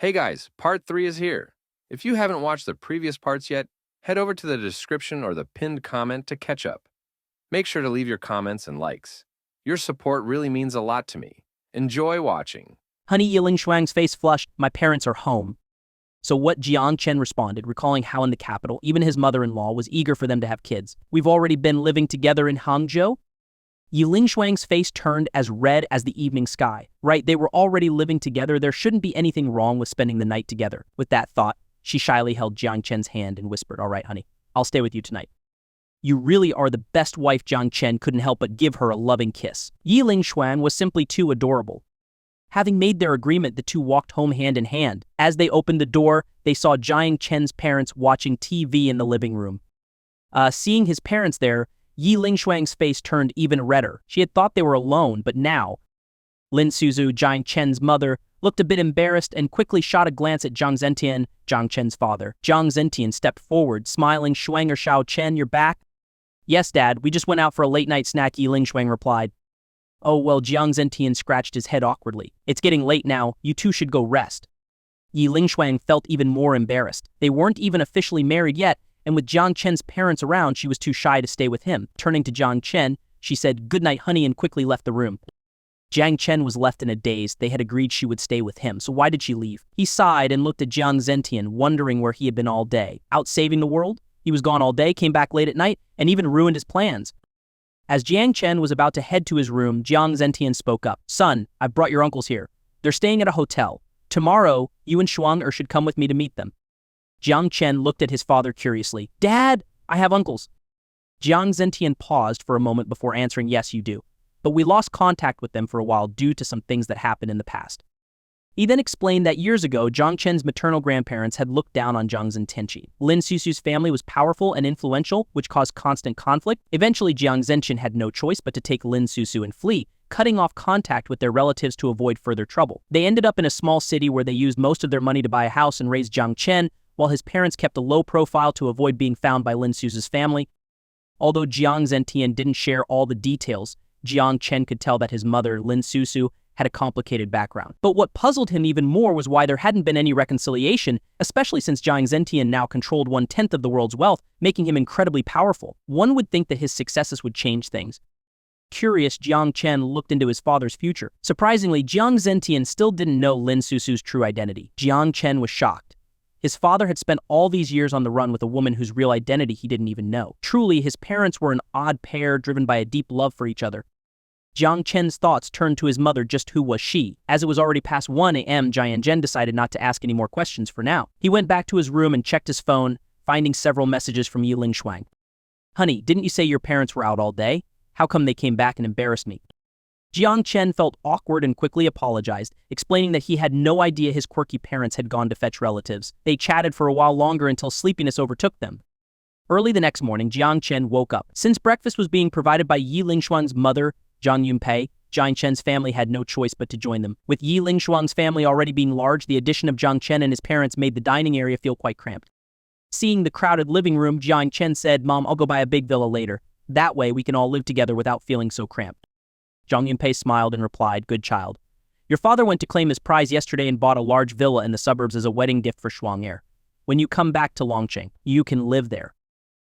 Hey guys, part 3 is here. If you haven't watched the previous parts yet, head over to the description or the pinned comment to catch up. Make sure to leave your comments and likes. Your support really means a lot to me. Enjoy watching. Honey, Yiling Shuang's face flushed. My parents are home. So what? Jiang Chen responded, recalling how in the capital, even his mother-in-law was eager for them to have kids. We've already been living together in Hangzhou? Yiling Shuang's face turned as red as the evening sky. Right, they were already living together. There shouldn't be anything wrong with spending the night together. With that thought, she shyly held Jiang Chen's hand and whispered, "All right, honey, I'll stay with you tonight." "You really are the best wife." Jiang Chen couldn't help but give her a loving kiss. Yiling Shuang was simply too adorable. Having made their agreement, the two walked home hand in hand. As they opened the door, they saw Jiang Chen's parents watching TV in the living room. Seeing his parents there, Yiling Shuang's face turned even redder. She had thought they were alone, but now Lin Suzu, Jiang Chen's mother, looked a bit embarrassed and quickly shot a glance at Jiang Zentian, Jiang Chen's father. Jiang Zentian stepped forward, smiling. "Shuang or Xiao Chen, you're back?" "Yes, Dad, we just went out for a late-night snack," Yiling Shuang replied. "Oh, well," Jiang Zentian scratched his head awkwardly. "It's getting late now. You two should go rest." Yiling Shuang felt even more embarrassed. They weren't even officially married yet, and with Jiang Chen's parents around, she was too shy to stay with him. Turning to Jiang Chen, she said, "Good night, honey," and quickly left the room. Jiang Chen was left in a daze. They had agreed she would stay with him, so why did she leave? He sighed and looked at Jiang Zentian, wondering where he had been all day. Out saving the world? He was gone all day, came back late at night, and even ruined his plans. As Jiang Chen was about to head to his room, Jiang Zentian spoke up. "Son, I've brought your uncles here. They're staying at a hotel. Tomorrow, you and Shuang should come with me to meet them." Jiang Chen looked at his father curiously. "Dad, I have uncles." Jiang Zentian paused for a moment before answering, "Yes, you do. But we lost contact with them for a while due to some things that happened in the past." He then explained that years ago, Jiang Chen's maternal grandparents had looked down on Jiang Zentian. Lin Susu's family was powerful and influential, which caused constant conflict. Eventually, Jiang Zentian had no choice but to take Lin Susu and flee, cutting off contact with their relatives to avoid further trouble. They ended up in a small city where they used most of their money to buy a house and raise Jiang Chen, while his parents kept a low profile to avoid being found by Lin Susu's family. Although Jiang Zentian didn't share all the details, Jiang Chen could tell that his mother, Lin Susu, had a complicated background. But what puzzled him even more was why there hadn't been any reconciliation, especially since Jiang Zentian now controlled 1/10 of the world's wealth, making him incredibly powerful. One would think that his successes would change things. Curious, Jiang Chen looked into his father's future. Surprisingly, Jiang Zentian still didn't know Lin Susu's true identity. Jiang Chen was shocked. His father had spent all these years on the run with a woman whose real identity he didn't even know. Truly, his parents were an odd pair driven by a deep love for each other. Jiang Chen's thoughts turned to his mother. Just who was she? As it was already past 1 a.m., Jiang Zhen decided not to ask any more questions for now. He went back to his room and checked his phone, finding several messages from Yiling Shuang. "Honey, didn't you say your parents were out all day? How come they came back and embarrassed me?" Jiang Chen felt awkward and quickly apologized, explaining that he had no idea his quirky parents had gone to fetch relatives. They chatted for a while longer until sleepiness overtook them. Early the next morning, Jiang Chen woke up. Since breakfast was being provided by Yiling Shuang's mother, Zhang Yunpei, Jiang Chen's family had no choice but to join them. With Yiling Shuang's family already being large, the addition of Jiang Chen and his parents made the dining area feel quite cramped. Seeing the crowded living room, Jiang Chen said, "Mom, I'll go buy a big villa later. That way we can all live together without feeling so cramped." Zhang Yunpei smiled and replied, "Good child. Your father went to claim his prize yesterday and bought a large villa in the suburbs as a wedding gift for Shuang. When you come back to Longcheng, you can live there.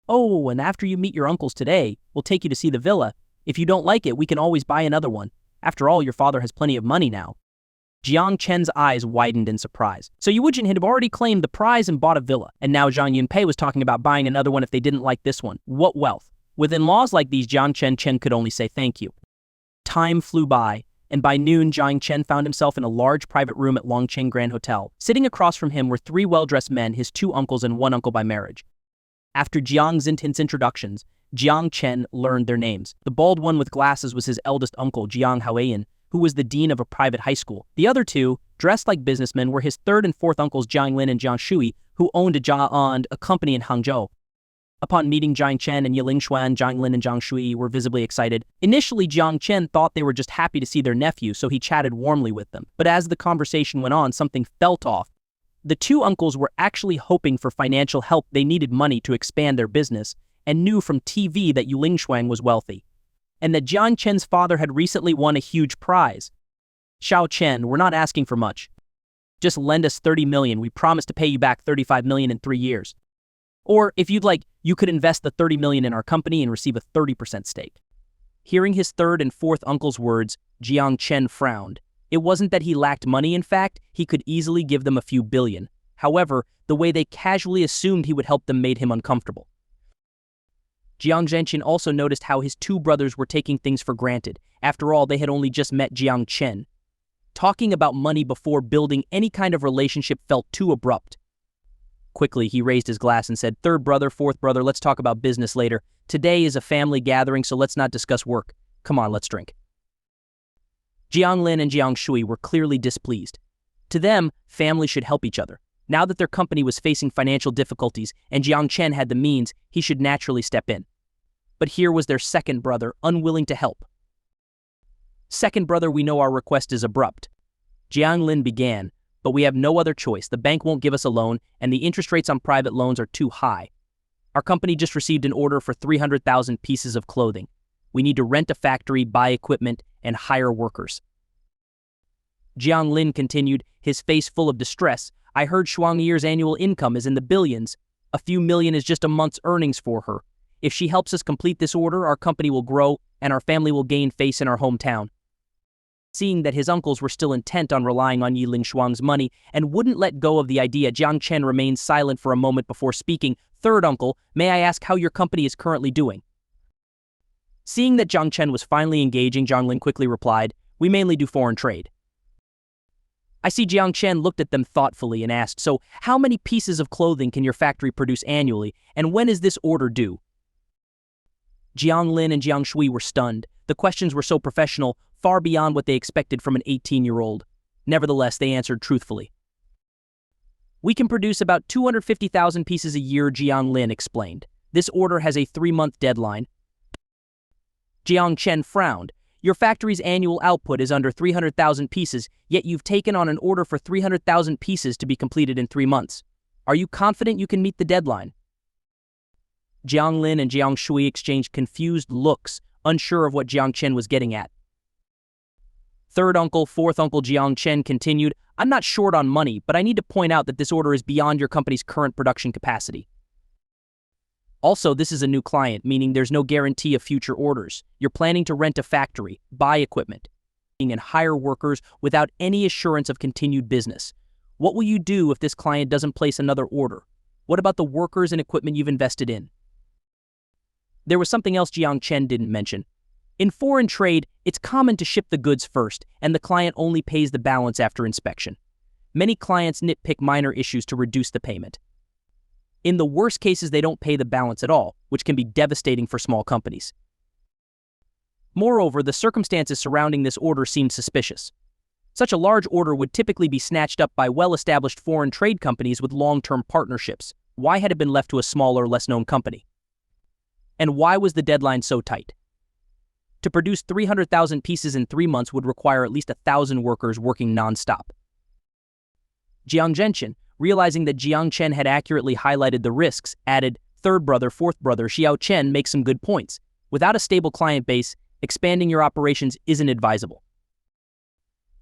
Oh, and after you meet your uncles today, we'll take you to see the villa. If you don't like it, we can always buy another one. After all, your father has plenty of money now." Jiang Chen's eyes widened in surprise. So Yu Wujin had already claimed the prize and bought a villa, and now Zhang Yunpei was talking about buying another one if they didn't like this one. What wealth! With in-laws like these, Jiang Chen could only say thank you. Time flew by, and by noon, Jiang Chen found himself in a large private room at Longcheng Grand Hotel. Sitting across from him were 3 well-dressed men, his 2 uncles and 1 uncle by marriage. After Jiang Zentian's introductions, Jiang Chen learned their names. The bald one with glasses was his eldest uncle, Jiang Haoyan, who was the dean of a private high school. The other 2, dressed like businessmen, were his 3rd and 4th uncles, Jiang Lin and Jiang Shui, who owned a company in Hangzhou. Upon meeting Jiang Chen and Yiling Shuang, Jiang Lin and Jiang Shui were visibly excited. Initially, Jiang Chen thought they were just happy to see their nephew, so he chatted warmly with them. But as the conversation went on, something felt off. The 2 uncles were actually hoping for financial help. They needed money to expand their business, and knew from TV that Yiling Shuang was wealthy, and that Jiang Chen's father had recently won a huge prize. "Xiao Chen, we're not asking for much. Just lend us 30 million. We promise to pay you back 35 million in 3 years. Or if you'd like, you could invest the 30 million in our company and receive a 30% stake. Hearing his third and fourth uncle's words, Jiang Chen frowned. It wasn't that he lacked money, in fact, he could easily give them a few billion. However, the way they casually assumed he would help them made him uncomfortable. Jiang Zhenchen also noticed how his two brothers were taking things for granted. After all, they had only just met Jiang Chen. Talking about money before building any kind of relationship felt too abrupt. Quickly, he raised his glass and said, "Third brother, fourth brother, let's talk about business later. Today is a family gathering, so let's not discuss work. Come on, let's drink." Jiang Lin and Jiang Shui were clearly displeased. To them, family should help each other. Now that their company was facing financial difficulties and Jiang Chen had the means, he should naturally step in. But here was their second brother, unwilling to help. "Second brother, we know our request is abrupt." Jiang Lin began, "But we have no other choice. The bank won't give us a loan, and the interest rates on private loans are too high. Our company just received an order for 300,000 pieces of clothing. We need to rent a factory, buy equipment, and hire workers." Jiang Lin continued, his face full of distress. "I heard Shuang Yi's annual income is in the billions. A few million is just a month's earnings for her. If she helps us complete this order, our company will grow, and our family will gain face in our hometown." Seeing that his uncles were still intent on relying on Yiling Shuang's money and wouldn't let go of the idea, Jiang Chen remained silent for a moment before speaking. "Third uncle, may I ask how your company is currently doing?" Seeing that Jiang Chen was finally engaging, Jiang Lin quickly replied, "We mainly do foreign trade." I see Jiang Chen looked at them thoughtfully and asked, "So how many pieces of clothing can your factory produce annually, and when is this order due?" Jiang Lin and Jiang Shui were stunned. The questions were so professional, far beyond what they expected from an 18-year-old. Nevertheless, they answered truthfully. "We can produce about 250,000 pieces a year," Jiang Lin explained. "This order has a 3-month deadline." Jiang Chen frowned. "Your factory's annual output is under 300,000 pieces, yet you've taken on an order for 300,000 pieces to be completed in 3 months. Are you confident you can meet the deadline?" Jiang Lin and Jiang Shui exchanged confused looks, unsure of what Jiang Chen was getting at. Third uncle, fourth uncle Jiang Chen continued, "I'm not short on money, but I need to point out that this order is beyond your company's current production capacity. Also, this is a new client, meaning there's no guarantee of future orders. You're planning to rent a factory, buy equipment, and hire workers without any assurance of continued business. What will you do if this client doesn't place another order? What about the workers and equipment you've invested in?" There was something else Jiang Chen didn't mention. In foreign trade, it's common to ship the goods first, and the client only pays the balance after inspection. Many clients nitpick minor issues to reduce the payment. In the worst cases, they don't pay the balance at all, which can be devastating for small companies. Moreover, the circumstances surrounding this order seemed suspicious. Such a large order would typically be snatched up by well-established foreign trade companies with long-term partnerships. Why had it been left to a smaller, less-known company? And why was the deadline so tight? To produce 300,000 pieces in 3 months would require at least 1,000 workers working non-stop. Jiang Zhenchen, realizing that Jiang Chen had accurately highlighted the risks, added, "Third brother, fourth brother, Xiao Chen makes some good points. Without a stable client base, expanding your operations isn't advisable."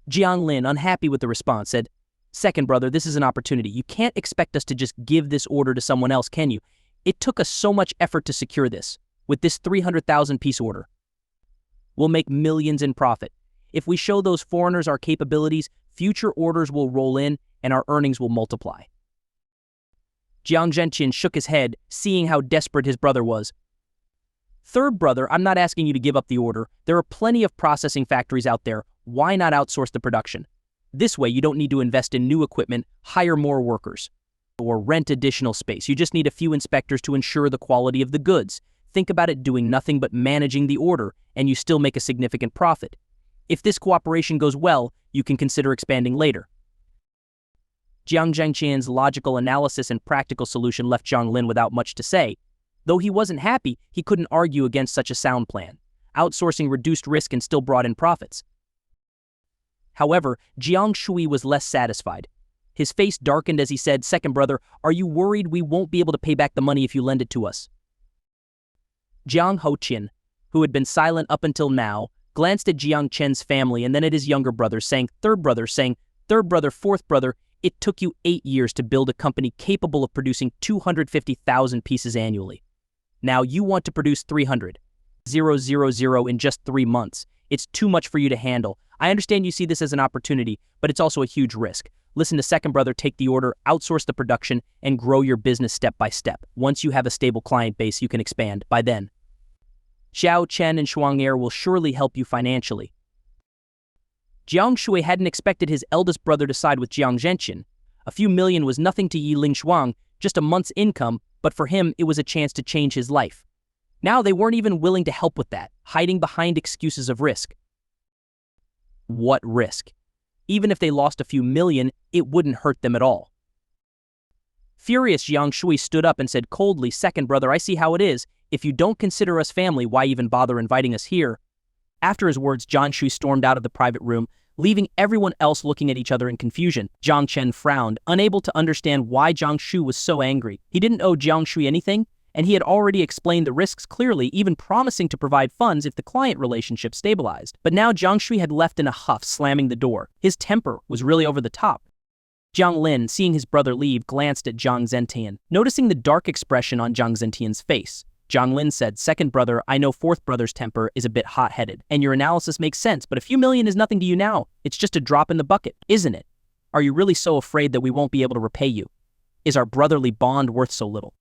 Jiang Lin, unhappy with the response, said, "Second brother, this is an opportunity. You can't expect us to just give this order to someone else, can you? It took us so much effort to secure this. With this 300,000 piece order, we'll make millions in profit. If we show those foreigners our capabilities, future orders will roll in and our earnings will multiply." Jiang Zhenchen shook his head, seeing how desperate his brother was. "Third brother, I'm not asking you to give up the order. There are plenty of processing factories out there. Why not outsource the production? This way, you don't need to invest in new equipment, hire more workers, or rent additional space. You just need a few inspectors to ensure the quality of the goods. Think about it doing nothing but managing the order, and you still make a significant profit. If this cooperation goes well, you can consider expanding later." Jiang Zhengqian's logical analysis and practical solution left Jiang Lin without much to say. Though he wasn't happy, he couldn't argue against such a sound plan. Outsourcing reduced risk and still brought in profits. However, Jiang Shui was less satisfied. His face darkened as he said, "Second brother, are you worried we won't be able to pay back the money if you lend it to us?" Jiang Hoqian, who had been silent up until now, glanced at Jiang Chen's family and then at his younger brother, saying, "Third brother, fourth brother, It took you 8 years to build a company capable of producing 250,000 pieces annually. Now you want to produce 300,000 in just 3 months. It's too much for you to handle. I understand you see this as an opportunity, but it's also a huge risk. Listen to second brother, take the order, outsource the production, and grow your business step by step. Once you have a stable client base, you can expand. By then, Xiao Chen and Shuang will surely help you financially. Jiang Shui hadn't expected his eldest brother to side with Jiang Zhenqian. A few million was nothing to Yi Ling Shuang, just a month's income, but for him it was a chance to change his life. Now they weren't even willing to help with that, hiding behind excuses of risk. What risk? Even if they lost a few million, it wouldn't hurt them at all. Furious, Jiang Shui stood up and said coldly, "Second brother, I see how it is. If you don't consider us family, why even bother inviting us here?" After his words, Jiang Shui stormed out of the private room, leaving everyone else looking at each other in confusion. Jiang Chen frowned, unable to understand why Jiang Shui was so angry. He didn't owe Jiang Shui anything, and he had already explained the risks clearly, even promising to provide funds if the client relationship stabilized. But now Jiang Shui had left in a huff, slamming the door. His temper was really over the top. Jiang Lin, seeing his brother leave, glanced at Jiang Zentian. Noticing the dark expression on Jiang Zentian's face, Jiang Lin said, "Second brother, I know fourth brother's temper is a bit hot-headed, and your analysis makes sense, but a few million is nothing to you now. It's just a drop in the bucket, isn't it? Are you really so afraid that we won't be able to repay you? Is our brotherly bond worth so little?"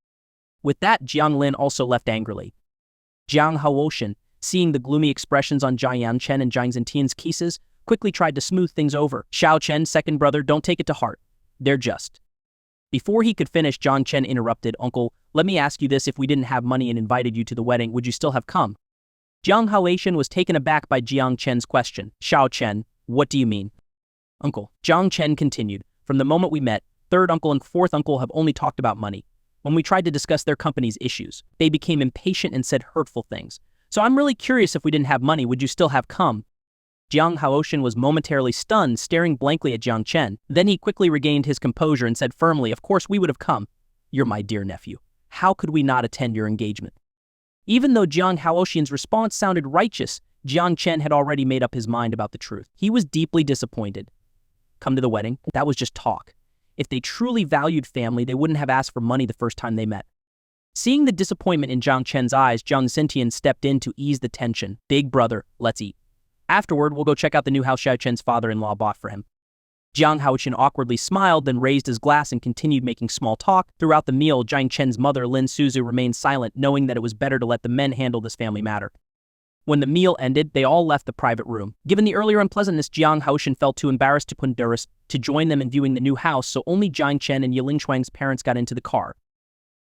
With that, Jiang Lin also left angrily. Jiang Haoshan, seeing the gloomy expressions on Jiang Chen and Jiang Zentian's cases, quickly tried to smooth things over. "Xiao Chen, second brother, don't take it to heart. They're just..." Before he could finish, Jiang Chen interrupted, "Uncle, let me ask you this, if we didn't have money and invited you to the wedding, would you still have come?" Jiang Haoshan was taken aback by Jiang Chen's question. "Xiao Chen, what do you mean?" "Uncle," Jiang Chen continued, "from the moment we met, third uncle and fourth uncle have only talked about money. When we tried to discuss their company's issues, they became impatient and said hurtful things. So I'm really curious, if we didn't have money, would you still have come?" Jiang Haoshan was momentarily stunned, staring blankly at Jiang Chen. Then he quickly regained his composure and said firmly, "Of course we would have come. You're my dear nephew. How could we not attend your engagement?" Even though Jiang Haoshan's response sounded righteous, Jiang Chen had already made up his mind about the truth. He was deeply disappointed. Come to the wedding? That was just talk. If they truly valued family, they wouldn't have asked for money the first time they met. Seeing the disappointment in Jiang Chen's eyes, Jiang Zentian stepped in to ease the tension. "Big brother, let's eat. Afterward, we'll go check out the new house Xiao Chen's father-in-law bought for him." Jiang Haoshan awkwardly smiled, then raised his glass and continued making small talk. Throughout the meal, Jiang Chen's mother, Lin Suzu, remained silent, knowing that it was better to let the men handle this family matter. When the meal ended, they all left the private room. Given the earlier unpleasantness, Jiang Haoshan felt too embarrassed to Punduris to join them in viewing the new house, so only Jiang Chen and Yiling Shuang's parents got into the car.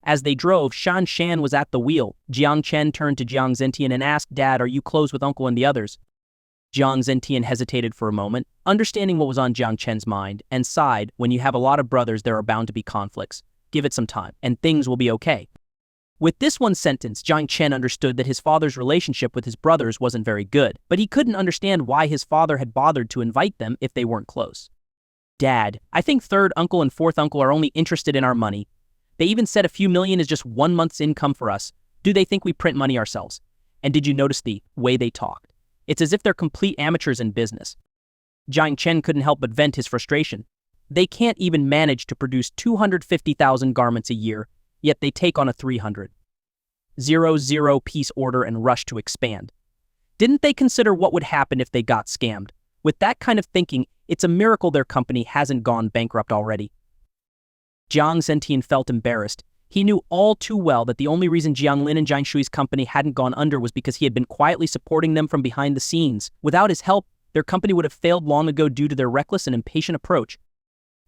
As they drove, Shan Shan was at the wheel. Jiang Chen turned to Jiang Zentian and asked, "Dad, are you close with Uncle and the others?" Jiang Zentian hesitated for a moment, understanding what was on Jiang Chen's mind, and sighed. "When you have a lot of brothers, there are bound to be conflicts. Give it some time, and things will be okay." With this one sentence, Jiang Chen understood that his father's relationship with his brothers wasn't very good, but he couldn't understand why his father had bothered to invite them if they weren't close. "Dad, I think third uncle and fourth uncle are only interested in our money. They even said a few million is just 1 month's income for us. Do they think we print money ourselves? And did you notice the way they talked? It's as if they're complete amateurs in business." Jiang Chen couldn't help but vent his frustration. They can't even manage to produce 250,000 garments a year, yet they take on a 300,000 piece order and rush to expand. Didn't they consider what would happen if they got scammed? With that kind of thinking, it's a miracle their company hasn't gone bankrupt already. Jiang Zentian felt embarrassed. He knew all too well that the only reason Jiang Lin and Jiang Shui's company hadn't gone under was because he had been quietly supporting them from behind the scenes. Without his help, their company would have failed long ago due to their reckless and impatient approach.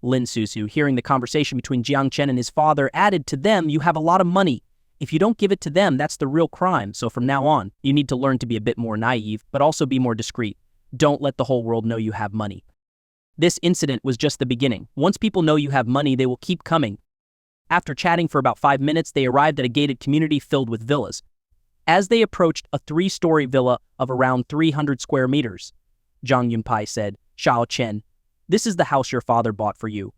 Lin Suzu, hearing the conversation between Jiang Chen and his father, added, "To them, you have a lot of money. If you don't give it to them, that's the real crime. So from now on, you need to learn to be a bit more naive, but also be more discreet. Don't let the whole world know you have money." This incident was just the beginning. Once people know you have money, they will keep coming. After chatting for about 5 minutes, they arrived at a gated community filled with villas. As they approached a 3-story villa of around 300 square meters, Zhang Yunpai said, "Xiao Chen, this is the house your father bought for you."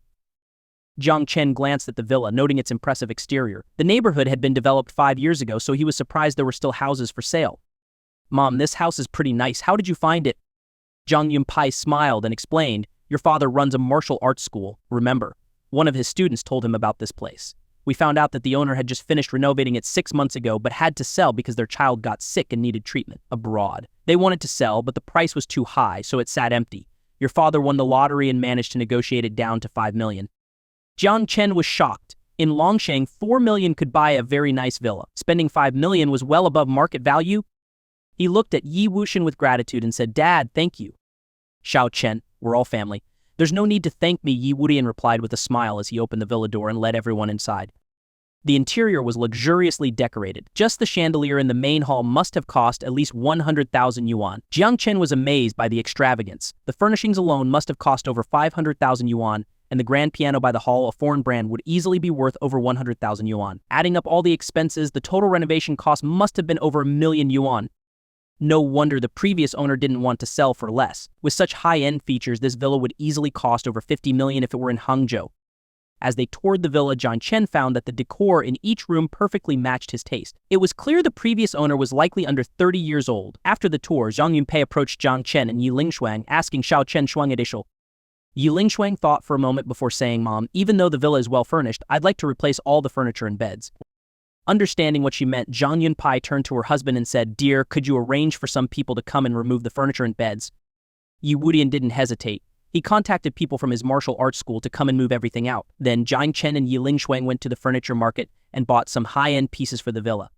Jiang Chen glanced at the villa, noting its impressive exterior. The neighborhood had been developed 5 years ago, so he was surprised there were still houses for sale. "Mom, this house is pretty nice. How did you find it?" Zhang Yunpai smiled and explained, Your father runs a martial arts school, remember? One of his students told him about this place. We found out that the owner had just finished renovating it 6 months ago but had to sell because their child got sick and needed treatment abroad. They wanted to sell, but the price was too high, so it sat empty. Your father won the lottery and managed to negotiate it down to 5 million. Jiang Chen was shocked. In Longsheng, 4 million could buy a very nice villa. Spending 5 million was well above market value. He looked at Yi Wuxian with gratitude and said, "Dad, thank you." "Xiao Chen, we're all family." "There's no need to thank me," Yi Wuxian replied with a smile as he opened the villa door and let everyone inside. The interior was luxuriously decorated. Just the chandelier in the main hall must have cost at least 100,000 yuan. Jiang Chen was amazed by the extravagance. The furnishings alone must have cost over 500,000 yuan, and the grand piano by the hall, a foreign brand, would easily be worth over 100,000 yuan. Adding up all the expenses, the total renovation cost must have been over 1 million yuan. No wonder the previous owner didn't want to sell for less. With such high-end features, this villa would easily cost over 50 million if it were in Hangzhou. As they toured the villa, Jiang Chen found that the decor in each room perfectly matched his taste. It was clear the previous owner was likely under 30 years old. After the tour, Zhang Yunpei approached Jiang Chen and Yi Lingshuang, asking Xiao Chen Shuang additional. Yi Lingshuang thought for a moment before saying, "Mom, even though the villa is well furnished, I'd like to replace all the furniture and beds." Understanding what she meant, Zhang Yunpei turned to her husband and said, "Dear, could you arrange for some people to come and remove the furniture and beds?" Yi Wudian didn't hesitate. He contacted people from his martial arts school to come and move everything out. Then Jiang Chen and Yi Lingshuang went to the furniture market and bought some high-end pieces for the villa.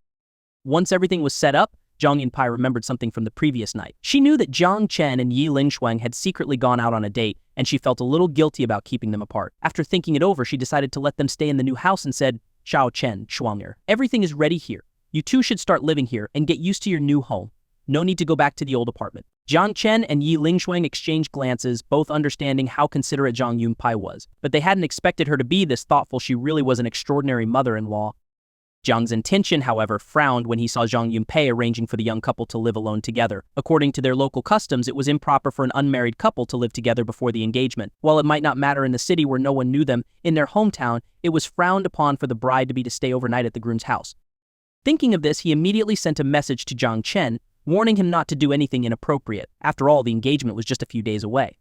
Once everything was set up, Zhang Yunpei remembered something from the previous night. She knew that Jiang Chen and Yi Lingshuang had secretly gone out on a date, and she felt a little guilty about keeping them apart. After thinking it over, she decided to let them stay in the new house and said, "Xiao Chen, Shuang'er, everything is ready here. You two should start living here and get used to your new home. No need to go back to the old apartment." Jiang Chen and Yi Lingshuang exchanged glances, both understanding how considerate Zhang Yunpei was. But they hadn't expected her to be this thoughtful. She really was an extraordinary mother-in-law. Jiang Zentian, however, frowned when he saw Zhang Yunpei arranging for the young couple to live alone together. According to their local customs, it was improper for an unmarried couple to live together before the engagement. While it might not matter in the city where no one knew them, in their hometown, it was frowned upon for the bride to be to stay overnight at the groom's house. Thinking of this, he immediately sent a message to Jiang Chen, warning him not to do anything inappropriate. After all, the engagement was just a few days away.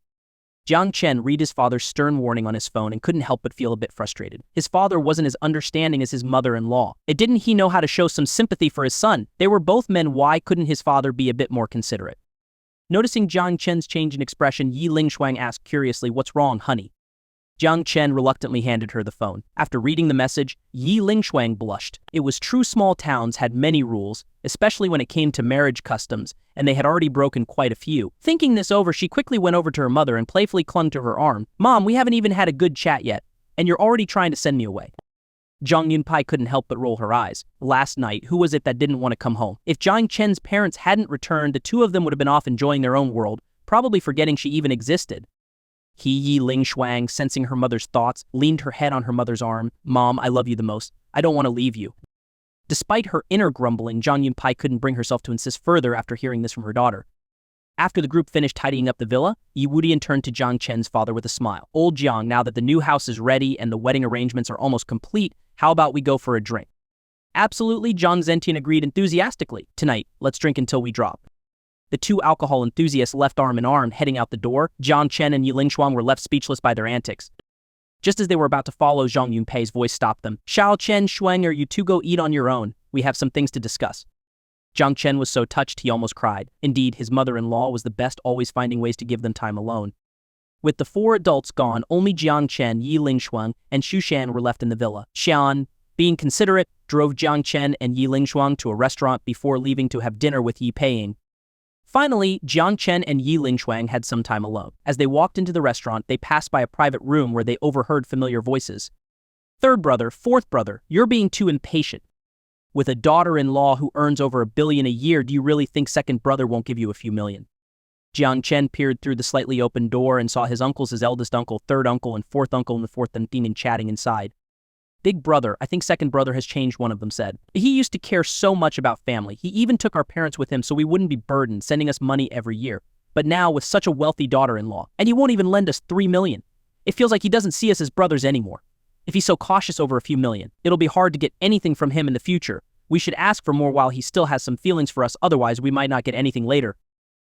Jiang Chen read his father's stern warning on his phone and couldn't help but feel a bit frustrated. His father wasn't as understanding as his mother-in-law. Didn't he know how to show some sympathy for his son? They were both men. Why couldn't his father be a bit more considerate? Noticing Jiang Chen's change in expression, Yi Lingshuang asked curiously, "What's wrong, honey?" Jiang Chen reluctantly handed her the phone. After reading the message, Yi Lingshuang blushed. It was true small towns had many rules, especially when it came to marriage customs, and they had already broken quite a few. Thinking this over, she quickly went over to her mother and playfully clung to her arm. "Mom, we haven't even had a good chat yet, and you're already trying to send me away." Zhang Yunpei couldn't help but roll her eyes. Last night, who was it that didn't want to come home? If Jiang Chen's parents hadn't returned, the two of them would have been off enjoying their own world, probably forgetting she even existed. Yi Lingshuang, sensing her mother's thoughts, leaned her head on her mother's arm. "Mom, I love you the most. I don't want to leave you." Despite her inner grumbling, Zhang Yunpei couldn't bring herself to insist further after hearing this from her daughter. After the group finished tidying up the villa, Yi Wudian turned to Jiang Chen's father with a smile. "Old Jiang, now that the new house is ready and the wedding arrangements are almost complete, how about we go for a drink?" "Absolutely," Jiang Zentian agreed enthusiastically. "Tonight, let's drink until we drop." The two alcohol enthusiasts left arm in arm, heading out the door. Jiang Chen and Yi Lingshuang were left speechless by their antics. Just as they were about to follow, Zhang Yunpei's voice stopped them. "Xiao Chen, Shuang'er, you two go eat on your own. We have some things to discuss." Jiang Chen was so touched he almost cried. Indeed, his mother-in-law was the best, always finding ways to give them time alone. With the four adults gone, only Jiang Chen, Yi Lingshuang, and Xu Shan were left in the villa. Xian, being considerate, drove Jiang Chen and Yi Lingshuang to a restaurant before leaving to have dinner with Yi Peiying. Finally, Jiang Chen and Yi Lingshuang had some time alone. As they walked into the restaurant, they passed by a private room where they overheard familiar voices. "Third brother, fourth brother, you're being too impatient. With a daughter-in-law who earns over $1 billion a year, do you really think second brother won't give you a few million?" Jiang Chen peered through the slightly open door and saw his uncles, his eldest uncle, third uncle, and the fourth and chatting inside. "Big brother, I think second brother has changed," one of them said. "He used to care so much about family. He even took our parents with him so we wouldn't be burdened, sending us money every year. But now, with such a wealthy daughter-in-law, and he won't even lend us 3 million. It feels like he doesn't see us as brothers anymore. If he's so cautious over a few million, it'll be hard to get anything from him in the future. We should ask for more while he still has some feelings for us, otherwise we might not get anything later."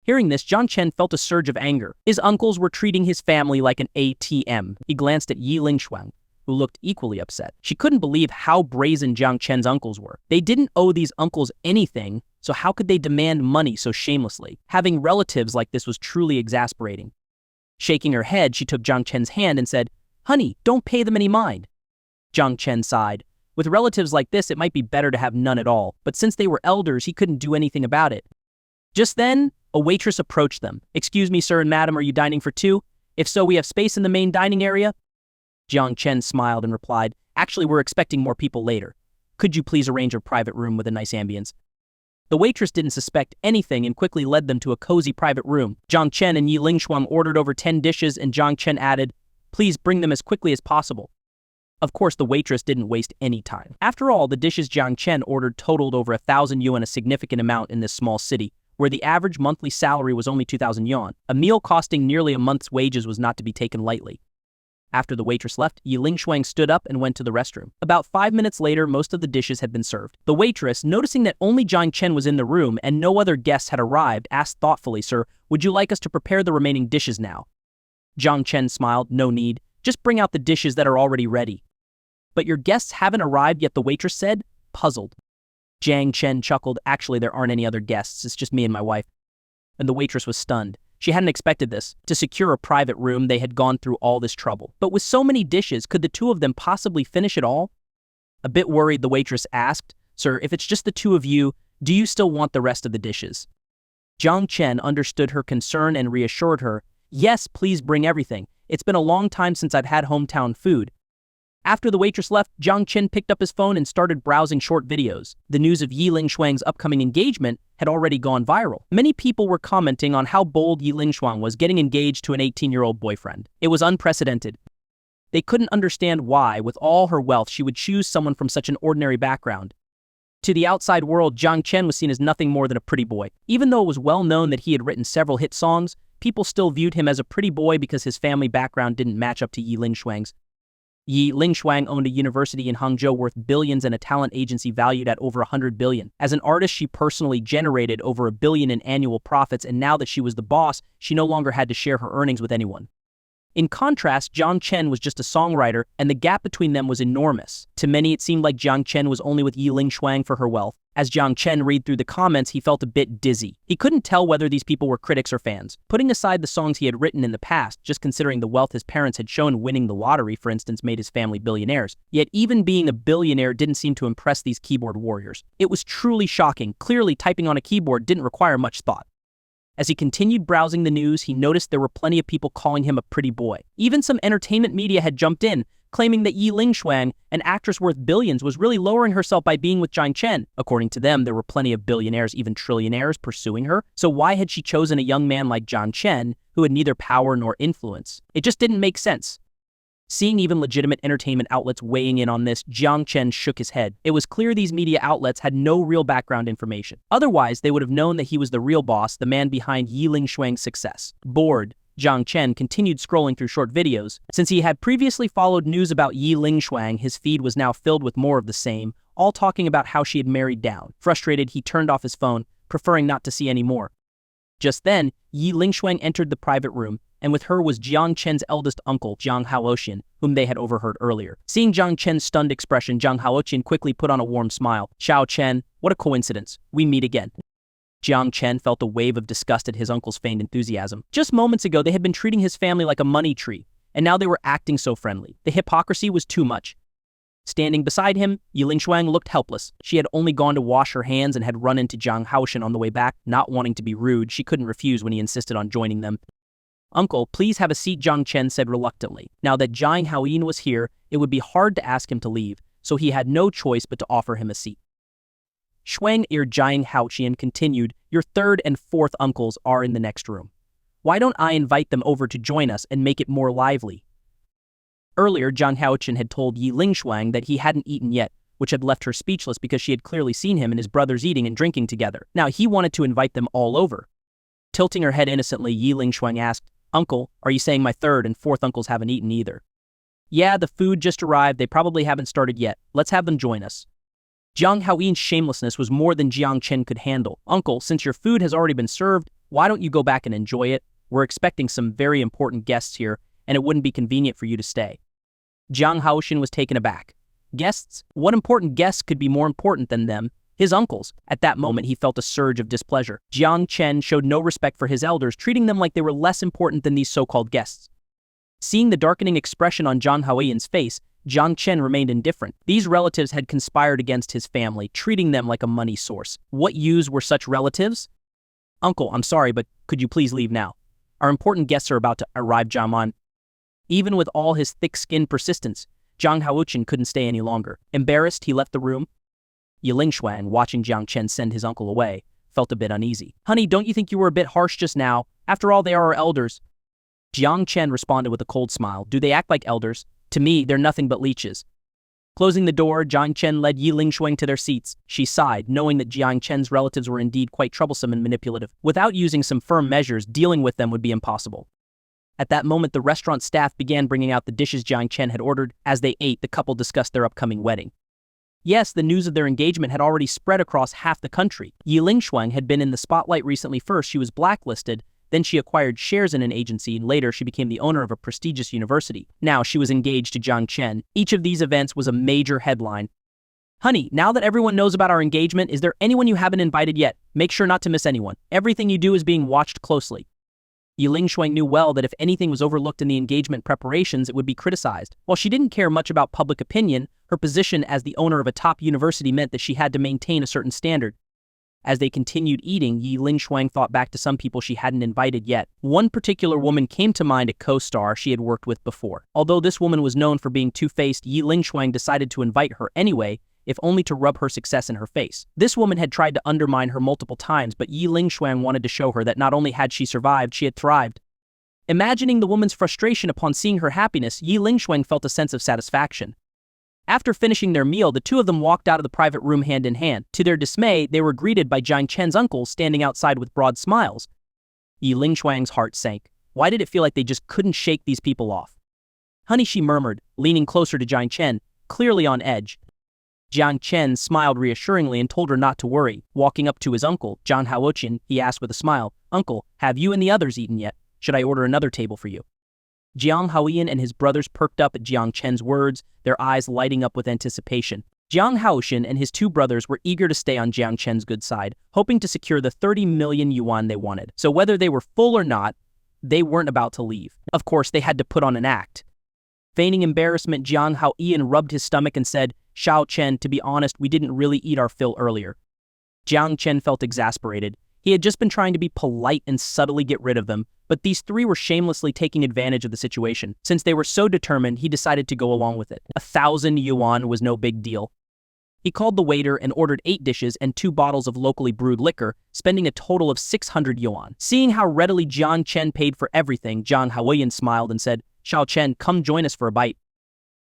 Hearing this, Jiang Chen felt a surge of anger. His uncles were treating his family like an ATM. He glanced at Yi Lingshuang, who looked equally upset. She couldn't believe how brazen Jiang Chen's uncles were. They didn't owe these uncles anything, so how could they demand money so shamelessly? Having relatives like this was truly exasperating. Shaking her head, she took Jiang Chen's hand and said, "Honey, don't pay them any mind." Jiang Chen sighed. With relatives like this, it might be better to have none at all, but since they were elders, he couldn't do anything about it. Just then, a waitress approached them. "Excuse me, sir and madam, are you dining for two? If so, we have space in the main dining area." Jiang Chen smiled and replied, "Actually, we're expecting more people later. Could you please arrange a private room with a nice ambience?" The waitress didn't suspect anything and quickly led them to a cozy private room. Jiang Chen and Yi Lingshuang ordered over 10 dishes, and Jiang Chen added, "Please bring them as quickly as possible." Of course, the waitress didn't waste any time. After all, the dishes Jiang Chen ordered totaled over 1,000 yuan, a significant amount in this small city, where the average monthly salary was only 2,000 yuan. A meal costing nearly a month's wages was not to be taken lightly. After the waitress left, Yi Lingshuang stood up and went to the restroom. About 5 minutes later, most of the dishes had been served. The waitress, noticing that only Jiang Chen was in the room and no other guests had arrived, asked thoughtfully, "Sir, would you like us to prepare the remaining dishes now?" Jiang Chen smiled, "No need. Just bring out the dishes that are already ready." "But your guests haven't arrived yet," the waitress said, puzzled. Jiang Chen chuckled, "Actually, there aren't any other guests. It's just me and my wife." And the waitress was stunned. She hadn't expected this. To secure a private room, they had gone through all this trouble. But with so many dishes, could the two of them possibly finish it all? A bit worried, the waitress asked, "Sir, if it's just the two of you, do you still want the rest of the dishes?" Jiang Chen understood her concern and reassured her, "Yes, please bring everything. It's been a long time since I've had hometown food." After the waitress left, Jiang Chen picked up his phone and started browsing short videos. The news of Yi Lingshuang's upcoming engagement had already gone viral. Many people were commenting on how bold Yi Lingshuang was, getting engaged to an 18-year-old boyfriend. It was unprecedented. They couldn't understand why, with all her wealth, she would choose someone from such an ordinary background. To the outside world, Jiang Chen was seen as nothing more than a pretty boy. Even though it was well known that he had written several hit songs, people still viewed him as a pretty boy because his family background didn't match up to Yi Lingshuang's. Yi Lingshuang owned a university in Hangzhou worth billions and a talent agency valued at over 100 billion. As an artist, she personally generated over 1 billion in annual profits, and now that she was the boss, she no longer had to share her earnings with anyone. In contrast, Jiang Chen was just a songwriter, and the gap between them was enormous. To many, it seemed like Jiang Chen was only with Yi Lingshuang for her wealth. As Jiang Chen read through the comments, he felt a bit dizzy. He couldn't tell whether these people were critics or fans. Putting aside the songs he had written in the past, just considering the wealth his parents had shown, winning the lottery, for instance, made his family billionaires. Yet even being a billionaire didn't seem to impress these keyboard warriors. It was truly shocking. Clearly, typing on a keyboard didn't require much thought. As he continued browsing the news, he noticed there were plenty of people calling him a pretty boy. Even some entertainment media had jumped in, claiming that Yi Lingshuang, an actress worth billions, was really lowering herself by being with Jiang Chen. According to them, there were plenty of billionaires, even trillionaires, pursuing her. So why had she chosen a young man like Jiang Chen, who had neither power nor influence? It just didn't make sense. Seeing even legitimate entertainment outlets weighing in on this, Jiang Chen shook his head. It was clear these media outlets had no real background information. Otherwise, they would have known that he was the real boss, the man behind Yi Lingshuang's success. Bored, Jiang Chen continued scrolling through short videos. Since he had previously followed news about Yi Lingshuang, his feed was now filled with more of the same, all talking about how she had married down. Frustrated, he turned off his phone, preferring not to see any more. Just then, Yi Lingshuang entered the private room, and with her was Jiang Chen's eldest uncle, Jiang Haoxian, whom they had overheard earlier. Seeing Jiang Chen's stunned expression, Jiang Haoxian quickly put on a warm smile. "Xiao Chen, what a coincidence. We meet again." Jiang Chen felt a wave of disgust at his uncle's feigned enthusiasm. Just moments ago, they had been treating his family like a money tree, and now they were acting so friendly. The hypocrisy was too much. Standing beside him, Yi Lingshuang looked helpless. She had only gone to wash her hands and had run into Jiang Haoxian on the way back. Not wanting to be rude, she couldn't refuse when he insisted on joining them. "Uncle, please have a seat," Jiang Chen said reluctantly. Now that Jiang Haoxian was here, it would be hard to ask him to leave, so he had no choice but to offer him a seat. Shuang-ear Jiang Haoxian continued, "Your third and fourth uncles are in the next room. Why don't I invite them over to join us and make it more lively?" Earlier, Jiang Haoxian had told Yi Lingshuang that he hadn't eaten yet, which had left her speechless because she had clearly seen him and his brothers eating and drinking together. Now he wanted to invite them all over. Tilting her head innocently, Yi Lingshuang asked, "Uncle, are you saying my third and fourth uncles haven't eaten either?" "Yeah, the food just arrived. They probably haven't started yet. Let's have them join us." Jiang Haoxian's shamelessness was more than Jiang Chen could handle. "Uncle, since your food has already been served, Why don't you go back and enjoy it? We're expecting some very important guests here, and it wouldn't be convenient for you to stay. Jiang Haoxin was taken aback. Guests? What important guests could be more important than them? His uncles. At that moment, he felt a surge of displeasure. Jiang Chen showed no respect for his elders, treating them like they were less important than these so-called guests. Seeing the darkening expression on Jiang Haoyin's face, Jiang Chen remained indifferent. These relatives had conspired against his family, treating them like a money source. What use were such relatives? Uncle, I'm sorry, but could you please leave now? Our important guests are about to arrive, Jiaman. Even with all his thick-skinned persistence, Jiang Haoxin couldn't stay any longer. Embarrassed, he left the room. Yi Lingshuang, watching Jiang Chen send his uncle away, felt a bit uneasy. Honey, don't you think you were a bit harsh just now? After all, they are our elders. Jiang Chen responded with a cold smile. Do they act like elders? To me, they're nothing but leeches. Closing the door, Jiang Chen led Yi Lingshuang to their seats. She sighed, knowing that Jiang Chen's relatives were indeed quite troublesome and manipulative. Without using some firm measures, dealing with them would be impossible. At that moment, the restaurant staff began bringing out the dishes Jiang Chen had ordered. As they ate, the couple discussed their upcoming wedding. Yes, the news of their engagement had already spread across half the country. Yi Lingshuang had been in the spotlight recently. First, she was blacklisted, then she acquired shares in an agency, and later she became the owner of a prestigious university. Now she was engaged to Jiang Chen. Each of these events was a major headline. Honey, now that everyone knows about our engagement, is there anyone you haven't invited yet? Make sure not to miss anyone. Everything you do is being watched closely. Yi Lingshuang knew well that if anything was overlooked in the engagement preparations, it would be criticized. While she didn't care much about public opinion, her position as the owner of a top university meant that she had to maintain a certain standard. As they continued eating, Yi Lingshuang thought back to some people she hadn't invited yet. One particular woman came to mind, a co-star she had worked with before. Although this woman was known for being two-faced, Yi Lingshuang decided to invite her anyway, if only to rub her success in her face. This woman had tried to undermine her multiple times, but Yi Lingshuang wanted to show her that not only had she survived, she had thrived. Imagining the woman's frustration upon seeing her happiness, Yi Lingshuang felt a sense of satisfaction. After finishing their meal, the two of them walked out of the private room hand in hand. To their dismay, they were greeted by Jiang Chen's uncles standing outside with broad smiles. Yi Lingshuang's heart sank. Why did it feel like they just couldn't shake these people off? Honey, she murmured, leaning closer to Jiang Chen, clearly on edge. Jiang Chen smiled reassuringly and told her not to worry. Walking up to his uncle, Jiang Haoxin, he asked with a smile, Uncle, have you and the others eaten yet? Should I order another table for you? Jiang Haoyin and his brothers perked up at Jiang Chen's words, their eyes lighting up with anticipation. Jiang Haoxin and his two brothers were eager to stay on Jiang Chen's good side, hoping to secure the 30 million yuan they wanted. So whether they were full or not, they weren't about to leave. Of course, they had to put on an act. Feigning embarrassment, Jiang Haoyin rubbed his stomach and said, Xiao Chen, to be honest, we didn't really eat our fill earlier. Jiang Chen felt exasperated. He had just been trying to be polite and subtly get rid of them, but these three were shamelessly taking advantage of the situation. Since they were so determined, he decided to go along with it. 1,000 yuan was no big deal. He called the waiter and ordered 8 dishes and 2 bottles of locally brewed liquor, spending a total of 600 yuan. Seeing how readily Jiang Chen paid for everything, Jiang Haoyin smiled and said, Xiao Chen, come join us for a bite.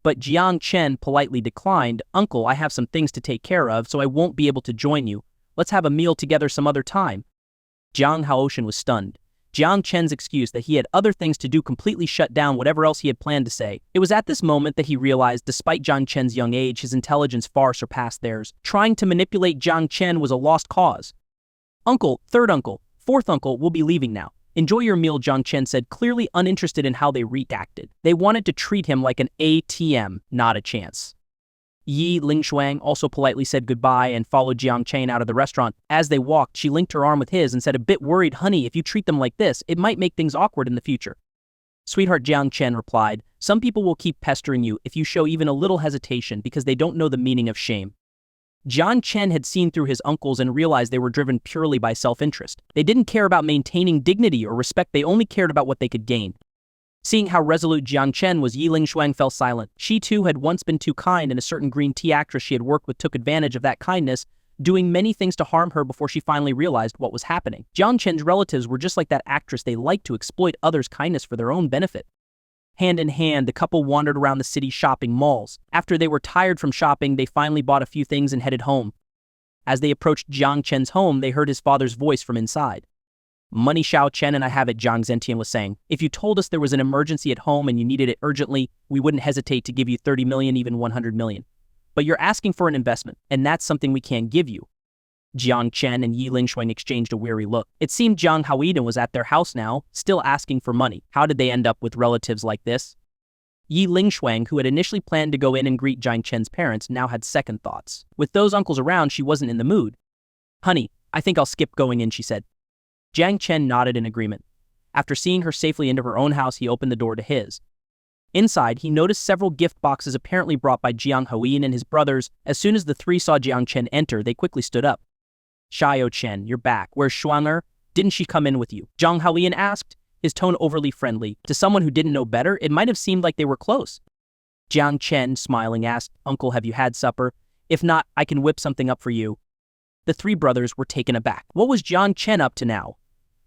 But Jiang Chen politely declined. Uncle, I have some things to take care of, so I won't be able to join you. Let's have a meal together some other time. Jiang Haoxin was stunned. Jiang Chen's excuse that he had other things to do completely shut down whatever else he had planned to say. It was at this moment that he realized, despite Jiang Chen's young age, his intelligence far surpassed theirs. Trying to manipulate Jiang Chen was a lost cause. Uncle, third uncle, fourth uncle will be leaving now. Enjoy your meal, Jiang Chen said, clearly uninterested in how they reacted. They wanted to treat him like an ATM, not a chance. Yi Lingshuang also politely said goodbye and followed Jiang Chen out of the restaurant. As they walked, she linked her arm with his and said, a bit worried, honey, if you treat them like this, it might make things awkward in the future. Sweetheart, Jiang Chen replied, some people will keep pestering you if you show even a little hesitation because they don't know the meaning of shame. Jiang Chen had seen through his uncles and realized they were driven purely by self-interest. They didn't care about maintaining dignity or respect, they only cared about what they could gain. Seeing how resolute Jiang Chen was, Yi Lingshuang fell silent. She too had once been too kind, and a certain green tea actress she had worked with took advantage of that kindness, doing many things to harm her before she finally realized what was happening. Jiang Chen's relatives were just like that actress, they liked to exploit others' kindness for their own benefit. Hand in hand, the couple wandered around the city shopping malls. After they were tired from shopping, they finally bought a few things and headed home. As they approached Jiang Chen's home, they heard his father's voice from inside. Money, Xiao Chen, and I have it, Jiang Zentian was saying. If you told us there was an emergency at home and you needed it urgently, we wouldn't hesitate to give you 30 million, even 100 million. But you're asking for an investment, and that's something we can't give you. Jiang Chen and Yi Lingshuang exchanged a weary look. It seemed Jiang Haoyiden was at their house now, still asking for money. How did they end up with relatives like this? Yi Lingshuang, who had initially planned to go in and greet Jiang Chen's parents, now had second thoughts. With those uncles around, she wasn't in the mood. "Honey, I think I'll skip going in," she said. Jiang Chen nodded in agreement. After seeing her safely into her own house, he opened the door to his. Inside, he noticed several gift boxes apparently brought by Jiang Haoyin and his brothers. As soon as the three saw Jiang Chen enter, they quickly stood up. "Xiao Chen, you're back. Where's Shuanger? Didn't she come in with you?" Jiang Haoyin asked, his tone overly friendly. To someone who didn't know better, it might have seemed like they were close. Jiang Chen, smiling, asked, "Uncle, have you had supper? If not, I can whip something up for you." The three brothers were taken aback. What was Jiang Chen up to now?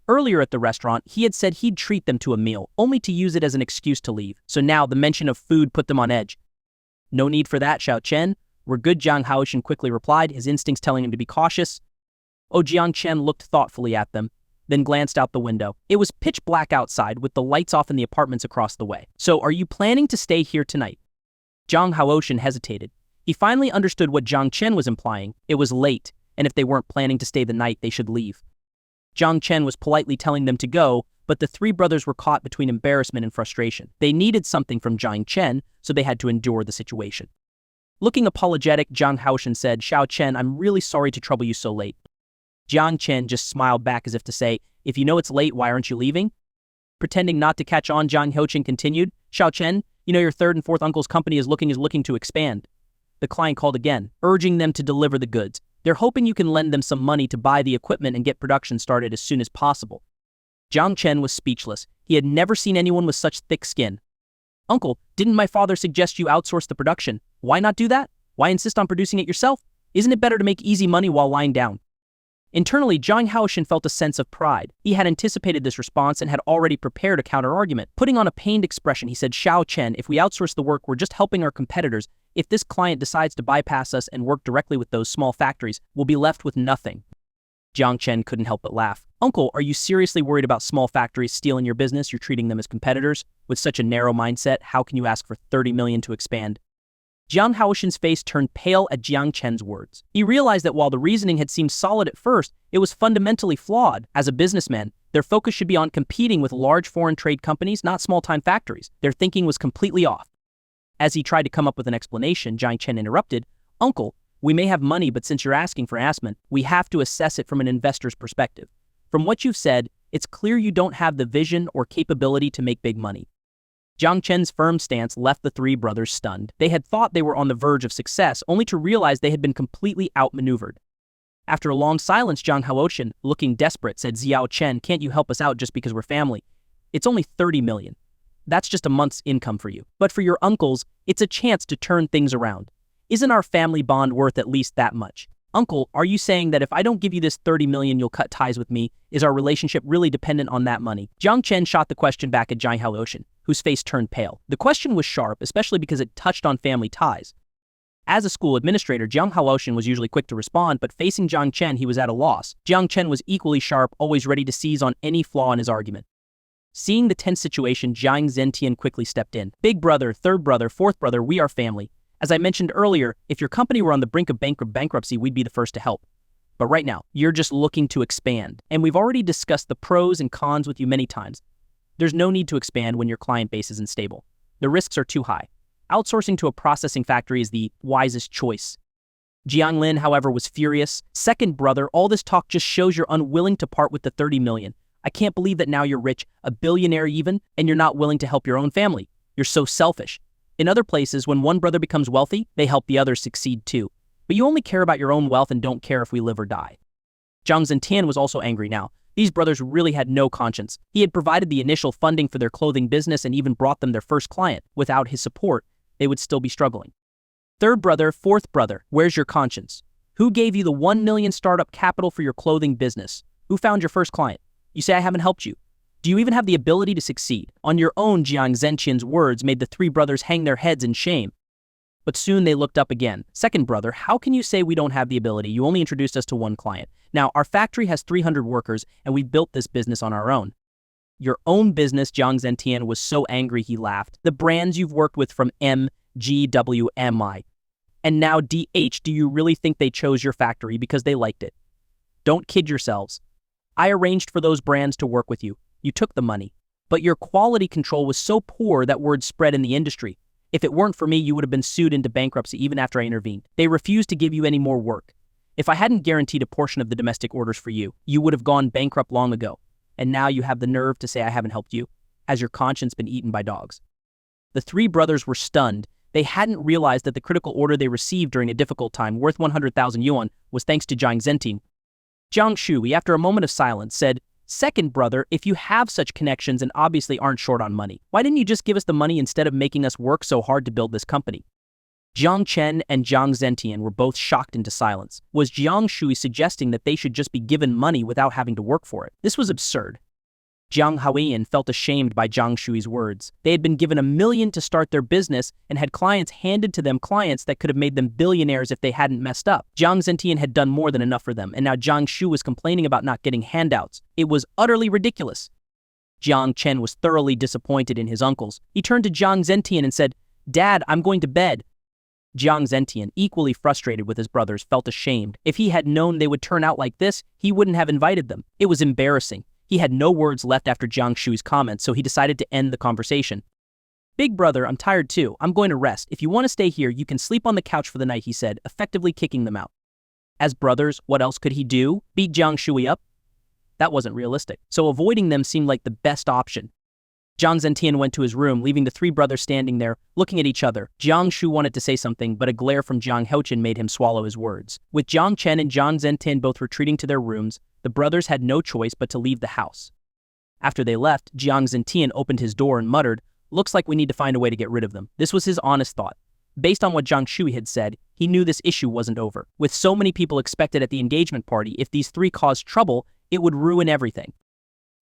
Earlier at the restaurant, he had said he'd treat them to a meal, only to use it as an excuse to leave. So now the mention of food put them on edge. "No need for that, Xiao Chen. We're good," Jiang Haoshan quickly replied, his instincts telling him to be cautious. Jiang Chen looked thoughtfully at them, then glanced out the window. It was pitch black outside, with the lights off in the apartments across the way. "So are you planning to stay here tonight?" Jiang Haoshan hesitated. He finally understood what Jiang Chen was implying. It was late, and if they weren't planning to stay the night, they should leave. Jiang Chen was politely telling them to go, but the three brothers were caught between embarrassment and frustration. They needed something from Jiang Chen, so they had to endure the situation. Looking apologetic, Jiang Haoshan said, "Xiao Chen, I'm really sorry to trouble you so late." Jiang Chen just smiled back as if to say, "If you know it's late, why aren't you leaving?" Pretending not to catch on, Jiang Haoshan continued, "Xiao Chen, you know your third and fourth uncle's company is looking to expand." The client called again, urging them to deliver the goods. They're hoping you can lend them some money to buy the equipment and get production started as soon as possible. Jiang Chen was speechless. He had never seen anyone with such thick skin. "Uncle, didn't my father suggest you outsource the production? Why not do that? Why insist on producing it yourself? Isn't it better to make easy money while lying down?" Internally, Jiang Haoshan felt a sense of pride. He had anticipated this response and had already prepared a counter-argument. Putting on a pained expression, he said, "Xiao Chen, if we outsource the work, we're just helping our competitors. If this client decides to bypass us and work directly with those small factories, we'll be left with nothing." Jiang Chen couldn't help but laugh. "Uncle, are you seriously worried about small factories stealing your business? You're treating them as competitors? With such a narrow mindset, how can you ask for 30 million to expand?" Jiang Haoshan's face turned pale at Jiang Chen's words. He realized that while the reasoning had seemed solid at first, it was fundamentally flawed. As a businessman, their focus should be on competing with large foreign trade companies, not small-time factories. Their thinking was completely off. As he tried to come up with an explanation, Jiang Chen interrupted, "Uncle, we may have money, but since you're asking for assessment, we have to assess it from an investor's perspective. From what you've said, it's clear you don't have the vision or capability to make big money." Jiang Chen's firm stance left the three brothers stunned. They had thought they were on the verge of success, only to realize they had been completely outmaneuvered. After a long silence, Jiang Haoshan, looking desperate, said, "Xiao Chen, can't you help us out just because we're family? It's only 30 million. That's just a month's income for you. But for your uncles, it's a chance to turn things around. Isn't our family bond worth at least that much? Uncle, are you saying that if I don't give you this 30 million, you'll cut ties with me? Is our relationship really dependent on that money?" Jiang Chen shot the question back at Jiang Haoshan, whose face turned pale. The question was sharp, especially because it touched on family ties. As a school administrator, Jiang Haoshan was usually quick to respond, but facing Jiang Chen, he was at a loss. Jiang Chen was equally sharp, always ready to seize on any flaw in his argument. Seeing the tense situation, Jiang Zentian quickly stepped in. "Big brother, third brother, fourth brother, we are family. As I mentioned earlier, if your company were on the brink of bankruptcy, we'd be the first to help. But right now, you're just looking to expand. And we've already discussed the pros and cons with you many times. There's no need to expand when your client base isn't stable. The risks are too high. Outsourcing to a processing factory is the wisest choice." Jiang Lin, however, was furious. "Second brother, all this talk just shows you're unwilling to part with the 30 million. I can't believe that now you're rich, a billionaire even, and you're not willing to help your own family. You're so selfish. In other places, when one brother becomes wealthy, they help the others succeed too. But you only care about your own wealth and don't care if we live or die." Jiang Zentian was also angry now. These brothers really had no conscience. He had provided the initial funding for their clothing business and even brought them their first client. Without his support, they would still be struggling. "Third brother, fourth brother, where's your conscience? Who gave you the 1 million startup capital for your clothing business? Who found your first client? You say I haven't helped you. Do you even have the ability to succeed?" On your own, Jiang Zentian's words made the three brothers hang their heads in shame. But soon they looked up again. "Second brother, how can you say we don't have the ability? You only introduced us to one client. Now, our factory has 300 workers, and we built this business on our own." "Your own business?" Jiang Zentian was so angry he laughed. "The brands you've worked with from MGWMI. And now DH, do you really think they chose your factory because they liked it? Don't kid yourselves. I arranged for those brands to work with you. You took the money. But your quality control was so poor that word spread in the industry. If it weren't for me, you would have been sued into bankruptcy even after I intervened. They refused to give you any more work. If I hadn't guaranteed a portion of the domestic orders for you, you would have gone bankrupt long ago. And now you have the nerve to say I haven't helped you. Has your conscience been eaten by dogs? The three brothers were stunned. They hadn't realized that the critical order they received during a difficult time, worth 100,000 yuan, was thanks to Jiang Zentian. Jiang Shui, after a moment of silence, said, "Second brother, if you have such connections and obviously aren't short on money, why didn't you just give us the money instead of making us work so hard to build this company?" Jiang Chen and Jiang Zentian were both shocked into silence. Was Jiang Shui suggesting that they should just be given money without having to work for it? This was absurd. Jiang Haoyan felt ashamed by Jiang Shui's words. They had been given $1 million to start their business and had clients handed to them, clients that could have made them billionaires if they hadn't messed up. Jiang Zentian had done more than enough for them, and now Jiang Shui was complaining about not getting handouts. It was utterly ridiculous. Jiang Chen was thoroughly disappointed in his uncles. He turned to Jiang Zentian and said, "Dad, I'm going to bed." Jiang Zentian, equally frustrated with his brothers, felt ashamed. If he had known they would turn out like this, he wouldn't have invited them. It was embarrassing. He had no words left after Jiang Shui's comments, so he decided to end the conversation. "Big brother, I'm tired too. I'm going to rest. If you want to stay here, you can sleep on the couch for the night," he said, effectively kicking them out. As brothers, what else could he do? Beat Jiang Shui up? That wasn't realistic, so avoiding them seemed like the best option. Jiang Zentian went to his room, leaving the three brothers standing there, looking at each other. Jiang Shui wanted to say something, but a glare from Jiang Haoyan made him swallow his words. With Jiang Chen and Jiang Zentian both retreating to their rooms, the brothers had no choice but to leave the house. After they left, Jiang Zentian opened his door and muttered, "Looks like we need to find a way to get rid of them." This was his honest thought. Based on what Jiang Shui had said, he knew this issue wasn't over. With so many people expected at the engagement party, if these three caused trouble, it would ruin everything.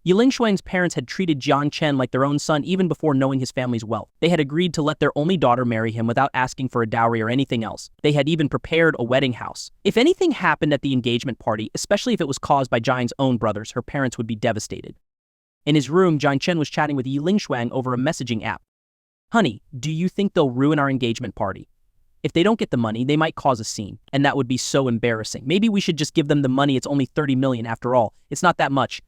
Yiling Shuang's parents had treated Jiang Chen like their own son even before knowing his family's wealth. They had agreed to let their only daughter marry him without asking for a dowry or anything else. They had even prepared a wedding house. If anything happened at the engagement party, especially if it was caused by Jiang's own brothers, her parents would be devastated. In his room, Jiang Chen was chatting with Yiling Shuang over a messaging app. "Honey, do you think they'll ruin our engagement party? If they don't get the money, they might cause a scene, and that would be so embarrassing. Maybe we should just give them the money. It's only 30 million after all. It's not that much."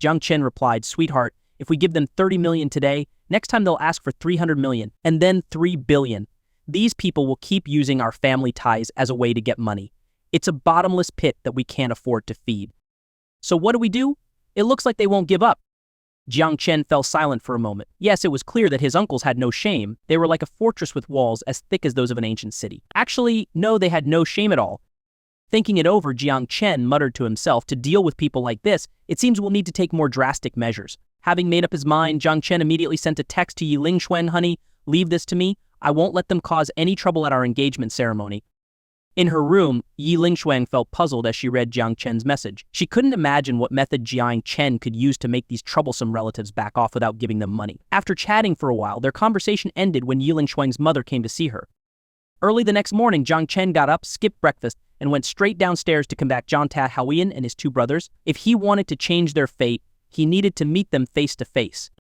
Jiang Chen replied, "Sweetheart, if we give them 30 million today, next time they'll ask for 300 million, and then 3 billion. These people will keep using our family ties as a way to get money. It's a bottomless pit that we can't afford to feed. So what do? It looks like they won't give up." Jiang Chen fell silent for a moment. Yes, it was clear that his uncles had no shame. They were like a fortress with walls as thick as those of an ancient city. Actually, no, they had no shame at all. Thinking it over, Jiang Chen muttered to himself, "To deal with people like this, it seems we'll need to take more drastic measures." Having made up his mind, Jiang Chen immediately sent a text to Yiling Shuang, "Honey, leave this to me. I won't let them cause any trouble at our engagement ceremony." In her room, Yiling Shuang felt puzzled as she read Jiang Chen's message. She couldn't imagine what method Jiang Chen could use to make these troublesome relatives back off without giving them money. After chatting for a while, their conversation ended when Yiling Shuang's mother came to see her. Early the next morning, Jiang Chen got up, skipped breakfast, and went straight downstairs to combat Jiang Haoyan and his two brothers. If he wanted to change their fate, he needed to meet them face to face.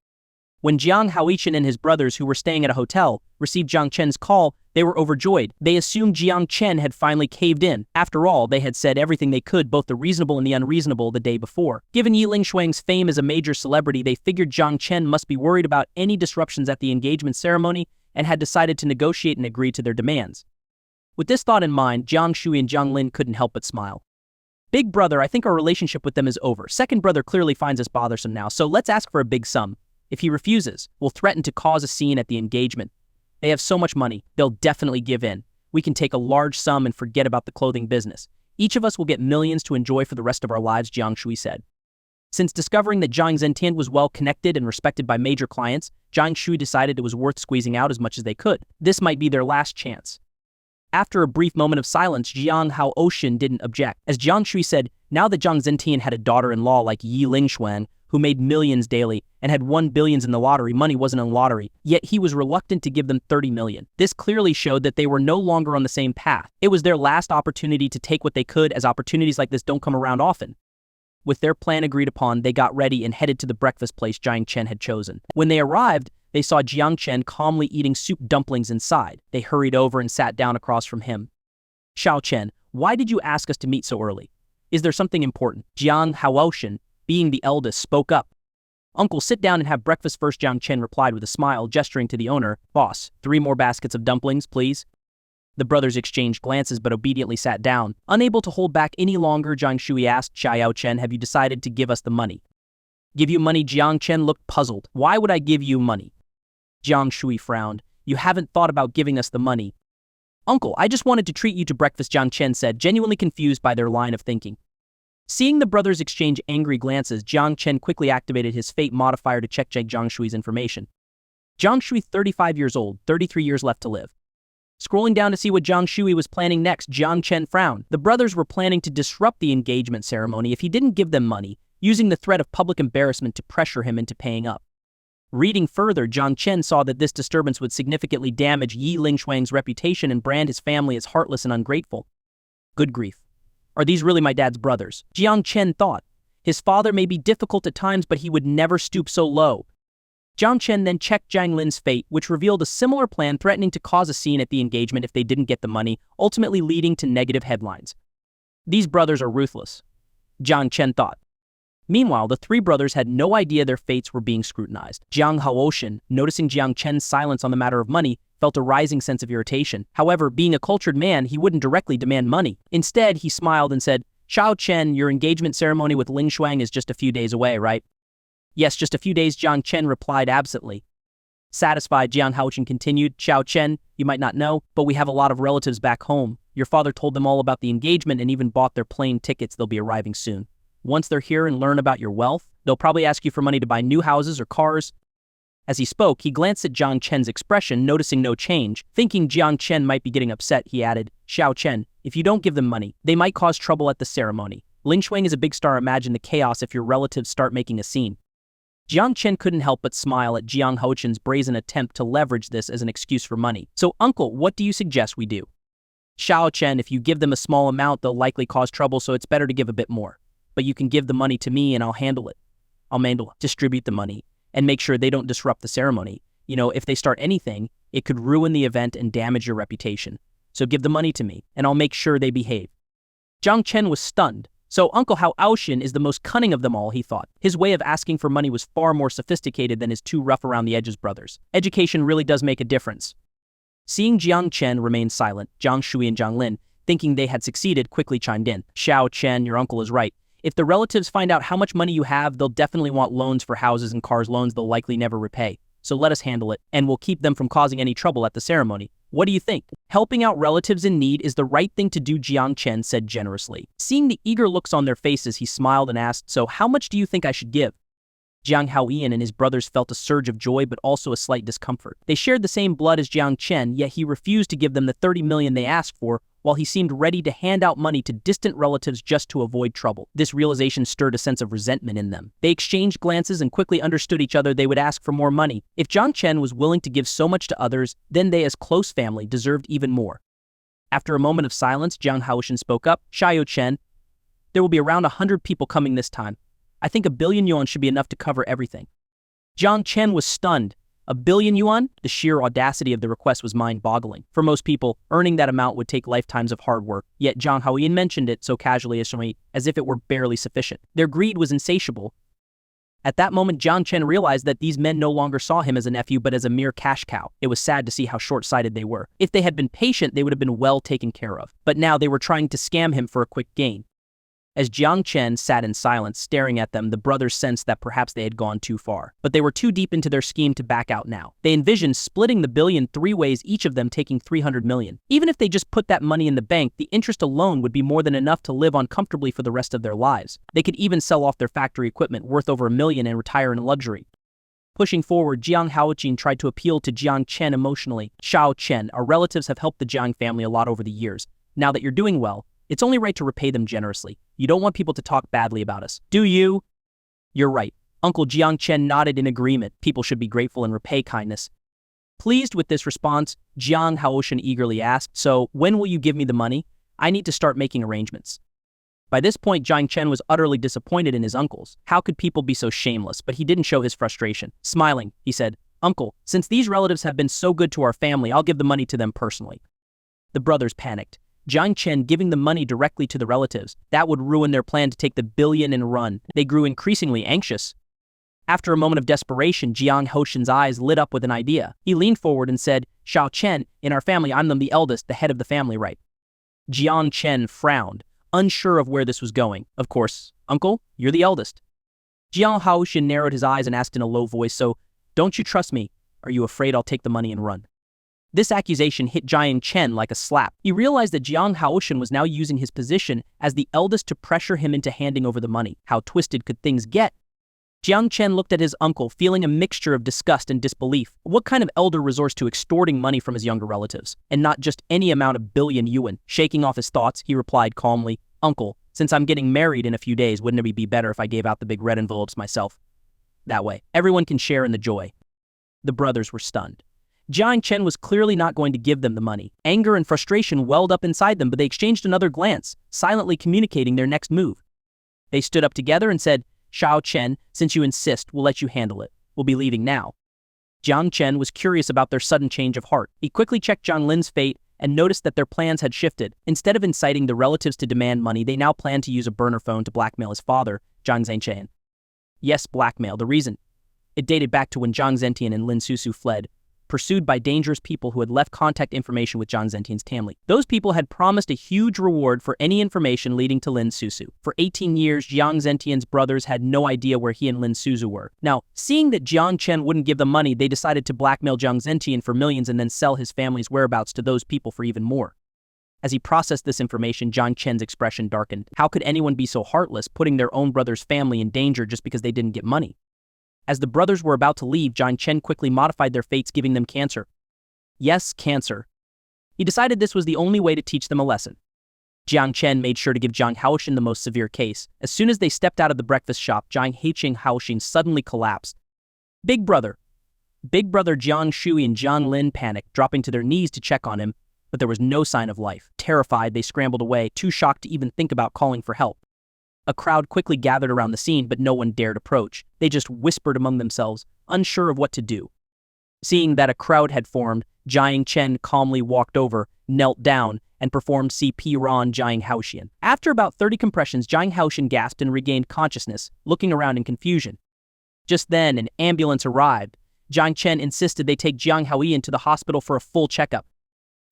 When Jiang Haoyan and his brothers, who were staying at a hotel, received Jiang Chen's call, they were overjoyed. They assumed Jiang Chen had finally caved in. After all, they had said everything they could, both the reasonable and the unreasonable, the day before. Given Yiling Shuang's fame as a major celebrity, they figured Jiang Chen must be worried about any disruptions at the engagement ceremony and had decided to negotiate and agree to their demands. With this thought in mind, Jiang Shui and Jiang Lin couldn't help but smile. "Big brother, I think our relationship with them is over. Second brother clearly finds us bothersome now, so let's ask for a big sum. If he refuses, we'll threaten to cause a scene at the engagement. They have so much money, they'll definitely give in. We can take a large sum and forget about the clothing business. Each of us will get millions to enjoy for the rest of our lives," Jiang Shui said. Since discovering that Jiang Zentian was well connected and respected by major clients, Jiang Shui decided it was worth squeezing out as much as they could. This might be their last chance. After a brief moment of silence, Jiang Haoyan didn't object. As Jiang Shui said, now that Jiang Zentian had a daughter-in-law like Yiling Shuang, who made millions daily and had won billions in the lottery, money wasn't a lottery, yet he was reluctant to give them 30 million. This clearly showed that they were no longer on the same path. It was their last opportunity to take what they could, as opportunities like this don't come around often. With their plan agreed upon, they got ready and headed to the breakfast place Jiang Chen had chosen. When they arrived, they saw Jiang Chen calmly eating soup dumplings inside. They hurried over and sat down across from him. "Xiao Chen, why did you ask us to meet so early?" Is there something important? Jiang Haoshan, being the eldest, spoke up. Uncle, sit down and have breakfast first, Jiang Chen replied with a smile, gesturing to the owner. Boss, 3 more baskets of dumplings, please. The brothers exchanged glances but obediently sat down. Unable to hold back any longer, Jiang Shui asked, Xiao Chen, have you decided to give us the money? Give you money? Jiang Chen looked puzzled. Why would I give you money? Jiang Shui frowned. You haven't thought about giving us the money. Uncle, I just wanted to treat you to breakfast, Jiang Chen said, genuinely confused by their line of thinking. Seeing the brothers exchange angry glances, Jiang Chen quickly activated his fate modifier to check Jiang Shui's information. Jiang Shui, 35 years old, 33 years left to live. Scrolling down to see what Jiang Shui was planning next, Jiang Chen frowned. The brothers were planning to disrupt the engagement ceremony if he didn't give them money, using the threat of public embarrassment to pressure him into paying up. Reading further, Jiang Chen saw that this disturbance would significantly damage Yi Lingshuang's reputation and brand his family as heartless and ungrateful. Good grief. Are these really my dad's brothers? Jiang Chen thought. His father may be difficult at times, but he would never stoop so low. Jiang Chen then checked Jiang Lin's fate, which revealed a similar plan threatening to cause a scene at the engagement if they didn't get the money, ultimately leading to negative headlines. These brothers are ruthless, Jiang Chen thought. Meanwhile, the 3 brothers had no idea their fates were being scrutinized. Jiang Haoshan, noticing Jiang Chen's silence on the matter of money, felt a rising sense of irritation. However, being a cultured man, he wouldn't directly demand money. Instead, he smiled and said, Xiao Chen, your engagement ceremony with Lingshuang is just a few days away, right? Yes, just a few days, Jiang Chen replied absently. Satisfied, Jiang Haoshan continued, Xiao Chen, you might not know, but we have a lot of relatives back home. Your father told them all about the engagement and even bought their plane tickets. They'll be arriving soon. Once they're here and learn about your wealth, they'll probably ask you for money to buy new houses or cars. As he spoke, he glanced at Jiang Chen's expression, noticing no change. Thinking Jiang Chen might be getting upset, he added, Xiao Chen, if you don't give them money, they might cause trouble at the ceremony. Lingshuang is a big star. Imagine the chaos if your relatives start making a scene. Jiang Chen couldn't help but smile at Jiang Haoshan's brazen attempt to leverage this as an excuse for money. So, uncle, what do you suggest we do? Xiao Chen, if you give them a small amount, they'll likely cause trouble, so it's better to give a bit more. But you can give the money to me and I'll handle it. Distribute the money and make sure they don't disrupt the ceremony. You know, if they start anything, it could ruin the event and damage your reputation. So give the money to me and I'll make sure they behave. Jiang Chen was stunned. So Uncle Haoshan is the most cunning of them all, he thought. His way of asking for money was far more sophisticated than his 2 rough-around-the-edges brothers. Education really does make a difference. Seeing Jiang Chen remain silent, Jiang Shui and Jiang Lin, thinking they had succeeded, quickly chimed in. Xiao Chen, your uncle is right. If the relatives find out how much money you have, they'll definitely want loans for houses and cars, loans they'll likely never repay. So let us handle it, and we'll keep them from causing any trouble at the ceremony. What do you think? Helping out relatives in need is the right thing to do, Jiang Chen said generously. Seeing the eager looks on their faces, he smiled and asked, so how much do you think I should give? Jiang Haoyan and his brothers felt a surge of joy but also a slight discomfort. They shared the same blood as Jiang Chen, yet he refused to give them the 30 million they asked for, while he seemed ready to hand out money to distant relatives just to avoid trouble. This realization stirred a sense of resentment in them. They exchanged glances and quickly understood each other. They would ask for more money. If Jiang Chen was willing to give so much to others, then they as close family deserved even more. After a moment of silence, Jiang Haoshan spoke up. Xiao Chen, there will be around 100 people coming this time. I think 1 billion yuan should be enough to cover everything. Jiang Chen was stunned. 1 billion yuan? The sheer audacity of the request was mind-boggling. For most people, earning that amount would take lifetimes of hard work, yet Jiang Haoyan mentioned it so casually as if it were barely sufficient. Their greed was insatiable. At that moment, Jiang Chen realized that these men no longer saw him as a nephew but as a mere cash cow. It was sad to see how short-sighted they were. If they had been patient, they would have been well taken care of. But now they were trying to scam him for a quick gain. As Jiang Chen sat in silence, staring at them, the brothers sensed that perhaps they had gone too far. But they were too deep into their scheme to back out now. They envisioned splitting the billion 3 ways, each of them taking 300 million. Even if they just put that money in the bank, the interest alone would be more than enough to live on comfortably for the rest of their lives. They could even sell off their factory equipment worth over 1 million and retire in luxury. Pushing forward, Jiang Haoqin tried to appeal to Jiang Chen emotionally. Xiao Chen, our relatives have helped the Jiang family a lot over the years. Now that you're doing well, it's only right to repay them generously. You don't want people to talk badly about us, do you? You're right. Uncle Jiang Chen nodded in agreement. People should be grateful and repay kindness. Pleased with this response, Jiang Haoshan eagerly asked, so when will you give me the money? I need to start making arrangements. By this point, Jiang Chen was utterly disappointed in his uncles. How could people be so shameless? But he didn't show his frustration. Smiling, he said, Uncle, since these relatives have been so good to our family, I'll give the money to them personally. The brothers panicked. Jiang Chen giving the money directly to the relatives. That would ruin their plan to take the billion and run. They grew increasingly anxious. After a moment of desperation, Jiang Hoshin's eyes lit up with an idea. He leaned forward and said, "Xiao Chen, in our family, I'm the eldest, the head of the family, right?" Jiang Chen frowned, unsure of where this was going. "Of course, uncle, you're the eldest." Jiang Haoshin narrowed his eyes and asked in a low voice, "So, don't you trust me? Are you afraid I'll take the money and run?" This accusation hit Jiang Chen like a slap. He realized that Jiang Haoshin was now using his position as the eldest to pressure him into handing over the money. How twisted could things get? Jiang Chen looked at his uncle, feeling a mixture of disgust and disbelief. What kind of elder resorts to extorting money from his younger relatives? And not just any amount of billion yuan. Shaking off his thoughts, he replied calmly, "Uncle, since I'm getting married in a few days, wouldn't it be better if I gave out the big red envelopes myself? That way, everyone can share in the joy." The brothers were stunned. Jiang Chen was clearly not going to give them the money. Anger and frustration welled up inside them, but they exchanged another glance, silently communicating their next move. They stood up together and said, "Xiao Chen, since you insist, we'll let you handle it. We'll be leaving now." Jiang Chen was curious about their sudden change of heart. He quickly checked Jiang Lin's fate and noticed that their plans had shifted. Instead of inciting the relatives to demand money, they now planned to use a burner phone to blackmail his father, Jiang Zhengtian. Yes, blackmail. The reason? It dated back to when Jiang Zhentian and Lin Susu fled, pursued by dangerous people who had left contact information with Jiang Zhentian's family. Those people had promised a huge reward for any information leading to Lin Susu. For 18 years, Jiang Zhentian's brothers had no idea where he and Lin Susu were. Now, seeing that Jiang Chen wouldn't give them money, they decided to blackmail Jiang Zhentian for millions and then sell his family's whereabouts to those people for even more. As he processed this information, Jiang Chen's expression darkened. How could anyone be so heartless, putting their own brother's family in danger just because they didn't get money? As the brothers were about to leave, Jiang Chen quickly modified their fates, giving them cancer. Yes, cancer. He decided this was the only way to teach them a lesson. Jiang Chen made sure to give Jiang Haoshin the most severe case. As soon as they stepped out of the breakfast shop, Jiang Haoshin suddenly collapsed. Big brother Jiang Shui and Jiang Lin panicked, dropping to their knees to check on him, but there was no sign of life. Terrified, they scrambled away, too shocked to even think about calling for help. A crowd quickly gathered around the scene, but no one dared approach. They just whispered among themselves, unsure of what to do. Seeing that a crowd had formed, Jiang Chen calmly walked over, knelt down, and performed CPR on Jiang Haoshin. After about 30 compressions, Jiang Haoshin gasped and regained consciousness, looking around in confusion. Just then, an ambulance arrived. Jiang Chen insisted they take Jiang Haoyin to the hospital for a full checkup.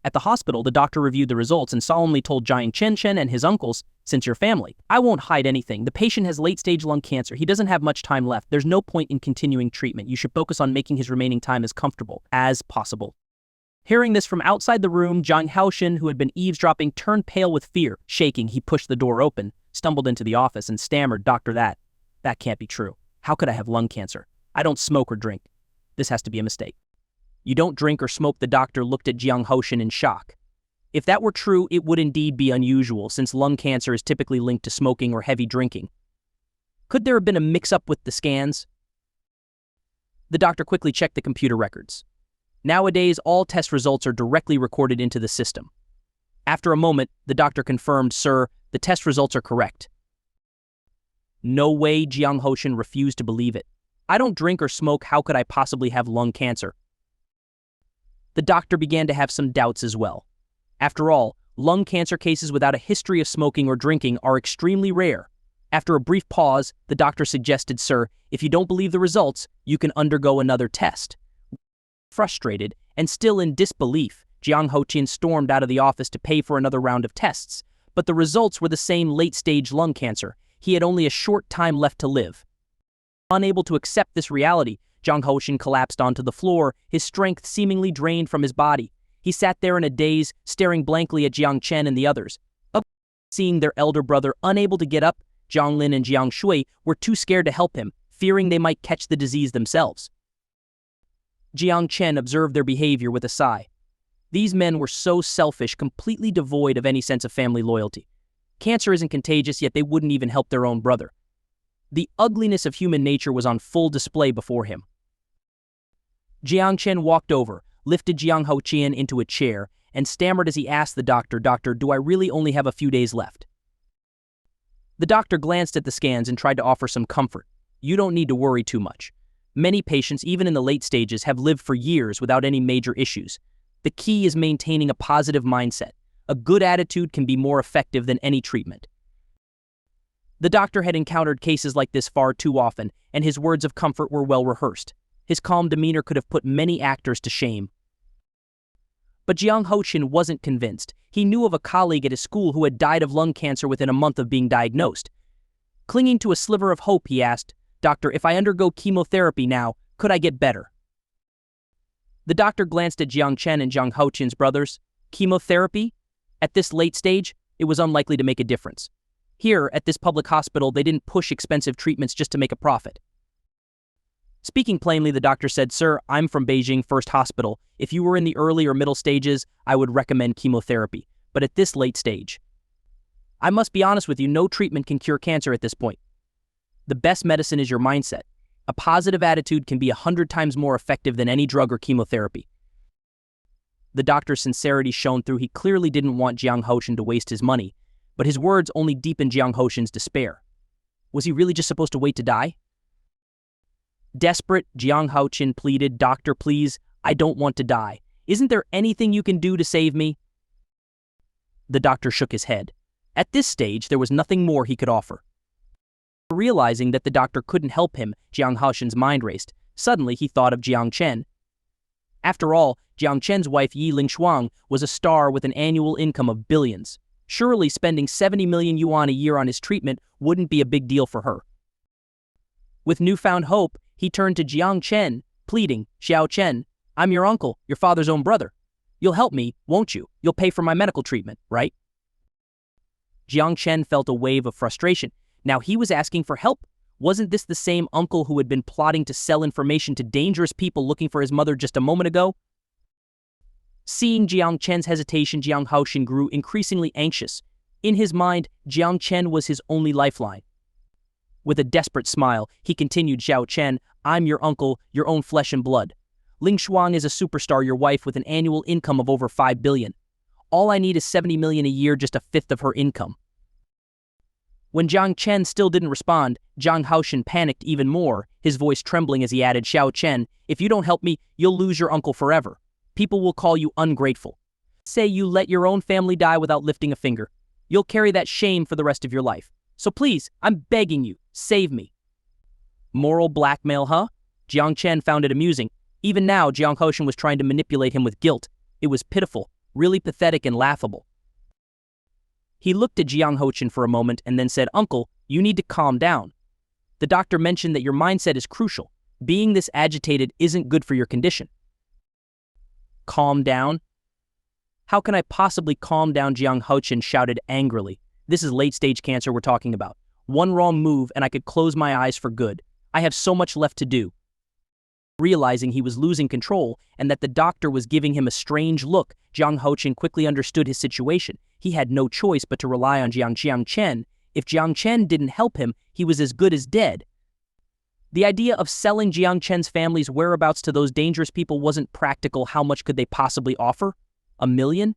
At the hospital, the doctor reviewed the results and solemnly told Jiang Chen and his uncles, "Since you're family, I won't hide anything. The patient has late-stage lung cancer. He doesn't have much time left. There's no point in continuing treatment. You should focus on making his remaining time as comfortable as possible." Hearing this from outside the room, Jiang Haoshin, who had been eavesdropping, turned pale with fear. Shaking, he pushed the door open, stumbled into the office, and stammered, "Doctor, that can't be true. How could I have lung cancer? I don't smoke or drink. This has to be a mistake." "You don't drink or smoke," the doctor looked at Jiang Haoshin in shock. If that were true, it would indeed be unusual, since lung cancer is typically linked to smoking or heavy drinking. Could there have been a mix-up with the scans? The doctor quickly checked the computer records. Nowadays, all test results are directly recorded into the system. After a moment, the doctor confirmed, "Sir, the test results are correct." No way, Jiang Haoshin refused to believe it. "I don't drink or smoke. How could I possibly have lung cancer?" The doctor began to have some doubts as well. After all, lung cancer cases without a history of smoking or drinking are extremely rare. After a brief pause, the doctor suggested, "Sir, if you don't believe the results, you can undergo another test." Frustrated and still in disbelief, Jiang Haoshin stormed out of the office to pay for another round of tests, but the results were the same late-stage lung cancer. He had only a short time left to live. Unable to accept this reality, Jiang Haoshin collapsed onto the floor, his strength seemingly drained from his body. He sat there in a daze, staring blankly at Jiang Chen and the others. Seeing their elder brother unable to get up, Jiang Lin and Jiang Shui were too scared to help him, fearing they might catch the disease themselves. Jiang Chen observed their behavior with a sigh. These men were so selfish, completely devoid of any sense of family loyalty. Cancer isn't contagious, yet they wouldn't even help their own brother. The ugliness of human nature was on full display before him. Jiang Chen walked over, lifted Jiang Haoshin into a chair, and stammered as he asked the doctor, "Doctor, do I really only have a few days left?" The doctor glanced at the scans and tried to offer some comfort. "You don't need to worry too much. Many patients, even in the late stages, have lived for years without any major issues. The key is maintaining a positive mindset. A good attitude can be more effective than any treatment. The doctor had encountered cases like this far too often, and his words of comfort were well rehearsed. His calm demeanor could have put many actors to shame. But Jiang Hochin wasn't convinced. He knew of a colleague at his school who had died of lung cancer within a month of being diagnosed. Clinging to a sliver of hope, he asked, "Doctor, if I undergo chemotherapy now, could I get better?" The doctor glanced at Jiang Chen and Jiang Hochin's brothers. Chemotherapy? At this late stage, it was unlikely to make a difference. Here, at this public hospital, they didn't push expensive treatments just to make a profit. Speaking plainly, the doctor said, "Sir, I'm from Beijing First Hospital. If you were in the early or middle stages, I would recommend chemotherapy. But at this late stage, I must be honest with you, no treatment can cure cancer at this point. The best medicine is your mindset. A positive attitude can be 100 times more effective than any drug or chemotherapy." The doctor's sincerity shone through. He clearly didn't want Jiang Hochin to waste his money, but his words only deepened Jiang Hochin's despair. Was he really just supposed to wait to die? Desperate, Jiang Hochin pleaded, "Doctor, please, I don't want to die. Isn't there anything you can do to save me?" The doctor shook his head. At this stage, there was nothing more he could offer. Realizing that the doctor couldn't help him, Jiang Hochin's mind raced. Suddenly, he thought of Jiang Chen. After all, Jiang Chen's wife Yi Lingshuang was a star with an annual income of billions. Surely spending 70 million yuan a year on his treatment wouldn't be a big deal for her. With newfound hope, he turned to Jiang Chen, pleading, "Xiao Chen, I'm your uncle, your father's own brother. You'll help me, won't you? You'll pay for my medical treatment, right?" Jiang Chen felt a wave of frustration. Now he was asking for help. Wasn't this the same uncle who had been plotting to sell information to dangerous people looking for his mother just a moment ago? Seeing Jiang Chen's hesitation, Jiang Hochin grew increasingly anxious. In his mind, Jiang Chen was his only lifeline. With a desperate smile, he continued, "Xiao Chen, I'm your uncle, your own flesh and blood. Ling Shuang is a superstar, your wife, with an annual income of over 5 billion. All I need is 70 million a year, just a fifth of her income." When Jiang Chen still didn't respond, Jiang Hochin panicked even more, his voice trembling as he added, "Xiao Chen, if you don't help me, you'll lose your uncle forever. People will call you ungrateful. Say you let your own family die without lifting a finger. You'll carry that shame for the rest of your life. So please, I'm begging you, save me." Moral blackmail, huh? Jiang Chen found it amusing. Even now, Jiang Hochin was trying to manipulate him with guilt. It was pitiful, really pathetic and laughable. He looked at Jiang Hochin for a moment and then said, "Uncle, you need to calm down. The doctor mentioned that your mindset is crucial. Being this agitated isn't good for your condition." "Calm down? How can I possibly calm down?" Jiang Hochin shouted angrily. "This is late-stage cancer we're talking about. One wrong move and I could close my eyes for good. I have so much left to do." Realizing he was losing control and that the doctor was giving him a strange look, Jiang Hochin quickly understood his situation. He had no choice but to rely on Jiang Chen. If Jiang Chen didn't help him, he was as good as dead. The idea of selling Jiang Chen's family's whereabouts to those dangerous people wasn't practical. How much could they possibly offer? 1 million?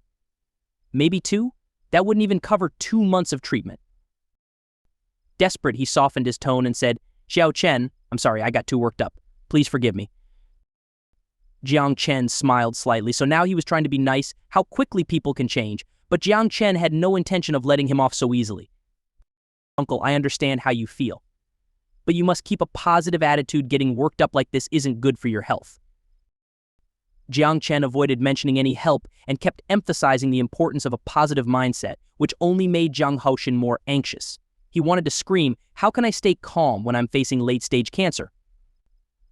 Maybe 2? That wouldn't even cover 2 months of treatment. Desperate, he softened his tone and said, "Xiao Chen, I'm sorry, I got too worked up. Please forgive me." Jiang Chen smiled slightly, so now he was trying to be nice. How quickly people can change. But Jiang Chen had no intention of letting him off so easily. "Uncle, I understand how you feel. But you must keep a positive attitude. Getting worked up like this isn't good for your health." Jiang Chen avoided mentioning any help and kept emphasizing the importance of a positive mindset, which only made Jiang Hochin more anxious. He wanted to scream, "How can I stay calm when I'm facing late-stage cancer?"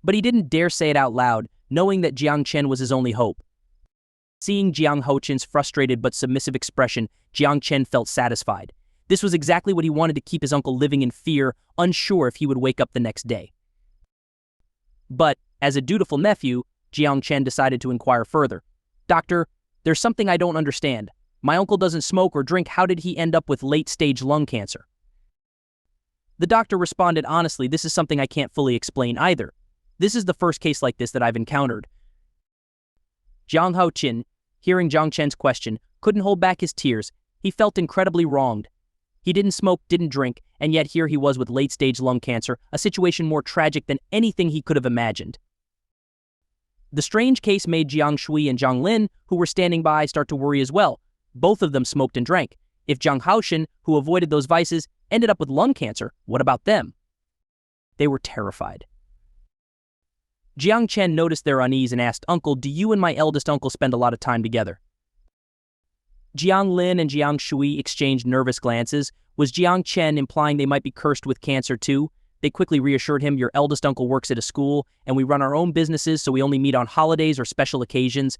But he didn't dare say it out loud, knowing that Jiang Chen was his only hope. Seeing Jiang Hochin's frustrated but submissive expression, Jiang Chen felt satisfied. This was exactly what he wanted, to keep his uncle living in fear, unsure if he would wake up the next day. But, as a dutiful nephew, Jiang Chen decided to inquire further. "Doctor, there's something I don't understand. My uncle doesn't smoke or drink. How did he end up with late-stage lung cancer?" The doctor responded honestly, "This is something I can't fully explain either. This is the first case like this that I've encountered." Jiang Hochin, hearing Jiang Chen's question, couldn't hold back his tears. He felt incredibly wronged. He didn't smoke, didn't drink, and yet here he was with late-stage lung cancer, a situation more tragic than anything he could have imagined. The strange case made Jiang Shui and Jiang Lin, who were standing by, start to worry as well. Both of them smoked and drank. If Jiang Haoshan, who avoided those vices, ended up with lung cancer, what about them? They were terrified. Jiang Chen noticed their unease and asked, "Uncle, do you and my eldest uncle spend a lot of time together?" Jiang Lin and Jiang Shui exchanged nervous glances. Was Jiang Chen implying they might be cursed with cancer too? They quickly reassured him, "Your eldest uncle works at a school, and we run our own businesses, so we only meet on holidays or special occasions."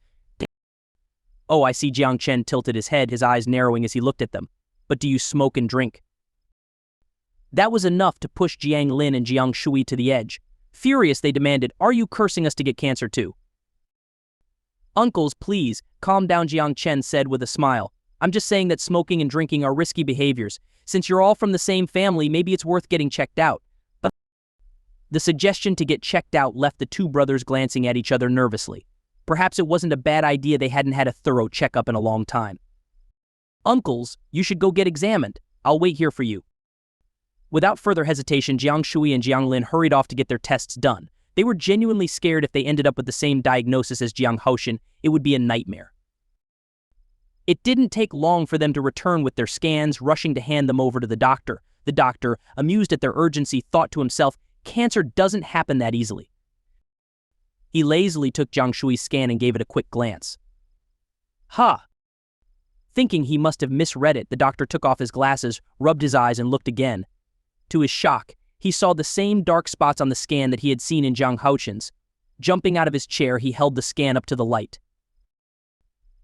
"Oh, I see." Jiang Chen tilted his head, his eyes narrowing as he looked at them. "But do you smoke and drink?" That was enough to push Jiang Lin and Jiang Shui to the edge. Furious, they demanded, "Are you cursing us to get cancer too?" "Uncles, please, calm down," Jiang Chen said with a smile. "I'm just saying that smoking and drinking are risky behaviors. Since you're all from the same family, maybe it's worth getting checked out." But the suggestion to get checked out left the two brothers glancing at each other nervously. Perhaps it wasn't a bad idea they hadn't had a thorough checkup in a long time. "Uncles, you should go get examined. I'll wait here for you." Without further hesitation, Jiang Shui and Jiang Lin hurried off to get their tests done. They were genuinely scared if they ended up with the same diagnosis as Jiang Haoshan, it would be a nightmare. It didn't take long for them to return with their scans, rushing to hand them over to the doctor. The doctor, amused at their urgency, thought to himself, "Cancer doesn't happen that easily." He lazily took Jiang Shui's scan and gave it a quick glance. "Ha!" Thinking he must have misread it, the doctor took off his glasses, rubbed his eyes, and looked again. To his shock, he saw the same dark spots on the scan that he had seen in Jiang Haoshan's. Jumping out of his chair, he held the scan up to the light.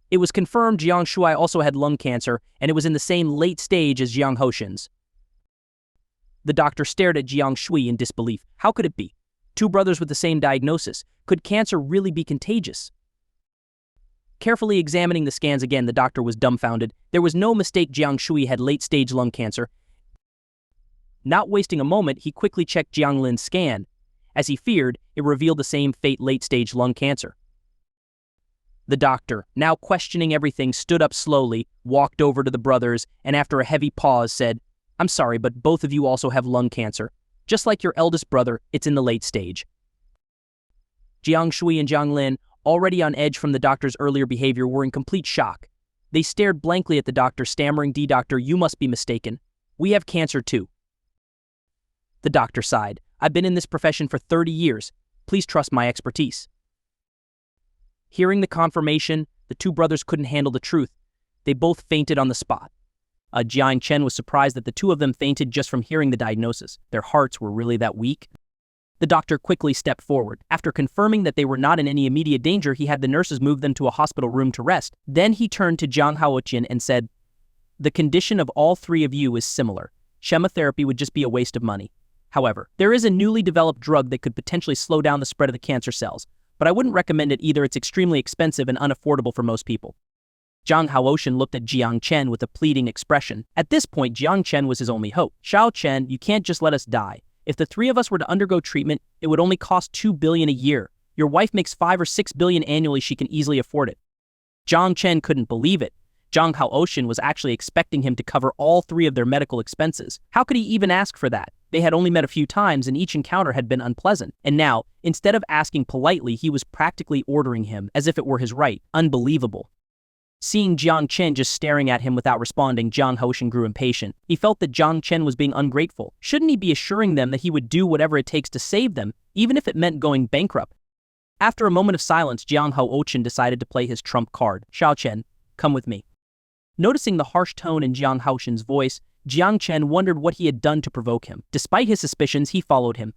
It was confirmed Jiang Shui also had lung cancer, and it was in the same late stage as Jiang Haoshan's. The doctor stared at Jiang Shui in disbelief. How could it be? Two brothers with the same diagnosis. Could cancer really be contagious? Carefully examining the scans again, the doctor was dumbfounded. There was no mistake, Jiang Shui had late-stage lung cancer. Not wasting a moment, he quickly checked Jiang Lin's scan. As he feared, it revealed the same fate, late-stage lung cancer. The doctor, now questioning everything, stood up slowly, walked over to the brothers, and after a heavy pause said, "I'm sorry, but both of you also have lung cancer. Just like your eldest brother, it's in the late stage." Jiang Shui and Jiang Lin, already on edge from the doctor's earlier behavior, were in complete shock. They stared blankly at the doctor, stammering, "Doctor, you must be mistaken. We have cancer too." The doctor sighed. "I've been in this profession for 30 years. Please trust my expertise." Hearing the confirmation, the two brothers couldn't handle the truth. They both fainted on the spot. Jiang Chen was surprised that the two of them fainted just from hearing the diagnosis. Their hearts were really that weak? The doctor quickly stepped forward. After confirming that they were not in any immediate danger, he had the nurses move them to a hospital room to rest. Then he turned to Jiang Haoshan and said, "The condition of all three of you is similar. Chemotherapy would just be a waste of money. However, there is a newly developed drug that could potentially slow down the spread of the cancer cells, but I wouldn't recommend it either. It's extremely expensive and unaffordable for most people." Jiang Haoshan looked at Jiang Chen with a pleading expression. At this point, Jiang Chen was his only hope. "Xiao Chen, you can't just let us die. If the three of us were to undergo treatment, it would only cost $2 billion a year. Your wife makes $5 or $6 billion annually. She can easily afford it." Jiang Chen couldn't believe it. Jiang Haoshan was actually expecting him to cover all three of their medical expenses. How could he even ask for that? They had only met a few times and each encounter had been unpleasant. And now, instead of asking politely, he was practically ordering him as if it were his right. Unbelievable. Seeing Jiang Chen just staring at him without responding, Jiang Haoshan grew impatient. He felt that Jiang Chen was being ungrateful. Shouldn't he be assuring them that he would do whatever it takes to save them, even if it meant going bankrupt? After a moment of silence, Jiang Haoshan decided to play his trump card. "Xiao Chen, come with me." Noticing the harsh tone in Jiang Haoshan's voice, Jiang Chen wondered what he had done to provoke him. Despite his suspicions, he followed him.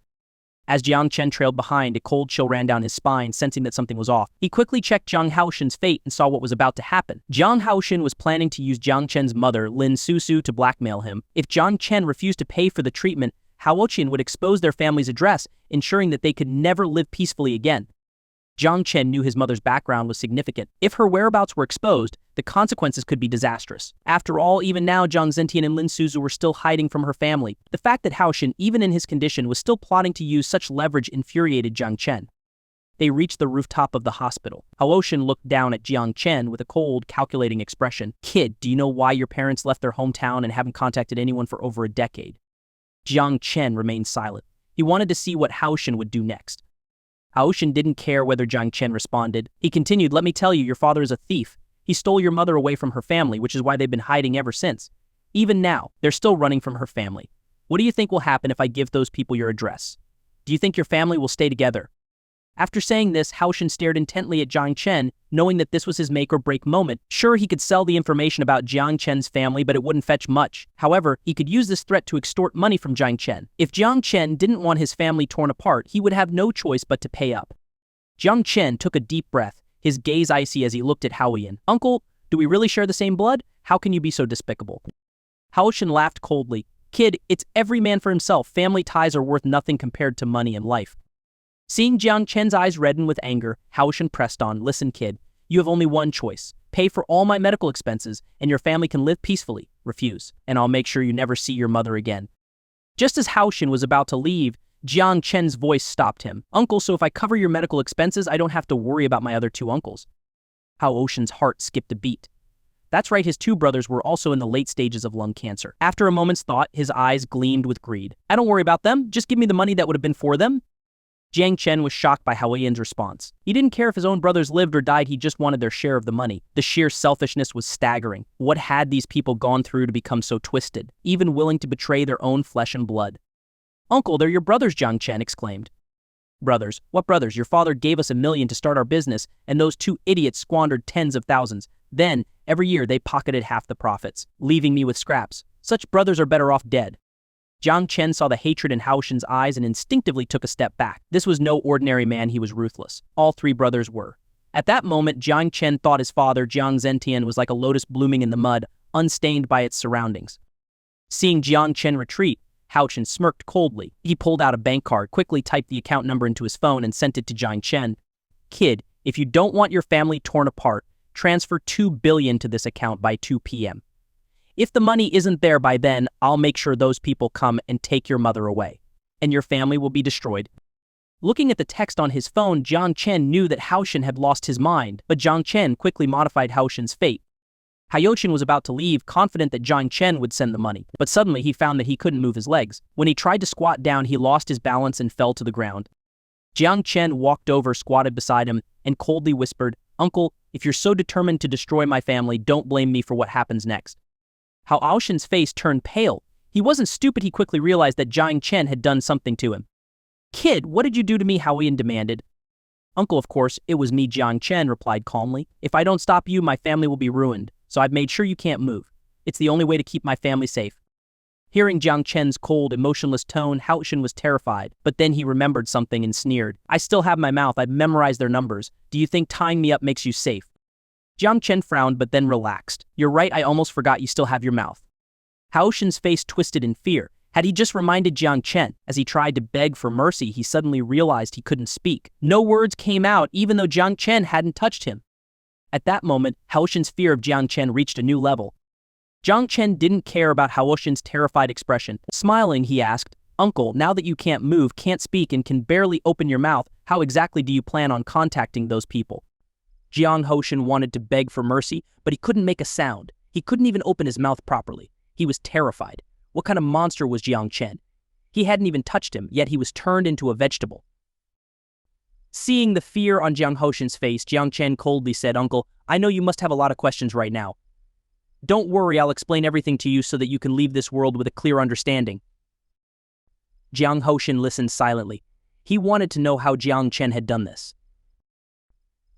As Jiang Chen trailed behind, a cold chill ran down his spine, sensing that something was off. He quickly checked Jiang Haoshan's fate and saw what was about to happen. Jiang Haoshan was planning to use Jiang Chen's mother, Lin Susu, to blackmail him. If Jiang Chen refused to pay for the treatment, Haoshan would expose their family's address, ensuring that they could never live peacefully again. Jiang Chen knew his mother's background was significant. If her whereabouts were exposed, the consequences could be disastrous. After all, even now, Jiang Zentian and Lin Suzu were still hiding from her family. The fact that Haoshan, even in his condition, was still plotting to use such leverage infuriated Jiang Chen. They reached the rooftop of the hospital. Haoshan looked down at Jiang Chen with a cold, calculating expression. "Kid, do you know why your parents left their hometown and haven't contacted anyone for over a decade?" Jiang Chen remained silent. He wanted to see what Haoshan would do next. Haoshan didn't care whether Jiang Chen responded. He continued, "Let me tell you, your father is a thief. He stole your mother away from her family, which is why they've been hiding ever since. Even now, they're still running from her family. What do you think will happen if I give those people your address? Do you think your family will stay together?" After saying this, Haoshin stared intently at Jiang Chen, knowing that this was his make-or-break moment. Sure, he could sell the information about Jiang Chen's family, but it wouldn't fetch much. However, he could use this threat to extort money from Jiang Chen. If Jiang Chen didn't want his family torn apart, he would have no choice but to pay up. Jiang Chen took a deep breath, his gaze icy as he looked at Haoyin. "Uncle, do we really share the same blood? How can you be so despicable?" Haoshin laughed coldly. "Kid, it's every man for himself. Family ties are worth nothing compared to money and life." Seeing Jiang Chen's eyes redden with anger, Haoshin pressed on. "Listen, kid, you have only one choice. Pay for all my medical expenses, and your family can live peacefully. Refuse, and I'll make sure you never see your mother again." Just as Haoshin was about to leave, Jiang Chen's voice stopped him. "Uncle, so if I cover your medical expenses, I don't have to worry about my other two uncles." Haoshin's heart skipped a beat. That's right, his two brothers were also in the late stages of lung cancer. After a moment's thought, his eyes gleamed with greed. "I don't worry about them. Just give me the money that would have been for them." Jiang Chen was shocked by Haoyin's response. He didn't care if his own brothers lived or died, he just wanted their share of the money. The sheer selfishness was staggering. What had these people gone through to become so twisted, even willing to betray their own flesh and blood? "Uncle, they're your brothers," Jiang Chen exclaimed. "Brothers? What brothers? Your father gave us $1 million to start our business, and those two idiots squandered tens of thousands. Then, every year, they pocketed half the profits, leaving me with scraps. Such brothers are better off dead." Jiang Chen saw the hatred in Haoshin's eyes and instinctively took a step back. This was no ordinary man, he was ruthless. All three brothers were. At that moment, Jiang Chen thought his father, Jiang Zentian, was like a lotus blooming in the mud, unstained by its surroundings. Seeing Jiang Chen retreat, Haoshin smirked coldly. He pulled out a bank card, quickly typed the account number into his phone, and sent it to Jiang Chen. "Kid, if you don't want your family torn apart, transfer $2 billion to this account by 2 p.m. If the money isn't there by then, I'll make sure those people come and take your mother away, and your family will be destroyed." Looking at the text on his phone, Jiang Chen knew that Haoshin had lost his mind, but Jiang Chen quickly modified Haoshin's fate. Haoshin was about to leave, confident that Jiang Chen would send the money, but suddenly he found that he couldn't move his legs. When he tried to squat down, he lost his balance and fell to the ground. Jiang Chen walked over, squatted beside him, and coldly whispered, "Uncle, if you're so determined to destroy my family, don't blame me for what happens next." Haoshin's face turned pale. He wasn't stupid, he quickly realized that Jiang Chen had done something to him. "Kid, what did you do to me?" Haoyin demanded. "Uncle, of course, it was me," Jiang Chen replied calmly. "If I don't stop you, my family will be ruined, so I've made sure you can't move. It's the only way to keep my family safe." Hearing Jiang Chen's cold, emotionless tone, Haoshin was terrified, but then he remembered something and sneered. "I still have my mouth, I've memorized their numbers. Do you think tying me up makes you safe?" Jiang Chen frowned but then relaxed. "You're right, I almost forgot you still have your mouth." Haoshin's face twisted in fear. Had he just reminded Jiang Chen? As he tried to beg for mercy, he suddenly realized he couldn't speak. No words came out, even though Jiang Chen hadn't touched him. At that moment, Haoshin's fear of Jiang Chen reached a new level. Jiang Chen didn't care about Haoshin's terrified expression. Smiling, he asked, "Uncle, now that you can't move, can't speak, and can barely open your mouth, how exactly do you plan on contacting those people?" Jiang Haoshin wanted to beg for mercy, but he couldn't make a sound. He couldn't even open his mouth properly. He was terrified. What kind of monster was Jiang Chen? He hadn't even touched him, yet he was turned into a vegetable. Seeing the fear on Jiang Haoshin's face, Jiang Chen coldly said, "Uncle, I know you must have a lot of questions right now. Don't worry, I'll explain everything to you so that you can leave this world with a clear understanding." Jiang Haoshin listened silently. He wanted to know how Jiang Chen had done this.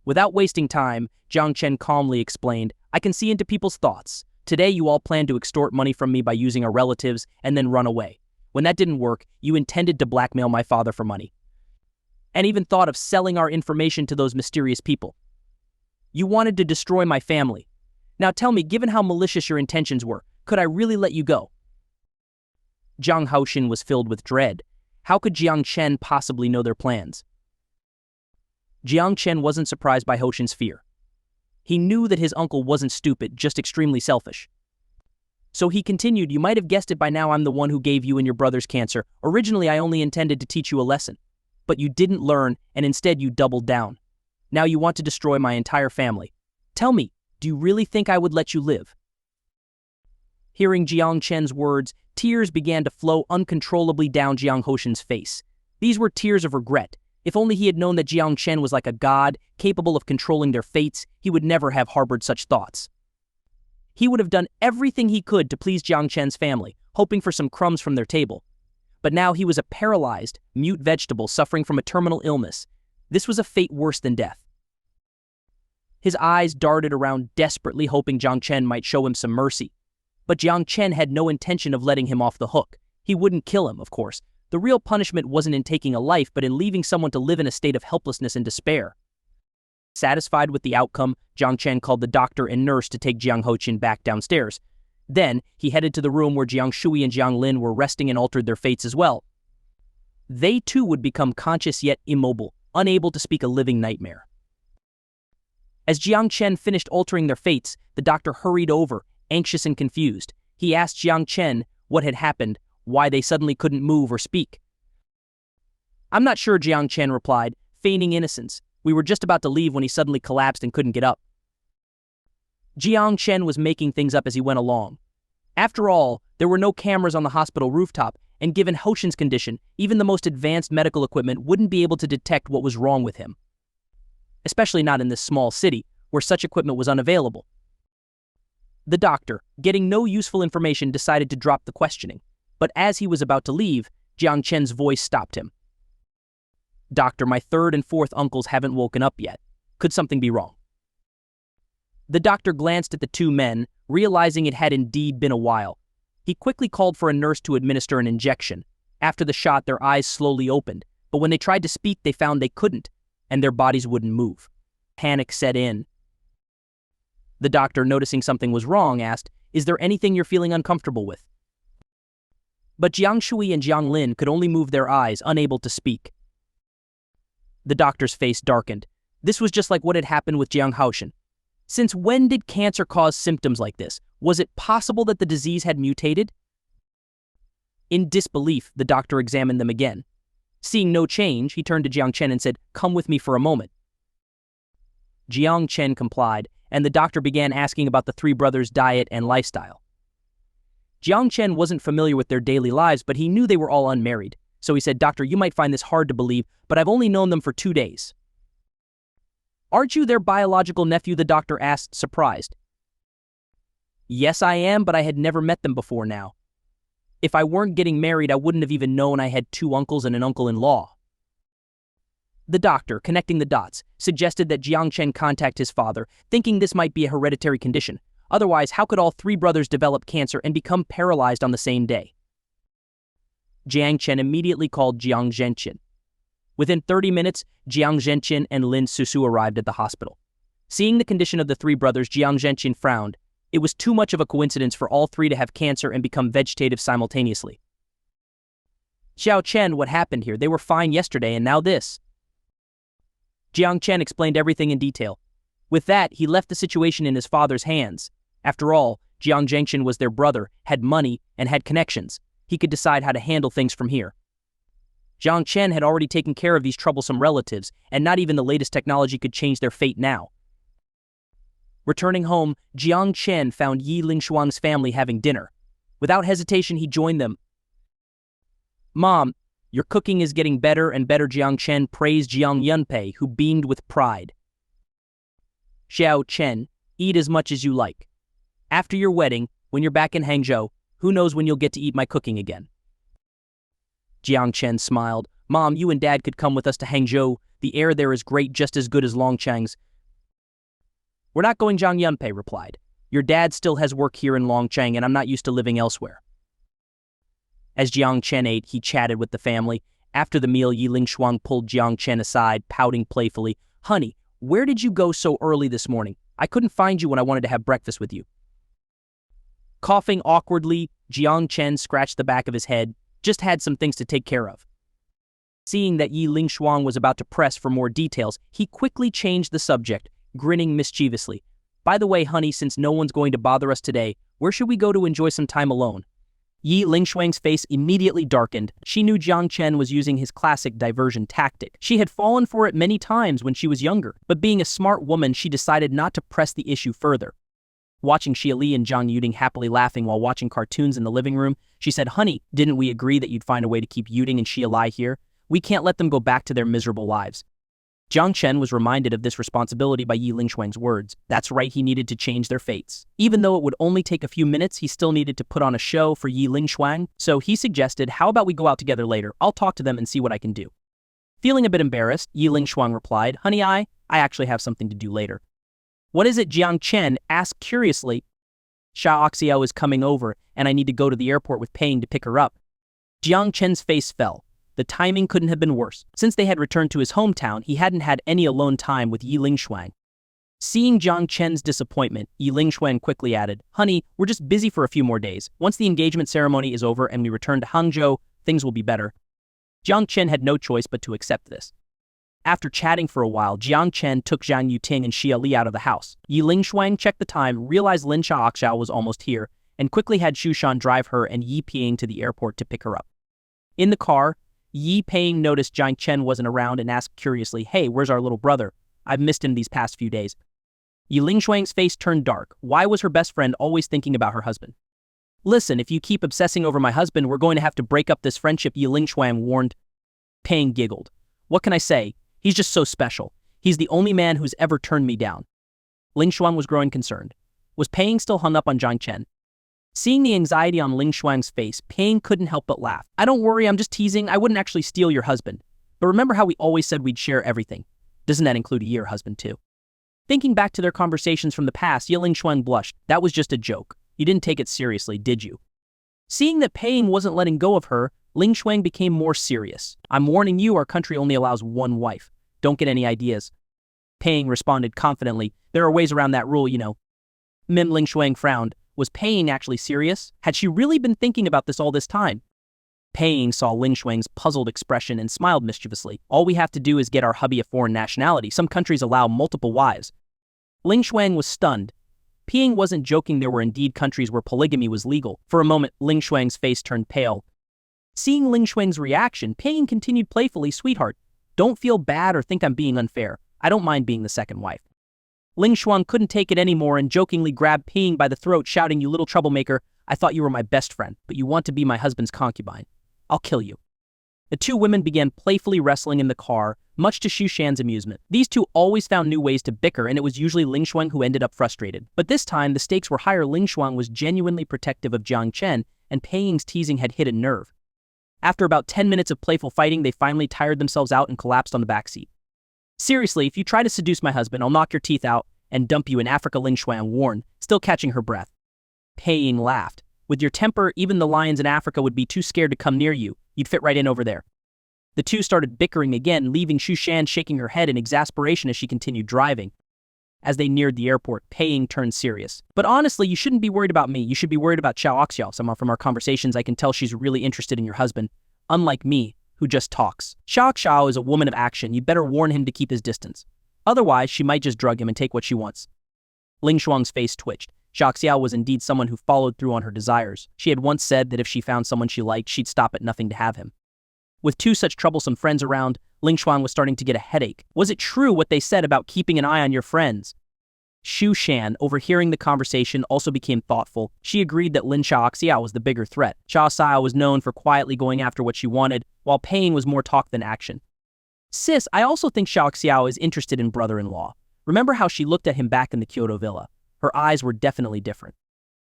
Without wasting time, Jiang Chen calmly explained, "I can see into people's thoughts. Today you all planned to extort money from me by using our relatives and then run away. When that didn't work, you intended to blackmail my father for money, and even thought of selling our information to those mysterious people. You wanted to destroy my family. Now tell me, given how malicious your intentions were, could I really let you go?" Jiang Haoshin was filled with dread. How could Jiang Chen possibly know their plans? Jiang Chen wasn't surprised by Haoshin's fear. He knew that his uncle wasn't stupid, just extremely selfish. So he continued, "You might have guessed it by now, I'm the one who gave you and your brothers cancer. Originally, I only intended to teach you a lesson. But you didn't learn, and instead you doubled down. Now you want to destroy my entire family. Tell me, do you really think I would let you live?" Hearing Jiang Chen's words, tears began to flow uncontrollably down Jiang Haoshin's face. These were tears of regret. If only he had known that Jiang Chen was like a god, capable of controlling their fates, he would never have harbored such thoughts. He would have done everything he could to please Jiang Chen's family, hoping for some crumbs from their table. But now he was a paralyzed, mute vegetable suffering from a terminal illness. This was a fate worse than death. His eyes darted around desperately, hoping Jiang Chen might show him some mercy. But Jiang Chen had no intention of letting him off the hook. He wouldn't kill him, of course. The real punishment wasn't in taking a life, but in leaving someone to live in a state of helplessness and despair. Satisfied with the outcome, Jiang Chen called the doctor and nurse to take Jiang Hoqin back downstairs. Then, he headed to the room where Jiang Shui and Jiang Lin were resting and altered their fates as well. They too would become conscious yet immobile, unable to speak, a living nightmare. As Jiang Chen finished altering their fates, the doctor hurried over, anxious and confused. He asked Jiang Chen what had happened, why they suddenly couldn't move or speak. "I'm not sure," Jiang Chen replied, feigning innocence. "We were just about to leave when he suddenly collapsed and couldn't get up." Jiang Chen was making things up as he went along. After all, there were no cameras on the hospital rooftop, and given Hoqin's condition, even the most advanced medical equipment wouldn't be able to detect what was wrong with him. Especially not in this small city, where such equipment was unavailable. The doctor, getting no useful information, decided to drop the questioning. But as he was about to leave, Jiang Chen's voice stopped him. "Doctor, my third and fourth uncles haven't woken up yet. Could something be wrong?" The doctor glanced at the two men, realizing it had indeed been a while. He quickly called for a nurse to administer an injection. After the shot, their eyes slowly opened, but when they tried to speak, they found they couldn't, and their bodies wouldn't move. Panic set in. The doctor, noticing something was wrong, asked, "Is there anything you're feeling uncomfortable with?" But Jiang Shui and Jiang Lin could only move their eyes, unable to speak. The doctor's face darkened. This was just like what had happened with Jiang Hoqin. Since when did cancer cause symptoms like this? Was it possible that the disease had mutated? In disbelief, the doctor examined them again. Seeing no change, he turned to Jiang Chen and said, "Come with me for a moment." Jiang Chen complied, and the doctor began asking about the three brothers' diet and lifestyle. Jiang Chen wasn't familiar with their daily lives, but he knew they were all unmarried. So he said, "Doctor, you might find this hard to believe, but I've only known them for 2 days." "Aren't you their biological nephew?" the doctor asked, surprised. "Yes, I am, but I had never met them before now. If I weren't getting married, I wouldn't have even known I had 2 uncles and an uncle-in-law." The doctor, connecting the dots, suggested that Jiang Chen contact his father, thinking this might be a hereditary condition. Otherwise, how could all 3 brothers develop cancer and become paralyzed on the same day? Jiang Chen immediately called Jiang Zhenqin. Within 30 minutes, Jiang Zhenqin and Lin Susu arrived at the hospital. Seeing the condition of the 3 brothers, Jiang Zhenqin frowned. It was too much of a coincidence for all 3 to have cancer and become vegetative simultaneously. "Xiao Chen, what happened here? They were fine yesterday, and now this." Jiang Chen explained everything in detail. With that, he left the situation in his father's hands. After all, Jiang Zhenqin was their brother, had money, and had connections. He could decide how to handle things from here. Jiang Chen had already taken care of these troublesome relatives, and not even the latest technology could change their fate now. Returning home, Jiang Chen found Yi Lingshuang's family having dinner. Without hesitation, he joined them. "Mom, your cooking is getting better and better," Jiang Chen praised Jiang Yunpei, who beamed with pride. "Xiao Chen, eat as much as you like. After your wedding, when you're back in Hangzhou, who knows when you'll get to eat my cooking again." Jiang Chen smiled. "Mom, you and Dad could come with us to Hangzhou. The air there is great, just as good as Longchang's." "We're not going," Jiang Yunpei replied. "Your dad still has work here in Longchang, and I'm not used to living elsewhere." As Jiang Chen ate, he chatted with the family. After the meal, Yi Lingshuang pulled Jiang Chen aside, pouting playfully. "Honey, where did you go so early this morning? I couldn't find you when I wanted to have breakfast with you." Coughing awkwardly, Jiang Chen scratched the back of his head. "Just had some things to take care of." Seeing that Yi Lingshuang was about to press for more details, he quickly changed the subject, grinning mischievously. "By the way, honey, since no one's going to bother us today, where should we go to enjoy some time alone?" Yi Lingshuang's face immediately darkened. She knew Jiang Chen was using his classic diversion tactic. She had fallen for it many times when she was younger, but being a smart woman, she decided not to press the issue further. Watching Xia Li and Zhang Yuding happily laughing while watching cartoons in the living room, she said, "Honey, didn't we agree that you'd find a way to keep Yuding and Xia Li here? We can't let them go back to their miserable lives. Jiang Chen was reminded of this responsibility by Yi Lingshuang's words. That's right, he needed to change their fates. Even though it would only take a few minutes, he still needed to put on a show for Yi Lingshuang, so he suggested, how about we go out together later? I'll talk to them and see what I can do. Feeling a bit embarrassed, Yi Lingshuang replied, honey, I actually have something to do later. What is it? Jiang Chen asked curiously. Xiao Xiao is coming over, and I need to go to the airport with Paying to pick her up. Jiang Chen's face fell. The timing couldn't have been worse. Since they had returned to his hometown, he hadn't had any alone time with Yi Lingshuang. Seeing Jiang Chen's disappointment, Yi Lingshuang quickly added, honey, we're just busy for a few more days. Once the engagement ceremony is over and we return to Hangzhou, things will be better. Jiang Chen had no choice but to accept this. After chatting for a while, Jiang Chen took Zhang Yuting and Xia Li out of the house. Yi Lingshuang checked the time, realized Lin Xiaoxiao was almost here, and quickly had Xu Shan drive her and Yi Ping to the airport to pick her up. In the car, Yi Ping noticed Jiang Chen wasn't around and asked curiously, hey, where's our little brother? I've missed him these past few days. Yi Lingshuang's face turned dark. Why was her best friend always thinking about her husband? Listen, if you keep obsessing over my husband, we're going to have to break up this friendship, Yi Lingshuang warned. Ping giggled. What can I say? He's just so special. He's the only man who's ever turned me down. Lingshuang was growing concerned. Was Ping still hung up on Jiang Chen? Seeing the anxiety on Lingshuang's face, Ping couldn't help but laugh. I don't worry, I'm just teasing. I wouldn't actually steal your husband. But remember how we always said we'd share everything? Doesn't that include your husband too? Thinking back to their conversations from the past, Yi Lingshuang blushed. That was just a joke. You didn't take it seriously, did you? Seeing that Ping wasn't letting go of her, Lingshuang became more serious. I'm warning you, our country only allows one wife. Don't get any ideas. Ping responded confidently. There are ways around that rule, you know. Lingshuang frowned. Was Paying actually serious? Had she really been thinking about this all this time? Paying saw Lingshuang's puzzled expression and smiled mischievously. All we have to do is get our hubby a foreign nationality. Some countries allow multiple wives. Lingshuang was stunned. Paying wasn't joking, there were indeed countries where polygamy was legal. For a moment, Lingshuang's face turned pale. Seeing Lingshuang's reaction, Paying continued playfully, sweetheart, don't feel bad or think I'm being unfair. I don't mind being the second wife. Lingshuang couldn't take it anymore and jokingly grabbed Ping by the throat, shouting, you little troublemaker, I thought you were my best friend, but you want to be my husband's concubine. I'll kill you. The two women began playfully wrestling in the car, much to Xu Shan's amusement. These two always found new ways to bicker, and it was usually Lingshuang who ended up frustrated. But this time, the stakes were higher. Lingshuang was genuinely protective of Jiang Chen, and Paying's teasing had hit a nerve. After about 10 minutes of playful fighting, they finally tired themselves out and collapsed on the back seat. Seriously, if you try to seduce my husband, I'll knock your teeth out and dump you in Africa, Lingshuang warned, still catching her breath. Paying laughed. With your temper, even the lions in Africa would be too scared to come near you. You'd fit right in over there. The two started bickering again, leaving Xu Shan shaking her head in exasperation as she continued driving. As they neared the airport, Paying turned serious. But honestly, you shouldn't be worried about me. You should be worried about Xiao Xiao. Somehow from our conversations, I can tell she's really interested in your husband. Unlike me, who just talks. Xiao Xiao is a woman of action. You'd better warn him to keep his distance. Otherwise, she might just drug him and take what she wants. Lingshuang's face twitched. Xiao Xiao was indeed someone who followed through on her desires. She had once said that if she found someone she liked, she'd stop at nothing to have him. With two such troublesome friends around, Lingshuang was starting to get a headache. Was it true what they said about keeping an eye on your friends? Xu Shan, overhearing the conversation, also became thoughtful. She agreed that Lin Xiaoxiao was the bigger threat. Xiaoxiao was known for quietly going after what she wanted, while Paying was more talk than action. Sis, I also think Xiaoxiao is interested in brother-in-law. Remember how she looked at him back in the Kyoto villa? Her eyes were definitely different.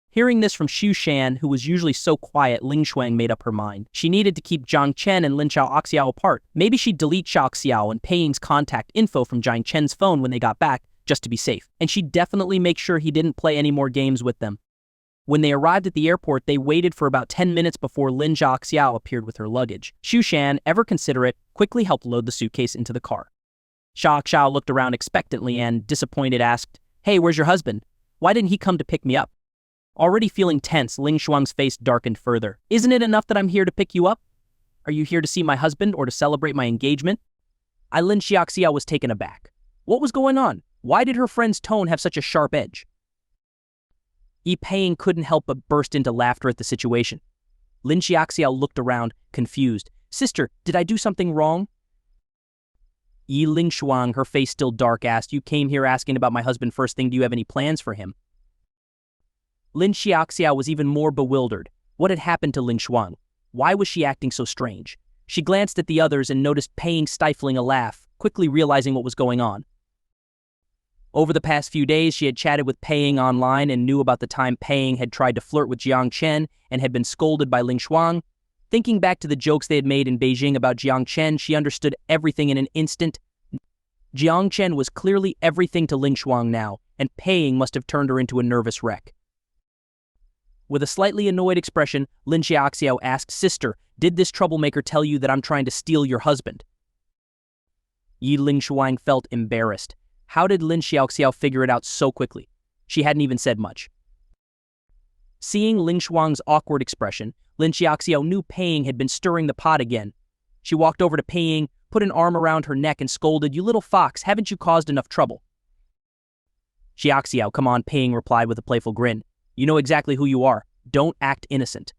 Hearing this from Xu Shan, who was usually so quiet, Lingshuang made up her mind. She needed to keep Jiang Chen and Lin Xiaoxiao apart. Maybe she'd delete Xiaoxiao and Paying's contact info from Jiang Chen's phone when they got back, just to be safe. And she'd definitely make sure he didn't play any more games with them. When they arrived at the airport, they waited for about 10 minutes before Lin Xiaoxiao appeared with her luggage. Xu Shan, ever considerate, quickly helped load the suitcase into the car. Xiaoxiao looked around expectantly and, disappointed, asked, Hey, where's your husband? Why didn't he come to pick me up? Already feeling tense, Lingshuang's face darkened further. Isn't it enough that I'm here to pick you up? Are you here to see my husband or to celebrate my engagement? Lin Xiaoxiao was taken aback. What was going on? Why did her friend's tone have such a sharp edge? Yi Paying couldn't help but burst into laughter at the situation. Lin Xiaoxiao looked around, confused. Sister, did I do something wrong? Yi Lingshuang, her face still dark, asked, You came here asking about my husband first thing. Do you have any plans for him? Lin Xiaoxiao was even more bewildered. What had happened to Lingshuang? Why was she acting so strange? She glanced at the others and noticed Paying stifling a laugh, quickly realizing what was going on. Over the past few days, she had chatted with Paying online and knew about the time Paying had tried to flirt with Jiang Chen and had been scolded by Ling Shuang. Thinking back to the jokes they had made in Beijing about Jiang Chen, she understood everything in an instant. Jiang Chen was clearly everything to Ling Shuang now, and Paying must have turned her into a nervous wreck. With a slightly annoyed expression, Lin Xiaoxiao asked, "Sister, did this troublemaker tell you that I'm trying to steal your husband?" Yi Ling Shuang felt embarrassed. How did Lin Xiaoxiao figure it out so quickly? She hadn't even said much. Seeing Ling Shuang's awkward expression, Lin Xiaoxiao knew Paying had been stirring the pot again. She walked over to Paying, put an arm around her neck and scolded, "You little fox, haven't you caused enough trouble?" "Xiaoxiao, come on," Paying replied with a playful grin. "You know exactly who you are. Don't act innocent."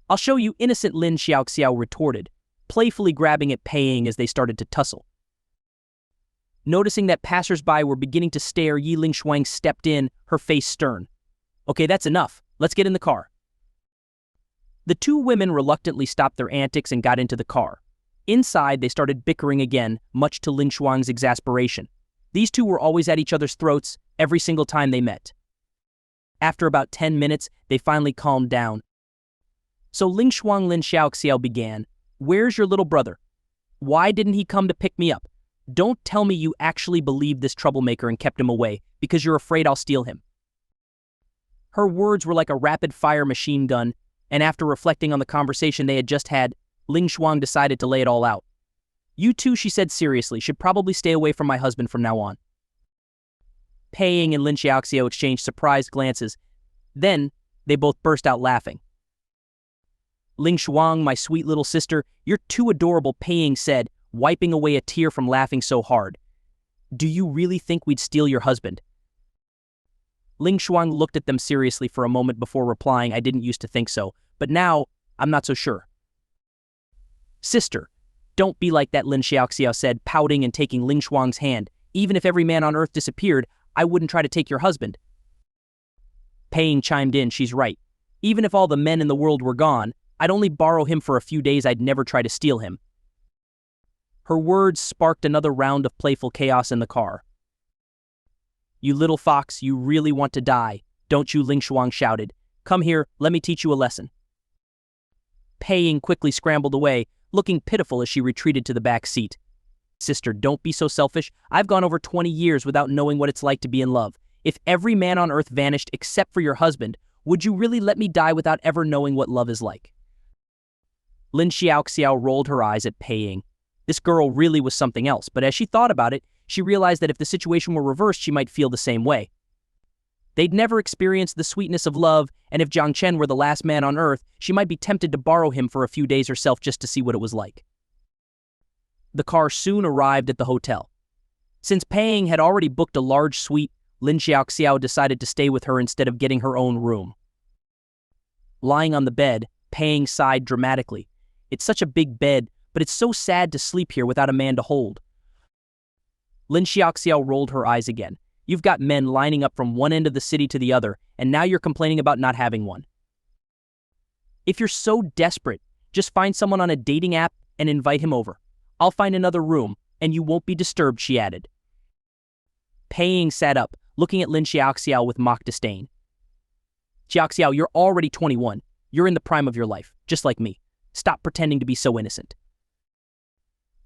"I'll show you innocent," Lin Xiaoxiao retorted, playfully grabbing at Paying as they started to tussle. Noticing that passers-by were beginning to stare, Yi Ling Shuang stepped in, her face stern. "Okay, that's enough. Let's get in the car." The two women reluctantly stopped their antics and got into the car. Inside, they started bickering again, much to Ling Shuang's exasperation. These two were always at each other's throats every single time they met. After about 10 minutes, they finally calmed down. So Ling Xiaoxiao began, "Where's your little brother? Why didn't he come to pick me up? Don't tell me you actually believed this troublemaker and kept him away because you're afraid I'll steal him." Her words were like a rapid-fire machine gun, and after reflecting on the conversation they had just had, Ling Shuang decided to lay it all out. "You two," she said seriously, "should probably stay away from my husband from now on." Paying and Lin Xiaoxiao exchanged surprised glances. Then, they both burst out laughing. "Ling Shuang, my sweet little sister, you're too adorable," Paying said, wiping away a tear from laughing so hard. "Do you really think we'd steal your husband?" Ling Shuang looked at them seriously for a moment before replying, "I didn't used to think so, but now, I'm not so sure." "Sister, don't be like that," Lin Xiaoxiao said, pouting and taking Ling Shuang's hand. "Even if every man on earth disappeared, I wouldn't try to take your husband." Paying chimed in, "She's right. Even if all the men in the world were gone, I'd only borrow him for a few days. I'd never try to steal him." Her words sparked another round of playful chaos in the car. "You little fox, you really want to die, don't you?" Ling Shuang shouted. "Come here, let me teach you a lesson." Paying quickly scrambled away, looking pitiful as she retreated to the back seat. "Sister, don't be so selfish. I've gone over 20 years without knowing what it's like to be in love. If every man on earth vanished except for your husband, would you really let me die without ever knowing what love is like?" Lin Xiaoxiao rolled her eyes at Paying. This girl really was something else, but as she thought about it, she realized that if the situation were reversed, she might feel the same way. They'd never experienced the sweetness of love, and if Jiang Chen were the last man on earth, she might be tempted to borrow him for a few days herself just to see what it was like. The car soon arrived at the hotel. Since Paying had already booked a large suite, Lin Xiaoxiao decided to stay with her instead of getting her own room. Lying on the bed, Paying sighed dramatically. "It's such a big bed, but it's so sad to sleep here without a man to hold." Lin Xiaoxiao rolled her eyes again. "You've got men lining up from one end of the city to the other, and now you're complaining about not having one. If you're so desperate, just find someone on a dating app and invite him over. I'll find another room, and you won't be disturbed," she added. Paying sat up, looking at Lin Xiaoxiao with mock disdain. "Xiaoxiao, you're already 21. You're in the prime of your life, just like me. Stop pretending to be so innocent."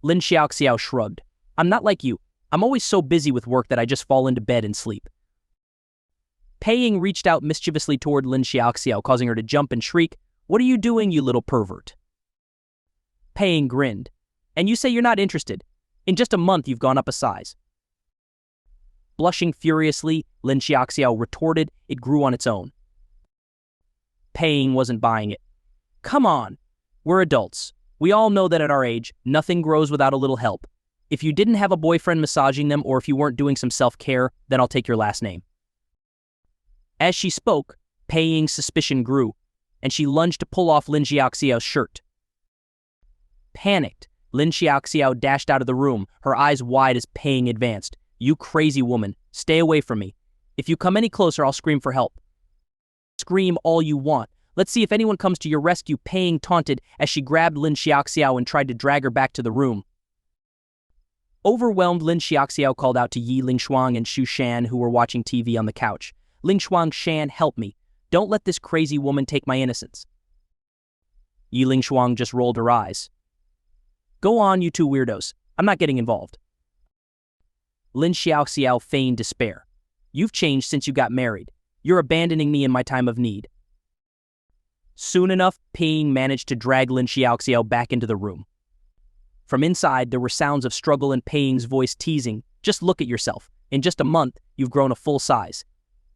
Lin Xiaoxiao shrugged. "I'm not like you. I'm always so busy with work that I just fall into bed and sleep." Paying reached out mischievously toward Lin Xiaoxiao, causing her to jump and shriek, "What are you doing, you little pervert?" Paying grinned. "And you say you're not interested. In just a month, you've gone up a size." Blushing furiously, Lin Xiaoxiao retorted, "It grew on its own." Paying wasn't buying it. "Come on. We're adults. We all know that at our age, nothing grows without a little help. If you didn't have a boyfriend massaging them or if you weren't doing some self-care, then I'll take your last name." As she spoke, Paying's suspicion grew, and she lunged to pull off Lin Xiaoxiao's shirt. Panicked, Lin Xiaoxiao dashed out of the room, her eyes wide as Paying advanced. "You crazy woman, stay away from me. If you come any closer, I'll scream for help." "Scream all you want," Let's see if anyone comes to your rescue, Paying taunted as she grabbed Lin Xiaoxiao and tried to drag her back to the room. Overwhelmed, Lin Xiaoxiao called out to Yi Lingshuang and Xu Shan, who were watching TV on the couch. Lingshuang, Shan, help me. Don't let this crazy woman take my innocence. Yi Lingshuang just rolled her eyes. Go on, you two weirdos. I'm not getting involved. Lin Xiaoxiao feigned despair. You've changed since you got married. You're abandoning me in my time of need. Soon enough, Ping managed to drag Lin Xiaoxiao back into the room. From inside, there were sounds of struggle and Ping's voice teasing, just look at yourself. In just a month, you've grown a full size.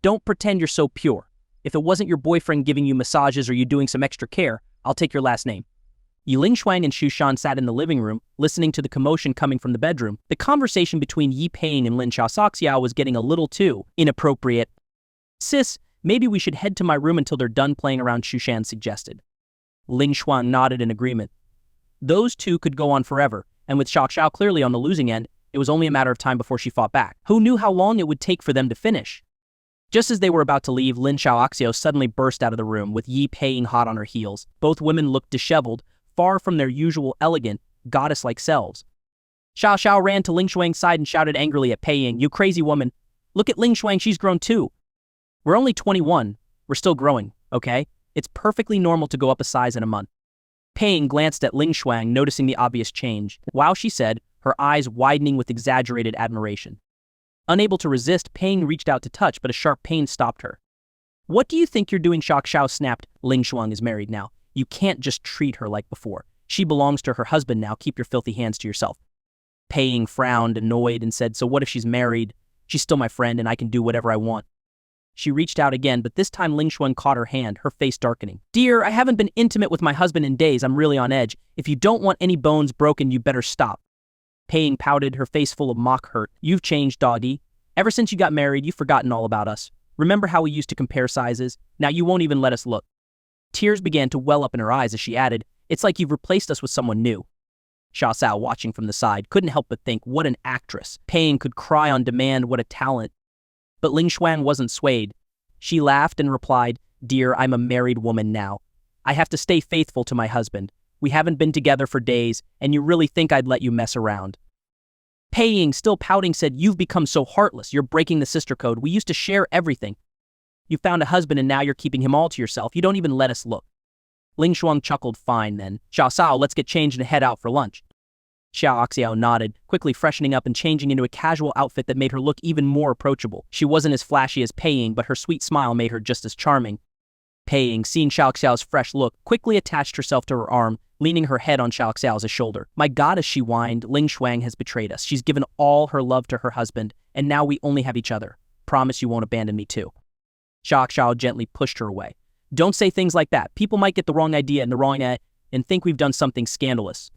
Don't pretend you're so pure. If it wasn't your boyfriend giving you massages or you doing some extra care, I'll take your last name. Yi Lingshuang and Xu Shan sat in the living room, listening to the commotion coming from the bedroom. The conversation between Yi Ping and Lin Xiaoxiao was getting a little too inappropriate. Sis, maybe we should head to my room until they're done playing around, Xu Shan suggested. Lingshuang nodded in agreement. Those two could go on forever, and with Xiaoxiao clearly on the losing end, it was only a matter of time before she fought back. Who knew how long it would take for them to finish? Just as they were about to leave, Lin Xiaoxiao suddenly burst out of the room, with Yi Ping hot on her heels. Both women looked disheveled, far from their usual elegant, goddess-like selves. Xiaoxiao ran to Lingshuang's side and shouted angrily at Ping, "You crazy woman! Look at Lingshuang, she's grown too. We're only 21. We're still growing, okay? It's perfectly normal to go up a size in a month." Ping glanced at Lingshuang, noticing the obvious change. Wow, she said, her eyes widening with exaggerated admiration. Unable to resist, Ping reached out to touch, but a sharp pain stopped her. "What do you think you're doing?" Xiaoxiao snapped. "Lingshuang is married now. You can't just treat her like before. She belongs to her husband now. Keep your filthy hands to yourself." Ping frowned, annoyed, and said, "So what if she's married? She's still my friend, and I can do whatever I want." She reached out again, but this time Lingshuang caught her hand, her face darkening. "Dear, I haven't been intimate with my husband in days. I'm really on edge. If you don't want any bones broken, you better stop." Ping pouted, her face full of mock hurt. "You've changed, doggy. Ever since you got married, you've forgotten all about us. Remember how we used to compare sizes? Now you won't even let us look." Tears began to well up in her eyes as she added, "It's like you've replaced us with someone new." Xiaoxiao, watching from the side, couldn't help but think, what an actress. Ping could cry on demand, what a talent. But Lingshuang wasn't swayed. She laughed and replied, "Dear, I'm a married woman now. I have to stay faithful to my husband. We haven't been together for days, and you really think I'd let you mess around?" Ping, still pouting, said, "You've become so heartless. You're breaking the sister code. We used to share everything. You found a husband and now you're keeping him all to yourself. You don't even let us look." Lingshuang chuckled, "Fine then. Xiaoxiao, let's get changed and head out for lunch." Xiaoxiao nodded, quickly freshening up and changing into a casual outfit that made her look even more approachable. She wasn't as flashy as Ping, but her sweet smile made her just as charming. Ping, seeing Xiaoxiao's fresh look, quickly attached herself to her arm, leaning her head on Xiaoxiao's shoulder. "My goddess," she whined, "Lingshuang has betrayed us. She's given all her love to her husband, and now we only have each other. Promise you won't abandon me too." Xiaoxiao gently pushed her away. "Don't say things like that. People might get the wrong idea and think we've done something scandalous."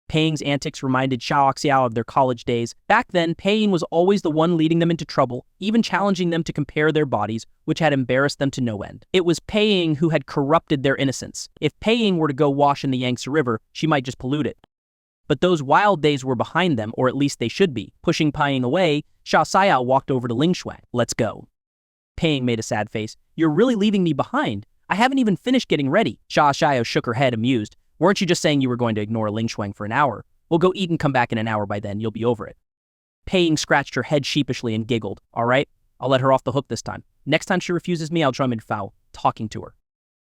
Ping's antics reminded Xiaoxiao of their college days. Back then, Ping was always the one leading them into trouble, even challenging them to compare their bodies, which had embarrassed them to no end. It was Ping who had corrupted their innocence. If Ping were to go wash in the Yangtze River, she might just pollute it. But those wild days were behind them, or at least they should be. Pushing Ping away, Xiaoxiao walked over to Lingshuang. "Let's go." Ping made a sad face. "You're really leaving me behind? I haven't even finished getting ready." Xiaoxiao shook her head, amused. "Weren't you just saying you were going to ignore Lingshuang for an hour? We'll go eat and come back in an hour. By then, you'll be over it." Ping scratched her head sheepishly and giggled. "All right, I'll let her off the hook this time. Next time she refuses me, I'll drum in foul, talking to her."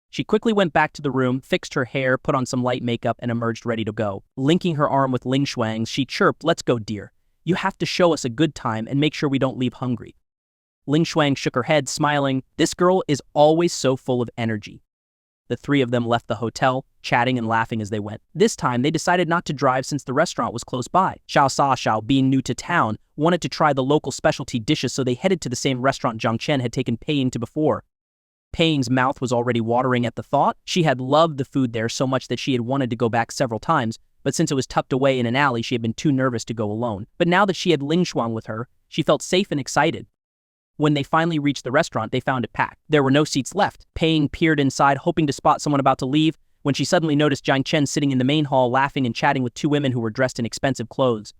She quickly went back to the room, fixed her hair, put on some light makeup, and emerged ready to go. Linking her arm with Lingshuang's, she chirped, "Let's go, dear. You have to show us a good time and make sure we don't leave hungry." Lingshuang shook her head, smiling. "This girl is always so full of energy." The three of them left the hotel, chatting and laughing as they went. This time, they decided not to drive since the restaurant was close by. Xiaoxiao, being new to town, wanted to try the local specialty dishes, so they headed to the same restaurant Zhang Chen had taken Ping to before. Ping's mouth was already watering at the thought. She had loved the food there so much that she had wanted to go back several times, but since it was tucked away in an alley, she had been too nervous to go alone. But now that she had Lingshuang with her, she felt safe and excited. When they finally reached the restaurant, they found it packed. There were no seats left. Ping peered inside, hoping to spot someone about to leave, when she suddenly noticed Zhang Chen sitting in the main hall laughing and chatting with two women who were dressed in expensive clothes.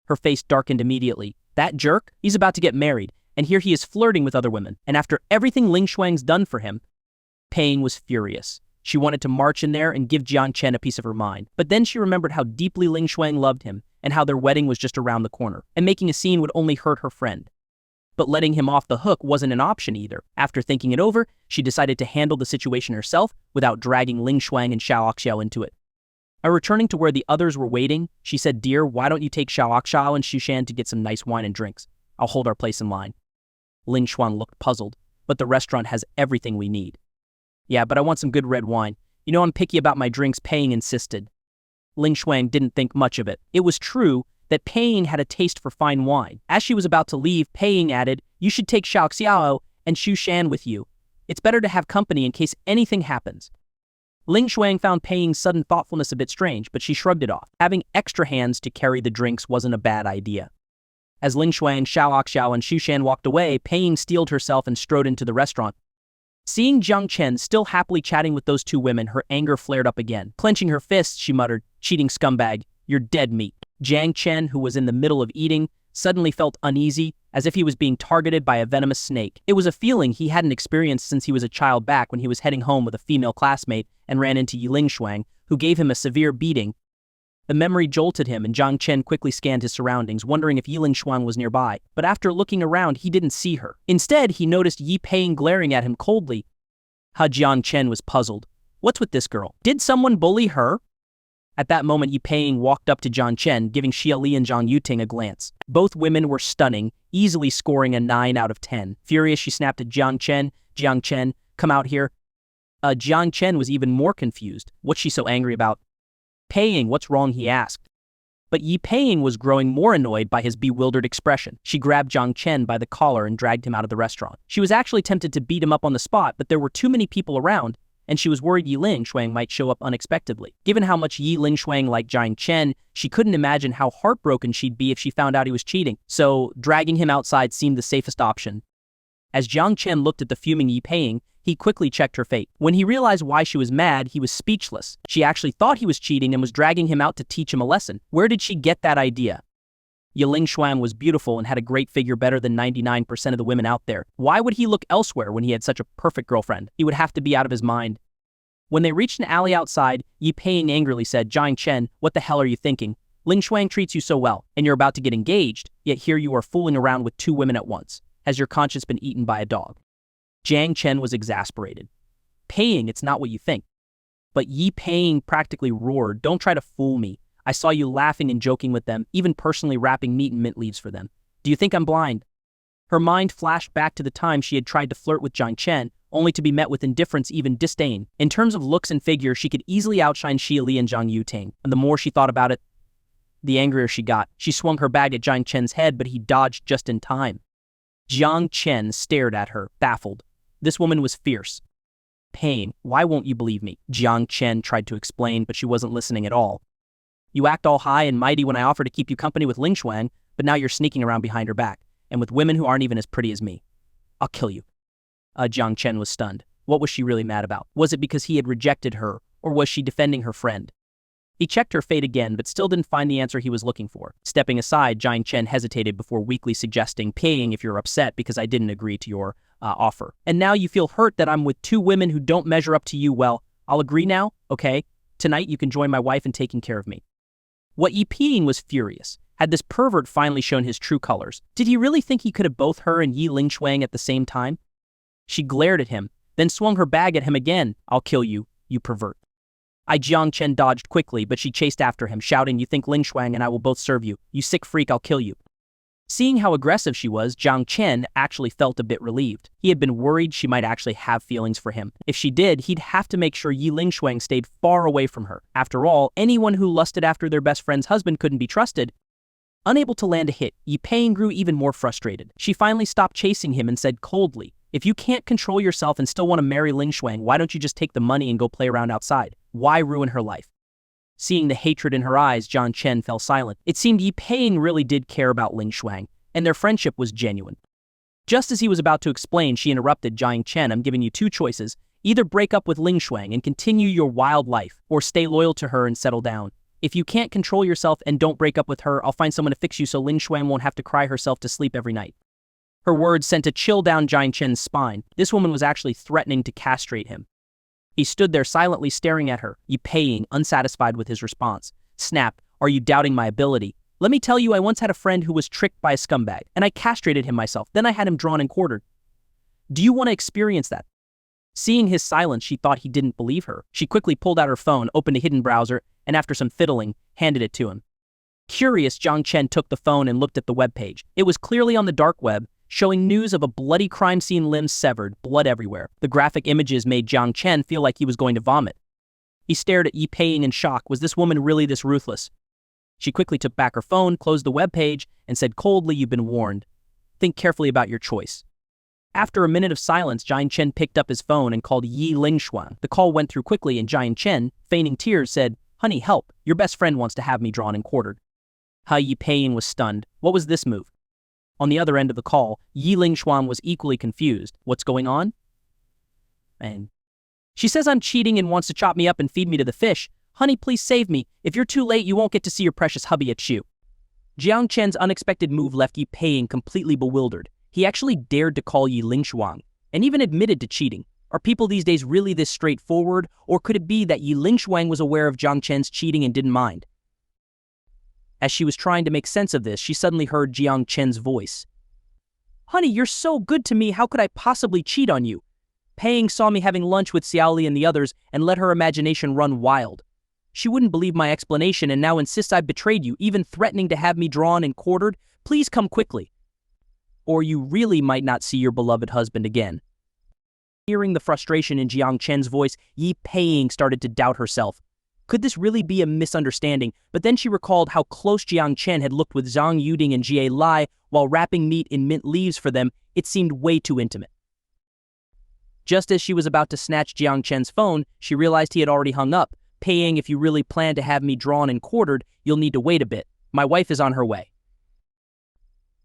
Her face darkened immediately. That jerk? He's about to get married, and here he is flirting with other women. And after everything Lingshuang's done for him, Paying was furious. She wanted to march in there and give Jiang Chen a piece of her mind. But then she remembered how deeply Ling Shuang loved him and how their wedding was just around the corner, and making a scene would only hurt her friend. But letting him off the hook wasn't an option either. After thinking it over, she decided to handle the situation herself without dragging Ling Shuang and Xiao Axiao into it. Returning to where the others were waiting, she said, "Dear, why don't you take Xiao Axiao and Shushan to get some nice wine and drinks? I'll hold our place in line." Ling Shuang looked puzzled, but the restaurant has everything we need. "Yeah, but I want some good red wine. You know I'm picky about my drinks," Paying insisted. Ling Shuang didn't think much of it. It was true that Paying had a taste for fine wine. As she was about to leave, Paying added, "You should take Xiao Xiao and Shushan with you. It's better to have company in case anything happens." Ling Shuang found Paying's sudden thoughtfulness a bit strange, but she shrugged it off. Having extra hands to carry the drinks wasn't a bad idea. As Ling Shuang, Xiao Axiao, and Shushan walked away, Paying steeled herself and strode into the restaurant. Seeing Jiang Chen still happily chatting with those two women, her anger flared up again. Clenching her fists, she muttered, "Cheating scumbag, you're dead meat." Jiang Chen, who was in the middle of eating, suddenly felt uneasy, as if he was being targeted by a venomous snake. It was a feeling he hadn't experienced since he was a child back when he was heading home with a female classmate and ran into Ling Shuang, who gave him a severe beating. The memory jolted him, and Jiang Chen quickly scanned his surroundings, wondering if Ling Shuang was nearby. But after looking around, he didn't see her. Instead, he noticed Yi Paying glaring at him coldly. Jiang Chen was puzzled. What's with this girl? Did someone bully her? At that moment, Yi Paying walked up to Jiang Chen, giving Xia Li and Zhang Yuting a glance. Both women were stunning, easily scoring a 9 out of 10. Furious, she snapped at Jiang Chen, come out here. Jiang Chen was even more confused. What's she so angry about? Paying, what's wrong, he asked. But Yi Paying was growing more annoyed by his bewildered expression. She grabbed Jiang Chen by the collar and dragged him out of the restaurant. She was actually tempted to beat him up on the spot, but there were too many people around, and she was worried Ling Shuang might show up unexpectedly. Given how much Ling Shuang liked Jiang Chen, she couldn't imagine how heartbroken she'd be if she found out he was cheating. So, dragging him outside seemed the safest option. As Jiang Chen looked at the fuming Yi Paying, he quickly checked her fate. When he realized why she was mad, he was speechless. She actually thought he was cheating and was dragging him out to teach him a lesson. Where did she get that idea? Ling Shuang was beautiful and had a great figure, better than 99% of the women out there. Why would he look elsewhere when he had such a perfect girlfriend? He would have to be out of his mind. When they reached an alley outside, Yi Paying angrily said, "Jiang Chen, what the hell are you thinking? Ling Shuang treats you so well, and you're about to get engaged, yet here you are fooling around with two women at once. Has your conscience been eaten by a dog?" Jiang Chen was exasperated. "Paying, it's not what you think." But Yi Paying practically roared, "Don't try to fool me. I saw you laughing and joking with them, even personally wrapping meat and mint leaves for them. Do you think I'm blind?" Her mind flashed back to the time she had tried to flirt with Jiang Chen, only to be met with indifference, even disdain. In terms of looks and figure, she could easily outshine Xia Li and Zhang Yuting, and the more she thought about it, the angrier she got. She swung her bag at Jiang Chen's head, but he dodged just in time. Jiang Chen stared at her, baffled. This woman was fierce. "Paying, why won't you believe me?" Jiang Chen tried to explain, but she wasn't listening at all. "You act all high and mighty when I offer to keep you company with Ling Shuang, but now you're sneaking around behind her back, and with women who aren't even as pretty as me. I'll kill you." Jiang Chen was stunned. What was she really mad about? Was it because he had rejected her, or was she defending her friend? He checked her fate again, but still didn't find the answer he was looking for. Stepping aside, Jiang Chen hesitated before weakly suggesting, "Paying if you're upset because I didn't agree to your offer. And now you feel hurt that I'm with two women who don't measure up to you. Well, I'll agree now, okay? Tonight you can join my wife in taking care of me." What Yi Paying was furious. Had this pervert finally shown his true colors? Did he really think he could have both her and Ling Shuang at the same time? She glared at him, then swung her bag at him again. "I'll kill you, you pervert." Jiang Chen dodged quickly, but she chased after him, shouting, "You think Ling Shuang and I will both serve you? You sick freak, I'll kill you." Seeing how aggressive she was, Jiang Chen actually felt a bit relieved. He had been worried she might actually have feelings for him. If she did, he'd have to make sure Ling Shuang stayed far away from her. After all, anyone who lusted after their best friend's husband couldn't be trusted. Unable to land a hit, Yi Paying grew even more frustrated. She finally stopped chasing him and said coldly, "If you can't control yourself and still want to marry Ling Shuang, why don't you just take the money and go play around outside? Why ruin her life?" Seeing the hatred in her eyes, Jiang Chen fell silent. It seemed Yi Paying really did care about Ling Shuang, and their friendship was genuine. Just as he was about to explain, she interrupted. "Jiang Chen, I'm giving you two choices. Either break up with Ling Shuang and continue your wild life, or stay loyal to her and settle down. If you can't control yourself and don't break up with her, I'll find someone to fix you so Ling Shuang won't have to cry herself to sleep every night." Her words sent a chill down Jiang Chen's spine. This woman was actually threatening to castrate him. He stood there silently staring at her, Yi-paying, unsatisfied with his response. Snap, are you doubting my ability? Let me tell you, I once had a friend who was tricked by a scumbag, and I castrated him myself. Then I had him drawn and quartered. Do you want to experience that? Seeing his silence, she thought he didn't believe her. She quickly pulled out her phone, opened a hidden browser, and after some fiddling, handed it to him. Curious, Jiang Chen took the phone and looked at the webpage. It was clearly on the dark web, showing news of a bloody crime scene, limbs severed, blood everywhere. The graphic images made Jiang Chen feel like he was going to vomit. He stared at Yi-paying in shock. Was this woman really this ruthless? She quickly took back her phone, closed the webpage, and said coldly, you've been warned. Think carefully about your choice. After a minute of silence, Jiang Chen picked up his phone and called Yi Lingshuang. The call went through quickly, and Jiang Chen, feigning tears, said, honey, help. Your best friend wants to have me drawn and quartered. Yi-paying was stunned. What was this move? On the other end of the call, Yi Lingshuang was equally confused. What's going on? And she says I'm cheating and wants to chop me up and feed me to the fish. Honey, please save me. If you're too late, you won't get to see your precious hubby at Shu. Jiang Chen's unexpected move left Yi-paying completely bewildered. He actually dared to call Yi Lingshuang, and even admitted to cheating. Are people these days really this straightforward, or could it be that Yi Lingshuang was aware of Jiang Chen's cheating and didn't mind? As she was trying to make sense of this, she suddenly heard Jiang Chen's voice. Honey, you're so good to me, how could I possibly cheat on you? Paying saw me having lunch with Xiaoli and the others and let her imagination run wild. She wouldn't believe my explanation and now insists I betrayed you, even threatening to have me drawn and quartered. Please come quickly, or you really might not see your beloved husband again. Hearing the frustration in Jiang Chen's voice, Yi-paying started to doubt herself. Could this really be a misunderstanding? But then she recalled how close Jiang Chen had looked with Zhang Yuding and Jie Lai while wrapping meat in mint leaves for them. It seemed way too intimate. Just as she was about to snatch Jiang Chen's phone, she realized he had already hung up. Paying, if you really plan to have me drawn and quartered, you'll need to wait a bit. My wife is on her way.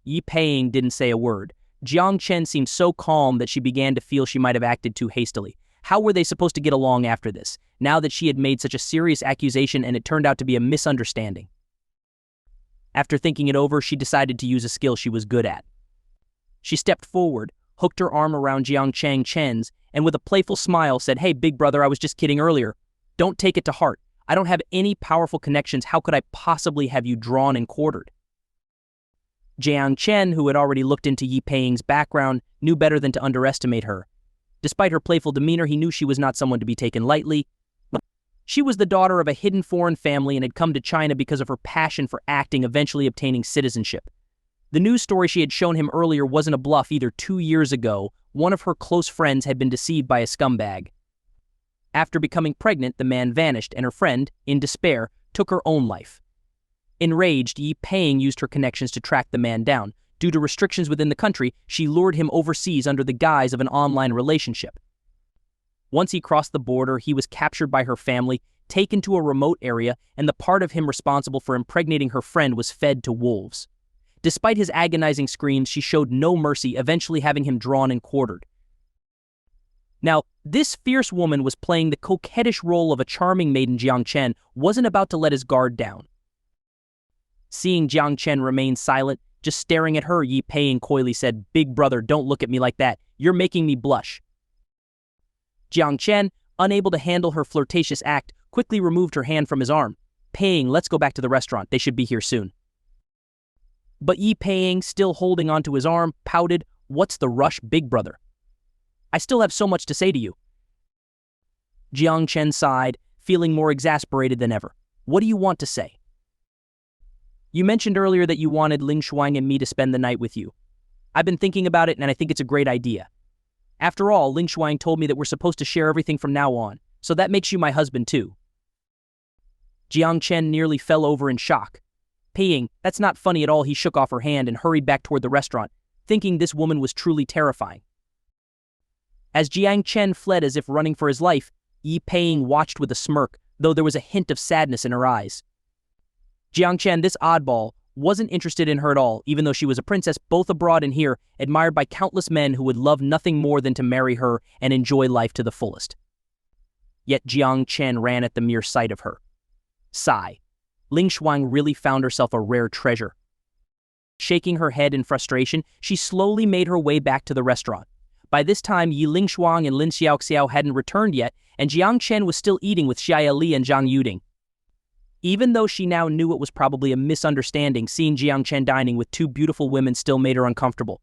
Yi-paying didn't say a word. Jiang Chen seemed so calm that she began to feel she might have acted too hastily. How were they supposed to get along after this, now that she had made such a serious accusation and it turned out to be a misunderstanding? After thinking it over, she decided to use a skill she was good at. She stepped forward, hooked her arm around Jiang Chen's, and with a playful smile said, hey, big brother, I was just kidding earlier. Don't take it to heart. I don't have any powerful connections. How could I possibly have you drawn and quartered? Jiang Chen, who had already looked into Yi-paying's background, knew better than to underestimate her. Despite her playful demeanor, he knew she was not someone to be taken lightly. She was the daughter of a hidden foreign family and had come to China because of her passion for acting, eventually obtaining citizenship. The news story she had shown him earlier wasn't a bluff either. 2 years ago, one of her close friends had been deceived by a scumbag. After becoming pregnant, the man vanished, and her friend, in despair, took her own life. Enraged, Yi-paying used her connections to track the man down. Due to restrictions within the country, she lured him overseas under the guise of an online relationship. Once he crossed the border, he was captured by her family, taken to a remote area, and the part of him responsible for impregnating her friend was fed to wolves. Despite his agonizing screams, she showed no mercy, eventually having him drawn and quartered. Now, this fierce woman was playing the coquettish role of a charming maiden. Jiang Chen wasn't about to let his guard down. Seeing Jiang Chen remain silent, just staring at her, Yi-paying coyly said, big brother, don't look at me like that. You're making me blush. Jiang Chen, unable to handle her flirtatious act, quickly removed her hand from his arm. Paying, let's go back to the restaurant. They should be here soon. But Yi-paying, still holding onto his arm, pouted, what's the rush, big brother? I still have so much to say to you. Jiang Chen sighed, feeling more exasperated than ever. What do you want to say? You mentioned earlier that you wanted Lingshuang and me to spend the night with you. I've been thinking about it, and I think it's a great idea. After all, Lingshuang told me that we're supposed to share everything from now on, so that makes you my husband too. Jiang Chen nearly fell over in shock. Paying, that's not funny at all. He shook off her hand and hurried back toward the restaurant, thinking this woman was truly terrifying. As Jiang Chen fled as if running for his life, Yi-paying watched with a smirk, though there was a hint of sadness in her eyes. Jiang Chen, this oddball, wasn't interested in her at all, even though she was a princess both abroad and here, admired by countless men who would love nothing more than to marry her and enjoy life to the fullest. Yet Jiang Chen ran at the mere sight of her. Sigh. Lingshuang really found herself a rare treasure. Shaking her head in frustration, she slowly made her way back to the restaurant. By this time, Yi Lingshuang and Lin Xiaoxiao hadn't returned yet, and Jiang Chen was still eating with Xia Li and Zhang Yuding. Even though she now knew it was probably a misunderstanding, seeing Jiang Chen dining with two beautiful women still made her uncomfortable.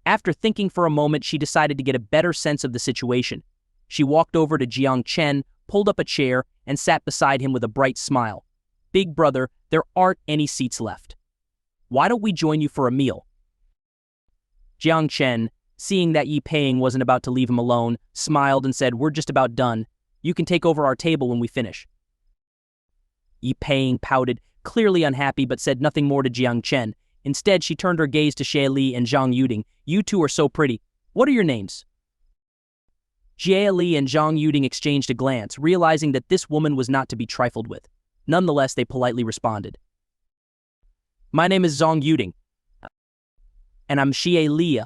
After thinking for a moment, she decided to get a better sense of the situation. She walked over to Jiang Chen, pulled up a chair, and sat beside him with a bright smile. "Big brother, there aren't any seats left. Why don't we join you for a meal?" Jiang Chen, seeing that Yi Peiing wasn't about to leave him alone, smiled and said, "We're just about done. You can take over our table when we finish." Yi Peiing pouted, clearly unhappy, but said nothing more to Jiang Chen. Instead, she turned her gaze to Xie Li and Zhang Yuding. "You two are so pretty. What are your names?" Xie Li and Zhang Yuding exchanged a glance, realizing that this woman was not to be trifled with. Nonetheless, they politely responded. "My name is Zhang Yuding, and I'm Xie Li."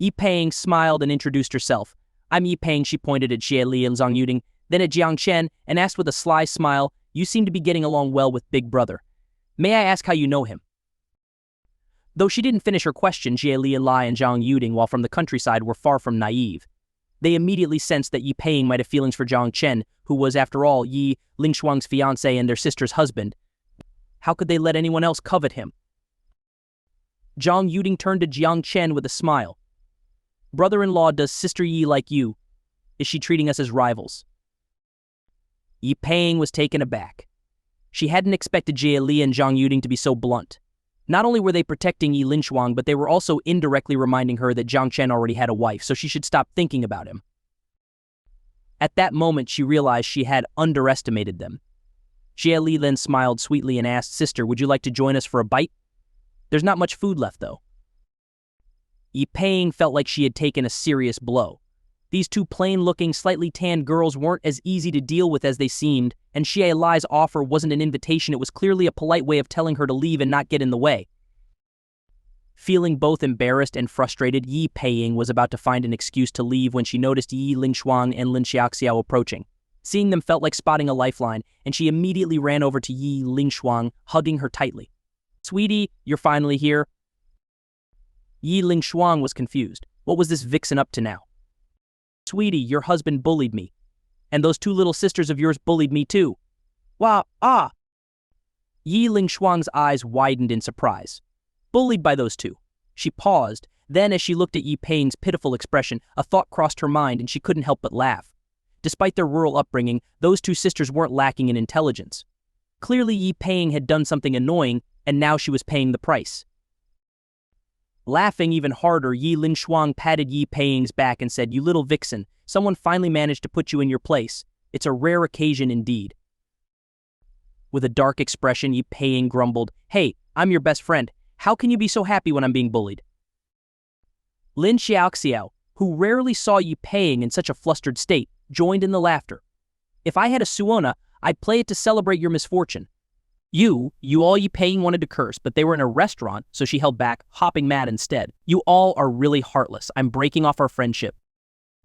Yi Peiing smiled and introduced herself. "I'm Yi Peiing," she pointed at Xie Li and Zhang Yuding, then at Jiang Chen, and asked with a sly smile, "You seem to be getting along well with Big Brother. May I ask how you know him?" Though she didn't finish her question, Xie Li and Zhang Yuding, while from the countryside, were far from naive. They immediately sensed that Yi Peiing might have feelings for Jiang Chen, who was, after all, Yi Lingshuang's fiancé and their sister's husband. How could they let anyone else covet him? Zhang Yuding turned to Jiang Chen with a smile. "Brother-in-law, does Sister Yi like you? Is she treating us as rivals?" Yi Peiing was taken aback. She hadn't expected Xie Li and Zhang Yuding to be so blunt. Not only were they protecting Yi Lingshuang, but they were also indirectly reminding her that Jiang Chen already had a wife, so she should stop thinking about him. At that moment, she realized she had underestimated them. Xie Li then smiled sweetly and asked, "Sister, would you like to join us for a bite? There's not much food left, though." Yi Peiing felt like she had taken a serious blow. These two plain-looking, slightly tanned girls weren't as easy to deal with as they seemed, and Xie Li's offer wasn't an invitation, it was clearly a polite way of telling her to leave and not get in the way. Feeling both embarrassed and frustrated, Yi Peiing was about to find an excuse to leave when she noticed Yi Lingshuang and Lin Xiaoxiao approaching. Seeing them felt like spotting a lifeline, and she immediately ran over to Yi Lingshuang, hugging her tightly. "Sweetie, you're finally here?" Yi Lingshuang was confused. What was this vixen up to now? "Sweetie, your husband bullied me. And those two little sisters of yours bullied me too." "Wah, ah!" Yi Lingshuang's eyes widened in surprise. Bullied by those two. She paused. Then, as she looked at Yi Peiing's pitiful expression, a thought crossed her mind and she couldn't help but laugh. Despite their rural upbringing, those two sisters weren't lacking in intelligence. Clearly, Yi Peiing had done something annoying, and now she was paying the price. Laughing even harder, Yi Lingshuang patted Yi Peiing's back and said, "You little vixen, someone finally managed to put you in your place. It's a rare occasion indeed." With a dark expression, Yi Peiing grumbled, "Hey, I'm your best friend. How can you be so happy when I'm being bullied?" Lin Xiaoxiao, who rarely saw Yi Peiing in such a flustered state, joined in the laughter. "If I had a suona, I'd play it to celebrate your misfortune." You all Yi Peiing wanted to curse, but they were in a restaurant, so she held back, hopping mad instead. "You all are really heartless. I'm breaking off our friendship."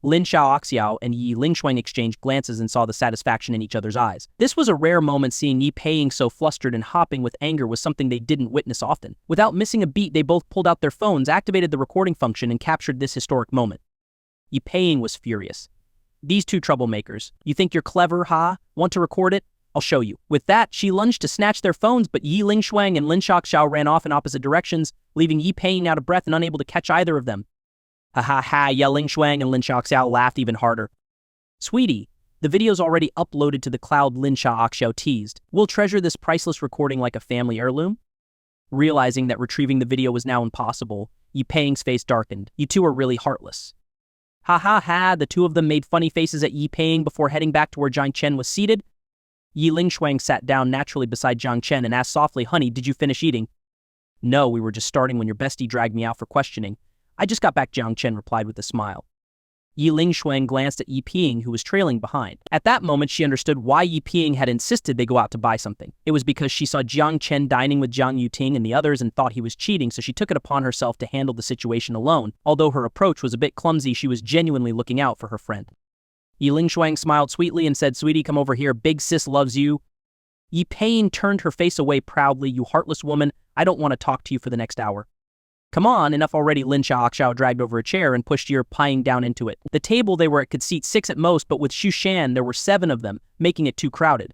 Lin Xiaoxiao and Yi Lingshuang exchanged glances and saw the satisfaction in each other's eyes. This was a rare moment. Seeing Yi Peiing so flustered and hopping with anger was something they didn't witness often. Without missing a beat, they both pulled out their phones, activated the recording function, and captured this historic moment. Yi Peiing was furious. "These two troublemakers. You think you're clever, huh? Want to record it? I'll show you." With that, she lunged to snatch their phones, but Yi Lingshuang and Lin Xiaoxiao ran off in opposite directions, leaving Yi Peiing out of breath and unable to catch either of them. "Ha ha ha," Yi Lingshuang and Lin Xiaoxiao laughed even harder. "Sweetie, the video's already uploaded to the cloud," Lin Xiaoxiao teased. "We'll treasure this priceless recording like a family heirloom." Realizing that retrieving the video was now impossible, Yi Peiing's face darkened. "You two are really heartless." "Ha ha ha," the two of them made funny faces at Yi Peiing before heading back to where Jiang Chen was seated. Yi Lingshuang sat down naturally beside Jiang Chen and asked softly, "Honey, did you finish eating?" "No, we were just starting when your bestie dragged me out for questioning. I just got back," Jiang Chen replied with a smile. Yi Lingshuang glanced at Yi Peiing, who was trailing behind. At that moment, she understood why Yi Peiing had insisted they go out to buy something. It was because she saw Jiang Chen dining with Zhang Yuting and the others and thought he was cheating, so she took it upon herself to handle the situation alone. Although her approach was a bit clumsy, she was genuinely looking out for her friend. Yi Lingshuang smiled sweetly and said, "Sweetie, come over here. Big sis loves you." Yi Peiing turned her face away proudly. "You heartless woman. I don't want to talk to you for the next hour." Come on, enough already. Lin Xiaoxiao dragged over a chair and pushed Yi Paying down into it. The table they were at could seat 6 at most, but with Xu Shan there were 7 of them, making it too crowded.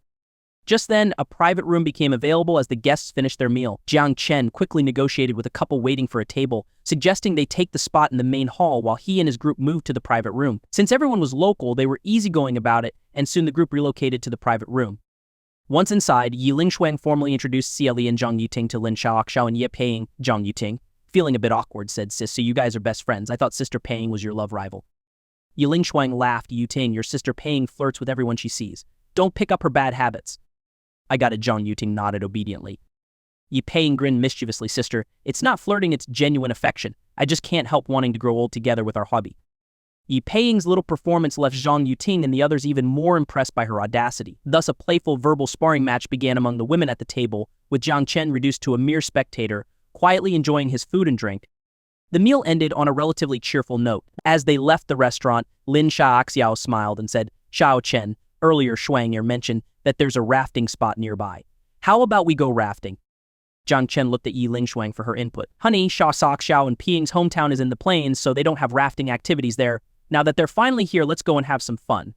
Just then, a private room became available as the guests finished their meal. Jiang Chen quickly negotiated with a couple waiting for a table, suggesting they take the spot in the main hall while he and his group moved to the private room. Since everyone was local, they were easygoing about it, and soon the group relocated to the private room. Once inside, Yi Lingshuang formally introduced Xie Li and Zhang Yuting to Lin Xiaoxiao and Ye Paying. Zhang Yuting, feeling a bit awkward, said, "Sis, so you guys are best friends. I thought Sister Paying was your love rival." Yi Lingshuang laughed. "Yuting, your Sister Paying flirts with everyone she sees. Don't pick up her bad habits." "I got it." Zhang Yuting nodded obediently. Yi Paying grinned mischievously. "Sister, it's not flirting, it's genuine affection. I just can't help wanting to grow old together with our hobby." Yi Paying's little performance left Zhang Yuting and the others even more impressed by her audacity. Thus, a playful verbal sparring match began among the women at the table, with Jiang Chen reduced to a mere spectator, quietly enjoying his food and drink. The meal ended on a relatively cheerful note. As they left the restaurant, Lin Xiaoxiao smiled and said, "Xiao Chen, earlier Shuang mentioned that there's a rafting spot nearby. How about we go rafting?" Jiang Chen looked at Yi Lingshuang for her input. "Honey, Xiao and Piying's hometown is in the plains, so they don't have rafting activities there. Now that they're finally here, let's go and have some fun."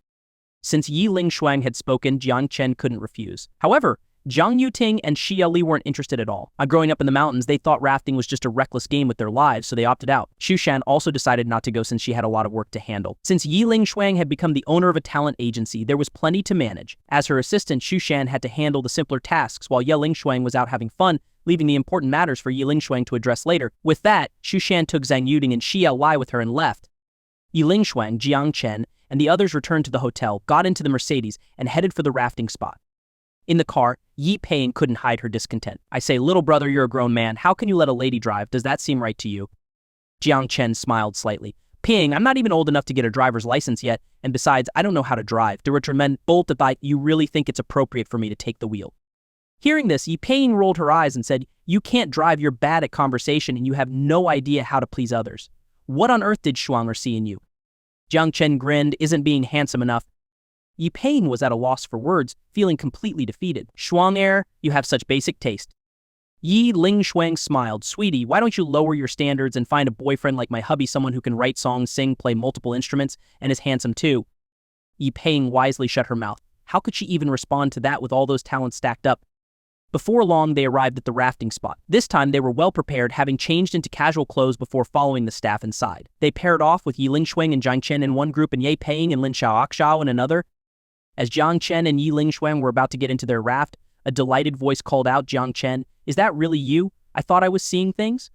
Since Yi Lingshuang had spoken, Jiang Chen couldn't refuse. However, Zhang Yuting and Xie Li weren't interested at all. Growing up in the mountains, they thought rafting was just a reckless game with their lives, so they opted out. Xu Shan also decided not to go since she had a lot of work to handle. Since Yi Lingshuang had become the owner of a talent agency, there was plenty to manage. As her assistant, Xu Shan had to handle the simpler tasks while Ye Lingshuang was out having fun, leaving the important matters for Yi Lingshuang to address later. With that, Xu Shan took Zhang Yuting and Xie Li with her and left. Yi Lingshuang, Jiang Chen, and the others returned to the hotel, got into the Mercedes, and headed for the rafting spot. In the car, Yi Paying couldn't hide her discontent. "I say, little brother, you're a grown man. How can you let a lady drive? Does that seem right to you?" Jiang Chen smiled slightly. "Ping, I'm not even old enough to get a driver's license yet, and besides, I don't know how to drive. To recommend bolt a bike, you really think it's appropriate for me to take the wheel?" Hearing this, Yi Paying rolled her eyes and said, "You can't drive, you're bad at conversation, and you have no idea how to please others. What on earth did Shuang see in you?" Jiang Chen grinned. "Isn't being handsome enough?" Yi Paying was at a loss for words, feeling completely defeated. "Shuang, you have such basic taste." Yi Lingshuang smiled. "Sweetie, why don't you lower your standards and find a boyfriend like my hubby, someone who can write songs, sing, play multiple instruments, and is handsome too?" Yi Paying wisely shut her mouth. How could she even respond to that with all those talents stacked up? Before long, they arrived at the rafting spot. This time, they were well prepared, having changed into casual clothes before following the staff inside. They paired off with Yi Lingshuang and Jiang Chen in one group and Ye Paying and Lin Xiaoxiao in another. As Jiang Chen and Yi Lingshuang were about to get into their raft, a delighted voice called out, "Jiang Chen, is that really you? I thought I was seeing things?"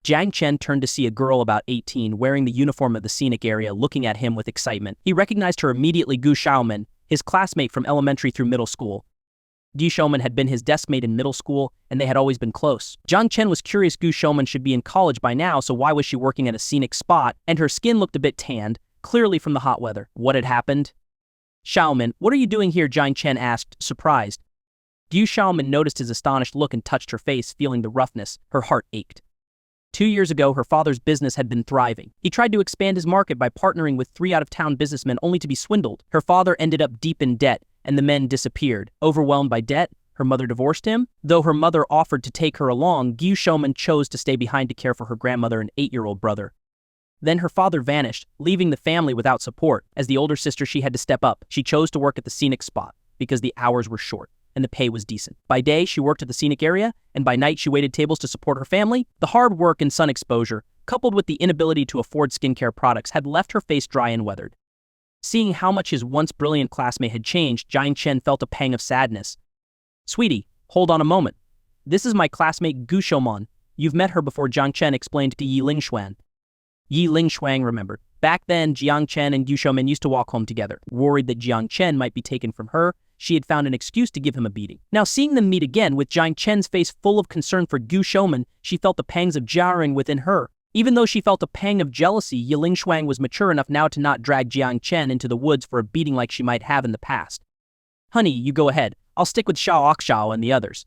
Jiang Chen turned to see a girl about 18 wearing the uniform of the scenic area looking at him with excitement. He recognized her immediately. Gu Xiaoman, his classmate from elementary through middle school. Gu Xiaoman had been his deskmate in middle school, and they had always been close. Jiang Chen was curious. Gu Xiaoman should be in college by now, so why was she working at a scenic spot? And her skin looked a bit tanned, clearly from the hot weather. What had happened? "Xiaoman, what are you doing here?" Jiang Chen asked, surprised. Gu Xiaoman noticed his astonished look and touched her face, feeling the roughness. Her heart ached. 2 years ago, her father's business had been thriving. He tried to expand his market by partnering with 3 out-of-town businessmen only to be swindled. Her father ended up deep in debt, and the men disappeared. Overwhelmed by debt, her mother divorced him. Though her mother offered to take her along, Gu Xiaoman chose to stay behind to care for her grandmother and 8-year-old brother. Then her father vanished, leaving the family without support. As the older sister, she had to step up. She chose to work at the scenic spot because the hours were short and the pay was decent. By day, she worked at the scenic area, and by night, she waited tables to support her family. The hard work and sun exposure, coupled with the inability to afford skincare products, had left her face dry and weathered. Seeing how much his once brilliant classmate had changed, Jiang Chen felt a pang of sadness. "Sweetie, hold on a moment. This is my classmate Gu Xiaoman. You've met her before," Jiang Chen explained to Yi Lingshuang. Yi Lingshuang remembered. Back then, Jiang Chen and Gu Xiaoman used to walk home together. Worried that Jiang Chen might be taken from her, she had found an excuse to give him a beating. Now, seeing them meet again, with Jiang Chen's face full of concern for Gu Xiaoman, she felt the pangs of jarring within her. Even though she felt a pang of jealousy, Yi Lingshuang was mature enough now to not drag Jiang Chen into the woods for a beating like she might have in the past. "Honey, you go ahead. I'll stick with Xiaoxiao and the others."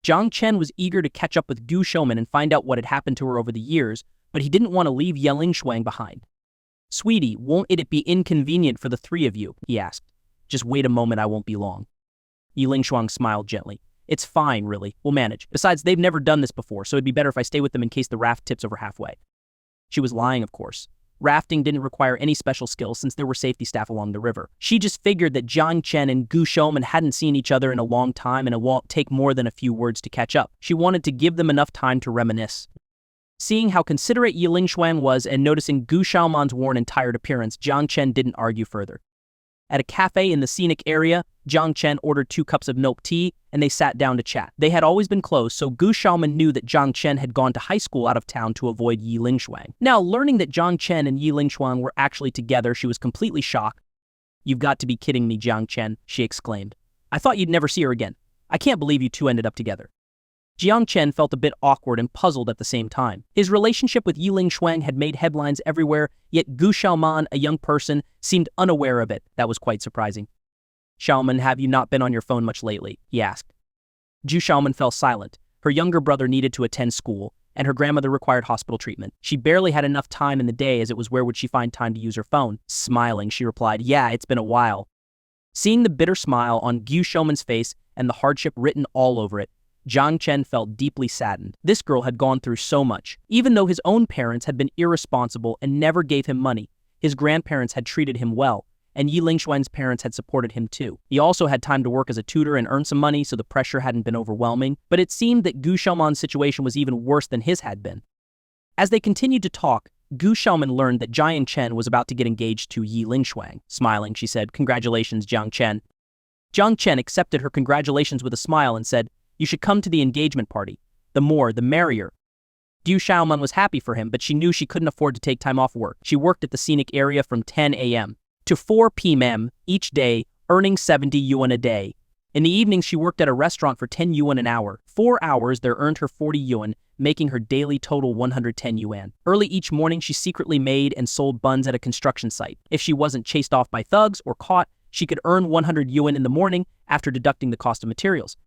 Jiang Chen was eager to catch up with Gu Xiaoman and find out what had happened to her over the years, but he didn't want to leave Ye Lingshuang behind. "Sweetie, won't it be inconvenient for the 3 of you?" he asked. "Just wait a moment, I won't be long." Yi Lingshuang smiled gently. It's fine, really. We'll manage. Besides, they've never done this before, so it'd be better if I stay with them in case the raft tips over halfway. She was lying, of course. Rafting didn't require any special skills since there were safety staff along the river. She just figured that Jiang Chen and Gu Shouman hadn't seen each other in a long time and it won't take more than a few words to catch up. She wanted to give them enough time to reminisce. Seeing how considerate Yi Lingshuang was and noticing Gu Xiaoman's worn and tired appearance, Jiang Chen didn't argue further. At a cafe in the scenic area, Jiang Chen ordered 2 cups of milk tea, and they sat down to chat. They had always been close, so Gu Xiaoman knew that Jiang Chen had gone to high school out of town to avoid Yi Lingshuang. Now, learning that Jiang Chen and Yi Lingshuang were actually together, she was completely shocked. "You've got to be kidding me, Jiang Chen," she exclaimed. "I thought you'd never see her again. I can't believe you two ended up together." Jiang Chen felt a bit awkward and puzzled at the same time. His relationship with Yi Lingshuang had made headlines everywhere, yet Gu Xiaoman, a young person, seemed unaware of it. That was quite surprising. "Xiaoman, have you not been on your phone much lately?" he asked. Gu Xiaoman fell silent. Her younger brother needed to attend school, and her grandmother required hospital treatment. She barely had enough time in the day, as it was where would she find time to use her phone? Smiling, she replied, "Yeah, it's been a while." Seeing the bitter smile on Gu Xiaoman's face and the hardship written all over it, Jiang Chen felt deeply saddened. This girl had gone through so much. Even though his own parents had been irresponsible and never gave him money, his grandparents had treated him well, and Yi Lingshuang's parents had supported him too. He also had time to work as a tutor and earn some money, so the pressure hadn't been overwhelming, but it seemed that Gu Xiaoman's situation was even worse than his had been. As they continued to talk, Gu Xiaoman learned that Jiang Chen was about to get engaged to Yi Lingshuang. Smiling, she said, "Congratulations, Jiang Chen." Jiang Chen accepted her congratulations with a smile and said, "You should come to the engagement party. The more, the merrier." Gu Xiaoman was happy for him, but she knew she couldn't afford to take time off work. She worked at the scenic area from 10 a.m. to 4 p.m. each day, earning 70 yuan a day. In the evenings, she worked at a restaurant for 10 yuan an hour. 4 hours there earned her 40 yuan, making her daily total 110 yuan. Early each morning, she secretly made and sold buns at a construction site. If she wasn't chased off by thugs or caught, she could earn 100 yuan in the morning after deducting the cost of materials.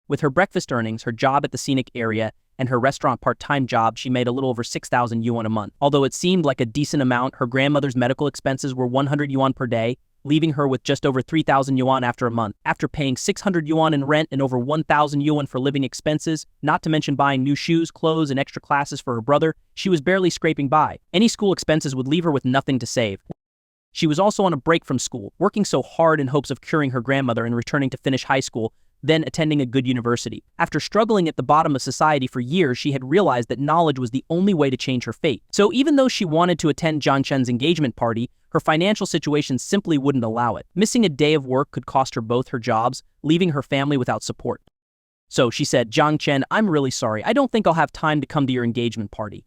With her breakfast earnings, her job at the scenic area, and her restaurant part-time job, she made a little over 6,000 yuan a month. Although it seemed like a decent amount, her grandmother's medical expenses were 100 yuan per day, leaving her with just over 3,000 yuan after a month. After paying 600 yuan in rent and over 1,000 yuan for living expenses, not to mention buying new shoes, clothes, and extra classes for her brother, she was barely scraping by. Any school expenses would leave her with nothing to save. She was also on a break from school, working so hard in hopes of curing her grandmother and returning to finish high school, then attending a good university. After struggling at the bottom of society for years, she had realized that knowledge was the only way to change her fate. So even though she wanted to attend Jiang Chen's engagement party, her financial situation simply wouldn't allow it. Missing a day of work could cost her both her jobs, leaving her family without support. So she said, "Jiang Chen, I'm really sorry. I don't think I'll have time to come to your engagement party."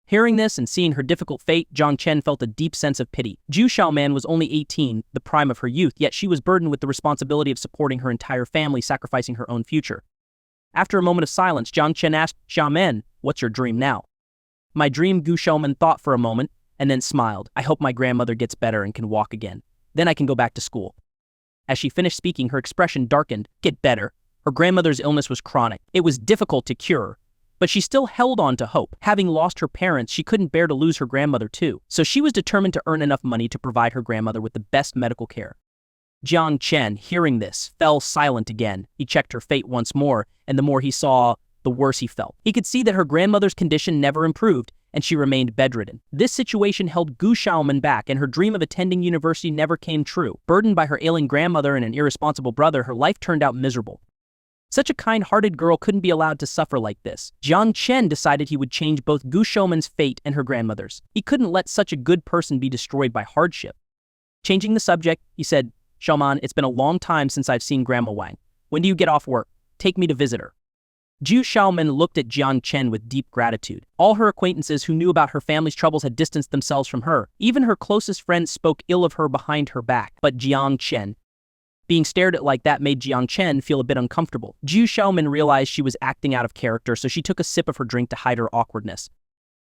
Hearing this and seeing her difficult fate, Jiang Chen felt a deep sense of pity. Gu Xiaoman was only 18, the prime of her youth, yet she was burdened with the responsibility of supporting her entire family, sacrificing her own future. After a moment of silence, Jiang Chen asked, "Xiaoman, what's your dream now?" "My dream," Gu Xiaoman thought for a moment, and then smiled. "I hope my grandmother gets better and can walk again. Then I can go back to school." As she finished speaking, her expression darkened. Get better. Her grandmother's illness was chronic. It was difficult to cure. But she still held on to hope. Having lost her parents, she couldn't bear to lose her grandmother too. So she was determined to earn enough money to provide her grandmother with the best medical care. Jiang Chen, hearing this, fell silent again. He checked her fate once more, and the more he saw, the worse he felt. He could see that her grandmother's condition never improved, and she remained bedridden. This situation held Gu Xiaoman back, and her dream of attending university never came true. Burdened by her ailing grandmother and an irresponsible brother, her life turned out miserable. Such a kind-hearted girl couldn't be allowed to suffer like this. Jiang Chen decided he would change both Gu Xiaoman's fate and her grandmother's. He couldn't let such a good person be destroyed by hardship. Changing the subject, he said, "Xiaoman, it's been a long time since I've seen Grandma Wang. When do you get off work? Take me to visit her." Gu Xiaoman looked at Jiang Chen with deep gratitude. All her acquaintances who knew about her family's troubles had distanced themselves from her. Even her closest friends spoke ill of her behind her back. But Jiang Chen, being stared at like that made Jiang Chen feel a bit uncomfortable. Gu Xiaoman realized she was acting out of character, so she took a sip of her drink to hide her awkwardness.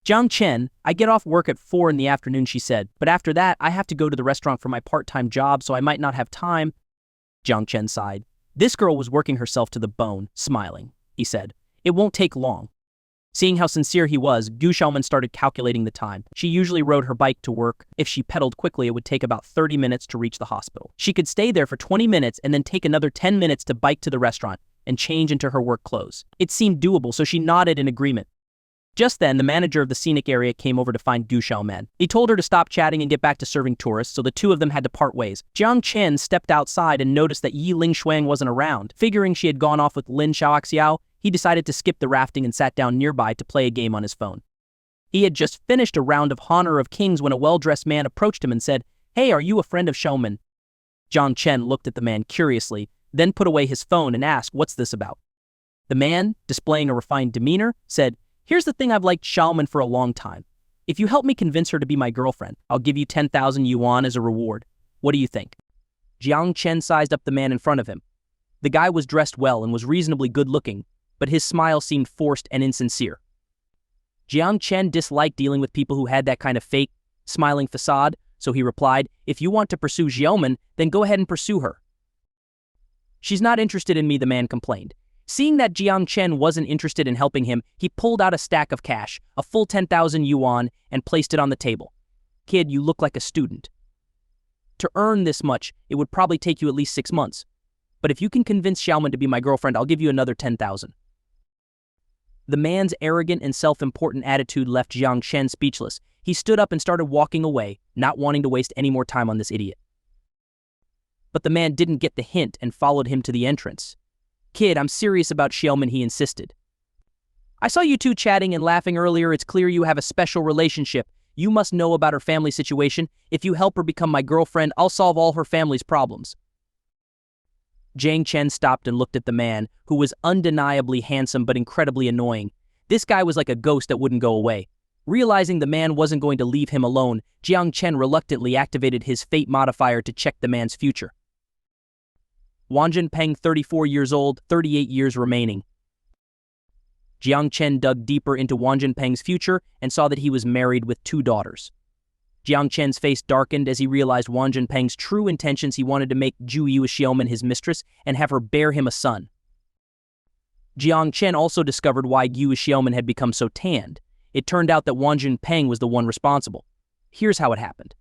"Jiang Chen, I get off work at 4 in the afternoon," she said, "but after that, I have to go to the restaurant for my part-time job, so I might not have time." Jiang Chen sighed. This girl was working herself to the bone, smiling. He said, "It won't take long." Seeing how sincere he was, Gu Xiaoman started calculating the time. She usually rode her bike to work. If she pedaled quickly, it would take about 30 minutes to reach the hospital. She could stay there for 20 minutes and then take another 10 minutes to bike to the restaurant. and change into her work clothes. It seemed doable, so she nodded in agreement. Just then, the manager of the scenic area came over to find Gu Xiaoman. He told her to stop chatting and get back to serving tourists, so the two of them had to part ways. Jiang Chen stepped outside and noticed that Yi Ling Shuang wasn't around. Figuring she had gone off with Lin Xiaoxiao, he decided to skip the rafting and sat down nearby to play a game on his phone. He had just finished a round of Honor of Kings when a well-dressed man approached him and said, "Hey, are you a friend of Xiaoman?" Jiang Chen looked at the man curiously, then put away his phone and asked, "What's this about?" The man, displaying a refined demeanor, said, "Here's the thing, I've liked Xiaoman for a long time. If you help me convince her to be my girlfriend, I'll give you 10,000 yuan as a reward. What do you think?" Jiang Chen sized up the man in front of him. The guy was dressed well and was reasonably good-looking, but his smile seemed forced and insincere. Jiang Chen disliked dealing with people who had that kind of fake, smiling facade, so he replied, "If you want to pursue Xiaoman, then go ahead and pursue her." "She's not interested in me," the man complained. Seeing that Jiang Chen wasn't interested in helping him, he pulled out a stack of cash, a full 10,000 yuan, and placed it on the table. "Kid, you look like a student. To earn this much, it would probably take you at least 6 months. But if you can convince Xiaoman to be my girlfriend, I'll give you another 10,000. The man's arrogant and self-important attitude left Jiang Chen speechless. He stood up and started walking away, not wanting to waste any more time on this idiot. But the man didn't get the hint and followed him to the entrance. "Kid, I'm serious about Xiaoman," he insisted. "I saw you two chatting and laughing earlier. It's clear you have a special relationship. You must know about her family situation. If you help her become my girlfriend, I'll solve all her family's problems." Jiang Chen stopped and looked at the man, who was undeniably handsome but incredibly annoying. This guy was like a ghost that wouldn't go away. Realizing the man wasn't going to leave him alone, Jiang Chen reluctantly activated his fate modifier to check the man's future. Wanjun Peng, 34 years old, 38 years remaining. Jiang Chen dug deeper into Wanjun Peng's future and saw that he was married with 2 daughters. Jiang Chen's face darkened as he realized Wanjun Peng's true intentions. He wanted to make Zhu Yu Xiaoman his mistress and have her bear him a son. Jiang Chen also discovered why Yu Xiaoman had become so tanned. It turned out that Wanjun Peng was the one responsible. Here's how it happened.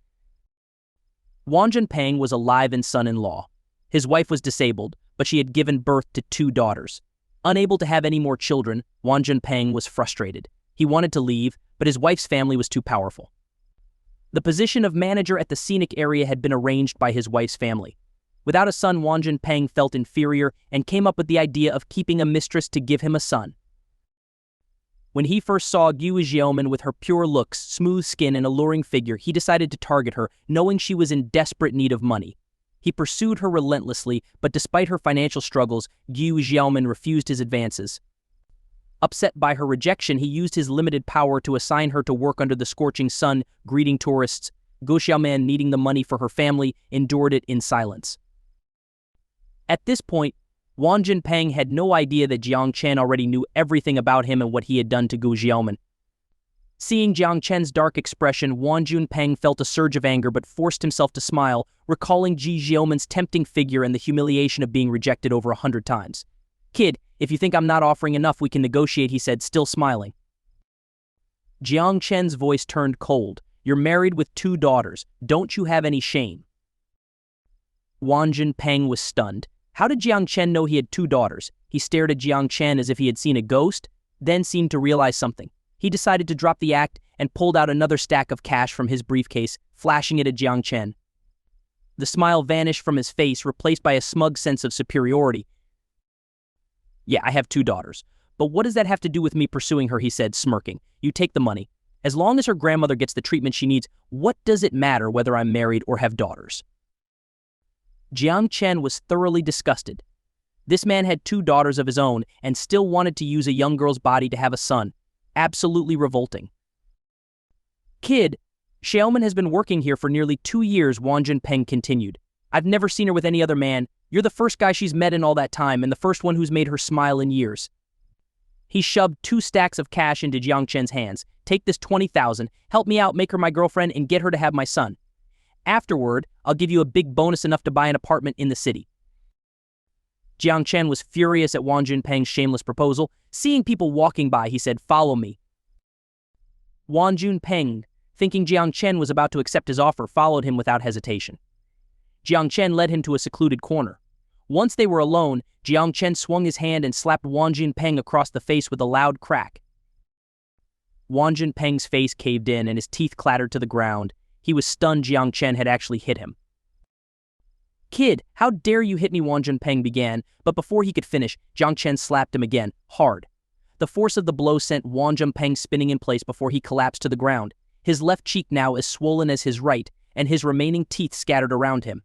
Wanjun Peng was alive and son-in-law. His wife was disabled, but she had given birth to 2 daughters. Unable to have any more children, Wanjun Peng was frustrated. He wanted to leave, but his wife's family was too powerful. The position of manager at the scenic area had been arranged by his wife's family. Without a son, Wanjun Peng felt inferior and came up with the idea of keeping a mistress to give him a son. When he first saw Gu Xiaoman with her pure looks, smooth skin, and alluring figure, he decided to target her, knowing she was in desperate need of money. He pursued her relentlessly, but despite her financial struggles, Gu Xiaoman refused his advances. Upset by her rejection, he used his limited power to assign her to work under the scorching sun, greeting tourists. Gu Xiaoman, needing the money for her family, endured it in silence. At this point, Wanjun Peng had no idea that Jiang Chen already knew everything about him and what he had done to Gu Xiaoman. Seeing Jiang Chen's dark expression, Wanjun Peng felt a surge of anger but forced himself to smile, recalling Gu Xiaoman's tempting figure and the humiliation of being rejected over 100 times. "Kid, if you think I'm not offering enough, we can negotiate," he said, still smiling. Jiang Chen's voice turned cold. "You're married with 2 daughters. Don't you have any shame?" Wanjun Peng was stunned. How did Jiang Chen know he had 2 daughters? He stared at Jiang Chen as if he had seen a ghost, then seemed to realize something. He decided to drop the act and pulled out another stack of cash from his briefcase, flashing it at Jiang Chen. The smile vanished from his face, replaced by a smug sense of superiority. "Yeah, I have 2 daughters. But what does that have to do with me pursuing her?" he said, smirking. "You take the money. As long as her grandmother gets the treatment she needs, what does it matter whether I'm married or have daughters?" Jiang Chen was thoroughly disgusted. This man had 2 daughters of his own and still wanted to use a young girl's body to have a son. Absolutely revolting. "Kid, Xiaoman has been working here for nearly 2 years," Wanjun Peng continued. "I've never seen her with any other man. You're the first guy she's met in all that time and the first one who's made her smile in years." He shoved 2 stacks of cash into Jiang Chen's hands. "Take this 20,000, help me out, make her my girlfriend, and get her to have my son. Afterward, I'll give you a big bonus enough to buy an apartment in the city." Jiang Chen was furious at Wanjun Peng's shameless proposal. Seeing people walking by, he said, "Follow me." Wanjun Peng, thinking Jiang Chen was about to accept his offer, followed him without hesitation. Jiang Chen led him to a secluded corner. Once they were alone, Jiang Chen swung his hand and slapped Wang Jinpeng across the face with a loud crack. Wang Jinpeng's face caved in and his teeth clattered to the ground. He was stunned Jiang Chen had actually hit him. "Kid, how dare you hit me," Wang Jinpeng began, but before he could finish, Jiang Chen slapped him again, hard. The force of the blow sent Wang Jinpeng spinning in place before he collapsed to the ground, his left cheek now as swollen as his right, and his remaining teeth scattered around him.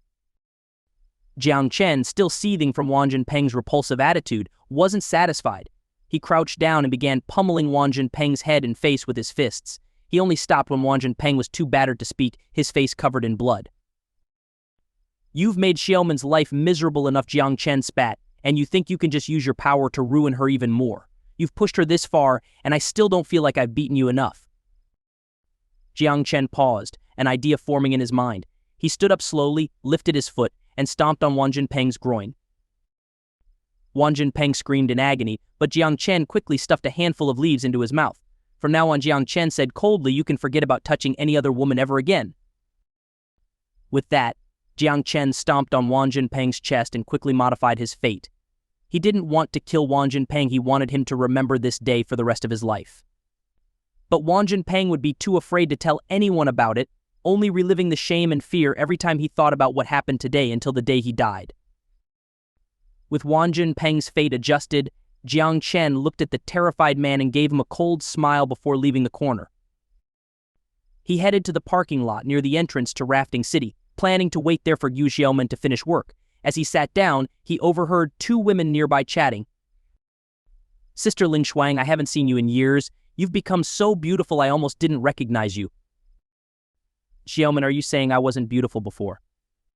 Jiang Chen, still seething from Wang Jinpeng's repulsive attitude, wasn't satisfied. He crouched down and began pummeling Wang Jinpeng's head and face with his fists. He only stopped when Wang Jinpeng was too battered to speak, his face covered in blood. "You've made Xiaomen's life miserable enough," Jiang Chen spat, "and you think you can just use your power to ruin her even more. You've pushed her this far, and I still don't feel like I've beaten you enough." Jiang Chen paused, an idea forming in his mind. He stood up slowly, lifted his foot, and stomped on Wang Jinpeng's groin. Wang Jinpeng screamed in agony, but Jiang Chen quickly stuffed a handful of leaves into his mouth. From now on, Jiang Chen said coldly, "You can forget about touching any other woman ever again." With that, Jiang Chen stomped on Wang Jinpeng's chest and quickly modified his fate. He didn't want to kill Wang Jinpeng, he wanted him to remember this day for the rest of his life. But Wang Jinpeng would be too afraid to tell anyone about it, only reliving the shame and fear every time he thought about what happened today until the day he died. With Wang Jinpeng's fate adjusted, Jiang Chen looked at the terrified man and gave him a cold smile before leaving the corner. He headed to the parking lot near the entrance to Rafting City, planning to wait there for Yu Xiaomen to finish work. As he sat down, he overheard two women nearby chatting. "Sister Ling Shuang, I haven't seen you in years. You've become so beautiful I almost didn't recognize you." "Xiaomen, are you saying I wasn't beautiful before?"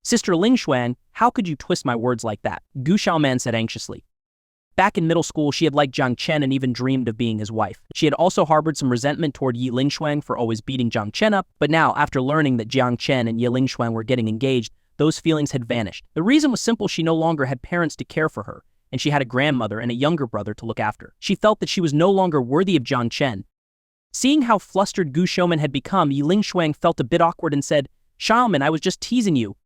"Sister Ling Shuang, how could you twist my words like that?" Gu Xiaoman said anxiously. Back in middle school, she had liked Jiang Chen and even dreamed of being his wife. She had also harbored some resentment toward Yi Lingshuang for always beating Jiang Chen up, but now, after learning that Jiang Chen and Yi Lingshuang were getting engaged, those feelings had vanished. The reason was simple: she no longer had parents to care for her, and she had a grandmother and a younger brother to look after. She felt that she was no longer worthy of Jiang Chen. Seeing how flustered Gu Xiaomen had become, Yi Lingshuang felt a bit awkward and said, "Xiaomen, I was just teasing you."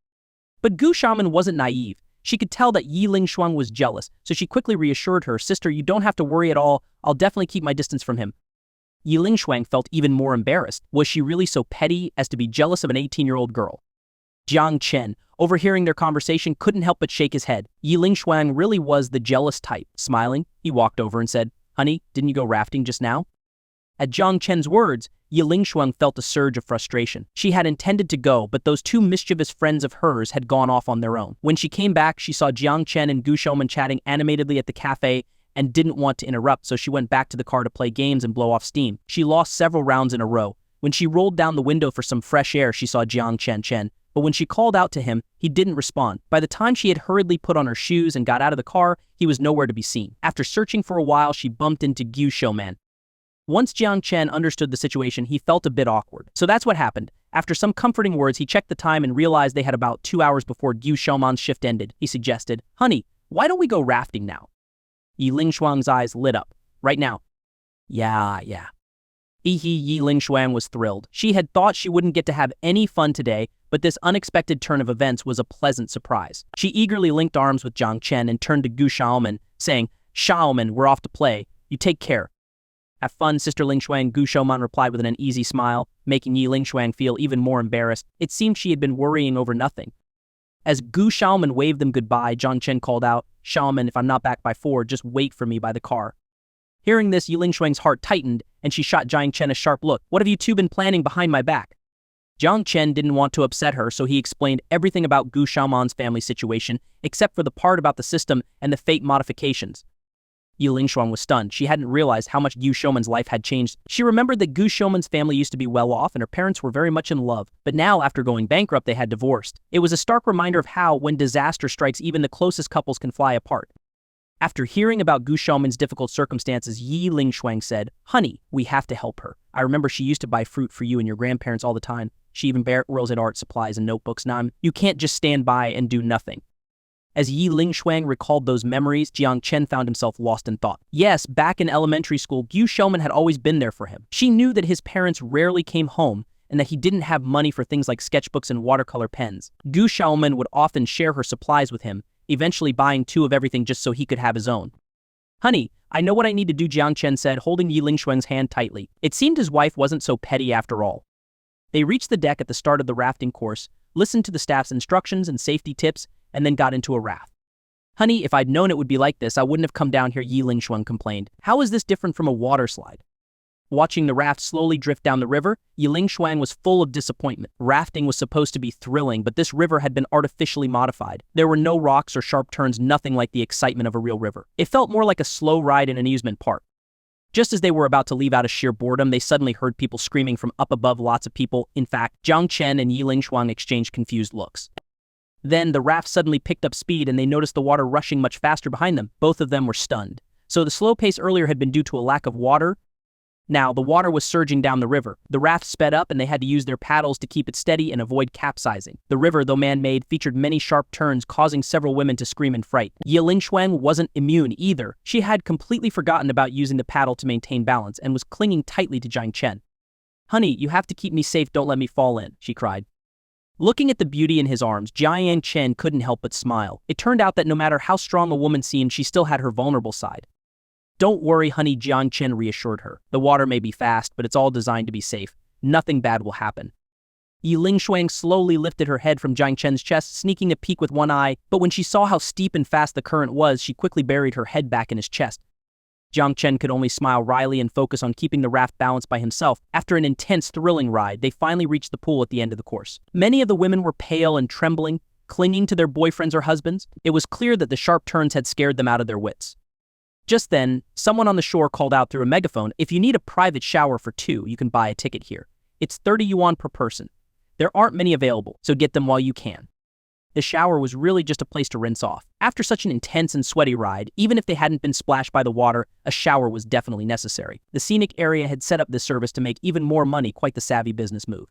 But Gu Xiaomen wasn't naive. She could tell that Yi Lingshuang was jealous, so she quickly reassured her, "Sister, you don't have to worry at all. I'll definitely keep my distance from him." Yi Lingshuang felt even more embarrassed. Was she really so petty as to be jealous of an 18-year-old girl? Jiang Chen, overhearing their conversation, couldn't help but shake his head. Yi Lingshuang really was the jealous type. Smiling, he walked over and said, "Honey, didn't you go rafting just now?" At Jiang Chen's words, Yi Lingshuang felt a surge of frustration. She had intended to go, but those two mischievous friends of hers had gone off on their own. When she came back, she saw Jiang Chen and Gu Xiaomen chatting animatedly at the cafe and didn't want to interrupt, so she went back to the car to play games and blow off steam. She lost several rounds in a row. When she rolled down the window for some fresh air, she saw Jiang Chen, but when she called out to him, he didn't respond. By the time she had hurriedly put on her shoes and got out of the car, he was nowhere to be seen. After searching for a while, she bumped into Gu Xiaomen. Once Jiang Chen understood the situation, he felt a bit awkward. So that's what happened. After some comforting words, he checked the time and realized they had about 2 hours before Gu Xiaoman's shift ended. He suggested, "Honey, why don't we go rafting now?" Yi Lingshuang's eyes lit up. "Right now?" Yeah. Yi Lingshuang was thrilled. She had thought she wouldn't get to have any fun today, but this unexpected turn of events was a pleasant surprise. She eagerly linked arms with Jiang Chen and turned to Gu Xiaomen, saying, "Xiaomen, we're off to play. You take care." "Have fun, Sister Lingshuang," Gu Xiaoman replied with an uneasy smile, making Yi Lingshuang feel even more embarrassed. It seemed she had been worrying over nothing. As Gu Xiaoman waved them goodbye, Jiang Chen called out, "Xiaoman, if I'm not back by 4, just wait for me by the car." Hearing this, Yi Lingshuang's heart tightened, and she shot Jiang Chen a sharp look. "What have you two been planning behind my back?" Jiang Chen didn't want to upset her, so he explained everything about Gu Xiaoman's family situation, except for the part about the system and the fate modifications. Yi Lingshuang was stunned. She hadn't realized how much Gu Xiaoman's life had changed. She remembered that Gu Xiaoman's family used to be well off and her parents were very much in love. But now, after going bankrupt, they had divorced. It was a stark reminder of how, when disaster strikes, even the closest couples can fly apart. After hearing about Gu Xiaoman's difficult circumstances, Yi Lingshuang said, "Honey, we have to help her. I remember she used to buy fruit for you and your grandparents all the time. She even borrows at art supplies and notebooks. Now, you can't just stand by and do nothing." As Yi Lingshuang recalled those memories, Jiang Chen found himself lost in thought. Yes, back in elementary school, Gu Xiaoman had always been there for him. She knew that his parents rarely came home and that he didn't have money for things like sketchbooks and watercolor pens. Gu Xiaoman would often share her supplies with him, eventually buying 2 of everything just so he could have his own. "Honey, I know what I need to do," Jiang Chen said, holding Yi Lingshuang's hand tightly. It seemed his wife wasn't so petty after all. They reached the deck at the start of the rafting course, listened to the staff's instructions and safety tips, and then got into a raft. "Honey, if I'd known it would be like this, I wouldn't have come down here," Yi Lingshuang complained. "How is this different from a water slide?" Watching the raft slowly drift down the river, Yi Lingshuang was full of disappointment. Rafting was supposed to be thrilling, but this river had been artificially modified. There were no rocks or sharp turns, nothing like the excitement of a real river. It felt more like a slow ride in an amusement park. Just as they were about to leave out of sheer boredom, they suddenly heard people screaming from up above. Lots of people. In fact, Jiang Chen and Yi Lingshuang exchanged confused looks. Then the raft suddenly picked up speed and they noticed the water rushing much faster behind them. Both of them were stunned. So the slow pace earlier had been due to a lack of water. Now, the water was surging down the river. The raft sped up and they had to use their paddles to keep it steady and avoid capsizing. The river, though man-made, featured many sharp turns, causing several women to scream in fright. Yi Lingshuang wasn't immune either. She had completely forgotten about using the paddle to maintain balance and was clinging tightly to Jiang Chen. "Honey, you have to keep me safe, don't let me fall in," she cried. Looking at the beauty in his arms, Jiang Chen couldn't help but smile. It turned out that no matter how strong a woman seemed, she still had her vulnerable side. "Don't worry, honey," Jiang Chen reassured her. "The water may be fast, but it's all designed to be safe. Nothing bad will happen." Yi Lingshuang slowly lifted her head from Jiang Chen's chest, sneaking a peek with one eye, but when she saw how steep and fast the current was, she quickly buried her head back in his chest. Jiang Chen could only smile wryly and focus on keeping the raft balanced by himself. After an intense, thrilling ride, they finally reached the pool at the end of the course. Many of the women were pale and trembling, clinging to their boyfriends or husbands. It was clear that the sharp turns had scared them out of their wits. Just then, someone on the shore called out through a megaphone, "If you need a private shower for 2, you can buy a ticket here. It's 30 yuan per person. There aren't many available, so get them while you can." The shower was really just a place to rinse off. After such an intense and sweaty ride, even if they hadn't been splashed by the water, a shower was definitely necessary. The scenic area had set up this service to make even more money, quite the savvy business move.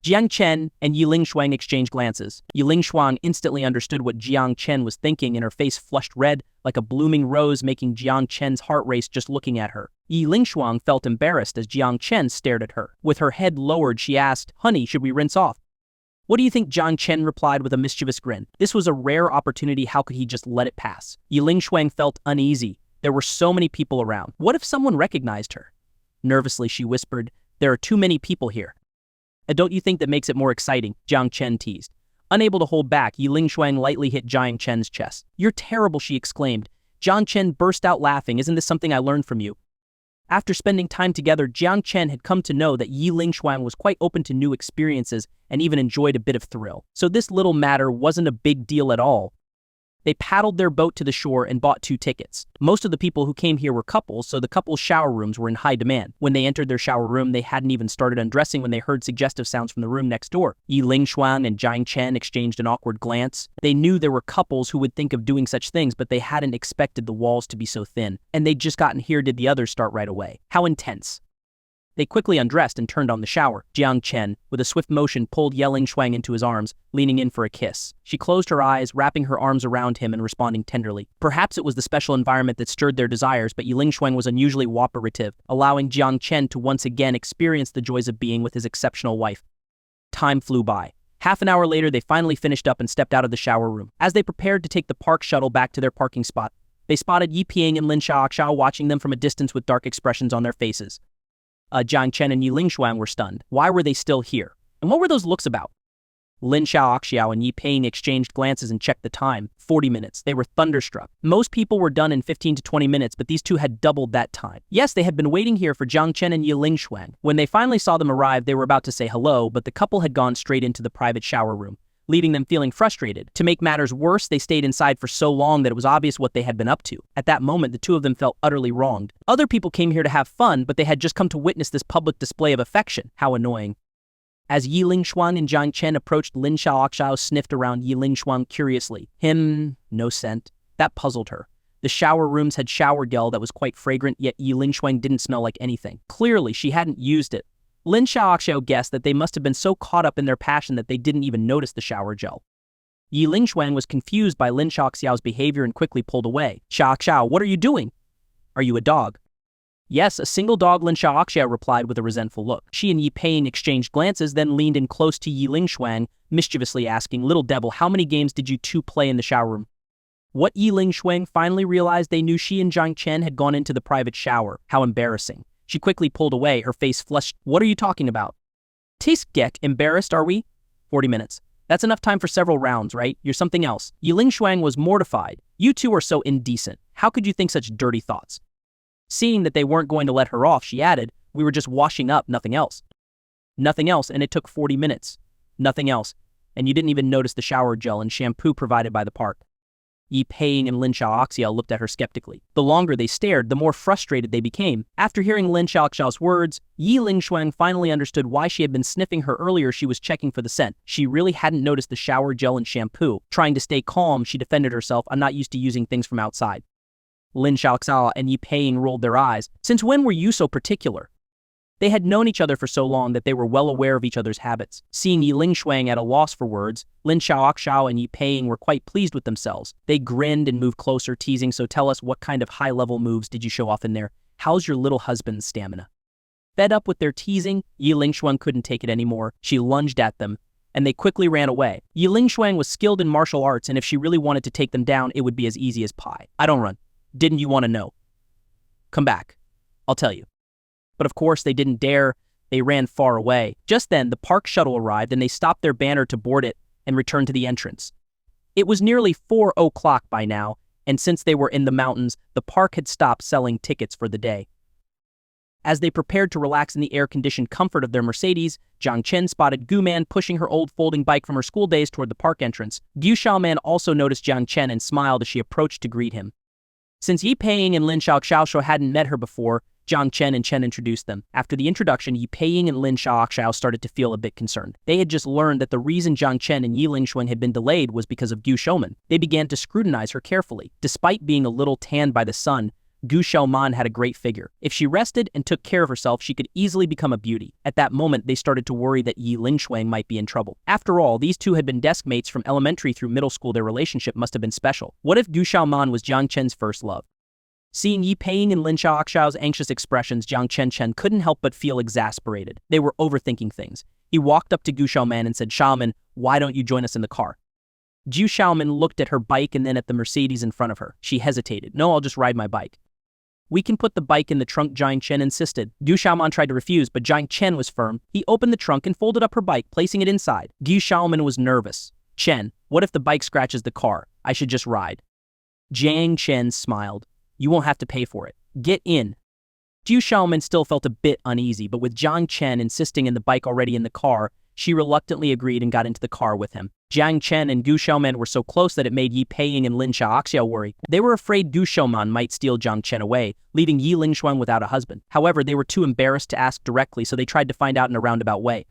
Jiang Chen and Yi Lingshuang exchanged glances. Yi Lingshuang instantly understood what Jiang Chen was thinking, and her face flushed red like a blooming rose, making Jiang Chen's heart race just looking at her. Yi Lingshuang felt embarrassed as Jiang Chen stared at her. With her head lowered, she asked, "Honey, should we rinse off?" "What do you think?" Jiang Chen replied with a mischievous grin. This was a rare opportunity. How could he just let it pass? Yi Lingshuang felt uneasy. There were so many people around. What if someone recognized her? Nervously, she whispered, "There are too many people here." "Don't you think that makes it more exciting?" Jiang Chen teased. Unable to hold back, Yi Lingshuang lightly hit Jiang Chen's chest. "You're terrible," she exclaimed. Jiang Chen burst out laughing. "Isn't this something I learned from you?" After spending time together, Jiang Chen had come to know that Yi Lingshuang was quite open to new experiences and even enjoyed a bit of thrill. So this little matter wasn't a big deal at all. They paddled their boat to the shore and bought 2 tickets. Most of the people who came here were couples, so the couples' shower rooms were in high demand. When they entered their shower room, they hadn't even started undressing when they heard suggestive sounds from the room next door. Yi Lingshuang and Jiang Chen exchanged an awkward glance. They knew there were couples who would think of doing such things, but they hadn't expected the walls to be so thin. And they'd just gotten here. Did the others start right away? How intense. They quickly undressed and turned on the shower. Jiang Chen, with a swift motion, pulled Yi Lingshuang into his arms, leaning in for a kiss. She closed her eyes, wrapping her arms around him and responding tenderly. Perhaps it was the special environment that stirred their desires, but Yi Lingshuang was unusually cooperative, allowing Jiang Chen to once again experience the joys of being with his exceptional wife. Time flew by. Half an hour later, they finally finished up and stepped out of the shower room. As they prepared to take the park shuttle back to their parking spot, they spotted Yi Ping and Lin Xiaoxiao watching them from a distance with dark expressions on their faces. Jiang Chen and Yi Lingshuang were stunned. Why were they still here? And what were those looks about? Lin Xiaoxiao and Yi Ping exchanged glances and checked the time. 40 minutes. They were thunderstruck. Most people were done in 15 to 20 minutes, but these 2 had doubled that time. Yes, they had been waiting here for Jiang Chen and Yi Lingshuang. When they finally saw them arrive, they were about to say hello, but the couple had gone straight into the private shower room, leaving them feeling frustrated. To make matters worse, they stayed inside for so long that it was obvious what they had been up to. At that moment, the 2 of them felt utterly wronged. Other people came here to have fun, but they had just come to witness this public display of affection. How annoying. As Yi Lingshuang and Jiang Chen approached, Lin Xiaoxiao sniffed around Yi Lingshuang curiously. No scent. That puzzled her. The shower rooms had shower gel that was quite fragrant, yet Yi Lingshuang didn't smell like anything. Clearly, she hadn't used it. Lin Xiaoxiao guessed that they must have been so caught up in their passion that they didn't even notice the shower gel. Yi Lingshuang was confused by Lin Xiaoxiao's behavior and quickly pulled away. "Xiaoxiao, what are you doing? Are you a dog?" "Yes, a single dog," Lin Xiaoxiao replied with a resentful look. She and Yi Ping exchanged glances, then leaned in close to Yi Lingshuang, mischievously asking, "Little devil, how many games did you 2 play in the shower room?" What Yiling Shuang finally realized they knew she and Jiang Chen had gone into the private shower. How embarrassing. She quickly pulled away, her face flushed. What are you talking about? Tisk Gek, embarrassed are we? 40 minutes. That's enough time for several rounds, right? You're something else. Yiling Shuang was mortified. You two are so indecent. How could you think such dirty thoughts? Seeing that they weren't going to let her off, she added, we were just washing up, nothing else. Nothing else, and it took 40 minutes. Nothing else. And you didn't even notice the shower gel and shampoo provided by the park. Yi Peiying and Lin Xiaoxiao looked at her skeptically. The longer they stared, the more frustrated they became. After hearing Lin Xiaoxiao's words, Yiling Shuang finally understood why she had been sniffing her earlier. She was checking for the scent. She really hadn't noticed the shower gel and shampoo. Trying to stay calm, she defended herself. I'm not used to using things from outside. Lin Xiaoxiao and Yi Peiying rolled their eyes. Since when were you so particular? They had known each other for so long that they were well aware of each other's habits. Seeing Yiling Shuang at a loss for words, Lin Xiaoxiao and Yi Peiying were quite pleased with themselves. They grinned and moved closer, teasing, so tell us, what kind of high-level moves did you show off in there? How's your little husband's stamina? Fed up with their teasing, Yiling Shuang couldn't take it anymore. She lunged at them, and they quickly ran away. Yiling Shuang was skilled in martial arts, and if she really wanted to take them down, it would be as easy as pie. I don't run. Didn't you want to know? Come back. I'll tell you. But of course, they didn't dare. They ran far away. Just then, the park shuttle arrived, and they stopped their banner to board it and returned to the entrance. It was nearly 4 o'clock by now, and since they were in the mountains, the park had stopped selling tickets for the day. As they prepared to relax in the air-conditioned comfort of their Mercedes, Jiang Chen spotted Gu Man pushing her old folding bike from her school days toward the park entrance. Gu Xiaoman also noticed Jiang Chen and smiled as she approached to greet him. Since Yi Peiying and Lin Xiaoxiao hadn't met her before, Jiang Chen and Chen introduced them. After the introduction, Yi Peiying and Lin Xiaoxiao started to feel a bit concerned. They had just learned that the reason Jiang Chen and Yiling Shuang had been delayed was because of Gu Xiaoman. They began to scrutinize her carefully. Despite being a little tanned by the sun, Gu Xiaoman had a great figure. If she rested and took care of herself, she could easily become a beauty. At that moment, they started to worry that Yiling Shuang might be in trouble. After all, these two had been desk mates from elementary through middle school. Their relationship must have been special. What if Gu Xiaoman was Jiang Chen's first love? Seeing Yi Peiying and Lin Xiaoxiao's anxious expressions, Jiang Chen couldn't help but feel exasperated. They were overthinking things. He walked up to Gu Xiaoman and said, Xiaoman, why don't you join us in the car? Gu Xiaoman looked at her bike and then at the Mercedes in front of her. She hesitated. No, I'll just ride my bike. We can put the bike in the trunk, Jiang Chen insisted. Gu Xiaoman tried to refuse, but Jiang Chen was firm. He opened the trunk and folded up her bike, placing it inside. Gu Xiaoman was nervous. Chen, what if the bike scratches the car? I should just ride. Jiang Chen smiled. You won't have to pay for it. Get in. Gu Xiaoman still felt a bit uneasy, but with Jiang Chen insisting and the bike already in the car, she reluctantly agreed and got into the car with him. Jiang Chen and Gu Xiaoman were so close that it made Yi Peiying and Lin Xiaoxiao worry. They were afraid Gu Xiaoman might steal Jiang Chen away, leaving Yiling Shuang without a husband. However, they were too embarrassed to ask directly, so they tried to find out in a roundabout way.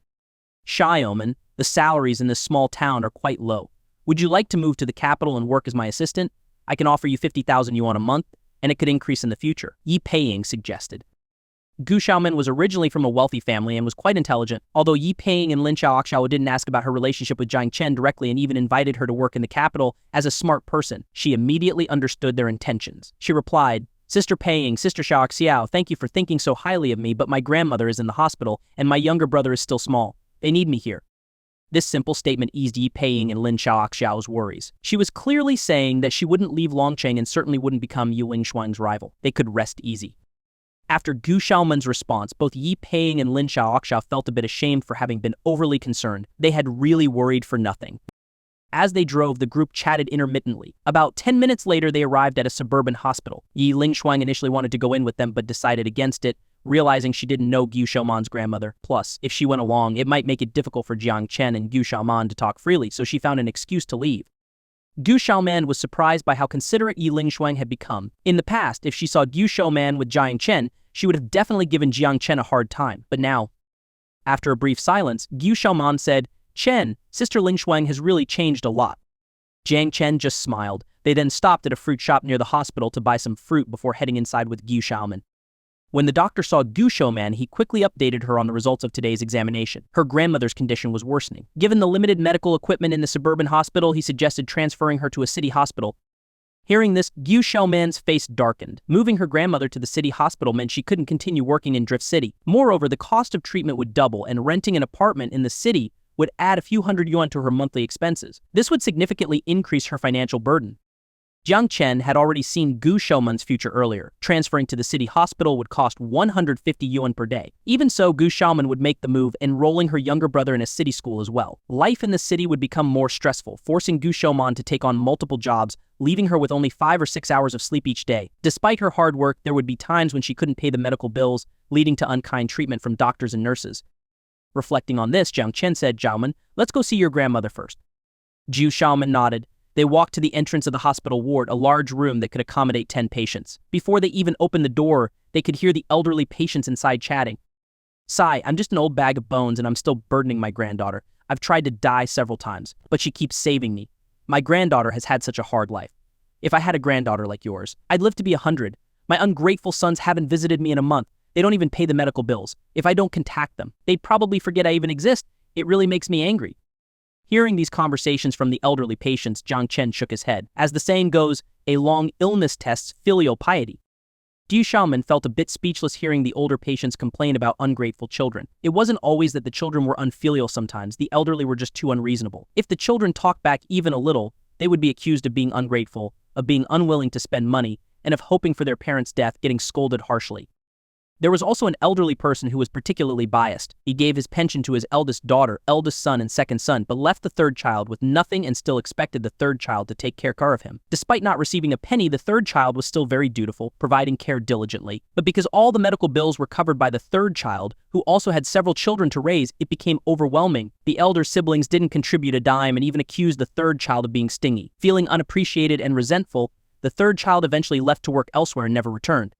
Xiaoman, the salaries in this small town are quite low. Would you like to move to the capital and work as my assistant? I can offer you 50,000 yuan a month, and it could increase in the future, Yi Peiying suggested. Gu Xiaoman was originally from a wealthy family and was quite intelligent. Although Yi Peiying and Lin Xiaoxiao didn't ask about her relationship with Jiang Chen directly and even invited her to work in the capital, as a smart person, she immediately understood their intentions. She replied, Sister Peiying, Sister Xiaoxiao, thank you for thinking so highly of me, but my grandmother is in the hospital, and my younger brother is still small. They need me here. This simple statement eased Yi Peiying and Lin Xiaoxiao's worries. She was clearly saying that she wouldn't leave Longcheng and certainly wouldn't become Yiling Shuang's rival. They could rest easy. After Gu Xiaoman's response, both Yi Peiying and Lin Xiaoxiao felt a bit ashamed for having been overly concerned. They had really worried for nothing. As they drove, the group chatted intermittently. About 10 minutes later, they arrived at a suburban hospital. Yiling Shuang initially wanted to go in with them but decided against it, realizing she didn't know Gu Xiaoman's grandmother. Plus, if she went along, it might make it difficult for Jiang Chen and Gu Xiaoman to talk freely, so she found an excuse to leave. Gu Xiaoman was surprised by how considerate Yiling Shuang had become. In the past, if she saw Gu Xiaoman with Jiang Chen, she would have definitely given Jiang Chen a hard time. But now, after a brief silence, Gu Xiaoman said, Chen, Sister Ling Shuang has really changed a lot. Jiang Chen just smiled. They then stopped at a fruit shop near the hospital to buy some fruit before heading inside with Gu Xiaoman. When the doctor saw Gu Xiaoman, he quickly updated her on the results of today's examination. Her grandmother's condition was worsening. Given the limited medical equipment in the suburban hospital, he suggested transferring her to a city hospital. Hearing this, Gu Xiaoman's face darkened. Moving her grandmother to the city hospital meant she couldn't continue working in Drift City. Moreover, the cost of treatment would double, and renting an apartment in the city would add a few hundred yuan to her monthly expenses. This would significantly increase her financial burden. Jiang Chen had already seen Gu Shouman's future earlier. Transferring to the city hospital would cost 150 yuan per day. Even so, Gu Shouman would make the move, enrolling her younger brother in a city school as well. Life in the city would become more stressful, forcing Gu Shouman to take on multiple jobs, leaving her with only 5 or 6 hours of sleep each day. Despite her hard work, there would be times when she couldn't pay the medical bills, leading to unkind treatment from doctors and nurses. Reflecting on this, Jiang Chen said, "Xiaoman, let's go see your grandmother first." Jiu Xiaoman nodded. They walked to the entrance of the hospital ward, a large room that could accommodate 10 patients. Before they even opened the door, they could hear the elderly patients inside chatting. "Sai, I'm just an old bag of bones and I'm still burdening my granddaughter. I've tried to die several times, but she keeps saving me. My granddaughter has had such a hard life. If I had a granddaughter like yours, I'd live to be 100. My ungrateful sons haven't visited me in a month. They don't even pay the medical bills. If I don't contact them, they'd probably forget I even exist. It really makes me angry." Hearing these conversations from the elderly patients, Jiang Chen shook his head. As the saying goes, a long illness tests filial piety. Jiu Xiaoman felt a bit speechless hearing the older patients complain about ungrateful children. It wasn't always that the children were unfilial sometimes, the elderly were just too unreasonable. If the children talked back even a little, they would be accused of being ungrateful, of being unwilling to spend money, and of hoping for their parents' death, getting scolded harshly. There was also an elderly person who was particularly biased. He gave his pension to his eldest daughter, eldest son, and second son, but left the third child with nothing and still expected the third child to take care of him. Despite not receiving a penny, the third child was still very dutiful, providing care diligently. But because all the medical bills were covered by the third child, who also had several children to raise, it became overwhelming. The elder siblings didn't contribute a dime and even accused the third child of being stingy. Feeling unappreciated and resentful, the third child eventually left to work elsewhere and never returned.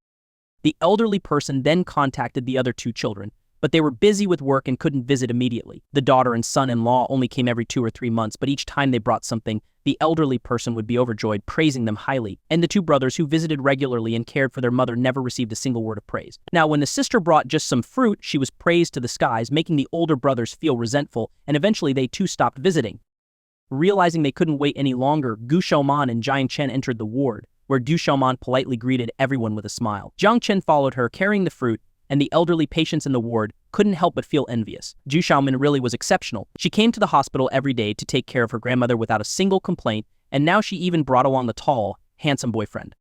The elderly person then contacted the other 2 children, but they were busy with work and couldn't visit immediately. The daughter and son-in-law only came every 2 or 3 months, but each time they brought something, the elderly person would be overjoyed, praising them highly. And the 2 brothers who visited regularly and cared for their mother never received a single word of praise. Now, when the sister brought just some fruit, she was praised to the skies, making the older brothers feel resentful, and eventually they too stopped visiting. Realizing they couldn't wait any longer, Gu Shouman and Jiang Chen entered the ward, where Du Xiaoman politely greeted everyone with a smile. Jiang Chen followed her, carrying the fruit, and the elderly patients in the ward couldn't help but feel envious. Ju Xiaoman really was exceptional. She came to the hospital every day to take care of her grandmother without a single complaint, and now she even brought along the tall, handsome boyfriend.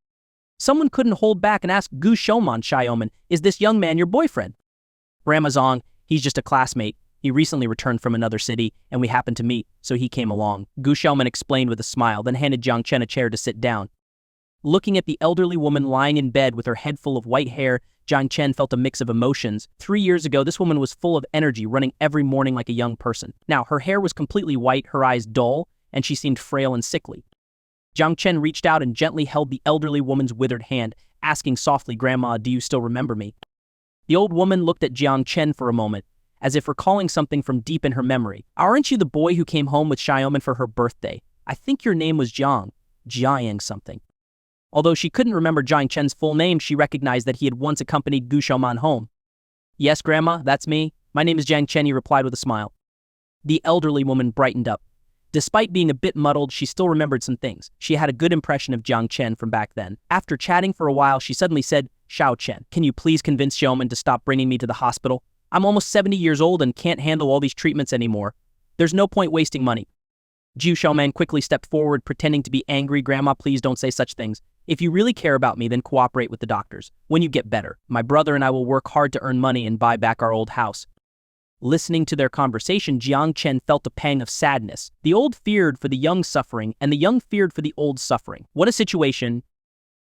Someone couldn't hold back and ask Gu Xiaoman, "Is this young man your boyfriend?" "Grandma Zong, he's just a classmate. He recently returned from another city, and we happened to meet, so he came along," Gu Xiaoman explained with a smile, then handed Jiang Chen a chair to sit down. Looking at the elderly woman lying in bed with her head full of white hair, Jiang Chen felt a mix of emotions. 3 years ago, this woman was full of energy, running every morning like a young person. Now, her hair was completely white, her eyes dull, and she seemed frail and sickly. Jiang Chen reached out and gently held the elderly woman's withered hand, asking softly, "Grandma, do you still remember me?" The old woman looked at Jiang Chen for a moment, as if recalling something from deep in her memory. "Aren't you the boy who came home with Xiaoman for her birthday? I think your name was Jiang something." Although she couldn't remember Jiang Chen's full name, she recognized that he had once accompanied Gu Xiaoman home. "Yes, Grandma, that's me. My name is Jiang Chen," he replied with a smile. The elderly woman brightened up. Despite being a bit muddled, she still remembered some things. She had a good impression of Jiang Chen from back then. After chatting for a while, she suddenly said, "Xiao Chen, can you please convince Xiaoman to stop bringing me to the hospital? I'm almost 70 years old and can't handle all these treatments anymore. There's no point wasting money." Jiu Xiaoman quickly stepped forward, pretending to be angry. "Grandma, please don't say such things. If you really care about me, then cooperate with the doctors. When you get better, my brother and I will work hard to earn money and buy back our old house." Listening to their conversation, Jiang Chen felt a pang of sadness. The old feared for the young suffering, and the young feared for the old suffering. What a situation.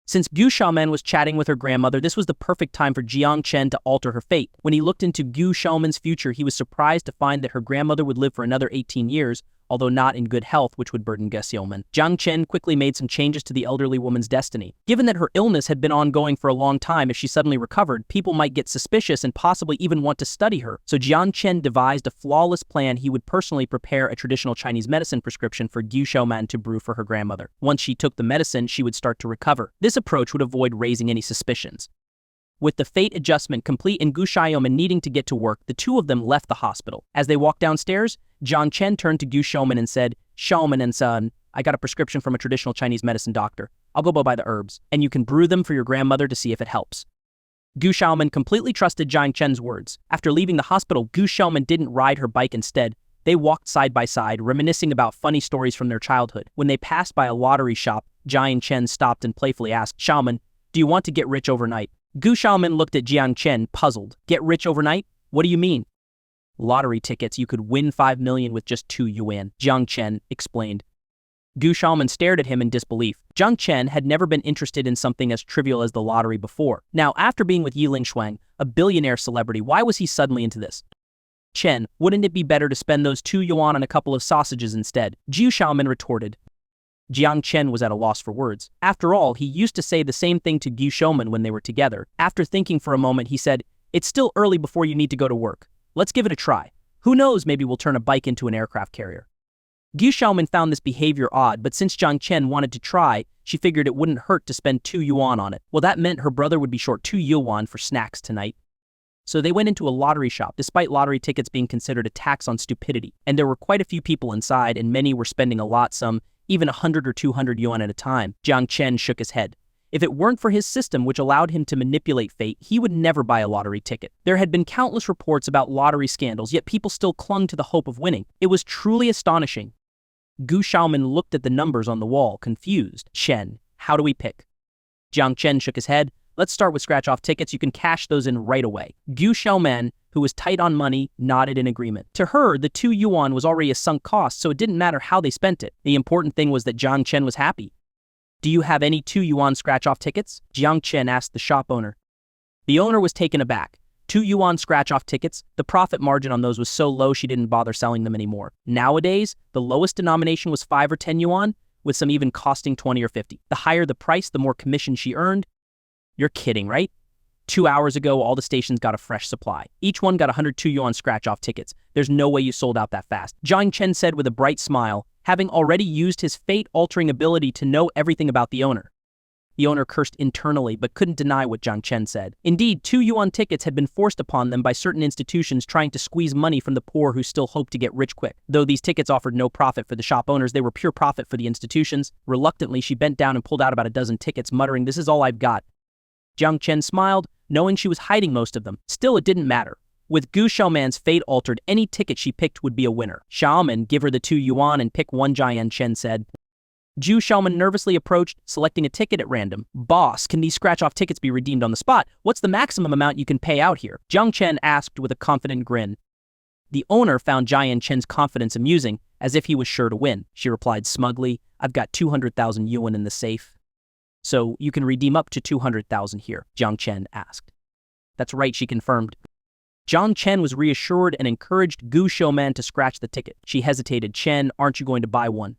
Since Gu Xiaoman was chatting with her grandmother, this was the perfect time for Jiang Chen to alter her fate. When he looked into Gu Xiaoman's future, he was surprised to find that her grandmother would live for another 18 years, although not in good health, which would burden Gu Xiaoman. Jiang Chen quickly made some changes to the elderly woman's destiny. Given that her illness had been ongoing for a long time, if she suddenly recovered, people might get suspicious and possibly even want to study her. So Jiang Chen devised a flawless plan. He would personally prepare a traditional Chinese medicine prescription for Gu Xiaoman to brew for her grandmother. Once she took the medicine, she would start to recover. This approach would avoid raising any suspicions. With the fate adjustment complete and Gu Xiaoman needing to get to work, the two of them left the hospital. As they walked downstairs, Jiang Chen turned to Gu Xiaoman and said, "Xiaoman and son, I got a prescription from a traditional Chinese medicine doctor. I'll go buy the herbs, and you can brew them for your grandmother to see if it helps." Gu Xiaoman completely trusted Jiang Chen's words. After leaving the hospital, Gu Xiaoman didn't ride her bike instead. They walked side by side, reminiscing about funny stories from their childhood. When they passed by a lottery shop, Jiang Chen stopped and playfully asked, Xiaoman, do you want to get rich overnight? Gu Xiaoman looked at Jiang Chen, puzzled. Get rich overnight? What do you mean? Lottery tickets, you could win 5 million with just 2 yuan, Jiang Chen explained. Gu Xiaoman stared at him in disbelief. Jiang Chen had never been interested in something as trivial as the lottery before. Now, after being with Yi Lingshuang, a billionaire celebrity, why was he suddenly into this? Chen, wouldn't it be better to spend those 2 yuan on a couple of sausages instead? Gu Xiaoman retorted. Jiang Chen was at a loss for words. After all, he used to say the same thing to Gu Xiaoman when they were together. After thinking for a moment, he said, it's still early before you need to go to work. Let's give it a try. Who knows, maybe we'll turn a bike into an aircraft carrier. Gu Xiaoman found this behavior odd, but since Jiang Chen wanted to try, she figured it wouldn't hurt to spend 2 yuan on it. Well, that meant her brother would be short 2 yuan for snacks tonight. So they went into a lottery shop, despite lottery tickets being considered a tax on stupidity. And there were quite a few people inside, and many were spending a lot, some even 100 or 200 yuan at a time. Jiang Chen shook his head. If it weren't for his system, which allowed him to manipulate fate, he would never buy a lottery ticket. There had been countless reports about lottery scandals, yet people still clung to the hope of winning. It was truly astonishing. Gu Xiaoman looked at the numbers on the wall, confused. Chen, how do we pick? Jiang Chen shook his head. Let's start with scratch-off tickets. You can cash those in right away. Gu Xiaoman, who was tight on money, nodded in agreement. To her, the 2 yuan was already a sunk cost, so it didn't matter how they spent it. The important thing was that Jiang Chen was happy. Do you have any 2 yuan scratch-off tickets? Jiang Chen asked the shop owner. The owner was taken aback. 2 yuan scratch-off tickets, the profit margin on those was so low she didn't bother selling them anymore. Nowadays, the lowest denomination was 5 or 10 yuan, with some even costing 20 or 50. The higher the price, the more commission she earned. You're kidding, right? 2 hours ago, all the stations got a fresh supply. Each one got 102 yuan scratch-off tickets. There's no way you sold out that fast. Jiang Chen said with a bright smile, having already used his fate-altering ability to know everything about the owner. The owner cursed internally, but couldn't deny what Jiang Chen said. Indeed, 2 yuan tickets had been forced upon them by certain institutions trying to squeeze money from the poor who still hoped to get rich quick. Though these tickets offered no profit for the shop owners, they were pure profit for the institutions. Reluctantly, she bent down and pulled out about a dozen tickets, muttering, "This is all I've got." Jiang Chen smiled, knowing she was hiding most of them. Still, it didn't matter. With Gu Xiaoman's fate altered, any ticket she picked would be a winner. Xiaoman, give her the 2 yuan and pick one, Jiang Chen said. Gu Xiaoman nervously approached, selecting a ticket at random. Boss, can these scratch-off tickets be redeemed on the spot? What's the maximum amount you can pay out here? Jiang Chen asked with a confident grin. The owner found Jiang Chen's confidence amusing, as if he was sure to win. She replied smugly, I've got 200,000 yuan in the safe. So you can redeem up to 200,000 here, Jiang Chen asked. That's right, she confirmed. Jiang Chen was reassured and encouraged Gu Xiaoman to scratch the ticket. She hesitated. Chen, aren't you going to buy one?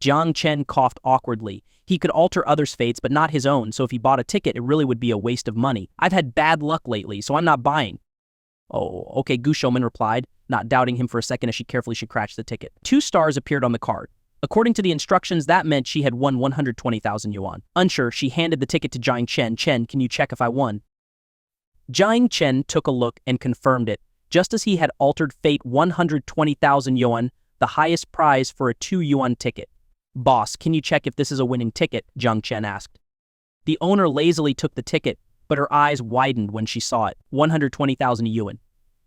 Jiang Chen coughed awkwardly. He could alter others' fates, but not his own, so if he bought a ticket, it really would be a waste of money. I've had bad luck lately, so I'm not buying. Oh, okay, Gu Xiaoman replied, not doubting him for a second as she carefully scratched the ticket. 2 stars appeared on the card. According to the instructions, that meant she had won 120,000 yuan. Unsure, she handed the ticket to Jiang Chen. Chen, can you check if I won? Jiang Chen took a look and confirmed it. Just as he had altered fate, 120,000 yuan, the highest prize for a 2 yuan ticket. Boss, can you check if this is a winning ticket? Jiang Chen asked. The owner lazily took the ticket, but her eyes widened when she saw it. 120,000 yuan.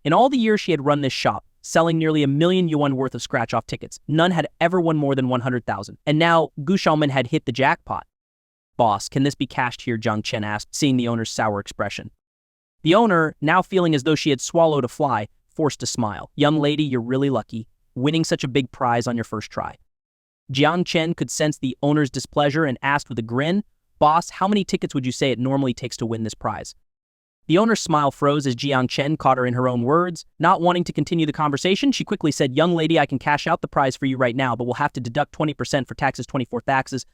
In all the years she had run this shop, selling nearly 1 million yuan worth of scratch-off tickets, none had ever won more than 100,000. And now, Gu Xiaoman had hit the jackpot. Boss, can this be cashed here? Jiang Chen asked, seeing the owner's sour expression. The owner, now feeling as though she had swallowed a fly, forced a smile. Young lady, you're really lucky, winning such a big prize on your first try. Jiang Chen could sense the owner's displeasure and asked with a grin, Boss, how many tickets would you say it normally takes to win this prize? The owner's smile froze as Jiang Chen caught her in her own words. Not wanting to continue the conversation, she quickly said, Young lady, I can cash out the prize for you right now, but we'll have to deduct 20% for taxes, 24 taxes.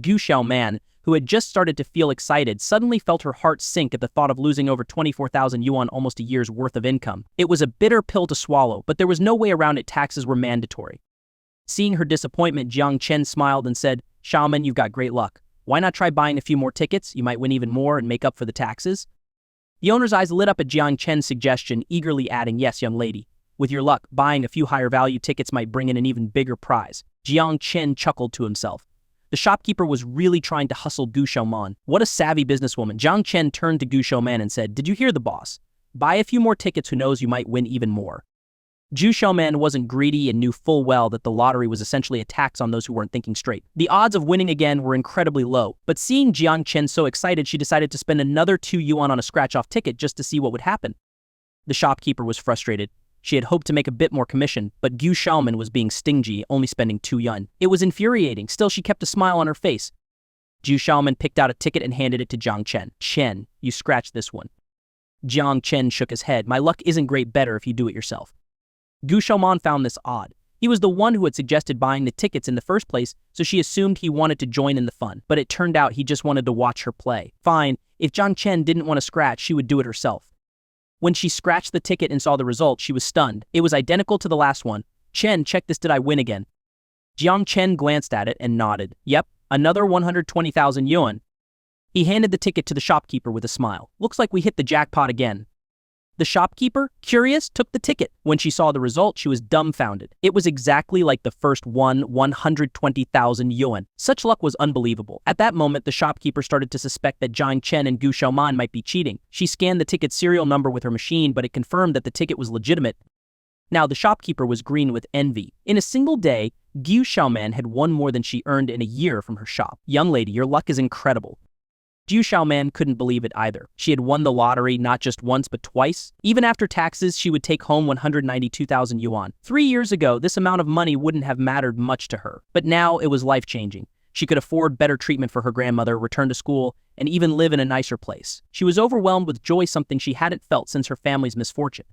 Gu Xiaoman, who had just started to feel excited, suddenly felt her heart sink at the thought of losing over 24,000 yuan, almost a year's worth of income. It was a bitter pill to swallow, but there was no way around it. Taxes were mandatory. Seeing her disappointment, Jiang Chen smiled and said, Xiaoman, you've got great luck. Why not try buying a few more tickets? You might win even more and make up for the taxes. The owner's eyes lit up at Jiang Chen's suggestion, eagerly adding, Yes, young lady. With your luck, buying a few higher value tickets might bring in an even bigger prize. Jiang Chen chuckled to himself. The shopkeeper was really trying to hustle Gu Xiaoman. What a savvy businesswoman. Jiang Chen turned to Gu Xiaoman and said, Did you hear the boss? Buy a few more tickets, who knows, you might win even more. Zhu Xiaoman wasn't greedy and knew full well that the lottery was essentially a tax on those who weren't thinking straight. The odds of winning again were incredibly low, but seeing Jiang Chen so excited, she decided to spend another 2 yuan on a scratch-off ticket just to see what would happen. The shopkeeper was frustrated. She had hoped to make a bit more commission, but Gu Xiaoman was being stingy, only spending 2 yuan. It was infuriating. Still, she kept a smile on her face. Zhu Xiaoman picked out a ticket and handed it to Jiang Chen. "Chen, you scratch this one." Jiang Chen shook his head. "My luck isn't great, better if you do it yourself." Gu Xiaoman found this odd. He was the one who had suggested buying the tickets in the first place, so she assumed he wanted to join in the fun. But it turned out he just wanted to watch her play. Fine, if Jiang Chen didn't want to scratch, she would do it herself. When she scratched the ticket and saw the result, she was stunned. It was identical to the last one. "Chen, check this, did I win again?" Jiang Chen glanced at it and nodded. "Yep, another 120,000 yuan. He handed the ticket to the shopkeeper with a smile. "Looks like we hit the jackpot again." The shopkeeper, curious, took the ticket. When she saw the result, she was dumbfounded. It was exactly like the first 120,000 yuan. Such luck was unbelievable. At that moment, the shopkeeper started to suspect that Jiang Chen and Gu Xiaoman might be cheating. She scanned the ticket's serial number with her machine, but it confirmed that the ticket was legitimate. Now, the shopkeeper was green with envy. In a single day, Gu Xiaoman had won more than she earned in a year from her shop. "Young lady, your luck is incredible." Zhu Xiaoman couldn't believe it either. She had won the lottery not just once but twice. Even after taxes, she would take home 192,000 yuan. 3 years ago, this amount of money wouldn't have mattered much to her. But now it was life-changing. She could afford better treatment for her grandmother, return to school, and even live in a nicer place. She was overwhelmed with joy, something she hadn't felt since her family's misfortune.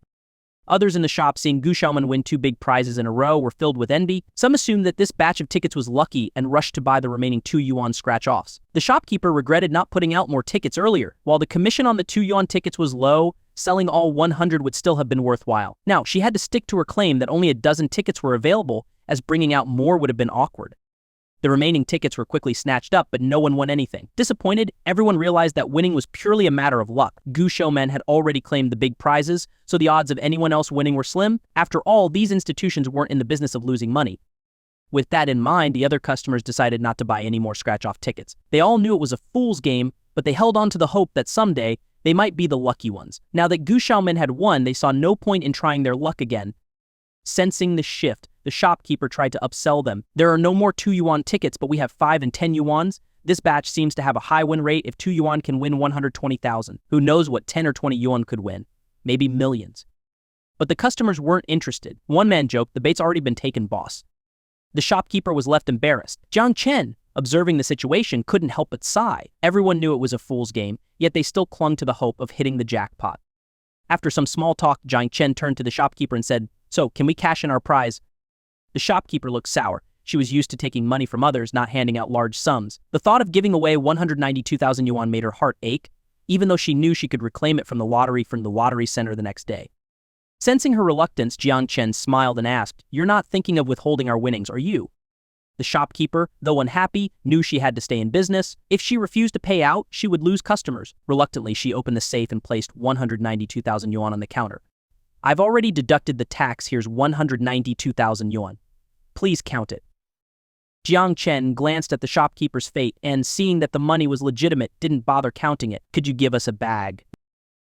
Others in the shop, seeing Gu Xiaoman win 2 big prizes in a row, were filled with envy. Some assumed that this batch of tickets was lucky and rushed to buy the remaining 2 yuan scratch-offs. The shopkeeper regretted not putting out more tickets earlier. While the commission on the 2 yuan tickets was low, selling all 100 would still have been worthwhile. Now, she had to stick to her claim that only a dozen tickets were available, as bringing out more would have been awkward. The remaining tickets were quickly snatched up, but no one won anything. Disappointed, everyone realized that winning was purely a matter of luck. Gu Xiaoman had already claimed the big prizes, so the odds of anyone else winning were slim. After all, these institutions weren't in the business of losing money. With that in mind, the other customers decided not to buy any more scratch-off tickets. They all knew it was a fool's game, but they held on to the hope that someday they might be the lucky ones. Now that Gu Xiaoman had won, they saw no point in trying their luck again. Sensing the shift, the shopkeeper tried to upsell them. "There are no more 2 yuan tickets, but we have 5 and 10 yuans. This batch seems to have a high win rate. If 2 yuan can win 120,000. Who knows what 10 or 20 yuan could win? Maybe millions." But the customers weren't interested. One man joked, "The bait's already been taken, boss." The shopkeeper was left embarrassed. Jiang Chen, observing the situation, couldn't help but sigh. Everyone knew it was a fool's game, yet they still clung to the hope of hitting the jackpot. After some small talk, Jiang Chen turned to the shopkeeper and said, "So, can we cash in our prize?" The shopkeeper looked sour. She was used to taking money from others, not handing out large sums. The thought of giving away 192,000 yuan made her heart ache, even though she knew she could reclaim it from the lottery center the next day. Sensing her reluctance, Jiang Chen smiled and asked, "You're not thinking of withholding our winnings, are you?" The shopkeeper, though unhappy, knew she had to stay in business. If she refused to pay out, she would lose customers. Reluctantly, she opened the safe and placed 192,000 yuan on the counter. "I've already deducted the tax. Here's 192,000 yuan. Please count it." Jiang Chen glanced at the shopkeeper's fate and, seeing that the money was legitimate, didn't bother counting it. "Could you give us a bag?"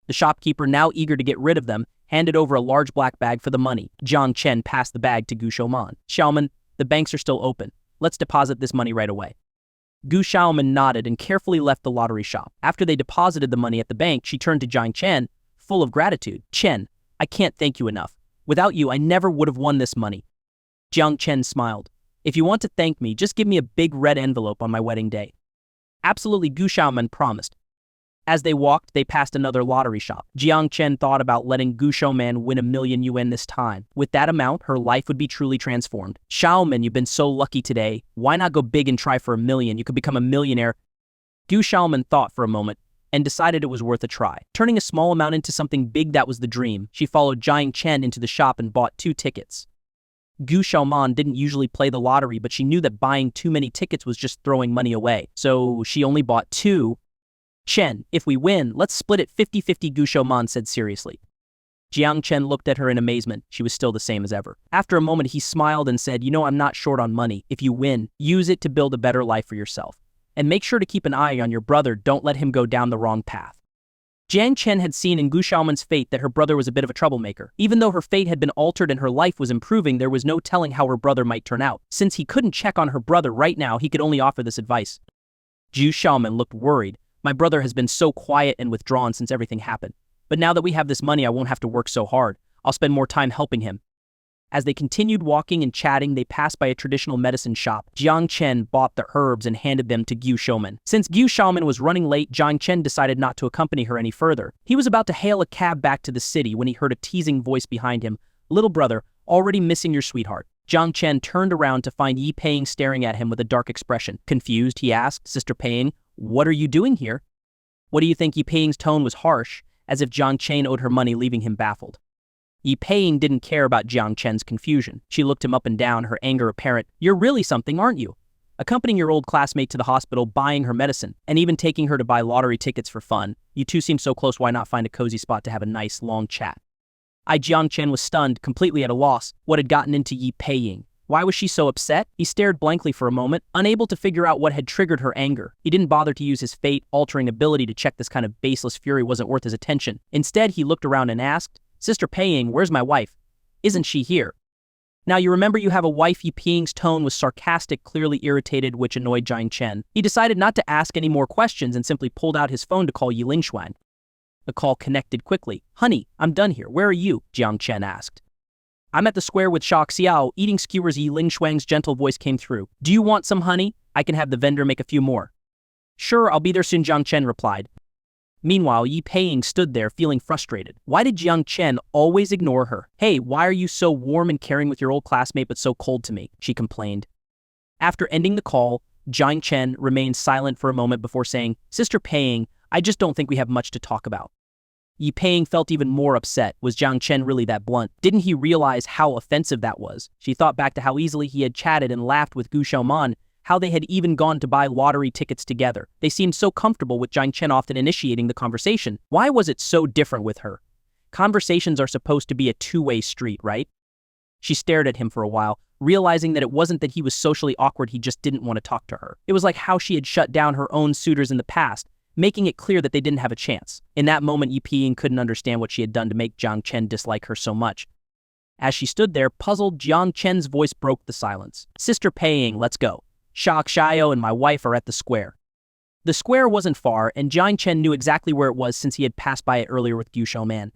The shopkeeper, now eager to get rid of them, handed over a large black bag for the money. Jiang Chen passed the bag to Gu Xiaoman. "Xiaoman, the banks are still open. Let's deposit this money right away." Gu Xiaoman nodded and carefully left the lottery shop. After they deposited the money at the bank, she turned to Jiang Chen, full of gratitude. "Chen, I can't thank you enough. Without you, I never would have won this money." Jiang Chen smiled. "If you want to thank me, just give me a big red envelope on my wedding day." Absolutely, Gu Xiaoman promised. As they walked, they passed another lottery shop. Jiang Chen thought about letting Gu Xiaoman win 1,000,000 yuan this time. With that amount, her life would be truly transformed. "Xiaoman, you've been so lucky today. Why not go big and try for 1,000,000? You could become a millionaire." Gu Xiaoman thought for a moment and decided it was worth a try. Turning a small amount into something big, that was the dream. She followed Jiang Chen into the shop and bought 2 tickets. Gu Xiaoman didn't usually play the lottery, but she knew that buying too many tickets was just throwing money away. So she only bought 2. "Chen, if we win, let's split it 50-50, Gu Xiaoman said seriously. Jiang Chen looked at her in amazement. She was still the same as ever. After a moment, he smiled and said, "You know, I'm not short on money. If you win, use it to build a better life for yourself. And make sure to keep an eye on your brother. Don't let him go down the wrong path." Jiang Chen had seen in Gu Xiaoman's fate that her brother was a bit of a troublemaker. Even though her fate had been altered and her life was improving, there was no telling how her brother might turn out. Since he couldn't check on her brother right now, he could only offer this advice. Gu Xiaoman looked worried. My brother has been so quiet and withdrawn since everything happened. But now that we have this money, I won't have to work so hard. I'll spend more time helping him. As they continued walking and chatting, they passed by a traditional medicine shop. Jiang Chen bought the herbs and handed them to Gu Xiaoman. Since Gu Xiaoman was running late, Jiang Chen decided not to accompany her any further. He was about to hail a cab back to the city when he heard a teasing voice behind him. "Little brother, already missing your sweetheart." Jiang Chen turned around to find Yi Peiing staring at him with a dark expression. Confused, he asked, "Sister Peiing, what are you doing here?" What do you think? Yi Peiing's tone was harsh, as if Jiang Chen owed her money, leaving him baffled. Yi Peiing didn't care about Jiang Chen's confusion. She looked him up and down, her anger apparent. "You're really something, aren't you? Accompanying your old classmate to the hospital, buying her medicine, and even taking her to buy lottery tickets for fun. You two seem so close, why not find a cozy spot to have a nice, long chat?" Jiang Chen was stunned, completely at a loss. What had gotten into Yi Peiing? Why was she so upset? He stared blankly for a moment, unable to figure out what had triggered her anger. He didn't bother to use his fate-altering ability to check this kind of baseless fury wasn't worth his attention. Instead, he looked around and asked, "Sister Peiing, where's my wife? Isn't she here?" "Now you remember you have a wife." Yi Peiing's tone was sarcastic, clearly irritated, which annoyed Jiang Chen. He decided not to ask any more questions and simply pulled out his phone to call Yi Lingshuang. The call connected quickly. "Honey, I'm done here. Where are you?" Jiang Chen asked. "I'm at the square with Shao Xiao, eating skewers." Yi Lingshuang's gentle voice came through. "Do you want some honey? I can have the vendor make a few more." "Sure, I'll be there soon," Jiang Chen replied. Meanwhile, Yi Peiing stood there feeling frustrated. Why did Jiang Chen always ignore her? "Hey, why are you so warm and caring with your old classmate but so cold to me?" she complained. After ending the call, Jiang Chen remained silent for a moment before saying, "Sister Peiing, I just don't think we have much to talk about." Yi Peiing felt even more upset. Was Jiang Chen really that blunt? Didn't he realize how offensive that was? She thought back to how easily he had chatted and laughed with Gu Xiaoman, how they had even gone to buy lottery tickets together. They seemed so comfortable with Jiang Chen often initiating the conversation. Why was it so different with her? Conversations are supposed to be a two-way street, right? She stared at him for a while, realizing that it wasn't that he was socially awkward, he just didn't want to talk to her. It was like how she had shut down her own suitors in the past, making it clear that they didn't have a chance. In that moment, Yi Peiing couldn't understand what she had done to make Jiang Chen dislike her so much. As she stood there, puzzled, Jiang Chen's voice broke the silence. "Sister Peiing, let's go. Shao Xiao and my wife are at the square." The square wasn't far, and Jiang Chen knew exactly where it was since he had passed by it earlier with Gu Xiaoman.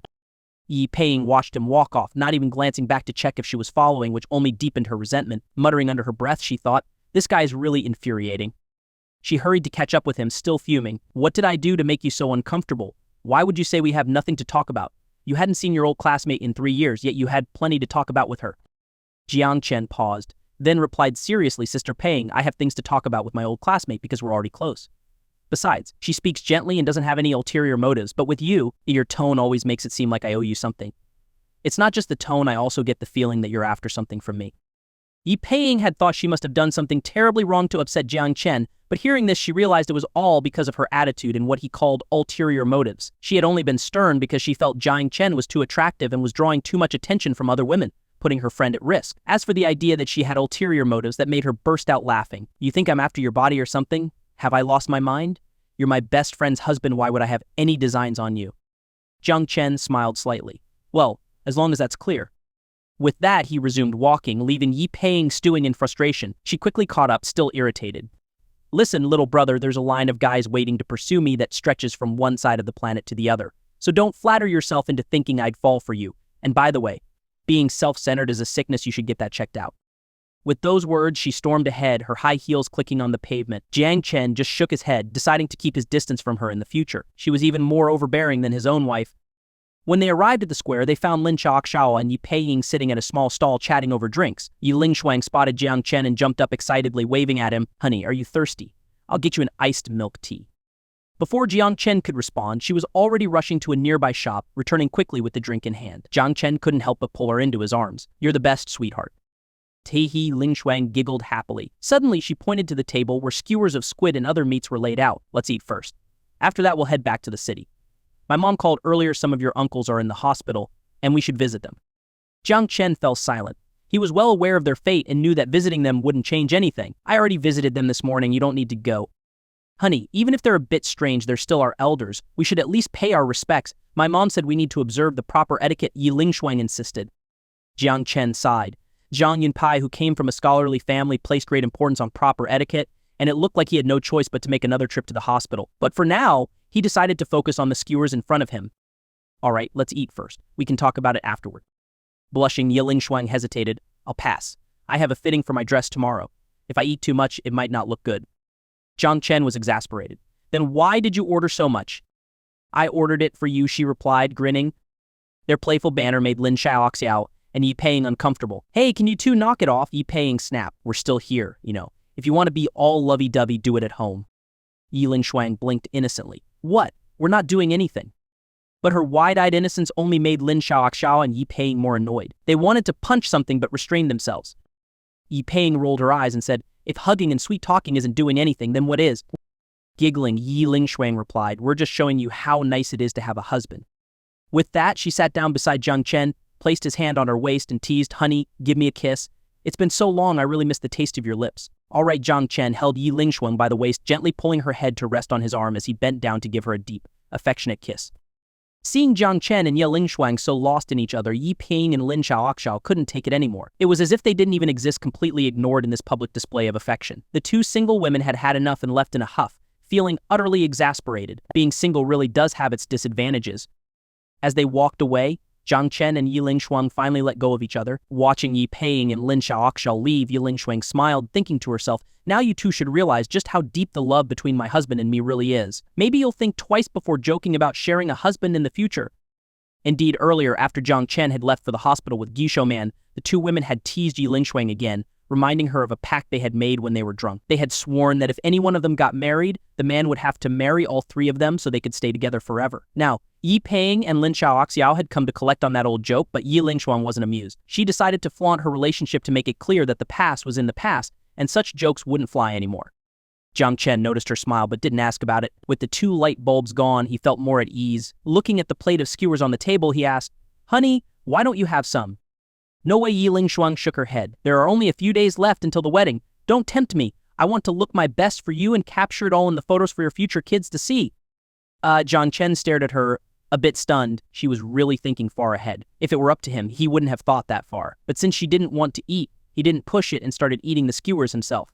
Yi Peiing watched him walk off, not even glancing back to check if she was following, which only deepened her resentment. Muttering under her breath, she thought, "This guy's really infuriating." She hurried to catch up with him, still fuming. "What did I do to make you so uncomfortable? Why would you say we have nothing to talk about? You hadn't seen your old classmate in 3 years, yet you had plenty to talk about with her." Jiang Chen paused, then replied seriously, "Sister Peiing, I have things to talk about with my old classmate because we're already close. Besides, she speaks gently and doesn't have any ulterior motives, but with you, your tone always makes it seem like I owe you something. It's not just the tone, I also get the feeling that you're after something from me." Yi Peiing had thought she must have done something terribly wrong to upset Jiang Chen, but hearing this, she realized it was all because of her attitude and what he called ulterior motives. She had only been stern because she felt Jiang Chen was too attractive and was drawing too much attention from other women, putting her friend at risk. As for the idea that she had ulterior motives, that made her burst out laughing. "You think I'm after your body or something? Have I lost my mind? You're my best friend's husband, why would I have any designs on you?" Jiang Chen smiled slightly. "Well, as long as that's clear." With that, he resumed walking, leaving Yi Peiing stewing in frustration. She quickly caught up, still irritated. "Listen, little brother, there's a line of guys waiting to pursue me that stretches from one side of the planet to the other. So don't flatter yourself into thinking I'd fall for you. And by the way, being self-centered is a sickness, you should get that checked out." With those words, she stormed ahead, her high heels clicking on the pavement. Jiang Chen just shook his head, deciding to keep his distance from her in the future. She was even more overbearing than his own wife. When they arrived at the square, they found Lin Xiao and Yi Peiing sitting at a small stall chatting over drinks. Yi Lingshuang spotted Jiang Chen and jumped up excitedly, waving at him. "Honey, are you thirsty? I'll get you an iced milk tea." Before Jiang Chen could respond, she was already rushing to a nearby shop, returning quickly with the drink in hand. Jiang Chen couldn't help but pull her into his arms. "You're the best, sweetheart." Yi Lingshuang giggled happily. Suddenly, she pointed to the table where skewers of squid and other meats were laid out. "Let's eat first. After that, we'll head back to the city. My mom called earlier, some of your uncles are in the hospital, and we should visit them." Jiang Chen fell silent. He was well aware of their fate and knew that visiting them wouldn't change anything. "I already visited them this morning, you don't need to go." Honey, even if they're a bit strange, they're still our elders. We should at least pay our respects. My mom said we need to observe the proper etiquette, Yi Lingshuang insisted. Jiang Chen sighed. Zhang Yunpai, who came from a scholarly family, placed great importance on proper etiquette, and it looked like he had no choice but to make another trip to the hospital. But for now, he decided to focus on the skewers in front of him. All right, let's eat first. We can talk about it afterward. Blushing, Yi Lingshuang hesitated. I'll pass. I have a fitting for my dress tomorrow. If I eat too much, it might not look good. Jiang Chen was exasperated. Then why did you order so much? I ordered it for you, she replied, grinning. Their playful banter made Lin Xiaoxiao and Yi Paying uncomfortable. Hey, can you two knock it off? Yi Paying snapped. We're still here, you know. If you want to be all lovey-dovey, do it at home. Yi Lingshuang blinked innocently. What? We're not doing anything. But her wide-eyed innocence only made Lin Xiaoxiao and Yi Paying more annoyed. They wanted to punch something but restrained themselves. Yi Paying rolled her eyes and said, if hugging and sweet-talking isn't doing anything, then what is? Giggling, Yi Lingshuang replied, we're just showing you how nice it is to have a husband. With that, she sat down beside Jiang Chen, placed his hand on her waist and teased, honey, give me a kiss. It's been so long, I really miss the taste of your lips. All right, Jiang Chen held Yi Lingshuang by the waist, gently pulling her head to rest on his arm as he bent down to give her a deep, affectionate kiss. Seeing Jiang Chen and Yi Lingshuang so lost in each other, Yi Ping and Lin Xiaoxiao couldn't take it anymore. It was as if they didn't even exist, completely ignored in this public display of affection. The two single women had had enough and left in a huff, feeling utterly exasperated. Being single really does have its disadvantages. As they walked away, Jiang Chen and Yi Lingshuang finally let go of each other. Watching Yi Paying and Lin Xiaoxiao leave, Yi Lingshuang smiled, thinking to herself, now you two should realize just how deep the love between my husband and me really is. Maybe you'll think twice before joking about sharing a husband in the future. Indeed, earlier, after Jiang Chen had left for the hospital with Guishou Man, the two women had teased Yi Lingshuang again, reminding her of a pact they had made when they were drunk. They had sworn that if any one of them got married, the man would have to marry all three of them so they could stay together forever. Now, Yi Paying and Lin Xiaoxiao had come to collect on that old joke, but Yi Lingshuang wasn't amused. She decided to flaunt her relationship to make it clear that the past was in the past, and such jokes wouldn't fly anymore. Jiang Chen noticed her smile but didn't ask about it. With the two light bulbs gone, he felt more at ease. Looking at the plate of skewers on the table, he asked, honey, why don't you have some? No way, Yi Lingshuang shook her head. There are only a few days left until the wedding. Don't tempt me. I want to look my best for you and capture it all in the photos for your future kids to see. Jiang Chen stared at her, a bit stunned. She was really thinking far ahead. If it were up to him, he wouldn't have thought that far. But since she didn't want to eat, he didn't push it and started eating the skewers himself.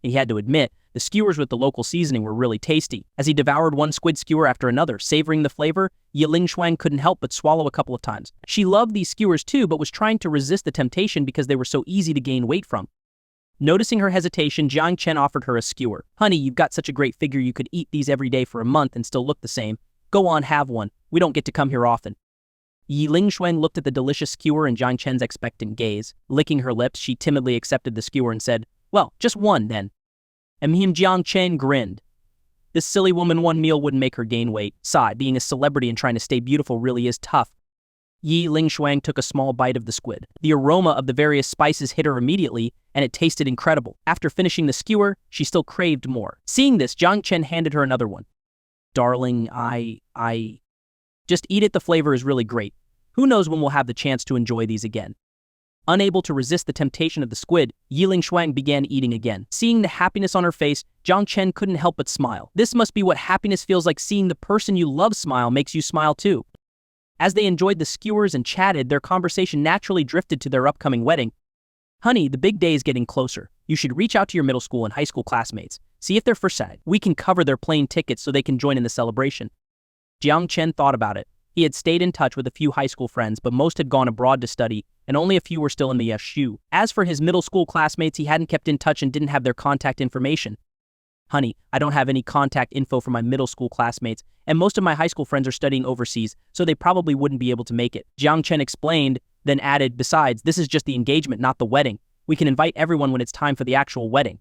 He had to admit, the skewers with the local seasoning were really tasty. As he devoured one squid skewer after another, savoring the flavor, Yi Lingshuang couldn't help but swallow a couple of times. She loved these skewers too, but was trying to resist the temptation because they were so easy to gain weight from. Noticing her hesitation, Jiang Chen offered her a skewer. Honey, you've got such a great figure you could eat these every day for a month and still look the same. Go on, have one. We don't get to come here often. Yi Lingshuang looked at the delicious skewer in Jiang Chen's expectant gaze. Licking her lips, she timidly accepted the skewer and said, well, just one then. And Jiang Chen grinned. This silly woman, one meal wouldn't make her gain weight. Sigh, being a celebrity and trying to stay beautiful really is tough. Yi Lingshuang took a small bite of the squid. The aroma of the various spices hit her immediately, and it tasted incredible. After finishing the skewer, she still craved more. Seeing this, Jiang Chen handed her another one. Darling, just eat it, the flavor is really great. Who knows when we'll have the chance to enjoy these again. Unable to resist the temptation of the squid, Yi Lingshuang began eating again. Seeing the happiness on her face, Jiang Chen couldn't help but smile. This must be what happiness feels like. Seeing the person you love smile makes you smile too. As they enjoyed the skewers and chatted, their conversation naturally drifted to their upcoming wedding. Honey, the big day is getting closer. You should reach out to your middle school and high school classmates. See if they're for sale. We can cover their plane tickets so they can join in the celebration. Jiang Chen thought about it. He had stayed in touch with a few high school friends, but most had gone abroad to study, and only a few were still in the yeshu. As for his middle school classmates, he hadn't kept in touch and didn't have their contact information. Honey, I don't have any contact info for my middle school classmates, and most of my high school friends are studying overseas, so they probably wouldn't be able to make it. Jiang Chen explained, then added, besides, this is just the engagement, not the wedding. We can invite everyone when it's time for the actual wedding.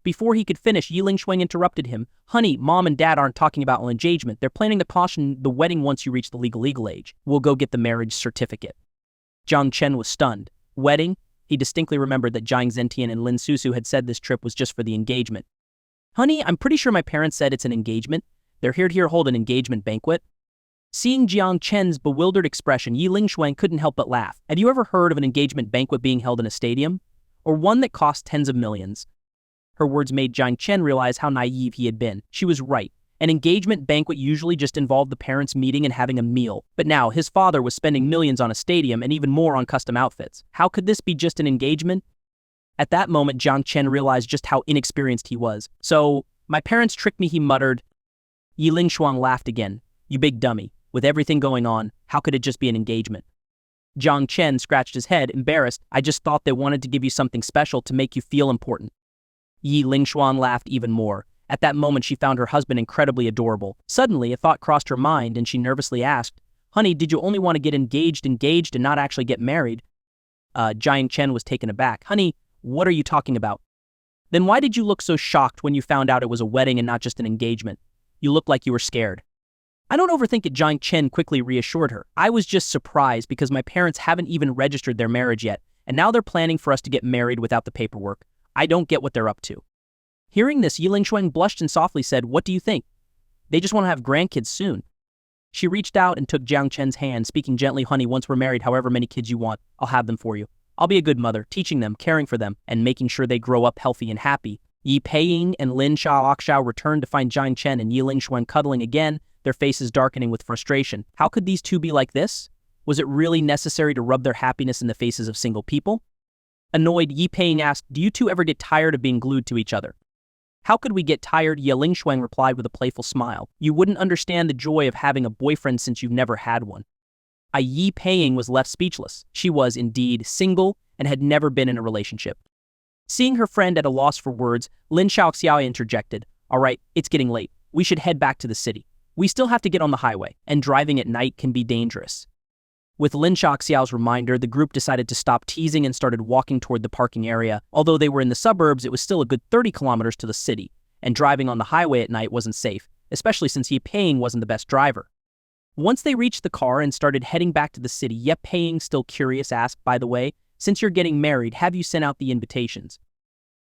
Before he could finish, Yi Lingshuang interrupted him. Honey, Mom and Dad aren't talking about an engagement. They're planning to caution the wedding once you reach the legal age. We'll go get the marriage certificate. Jiang Chen was stunned. Wedding? He distinctly remembered that Jiang Zentian and Lin Susu had said this trip was just for the engagement. Honey, I'm pretty sure my parents said it's an engagement. They're here to hold an engagement banquet. Seeing Jiang Chen's bewildered expression, Yi Lingshuang couldn't help but laugh. Had you ever heard of an engagement banquet being held in a stadium? Or one that cost tens of millions? Her words made Jiang Chen realize how naive he had been. She was right. An engagement banquet usually just involved the parents meeting and having a meal. But now, his father was spending millions on a stadium and even more on custom outfits. How could this be just an engagement? At that moment, Jiang Chen realized just how inexperienced he was. "So, my parents tricked me," he muttered. Yi Lingshuang laughed again. "You big dummy. With everything going on, how could it just be an engagement?" Jiang Chen scratched his head, embarrassed. "I just thought they wanted to give you something special to make you feel important." Yi Lingshuang laughed even more. At that moment, she found her husband incredibly adorable. Suddenly, a thought crossed her mind, and she nervously asked, "Honey, did you only want to get engaged and not actually get married?" Jiang Chen was taken aback. "Honey, what are you talking about?" "Then why did you look so shocked when you found out it was a wedding and not just an engagement? You looked like you were scared." "I don't overthink it," Jiang Chen quickly reassured her. "I was just surprised because my parents haven't even registered their marriage yet, and now they're planning for us to get married without the paperwork. I don't get what they're up to." Hearing this, Yi Lingshuang blushed and softly said, "What do you think? They just want to have grandkids soon." She reached out and took Jiang Chen's hand, speaking gently, "Honey, once we're married, however many kids you want, I'll have them for you. I'll be a good mother, teaching them, caring for them, and making sure they grow up healthy and happy." Yi Peiying and Lin Xiaoxiao returned to find Jiang Chen and Yi Lingshuang cuddling again, their faces darkening with frustration. How could these two be like this? Was it really necessary to rub their happiness in the faces of single people? Annoyed, Yi Peiying asked, "Do you two ever get tired of being glued to each other?" "How could we get tired?" Yi Lingshuang replied with a playful smile. "You wouldn't understand the joy of having a boyfriend since you've never had one." Yi Peiying was left speechless. She was, indeed, single and had never been in a relationship. Seeing her friend at a loss for words, Lin Xiaoxiao interjected, "All right, it's getting late. We should head back to the city. We still have to get on the highway, and driving at night can be dangerous." With Lin Xiaoxiao's reminder, the group decided to stop teasing and started walking toward the parking area. Although they were in the suburbs, it was still a good 30 kilometers to the city, and driving on the highway at night wasn't safe, especially since Ye Paying wasn't the best driver. Once they reached the car and started heading back to the city, Ye Paying, still curious, asked, "By the way, since you're getting married, have you sent out the invitations?"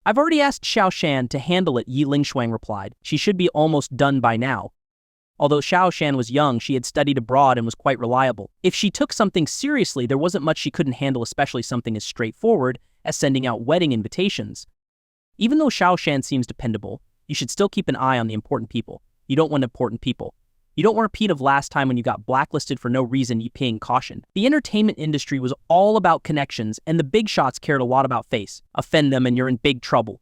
"I've already asked Xiao Shan to handle it," Yi Lingshuang replied. "She should be almost done by now." Although Xiao Shan was young, she had studied abroad and was quite reliable. If she took something seriously, there wasn't much she couldn't handle, especially something as straightforward as sending out wedding invitations. Even though Xiao Shan seems dependable, you should still keep an eye on the important people. You don't want important people. You don't want a repeat of last time when you got blacklisted for no reason, you paying caution. The entertainment industry was all about connections, and the big shots cared a lot about face. Offend them and you're in big trouble.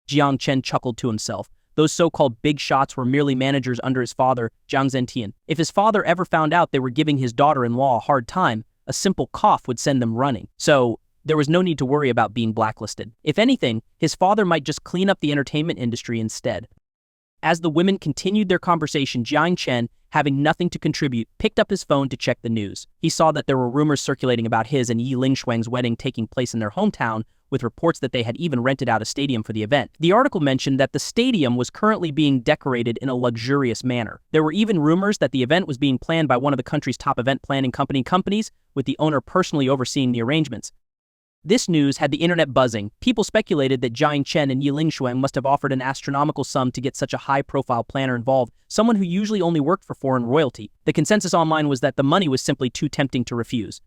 Jiang Chen chuckled to himself. Those so-called big shots were merely managers under his father, Jiang Zentian. If his father ever found out they were giving his daughter-in-law a hard time, a simple cough would send them running. So, there was no need to worry about being blacklisted. If anything, his father might just clean up the entertainment industry instead. As the women continued their conversation, Jiang Chen, having nothing to contribute, picked up his phone to check the news. He saw that there were rumors circulating about his and Yi Lingshuang's wedding taking place in their hometown, with reports that they had even rented out a stadium for the event. The article mentioned that the stadium was currently being decorated in a luxurious manner. There were even rumors that the event was being planned by one of the country's top event planning companies, with the owner personally overseeing the arrangements. This news had the internet buzzing. People speculated that Jiang Chen and Yi Lingshuang must have offered an astronomical sum to get such a high-profile planner involved, someone who usually only worked for foreign royalty. The consensus online was that the money was simply too tempting to refuse.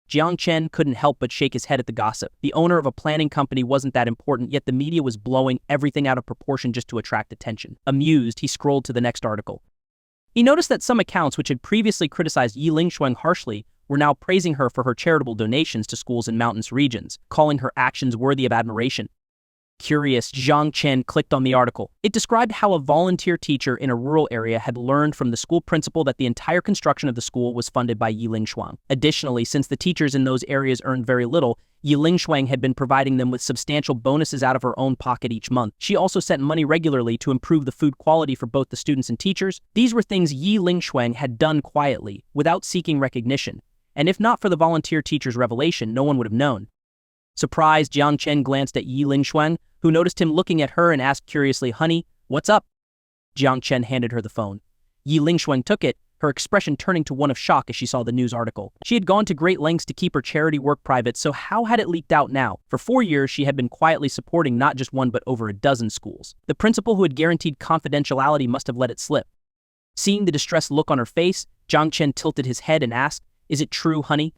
Jiang Chen couldn't help but shake his head at the gossip. The owner of a planning company wasn't that important, yet the media was blowing everything out of proportion just to attract attention. Amused, he scrolled to the next article. He noticed that some accounts which had previously criticized Yi Lingshuang harshly were now praising her for her charitable donations to schools in mountainous regions, calling her actions worthy of admiration. Curious, Jiang Chen clicked on the article. It described how a volunteer teacher in a rural area had learned from the school principal that the entire construction of the school was funded by Yi Lingshuang. Additionally, since the teachers in those areas earned very little, Yi Lingshuang had been providing them with substantial bonuses out of her own pocket each month. She also sent money regularly to improve the food quality for both the students and teachers. These were things Yi Lingshuang had done quietly, without seeking recognition. And if not for the volunteer teacher's revelation, no one would have known. Surprised, Jiang Chen glanced at Yi Lingshuang, who noticed him looking at her and asked curiously, "Honey, what's up?" Jiang Chen handed her the phone. Yi Lingshuang took it, her expression turning to one of shock as she saw the news article. She had gone to great lengths to keep her charity work private, so how had it leaked out now? For 4 years, she had been quietly supporting not just one but over a dozen schools. The principal who had guaranteed confidentiality must have let it slip. Seeing the distressed look on her face, Jiang Chen tilted his head and asked, "Is it true, honey?"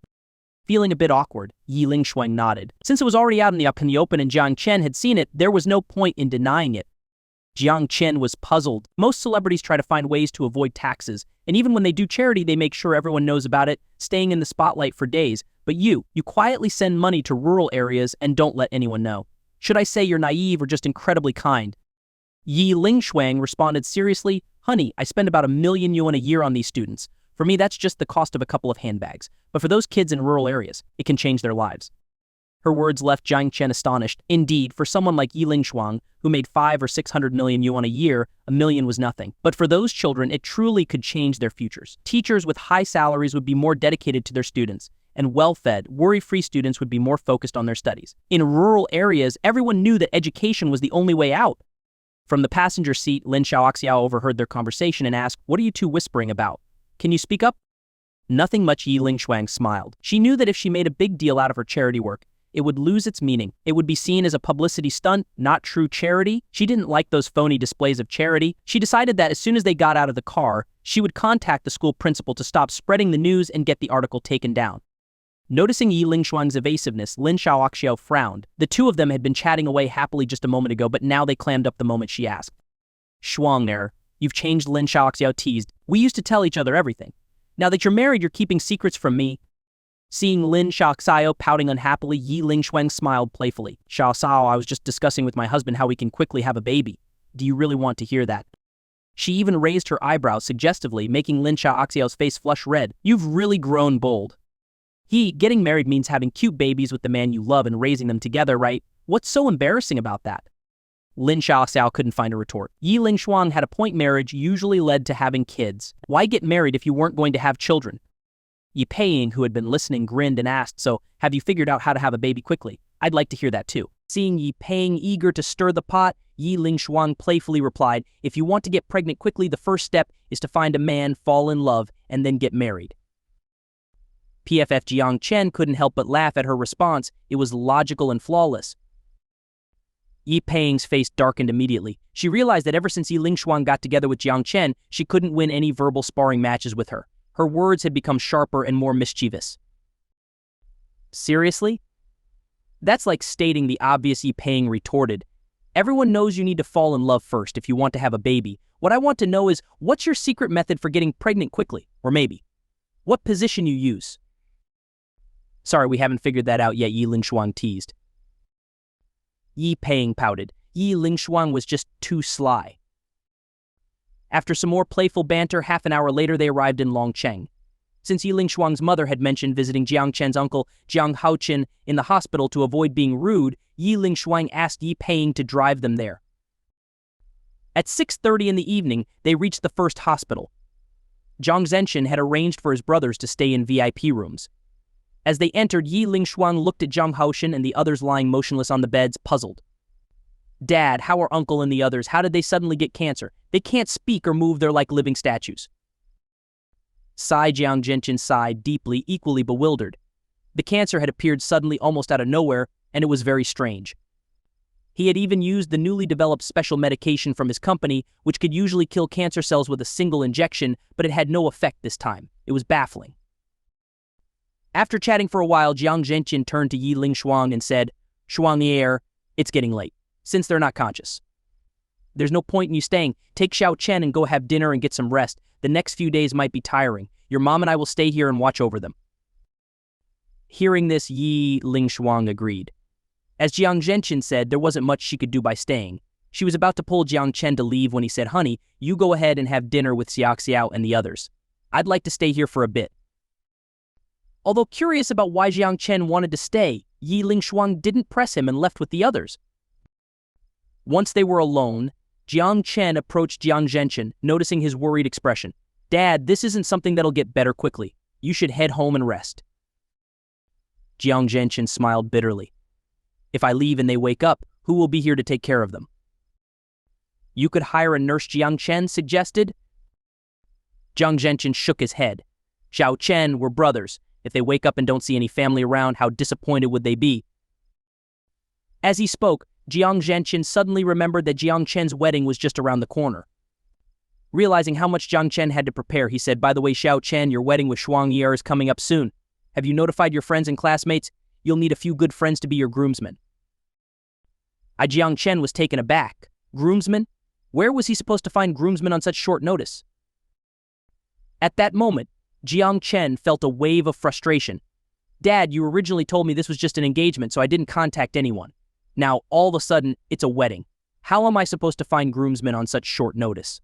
Feeling a bit awkward, Yi Lingshuang nodded. Since it was already out in the open and Jiang Chen had seen it, there was no point in denying it. Jiang Chen was puzzled. Most celebrities try to find ways to avoid taxes, and even when they do charity, they make sure everyone knows about it, staying in the spotlight for days. But you quietly send money to rural areas and don't let anyone know. Should I say you're naive or just incredibly kind? Yi Lingshuang responded seriously, "Honey, I spend about 1,000,000 yuan a year on these students. For me, that's just the cost of a couple of handbags. But for those kids in rural areas, it can change their lives." Her words left Jiang Chen astonished. Indeed, for someone like Yi Lingshuang, who made 500 or 600 million yuan a year, 1,000,000 was nothing. But for those children, it truly could change their futures. Teachers with high salaries would be more dedicated to their students, and well-fed, worry-free students would be more focused on their studies. In rural areas, everyone knew that education was the only way out. From the passenger seat, Lin Xiaoxiao overheard their conversation and asked, "What are you two whispering about? Can you speak up?" Nothing much, Yi Lingshuang smiled. She knew that if she made a big deal out of her charity work, it would lose its meaning. It would be seen as a publicity stunt, not true charity. She didn't like those phony displays of charity. She decided that as soon as they got out of the car, she would contact the school principal to stop spreading the news and get the article taken down. Noticing Yi Lingshuang's evasiveness, Lin Xiaoxiao frowned. The two of them had been chatting away happily just a moment ago, but now they clammed up the moment she asked. "Shuang there, you've changed," Lin Xiaoxiao teased. "We used to tell each other everything. Now that you're married, you're keeping secrets from me." Seeing Lin Xiaoxiao pouting unhappily, Yi Lingshuang smiled playfully. "Xiaoxiao, I was just discussing with my husband how we can quickly have a baby. Do you really want to hear that?" She even raised her eyebrows suggestively, making Lin Xiaoxiao's face flush red. "You've really grown bold. Getting married means having cute babies with the man you love and raising them together, right? What's so embarrassing about that?" Lin Xiaoxiao couldn't find a retort. Yi Lingshuang had a point. Marriage usually led to having kids. Why get married if you weren't going to have children? Yi Paying, who had been listening, grinned and asked, "So, have you figured out how to have a baby quickly? I'd like to hear that too." Seeing Yi Paying eager to stir the pot, Yi Lingshuang playfully replied, "If you want to get pregnant quickly, the first step is to find a man, fall in love, and then get married." PFF Jiang Chen couldn't help but laugh at her response. It was logical and flawless. Yi Paying's face darkened immediately. She realized that ever since Yi Lingshuang got together with Jiang Chen, she couldn't win any verbal sparring matches with her. Her words had become sharper and more mischievous. "Seriously? That's like stating the obvious," Yi Paying retorted. "Everyone knows you need to fall in love first if you want to have a baby. What I want to know is, what's your secret method for getting pregnant quickly? Or maybe, what position you use?" "Sorry, we haven't figured that out yet," Yi Lingshuang teased. Yi Paying pouted. Yi Lingshuang was just too sly. After some more playful banter, half an hour later they arrived in Longcheng. Since Yi Lingshuang's mother had mentioned visiting Jiang Chen's uncle, Jiang Haochen, in the hospital to avoid being rude, Yi Lingshuang asked Yi Paying to drive them there. At 6:30 in the evening, they reached the first hospital. Jiang Zhenchen had arranged for his brothers to stay in VIP rooms. As they entered, Yi Lingshuang looked at Jiang Haochen and the others lying motionless on the beds, puzzled. "Dad, how are Uncle and the others? How did they suddenly get cancer? They can't speak or move, they're like living statues." Jiang Zhenchen sighed deeply, equally bewildered. The cancer had appeared suddenly, almost out of nowhere, and it was very strange. He had even used the newly developed special medication from his company, which could usually kill cancer cells with a single injection, but it had no effect this time. It was baffling. After chatting for a while, Jiang Zhenchen turned to Yi Lingshuang and said, "Shuangnier, it's getting late, since they're not conscious. There's no point in you staying. Take Xiao Chen and go have dinner and get some rest. The next few days might be tiring. Your mom and I will stay here and watch over them." Hearing this, Yi Lingshuang agreed. As Jiang Zhenchen said, there wasn't much she could do by staying. She was about to pull Jiang Chen to leave when he said, "Honey, you go ahead and have dinner with Xiaoxiao and the others. I'd like to stay here for a bit." Although curious about why Jiang Chen wanted to stay, Yi Lingshuang didn't press him and left with the others. Once they were alone, Jiang Chen approached Jiang Zhenchen, noticing his worried expression. "Dad, this isn't something that'll get better quickly. You should head home and rest." Jiang Zhenchen smiled bitterly. "If I leave and they wake up, who will be here to take care of them?" "You could hire a nurse," Jiang Chen suggested. Jiang Zhenchen shook his head. Xiao Chen were brothers. If they wake up and don't see any family around, how disappointed would they be? As he spoke, Jiang Zhenchen suddenly remembered that Jiang Chen's wedding was just around the corner. Realizing how much Jiang Chen had to prepare, he said, "By the way, Xiao Chen, your wedding with Shuang Yi is coming up soon. Have you notified your friends and classmates? You'll need a few good friends to be your groomsmen. Jiang Chen was taken aback. Groomsmen? Where was he supposed to find groomsmen on such short notice? At that moment, Jiang Chen felt a wave of frustration. Dad, you originally told me this was just an engagement, so I didn't contact anyone. Now, all of a sudden, it's a wedding. How am I supposed to find groomsmen on such short notice?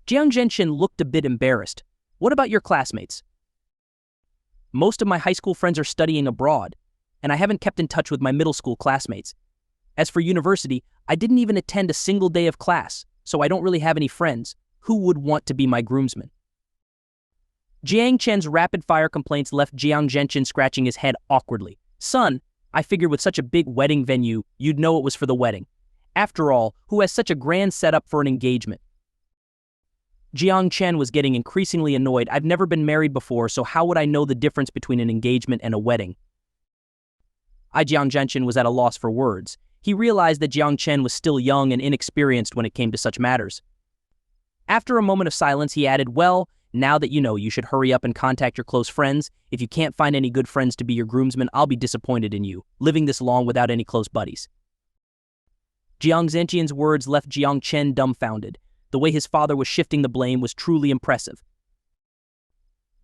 Jiang Zhenchen looked a bit embarrassed. What about your classmates? Most of my high school friends are studying abroad, and I haven't kept in touch with my middle school classmates. As for university, I didn't even attend a single day of class, so I don't really have any friends. Who would want to be my groomsmen? Jiang Chen's rapid-fire complaints left Jiang Zhenchen scratching his head awkwardly. Son, I figured with such a big wedding venue, you'd know it was for the wedding. After all, who has such a grand setup for an engagement? Jiang Chen was getting increasingly annoyed. I've never been married before, so how would I know the difference between an engagement and a wedding? Jiang Zhenchen was at a loss for words. He realized that Jiang Chen was still young and inexperienced when it came to such matters. After a moment of silence, he added, well, now that you know, you should hurry up and contact your close friends. If you can't find any good friends to be your groomsmen, I'll be disappointed in you, living this long without any close buddies. Jiang Zhenqian's words left Jiang Chen dumbfounded. The way his father was shifting the blame was truly impressive.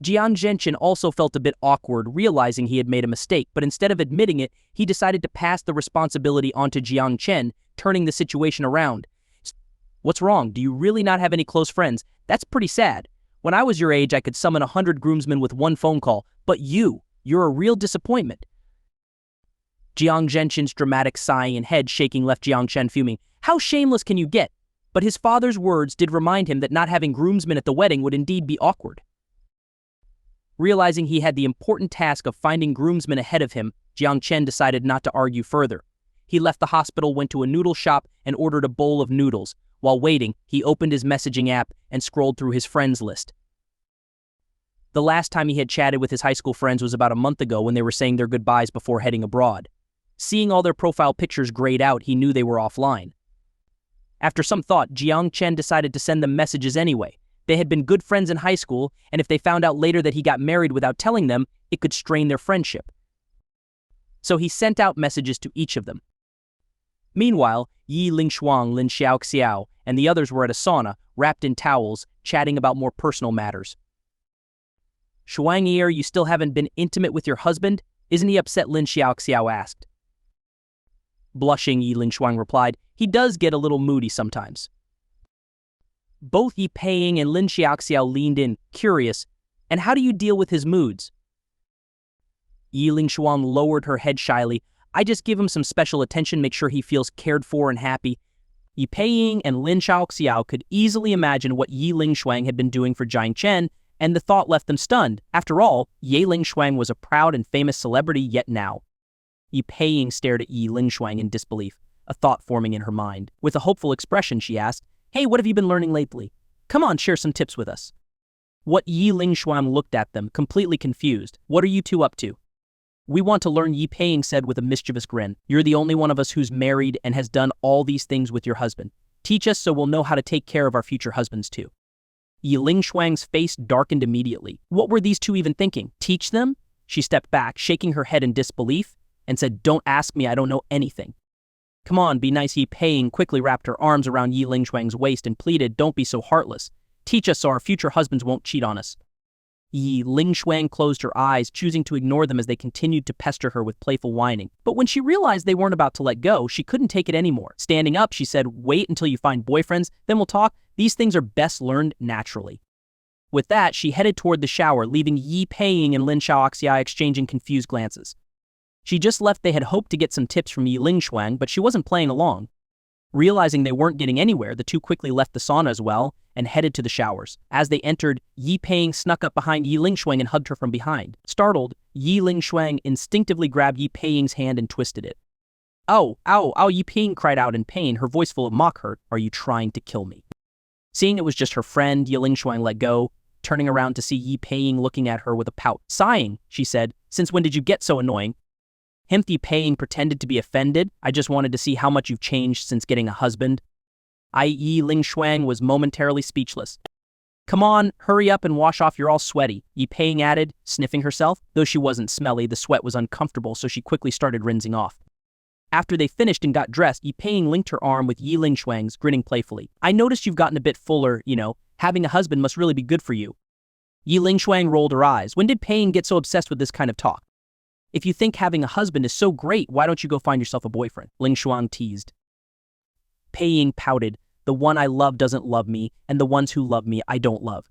Jiang Zhenqian also felt a bit awkward, realizing he had made a mistake, but instead of admitting it, he decided to pass the responsibility onto Jiang Chen, turning the situation around. What's wrong? Do you really not have any close friends? That's pretty sad. When I was your age, I could summon 100 groomsmen with one phone call, but you're a real disappointment. Jiang Zhenqian's dramatic sighing and head shaking left Jiang Chen fuming. How shameless can you get? But his father's words did remind him that not having groomsmen at the wedding would indeed be awkward. Realizing he had the important task of finding groomsmen ahead of him, Jiang Chen decided not to argue further. He left the hospital, went to a noodle shop, and ordered a bowl of noodles. While waiting, he opened his messaging app and scrolled through his friends list. The last time he had chatted with his high school friends was about a month ago when they were saying their goodbyes before heading abroad. Seeing all their profile pictures grayed out, he knew they were offline. After some thought, Jiang Chen decided to send them messages anyway. They had been good friends in high school, and if they found out later that he got married without telling them, it could strain their friendship. So he sent out messages to each of them. Meanwhile, Yi Lingshuang, Lin Xiaoxiao, and the others were at a sauna, wrapped in towels, chatting about more personal matters. Shuangyi, you still haven't been intimate with your husband? Isn't he upset? Lin Xiaoxiao asked. Blushing, Yi Lingshuang replied, he does get a little moody sometimes. Both Yi Peiying and Lin Xiaoxiao leaned in, curious. And how do you deal with his moods? Yi Lingshuang lowered her head shyly. I just give him some special attention, make sure he feels cared for and happy. Yi Peiying and Lin Xiaoxiao could easily imagine what Yi Lingshuang had been doing for Jiang Chen, and the thought left them stunned. After all, Yi Lingshuang was a proud and famous celebrity, yet now. Yi Peiying stared at Yi Lingshuang in disbelief, a thought forming in her mind. With a hopeful expression, she asked, Hey, what have you been learning lately? Come on, share some tips with us. What Yi Lingshuang looked at them, completely confused. What are you two up to? We want to learn, Yi Peiying said with a mischievous grin. You're the only one of us who's married and has done all these things with your husband. Teach us so we'll know how to take care of our future husbands too. Yi Lingshuang's face darkened immediately. What were these two even thinking? Teach them? She stepped back, shaking her head in disbelief, and said, Don't ask me, I don't know anything. Come on, be nice. Yi Peiying quickly wrapped her arms around Yi Lingshuang's waist and pleaded, Don't be so heartless. Teach us so our future husbands won't cheat on us. Yi Lingshuang closed her eyes, choosing to ignore them as they continued to pester her with playful whining. But when she realized they weren't about to let go, she couldn't take it anymore. Standing up, she said, Wait until you find boyfriends, then we'll talk. These things are best learned naturally. With that, she headed toward the shower, leaving Yi Peiying and Lin Xiaoxiao exchanging confused glances. She just left. They had hoped to get some tips from Yi Lingshuang, but she wasn't playing along. Realizing they weren't getting anywhere, the two quickly left the sauna as well and headed to the showers. As they entered, Yi Peiying snuck up behind Yi Lingshuang and hugged her from behind. Startled, Yi Lingshuang instinctively grabbed Yi Peiying's hand and twisted it. Ow, ow, ow, Yi Peiying cried out in pain, her voice full of mock hurt. Are you trying to kill me? Seeing it was just her friend, Yi Lingshuang let go, turning around to see Yi Peiying looking at her with a pout. Sighing, she said, Since when did you get so annoying? Yi Peiying pretended to be offended. I just wanted to see how much you've changed since getting a husband. Yi Lingshuang was momentarily speechless. Come on, hurry up and wash off, you're all sweaty, Yi Paying added, sniffing herself. Though she wasn't smelly, the sweat was uncomfortable, so she quickly started rinsing off. After they finished and got dressed, Yi Paying linked her arm with Yi Lingshuang's, grinning playfully. I noticed you've gotten a bit fuller, having a husband must really be good for you. Yi Lingshuang rolled her eyes. When did Paying get so obsessed with this kind of talk? If you think having a husband is so great, why don't you go find yourself a boyfriend? Lingshuang teased. Paying pouted. The one I love doesn't love me, and the ones who love me I don't love.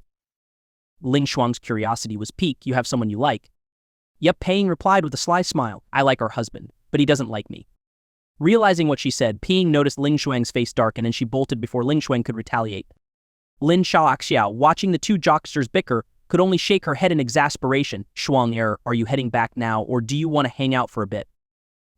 Lingshuang's curiosity was piqued. You have someone you like? Yep, Paying replied with a sly smile. I like our husband, but he doesn't like me. Realizing what she said, Paying noticed Lingshuang's face darken and she bolted before Lingshuang could retaliate. Lin Xiaoxiao, watching the two jocksters bicker, could only shake her head in exasperation. Shuang are you heading back now, or do you want to hang out for a bit?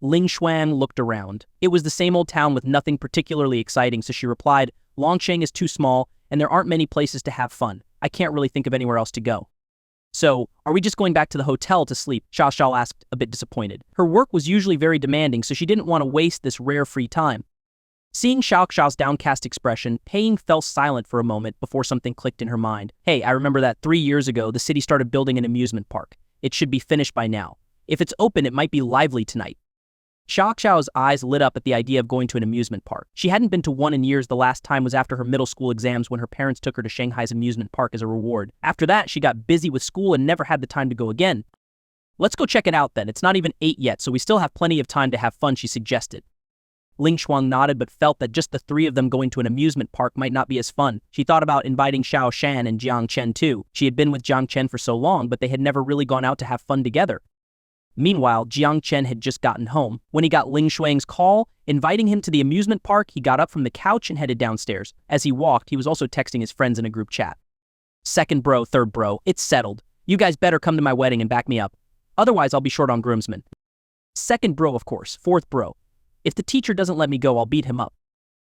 Lingshuang looked around. It was the same old town with nothing particularly exciting, so she replied, Longsheng is too small, and there aren't many places to have fun. I can't really think of anywhere else to go. So, are we just going back to the hotel to sleep? Xiao asked, a bit disappointed. Her work was usually very demanding, so she didn't want to waste this rare free time. Seeing Xiao's downcast expression, Paying fell silent for a moment before something clicked in her mind. Hey, I remember that 3 years ago, the city started building an amusement park. It should be finished by now. If it's open, it might be lively tonight. Xiao's eyes lit up at the idea of going to an amusement park. She hadn't been to one in years. The last time was after her middle school exams when her parents took her to Shanghai's amusement park as a reward. After that, she got busy with school and never had the time to go again. Let's go check it out then. It's not even 8 yet, so we still have plenty of time to have fun, she suggested. Lingshuang nodded but felt that just the three of them going to an amusement park might not be as fun. She thought about inviting Xiao Shan and Jiang Chen too. She had been with Jiang Chen for so long, but they had never really gone out to have fun together. Meanwhile, Jiang Chen had just gotten home. When he got Lingshuang's call, inviting him to the amusement park, he got up from the couch and headed downstairs. As he walked, he was also texting his friends in a group chat. Second bro, third bro, it's settled. You guys better come to my wedding and back me up. Otherwise, I'll be short on groomsmen. Second bro, of course. Fourth bro. If the teacher doesn't let me go, I'll beat him up.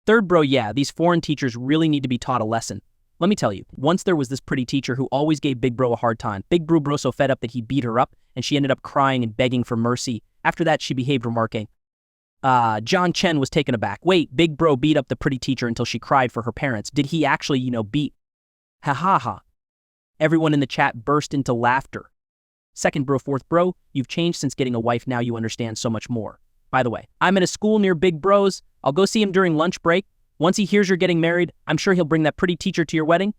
Third bro, yeah, these foreign teachers really need to be taught a lesson. Let me tell you, once there was this pretty teacher who always gave Big Bro a hard time. Big Bro so fed up that he beat her up, and she ended up crying and begging for mercy. After that, she behaved, remarking, John Chen was taken aback. Wait, Big Bro beat up the pretty teacher until she cried for her parents. Did he actually, beat? Ha ha ha. Everyone in the chat burst into laughter. Second bro, fourth bro, you've changed since getting a wife. Now you understand so much more. By the way, I'm in a school near Big Bro's. I'll go see him during lunch break. Once he hears you're getting married, I'm sure he'll bring that pretty teacher to your wedding.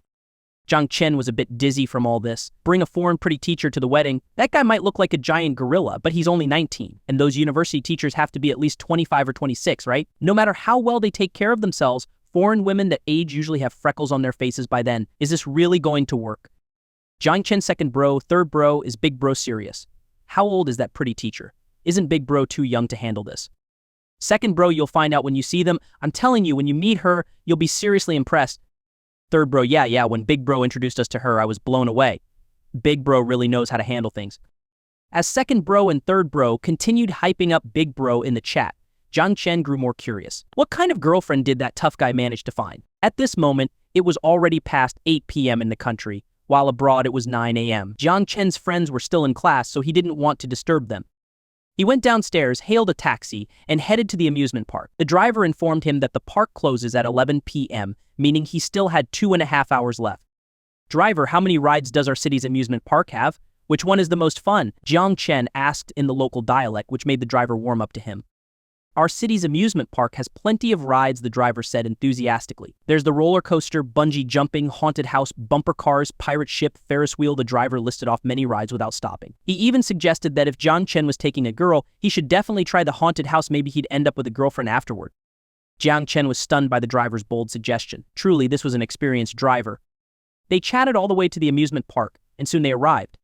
Jiang Chen was a bit dizzy from all this. Bring a foreign pretty teacher to the wedding? That guy might look like a giant gorilla, but he's only 19. And those university teachers have to be at least 25 or 26, right? No matter how well they take care of themselves, foreign women that age usually have freckles on their faces by then. Is this really going to work? Jiang Chen, second bro, third bro, is Big Bro serious? How old is that pretty teacher? Isn't Big Bro too young to handle this? Second bro, you'll find out when you see them. I'm telling you, when you meet her, you'll be seriously impressed. Third bro, yeah, when Big Bro introduced us to her, I was blown away. Big Bro really knows how to handle things. As second bro and third bro continued hyping up Big Bro in the chat, Jiang Chen grew more curious. What kind of girlfriend did that tough guy manage to find? At this moment, it was already past 8 p.m. in the country, while abroad it was 9 a.m. Jiang Chen's friends were still in class, so he didn't want to disturb them. He went downstairs, hailed a taxi, and headed to the amusement park. The driver informed him that the park closes at 11 p.m., meaning he still had 2.5 hours left. Driver, how many rides does our city's amusement park have? Which one is the most fun? Jiang Chen asked in the local dialect, which made the driver warm up to him. Our city's amusement park has plenty of rides, the driver said enthusiastically. There's the roller coaster, bungee jumping, haunted house, bumper cars, pirate ship, Ferris wheel. The driver listed off many rides without stopping. He even suggested that if Jiang Chen was taking a girl, he should definitely try the haunted house. Maybe he'd end up with a girlfriend afterward. Jiang Chen was stunned by the driver's bold suggestion. Truly, this was an experienced driver. They chatted all the way to the amusement park, and soon they arrived.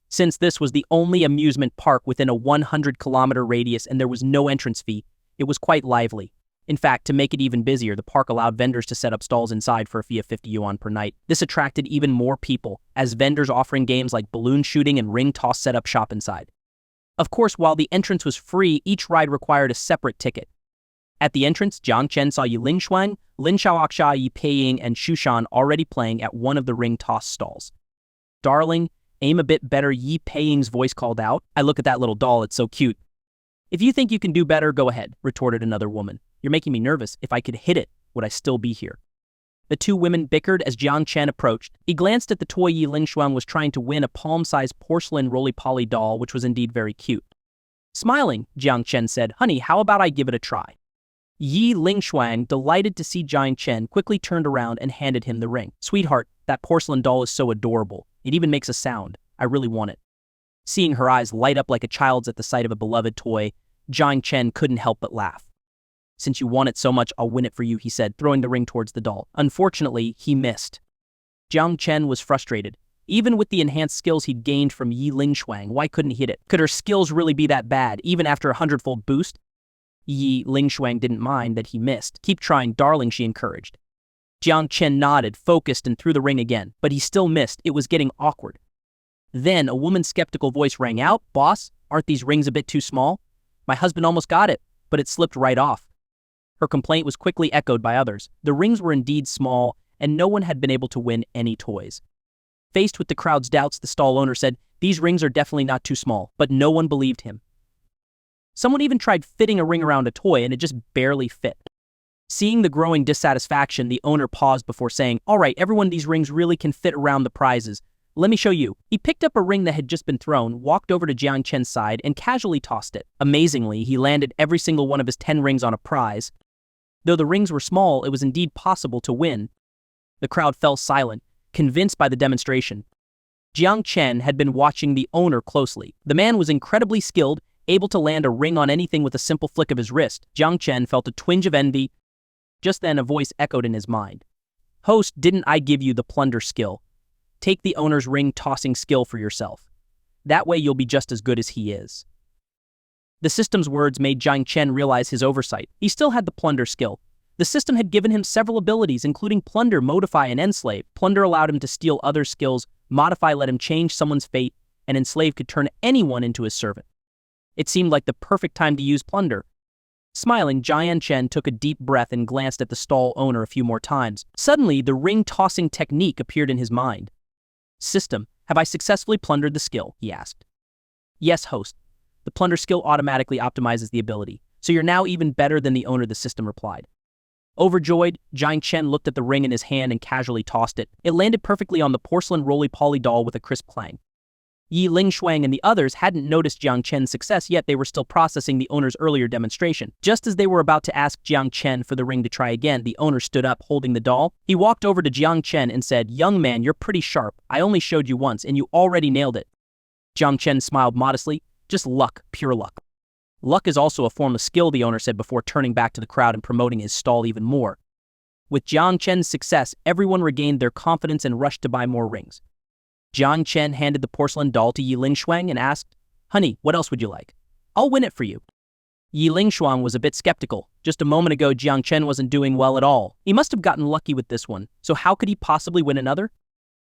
Since this was the only amusement park within a 100-kilometer radius and there was no entrance fee, it was quite lively. In fact, to make it even busier, the park allowed vendors to set up stalls inside for a fee of 50 yuan per night. This attracted even more people, as vendors offering games like balloon shooting and ring toss set up shop inside. Of course, while the entrance was free, each ride required a separate ticket. At the entrance, Jiang Chen saw Yi Lingshuang, Lin Xiaoxiao, Yi Paying, and Shushan already playing at one of the ring toss stalls. Darling, aim a bit better, Yi Paying's voice called out. I look at that little doll, it's so cute. If you think you can do better, go ahead, retorted another woman. You're making me nervous. If I could hit it, would I still be here? The two women bickered as Jiang Chen approached. He glanced at the toy Yi Lingshuang was trying to win, a palm-sized porcelain roly-poly doll, which was indeed very cute. Smiling, Jiang Chen said, "Honey, how about I give it a try?" Yi Lingshuang, delighted to see Jiang Chen, quickly turned around and handed him the ring. "Sweetheart, that porcelain doll is so adorable. It even makes a sound. I really want it." Seeing her eyes light up like a child's at the sight of a beloved toy, Jiang Chen couldn't help but laugh. "Since you want it so much, I'll win it for you," he said, throwing the ring towards the doll. Unfortunately, he missed. Jiang Chen was frustrated. Even with the enhanced skills he'd gained from Yi Lingshuang, why couldn't he hit it? Could her skills really be that bad, even after a 100-fold boost? Yi Lingshuang didn't mind that he missed. "Keep trying, darling," she encouraged. Jiang Chen nodded, focused, and threw the ring again, but he still missed. It was getting awkward. Then a woman's skeptical voice rang out. "Boss, aren't these rings a bit too small? My husband almost got it, but it slipped right off." Her complaint was quickly echoed by others. The rings were indeed small, and no one had been able to win any toys. Faced with the crowd's doubts, the stall owner said, "These rings are definitely not too small," but no one believed him. Someone even tried fitting a ring around a toy, and it just barely fit. Seeing the growing dissatisfaction, the owner paused before saying, "All right, everyone, these rings really can fit around the prizes. Let me show you." He picked up a ring that had just been thrown, walked over to Jiang Chen's side, and casually tossed it. Amazingly, he landed every single one of his 10 rings on a prize. Though the rings were small, it was indeed possible to win. The crowd fell silent, convinced by the demonstration. Jiang Chen had been watching the owner closely. The man was incredibly skilled, able to land a ring on anything with a simple flick of his wrist. Jiang Chen felt a twinge of envy. Just then, a voice echoed in his mind. "Host, didn't I give you the plunder skill? Take the owner's ring-tossing skill for yourself. That way you'll be just as good as he is." The system's words made Jiang Chen realize his oversight. He still had the plunder skill. The system had given him several abilities, including plunder, modify, and enslave. Plunder allowed him to steal other skills, modify let him change someone's fate, and enslave could turn anyone into his servant. It seemed like the perfect time to use plunder. Smiling, Jiang Chen took a deep breath and glanced at the stall owner a few more times. Suddenly, the ring-tossing technique appeared in his mind. "System, have I successfully plundered the skill?" he asked. "Yes, host. The plunder skill automatically optimizes the ability, so you're now even better than the owner," the system replied. Overjoyed, Jiang Chen looked at the ring in his hand and casually tossed it. It landed perfectly on the porcelain roly-poly doll with a crisp clang. Yi Lingshuang and the others hadn't noticed Jiang Chen's success yet. They were still processing the owner's earlier demonstration. Just as they were about to ask Jiang Chen for the ring to try again, the owner stood up, holding the doll. He walked over to Jiang Chen and said, "Young man, you're pretty sharp. I only showed you once, and you already nailed it." Jiang Chen smiled modestly. "Just luck, pure luck." "Luck is also a form of skill," the owner said before turning back to the crowd and promoting his stall even more. With Jiang Chen's success, everyone regained their confidence and rushed to buy more rings. Jiang Chen handed the porcelain doll to Yi Lingshuang and asked, "Honey, what else would you like? I'll win it for you." Yi Lingshuang was a bit skeptical. Just a moment ago, Jiang Chen wasn't doing well at all. He must have gotten lucky with this one, so how could he possibly win another?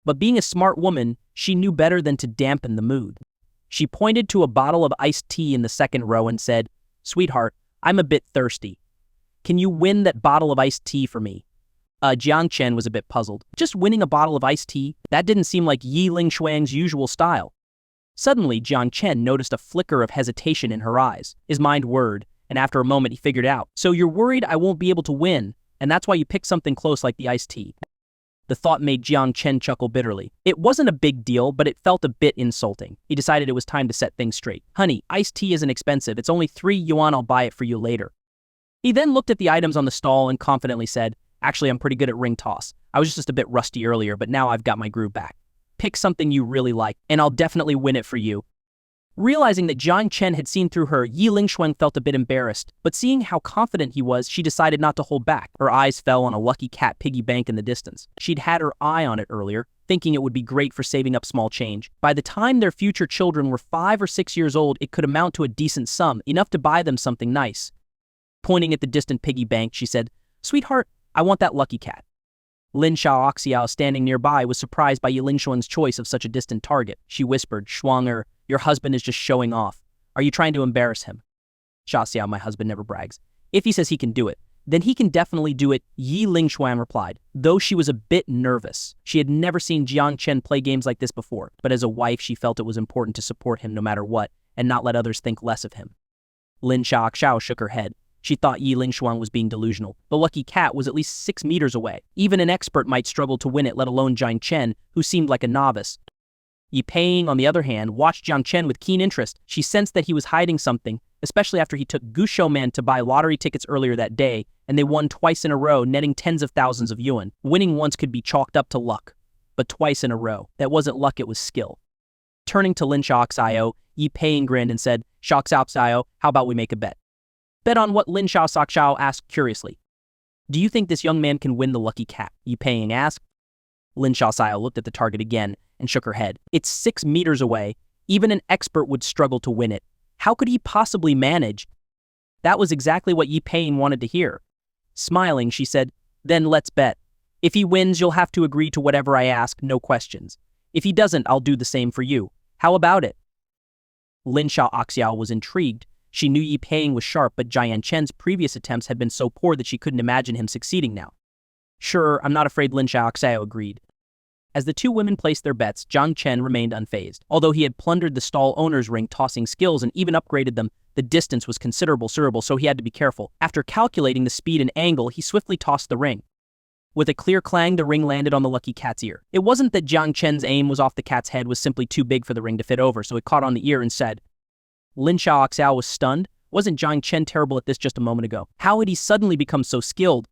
But being a smart woman, she knew better than to dampen the mood. She pointed to a bottle of iced tea in the second row and said, "Sweetheart, I'm a bit thirsty. Can you win that bottle of iced tea for me?" Jiang Chen was a bit puzzled. Just winning a bottle of iced tea? That didn't seem like Yi Lingshuang's usual style. Suddenly, Jiang Chen noticed a flicker of hesitation in her eyes. His mind whirred, and after a moment he figured out. "So you're worried I won't be able to win, and that's why you picked something close like the iced tea." The thought made Jiang Chen chuckle bitterly. It wasn't a big deal, but it felt a bit insulting. He decided it was time to set things straight. "Honey, iced tea isn't expensive. It's only 3 yuan. I'll buy it for you later." He then looked at the items on the stall and confidently said, "Actually, I'm pretty good at ring toss. I was just a bit rusty earlier, but now I've got my groove back. Pick something you really like, and I'll definitely win it for you." Realizing that Jiang Chen had seen through her, Yi Lingshuang felt a bit embarrassed, but seeing how confident he was, she decided not to hold back. Her eyes fell on a lucky cat piggy bank in the distance. She'd had her eye on it earlier, thinking it would be great for saving up small change. By the time their future children were 5 or 6 years old, it could amount to a decent sum, enough to buy them something nice. Pointing at the distant piggy bank, she said, "Sweetheart, I want that lucky cat." Lin Xiao, standing nearby, was surprised by Yi Lingshuang's choice of such a distant target. She whispered, "Shuang, your husband is just showing off. Are you trying to embarrass him?" "Xiao, my husband never brags. If he says he can do it, then he can definitely do it," Yi Lingshuang replied, though she was a bit nervous. She had never seen Jiang Chen play games like this before, but as a wife, she felt it was important to support him no matter what, and not let others think less of him. Lin Xiao shook her head. She thought Yi Lingshuang was being delusional. The lucky cat was at least 6 meters away. Even an expert might struggle to win it, let alone Jiang Chen, who seemed like a novice. Yi Peiing, on the other hand, watched Jiang Chen with keen interest. She sensed that he was hiding something, especially after he took Gu Shouman to buy lottery tickets earlier that day, and they won twice in a row, netting tens of thousands of yuan. Winning once could be chalked up to luck, but twice in a row. That wasn't luck, it was skill. Turning to Lin Xiaoxiao, Yi Peiing grinned and said, Xiaoxiao, how about we make a bet? Bet on what? Lin Xiaoxiao asked curiously. Do you think this young man can win the lucky cat? Yi Peiing asked. Lin Xiaoxiao looked at the target again and shook her head. It's 6 meters away. Even an expert would struggle to win it. How could he possibly manage? That was exactly what Yi Peiing wanted to hear. Smiling, she said, then let's bet. If he wins, you'll have to agree to whatever I ask, no questions. If he doesn't, I'll do the same for you. How about it? Lin Xiaoxiao was intrigued. She knew Yi Peiing was sharp, but Jiang Chen's previous attempts had been so poor that she couldn't imagine him succeeding now. Sure, I'm not afraid, Lin Xiaoxiao agreed. As the two women placed their bets, Jiang Chen remained unfazed. Although he had plundered the stall owner's ring tossing skills and even upgraded them, the distance was considerable, so he had to be careful. After calculating the speed and angle, he swiftly tossed the ring. With a clear clang, the ring landed on the lucky cat's ear. It wasn't that Jiang Chen's aim was off. The cat's head was simply too big for the ring to fit over, so it caught on the ear and said. Lin Xiaoxiao was stunned. Wasn't Jiang Chen terrible at this just a moment ago? How had he suddenly become so skilled?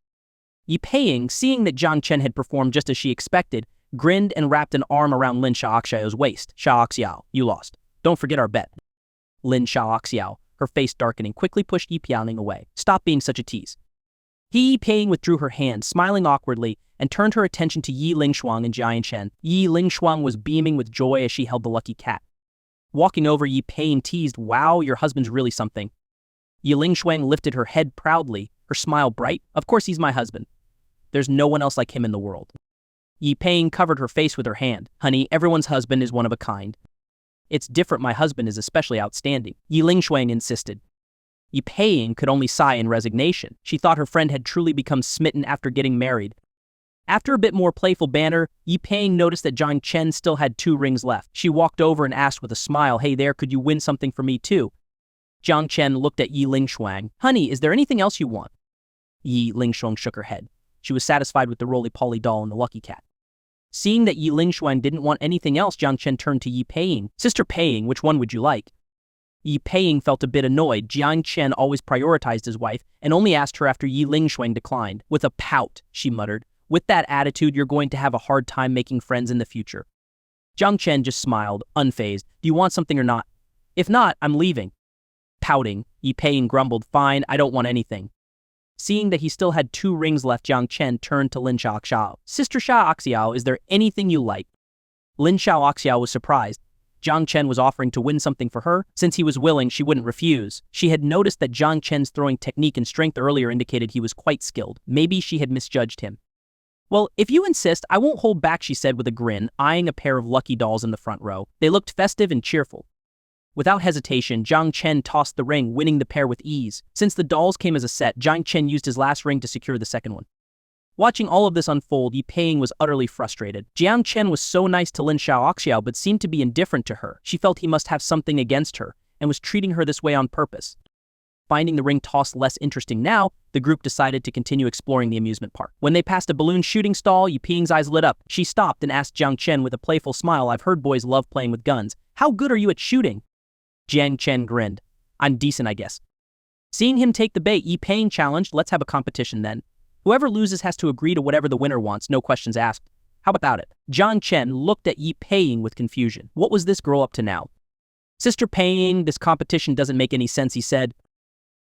Yi Peiing, seeing that Jiang Chen had performed just as she expected, grinned and wrapped an arm around Lin Xiaoxiao's waist. Xiaoxiao, you lost. Don't forget our bet. Lin Xiaoxiao, her face darkening, quickly pushed Yi Peiing away. Stop being such a tease. Yi Peiing withdrew her hand, smiling awkwardly, and turned her attention to Yi Lingshuang and Jiang Chen. Yi Lingshuang was beaming with joy as she held the lucky cat. Walking over, Yi Peiing teased, wow, your husband's really something. Yi Lingshuang lifted her head proudly, her smile bright. Of course he's my husband. There's no one else like him in the world. Yi Peiing covered her face with her hand. Honey, everyone's husband is one of a kind. It's different, my husband is especially outstanding, Yi Lingshuang insisted. Yi Peiing could only sigh in resignation. She thought her friend had truly become smitten after getting married. After a bit more playful banter, Yi Peiing noticed that Jiang Chen still had 2 rings left. She walked over and asked with a smile, hey there, could you win something for me too? Jiang Chen looked at Yi Lingshuang. Honey, is there anything else you want? Yi Lingshuang shook her head. She was satisfied with the roly-poly doll and the lucky cat. Seeing that Yi Lingshuang didn't want anything else, Jiang Chen turned to Yi Peiing. Sister Peiing, which one would you like? Yi Peiing felt a bit annoyed. Jiang Chen always prioritized his wife and only asked her after Yi Lingshuang declined. With a pout, she muttered, with that attitude, you're going to have a hard time making friends in the future. Jiang Chen just smiled, unfazed. Do you want something or not? If not, I'm leaving. Pouting, Yi Peiing grumbled, fine, I don't want anything. Seeing that he still had 2 rings left, Jiang Chen turned to Lin Xiaoxiao. Sister Xiaoxiao, is there anything you like? Lin Xiaoxiao was surprised. Jiang Chen was offering to win something for her. Since he was willing, she wouldn't refuse. She had noticed that Jiang Chen's throwing technique and strength earlier indicated he was quite skilled. Maybe she had misjudged him. Well, if you insist, I won't hold back, she said with a grin, eyeing a pair of lucky dolls in the front row. They looked festive and cheerful. Without hesitation, Jiang Chen tossed the ring, winning the pair with ease. Since the dolls came as a set, Jiang Chen used his last ring to secure the second one. Watching all of this unfold, Yi Peiing was utterly frustrated. Jiang Chen was so nice to Lin Xiaoxiao but seemed to be indifferent to her. She felt he must have something against her and was treating her this way on purpose. Finding the ring toss less interesting now, the group decided to continue exploring the amusement park. When they passed a balloon shooting stall, Yi Peiing's eyes lit up. She stopped and asked Jiang Chen with a playful smile, I've heard boys love playing with guns. How good are you at shooting? Jiang Chen grinned. I'm decent, I guess. Seeing him take the bait, Yi Peiing challenged, let's have a competition then. Whoever loses has to agree to whatever the winner wants, no questions asked. How about it? Jiang Chen looked at Yi Peiing with confusion. What was this girl up to now? Sister Peiing, this competition doesn't make any sense, he said.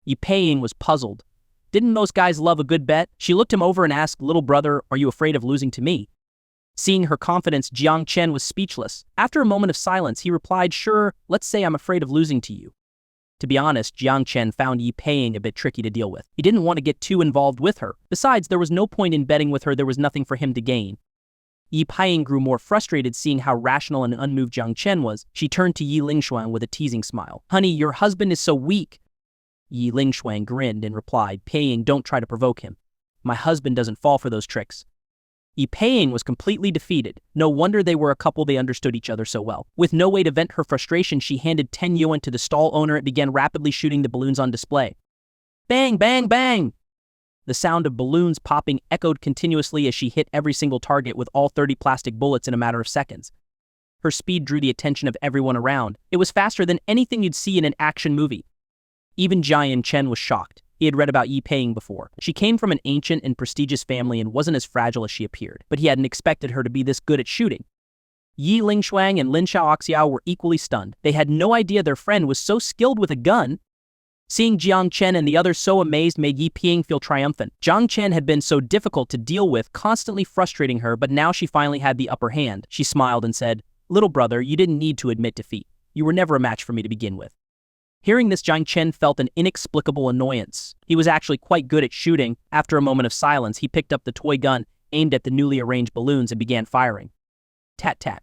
Yi Peiing was puzzled. Didn't most guys love a good bet? She looked him over and asked, little brother, are you afraid of losing to me? Seeing her confidence, Jiang Chen was speechless. After a moment of silence, he replied, sure, let's say I'm afraid of losing to you. To be honest, Jiang Chen found Yi Peiing a bit tricky to deal with. He didn't want to get too involved with her. Besides, there was no point in betting with her, there was nothing for him to gain. Yi Peiing grew more frustrated seeing how rational and unmoved Jiang Chen was. She turned to Yi Lingshuang with a teasing smile. Honey, your husband is so weak. Yi Lingshuang grinned and replied, Peiing, don't try to provoke him. My husband doesn't fall for those tricks. Yi Peiing was completely defeated. No wonder they were a couple, they understood each other so well. With no way to vent her frustration, she handed 10 yuan to the stall owner and began rapidly shooting the balloons on display. Bang, bang, bang! The sound of balloons popping echoed continuously as she hit every single target with all 30 plastic bullets in a matter of seconds. Her speed drew the attention of everyone around. It was faster than anything you'd see in an action movie. Even Jian Chen was shocked. He had read about Yi Peiing before. She came from an ancient and prestigious family and wasn't as fragile as she appeared, but he hadn't expected her to be this good at shooting. Yi Lingshuang and Lin Xiaoxiao were equally stunned. They had no idea their friend was so skilled with a gun. Seeing Jiang Chen and the others so amazed made Yi Peiing feel triumphant. Jiang Chen had been so difficult to deal with, constantly frustrating her, but now she finally had the upper hand. She smiled and said, "Little brother, you didn't need to admit defeat. You were never a match for me to begin with." Hearing this, Jiang Chen felt an inexplicable annoyance. He was actually quite good at shooting. After a moment of silence, he picked up the toy gun, aimed at the newly arranged balloons, and began firing. Tat-tat.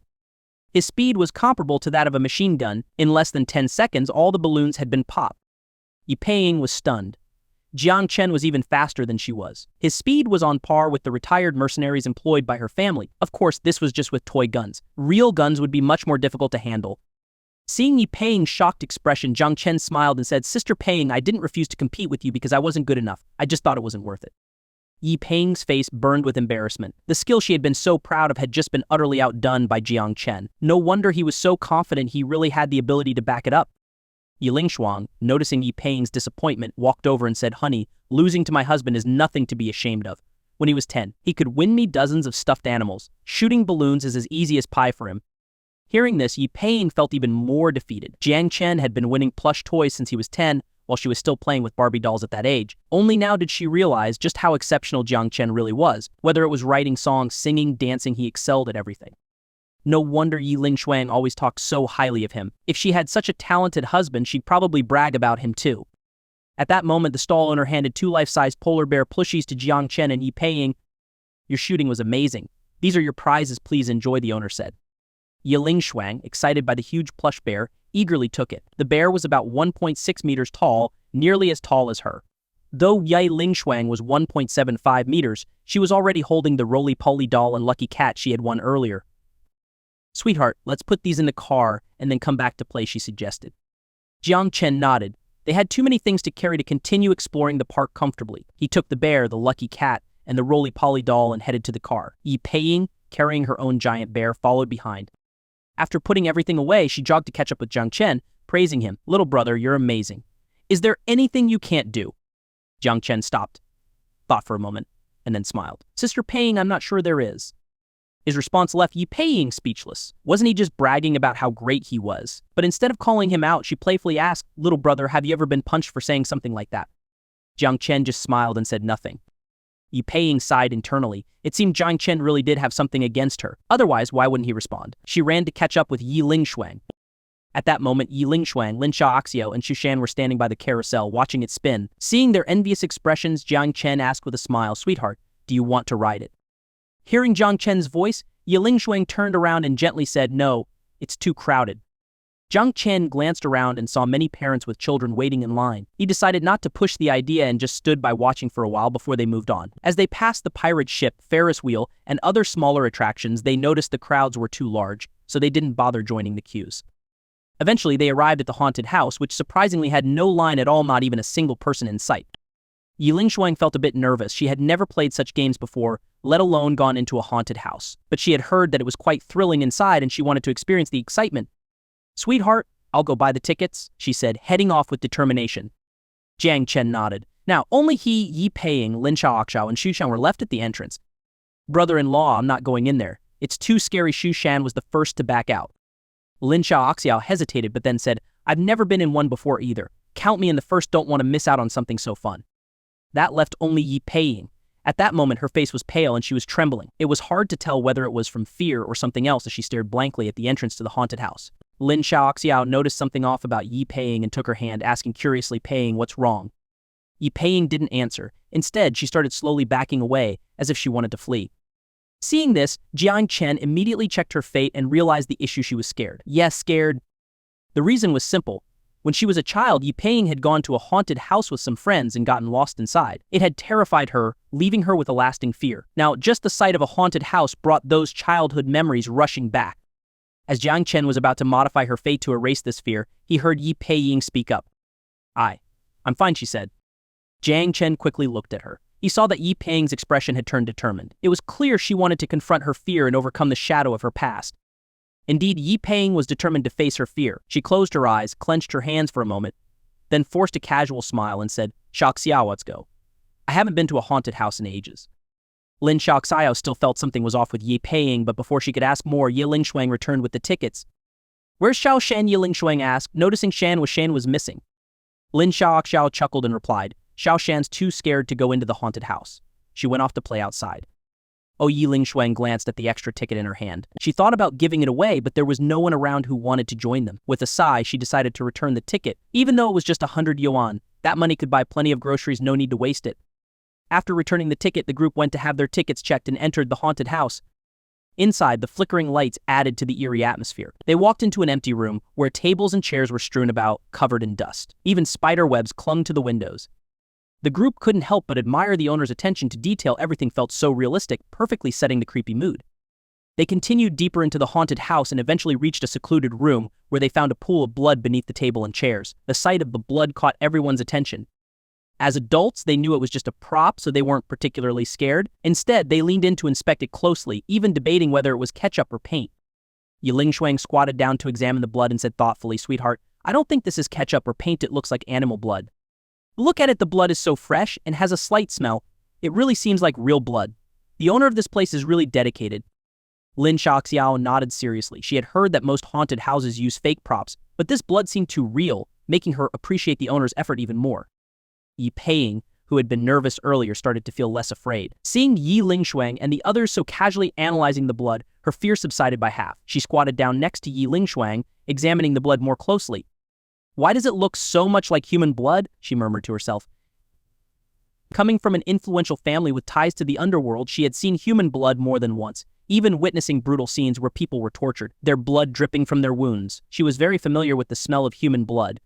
His speed was comparable to that of a machine gun. In less than 10 seconds, all the balloons had been popped. Yi Peiing was stunned. Jiang Chen was even faster than she was. His speed was on par with the retired mercenaries employed by her family. Of course, this was just with toy guns. Real guns would be much more difficult to handle. Seeing Yi Peiing's shocked expression, Jiang Chen smiled and said, "Sister Peiing, I didn't refuse to compete with you because I wasn't good enough. I just thought it wasn't worth it." Yi Peiing's face burned with embarrassment. The skill she had been so proud of had just been utterly outdone by Jiang Chen. No wonder he was so confident he really had the ability to back it up. Yi Lingshuang, noticing Yi Peiing's disappointment, walked over and said, "Honey, losing to my husband is nothing to be ashamed of. When he was 10, he could win me dozens of stuffed animals. Shooting balloons is as easy as pie for him." Hearing this, Yi Peiing felt even more defeated. Jiang Chen had been winning plush toys since he was 10, while she was still playing with Barbie dolls at that age. Only now did she realize just how exceptional Jiang Chen really was. Whether it was writing songs, singing, dancing, he excelled at everything. No wonder Yi Lingshuang always talked so highly of him. If she had such a talented husband, she'd probably brag about him too. At that moment, the stall owner handed 2 life-size polar bear plushies to Jiang Chen and Yi Peiing. "Your shooting was amazing. These are your prizes, please enjoy," the owner said. Yi Lingshuang, excited by the huge plush bear, eagerly took it. The bear was about 1.6 meters tall, nearly as tall as her. Though Yi Lingshuang was 1.75 meters, she was already holding the roly-poly doll and lucky cat she had won earlier. "Sweetheart, let's put these in the car and then come back to play," she suggested. Jiang Chen nodded. They had too many things to carry to continue exploring the park comfortably. He took the bear, the lucky cat, and the roly-poly doll and headed to the car. Yi Peiing, carrying her own giant bear, followed behind. After putting everything away, she jogged to catch up with Jiang Chen, praising him. "Little brother, you're amazing. Is there anything you can't do?" Jiang Chen stopped, thought for a moment, and then smiled. "Sister Peiing, I'm not sure there is." His response left Yi Peiing speechless. Wasn't he just bragging about how great he was? But instead of calling him out, she playfully asked, "Little brother, have you ever been punched for saying something like that?" Jiang Chen just smiled and said nothing. Yi Peiing sighed internally. It seemed Jiang Chen really did have something against her. Otherwise, why wouldn't he respond? She ran to catch up with Yi Lingshuang. At that moment, Yi Lingshuang, Lin Xiaoxiao, and Shushan were standing by the carousel, watching it spin. Seeing their envious expressions, Jiang Chen asked with a smile, "Sweetheart, do you want to ride it?" Hearing Jiang Chen's voice, Yi Lingshuang turned around and gently said, "No, it's too crowded." Jiang Chen glanced around and saw many parents with children waiting in line. He decided not to push the idea and just stood by watching for a while before they moved on. As they passed the pirate ship, Ferris wheel, and other smaller attractions, they noticed the crowds were too large, so they didn't bother joining the queues. Eventually, they arrived at the haunted house, which surprisingly had no line at all, not even a single person in sight. Yi Lingshuang felt a bit nervous. She had never played such games before, let alone gone into a haunted house. But she had heard that it was quite thrilling inside and she wanted to experience the excitement. "Sweetheart, I'll go buy the tickets," she said, heading off with determination. Jiang Chen nodded. Now, only he, Yi Peiing, Lin Xiaoxiao, and Shushan were left at the entrance. "Brother-in-law, I'm not going in there. It's too scary." Shushan was the first to back out. Lin Xiaoxiao hesitated but then said, "I've never been in one before either. Count me in the first, don't want to miss out on something so fun." That left only Yi Peiing. At that moment, her face was pale and she was trembling. It was hard to tell whether it was from fear or something else as she stared blankly at the entrance to the haunted house. Lin Xiaoxiao noticed something off about Yi Peiing and took her hand, asking curiously, "Peiing, what's wrong?" Yi Peiing didn't answer. Instead, she started slowly backing away, as if she wanted to flee. Seeing this, Jiang Chen immediately checked her fate and realized the issue. She was scared. Yes, scared. The reason was simple. When she was a child, Yi Peiing had gone to a haunted house with some friends and gotten lost inside. It had terrified her, leaving her with a lasting fear. Now, just the sight of a haunted house brought those childhood memories rushing back. As Jiang Chen was about to modify her fate to erase this fear, he heard Yi Peiing speak up. I'm fine," she said. Jiang Chen quickly looked at her. He saw that Yi Peng's expression had turned determined. It was clear she wanted to confront her fear and overcome the shadow of her past. Indeed, Yi Peng was determined to face her fear. She closed her eyes, clenched her hands for a moment, then forced a casual smile and said, "Shaoxiao, let's go." I haven't been to a haunted house in ages. Lin Shaoxiao still felt something was off with Yi Peng, but before she could ask more, Yi Lingshuang returned with the tickets. "Where's Xiao Shan?" Yi Lingshuang asked, noticing Shan was missing. Lin Shaoxiao chuckled and replied, "Xiao Shan's too scared to go into the haunted house. She went off to play outside." Oh, Yi Lingshuang glanced at the extra ticket in her hand. She thought about giving it away, but there was no one around who wanted to join them. With a sigh, she decided to return the ticket. Even though it was just 100 yuan, that money could buy plenty of groceries, no need to waste it. After returning the ticket, the group went to have their tickets checked and entered the haunted house. Inside, the flickering lights added to the eerie atmosphere. They walked into an empty room where tables and chairs were strewn about, covered in dust. Even spider webs clung to the windows. The group couldn't help but admire the owner's attention to detail. Everything felt so realistic, perfectly setting the creepy mood. They continued deeper into the haunted house and eventually reached a secluded room where they found a pool of blood beneath the table and chairs. The sight of the blood caught everyone's attention. As adults, they knew it was just a prop, so they weren't particularly scared. Instead, they leaned in to inspect it closely, even debating whether it was ketchup or paint. Yi Lingshuang squatted down to examine the blood and said thoughtfully, "Sweetheart, I don't think this is ketchup or paint. It looks like animal blood. Look at it, the blood is so fresh and has a slight smell. It really seems like real blood. The owner of this place is really dedicated." Lin Shaoxiao nodded seriously. She had heard that most haunted houses use fake props, but this blood seemed too real, making her appreciate the owner's effort even more. Yi Peng, who had been nervous earlier, started to feel less afraid. Seeing Yi Lingshuang and the others so casually analyzing the blood, her fear subsided by half. She squatted down next to Yi Lingshuang, examining the blood more closely. "Why does it look so much like human blood?" she murmured to herself. Coming from an influential family with ties to the underworld, she had seen human blood more than once, even witnessing brutal scenes where people were tortured, their blood dripping from their wounds. She was very familiar with the smell of human blood.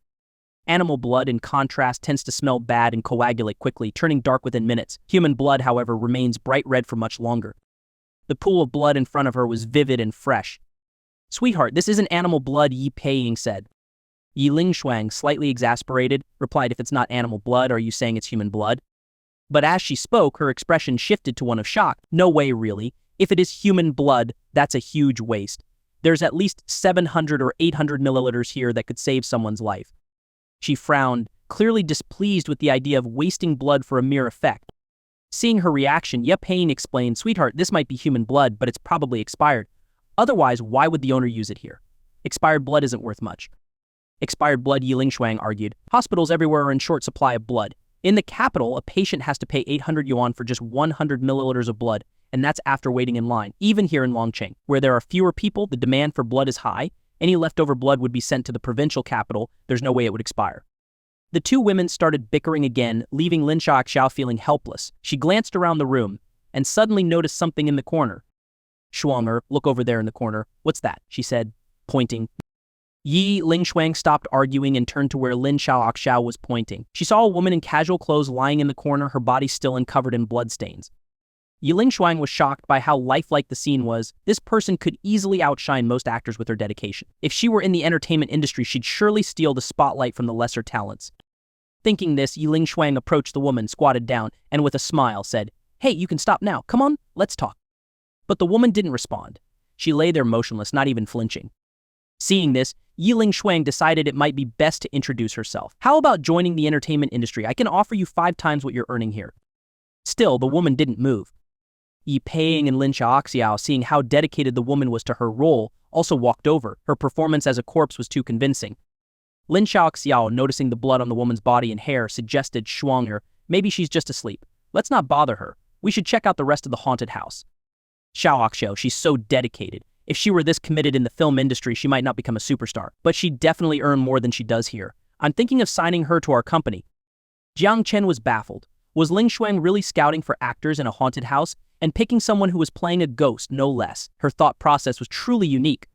Animal blood, in contrast, tends to smell bad and coagulate quickly, turning dark within minutes. Human blood, however, remains bright red for much longer. The pool of blood in front of her was vivid and fresh. "Sweetheart, this isn't animal blood," Yi Peng said. Yi Lingshuang, slightly exasperated, replied, "If it's not animal blood, are you saying it's human blood?" But as she spoke, her expression shifted to one of shock. "No way, really. If it is human blood, that's a huge waste. There's at least 700 or 800 milliliters here that could save someone's life." She frowned, clearly displeased with the idea of wasting blood for a mere effect. Seeing her reaction, Yi Peng explained, "Sweetheart, this might be human blood, but it's probably expired. Otherwise, why would the owner use it here? Expired blood isn't worth much." "Expired blood," Yi Lingshuang argued. "Hospitals everywhere are in short supply of blood. In the capital, a patient has to pay 800 yuan for just 100 milliliters of blood, and that's after waiting in line. Even here in Longcheng, where there are fewer people, the demand for blood is high. Any leftover blood would be sent to the provincial capital. There's no way it would expire." The two women started bickering again, leaving Lin Shaoxiao feeling helpless. She glanced around the room and suddenly noticed something in the corner. "Shuanger, look over there in the corner. What's that?" she said, pointing. Yi Lingshuang stopped arguing and turned to where Lin Shaoxiao was pointing. She saw a woman in casual clothes lying in the corner, her body still and covered in bloodstains. Yi Lingshuang was shocked by how lifelike the scene was. This person could easily outshine most actors with her dedication. If she were in the entertainment industry, she'd surely steal the spotlight from the lesser talents. Thinking this, Yi Lingshuang approached the woman, squatted down, and with a smile said, "Hey, you can stop now. Come on, let's talk." But the woman didn't respond. She lay there motionless, not even flinching. Seeing this, Yi Lingshuang decided it might be best to introduce herself. "How about joining the entertainment industry? I can offer you 5 times what you're earning here." Still, the woman didn't move. Yi Peng and Lin Shaoxiao, seeing how dedicated the woman was to her role, also walked over. Her performance as a corpse was too convincing. Lin Shaoxiao, noticing the blood on the woman's body and hair, suggested, "Shuanger, maybe she's just asleep. Let's not bother her. We should check out the rest of the haunted house." "Shaoxiao, she's so dedicated. If she were this committed in the film industry, she might not become a superstar. But she'd definitely earn more than she does here. I'm thinking of signing her to our company." Jiang Chen was baffled. Was Lingshuang really scouting for actors in a haunted house and picking someone who was playing a ghost, no less? Her thought process was truly unique.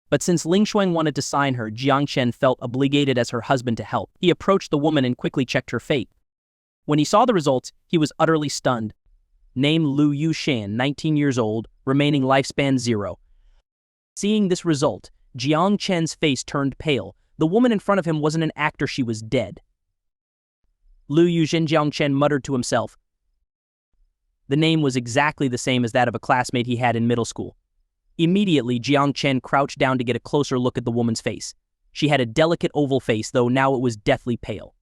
But since Lingshuang wanted to sign her, Jiang Chen felt obligated as her husband to help. He approached the woman and quickly checked her fate. When he saw the results, he was utterly stunned. Name Lu Yushan, 19 years old, remaining lifespan 0. Seeing this result, Jiang Chen's face turned pale. The woman in front of him wasn't an actor, she was dead. Lu Yuzhen, Jiang Chen muttered to himself. The name was exactly the same as that of a classmate he had in middle school. Immediately, Jiang Chen crouched down to get a closer look at the woman's face. She had a delicate oval face, though now it was deathly pale.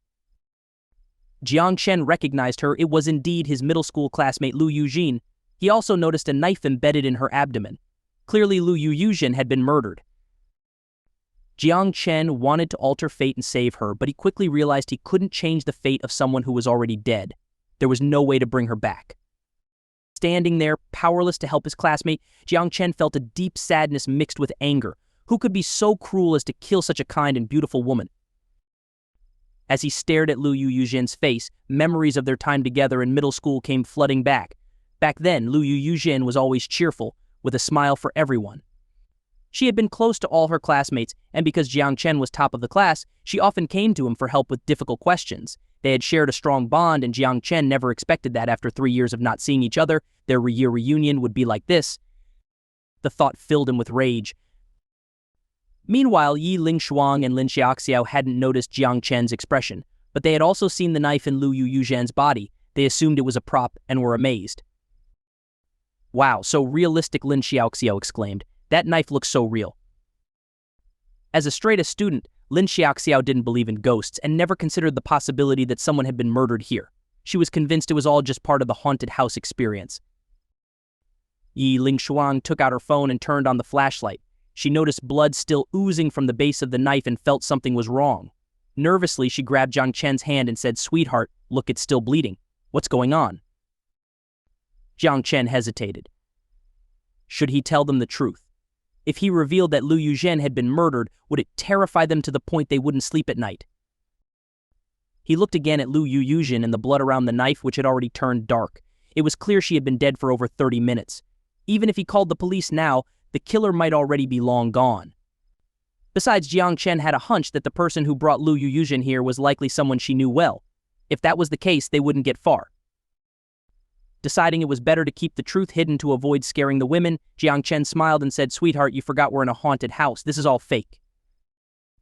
Jiang Chen recognized her. It was indeed his middle school classmate Lu Yuzhen. He also noticed a knife embedded in her abdomen. Clearly, Lu Yuzhen had been murdered. Jiang Chen wanted to alter fate and save her, but he quickly realized he couldn't change the fate of someone who was already dead. There was no way to bring her back. Standing there, powerless to help his classmate, Jiang Chen felt a deep sadness mixed with anger. Who could be so cruel as to kill such a kind and beautiful woman? As he stared at Lu Yuzhen's face, memories of their time together in middle school came flooding back. Back then, Lu Yuzhen was always cheerful, with a smile for everyone. She had been close to all her classmates, and because Jiang Chen was top of the class, she often came to him for help with difficult questions. They had shared a strong bond, and Jiang Chen never expected that after 3 years of not seeing each other, their year reunion would be like this. The thought filled him with rage. Meanwhile, Yi Lingshuang and Lin Xiaoxiao hadn't noticed Jiang Chen's expression, but they had also seen the knife in Lu Yuzhen's body. They assumed it was a prop and were amazed. Wow, so realistic, Lin Xiaoxiao exclaimed. That knife looks so real. As a straight-A student, Lin Xiaoxiao didn't believe in ghosts and never considered the possibility that someone had been murdered here. She was convinced it was all just part of the haunted house experience. Yi Lingshuang took out her phone and turned on the flashlight. She noticed blood still oozing from the base of the knife and felt something was wrong. Nervously, she grabbed Jiang Chen's hand and said, "Sweetheart, look, it's still bleeding. What's going on?" Jiang Chen hesitated. Should he tell them the truth? If he revealed that Lu Yuzhen had been murdered, would it terrify them to the point they wouldn't sleep at night? He looked again at Lu Yuzhen and the blood around the knife, which had already turned dark. It was clear she had been dead for over 30 minutes. Even if he called the police now, the killer might already be long gone. Besides, Jiang Chen had a hunch that the person who brought Lu Yuzhen here was likely someone she knew well. If that was the case, they wouldn't get far. Deciding it was better to keep the truth hidden to avoid scaring the women, Jiang Chen smiled and said, "Sweetheart, you forgot we're in a haunted house. This is all fake."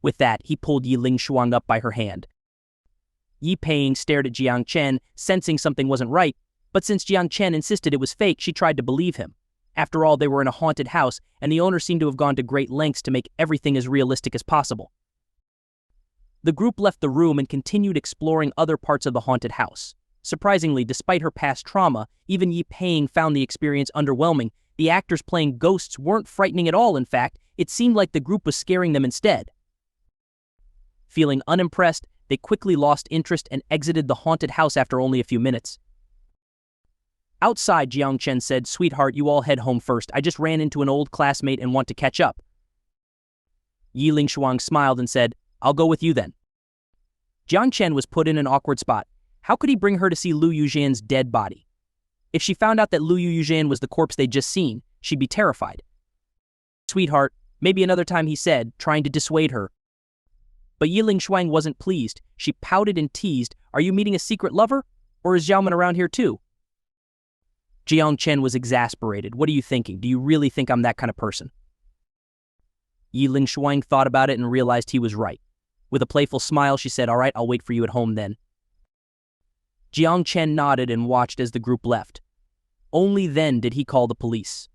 With that, he pulled Yi Lingshuang up by her hand. Yi Paying stared at Jiang Chen, sensing something wasn't right, but since Jiang Chen insisted it was fake, she tried to believe him. After all, they were in a haunted house, and the owner seemed to have gone to great lengths to make everything as realistic as possible. The group left the room and continued exploring other parts of the haunted house. Surprisingly, despite her past trauma, even Yi Paying found the experience underwhelming. The actors playing ghosts weren't frightening at all. In fact, it seemed like the group was scaring them instead. Feeling unimpressed, they quickly lost interest and exited the haunted house after only a few minutes. Outside, Jiang Chen said, "Sweetheart, you all head home first. I just ran into an old classmate and want to catch up." Yi Lingshuang smiled and said, "I'll go with you then." Jiang Chen was put in an awkward spot. How could he bring her to see Lu Yuzhen's dead body? If she found out that Lu Yuzhen was the corpse they'd just seen, she'd be terrified. "Sweetheart, maybe another time," he said, trying to dissuade her. But Yi Lingshuang wasn't pleased. She pouted and teased, "Are you meeting a secret lover? Or is Xiaoman around here too?" Jiang Chen was exasperated. "What are you thinking? Do you really think I'm that kind of person?" Yi Lingshuang thought about it and realized he was right. With a playful smile, she said, "All right, I'll wait for you at home then." Jiang Chen nodded and watched as the group left. Only then did he call the police.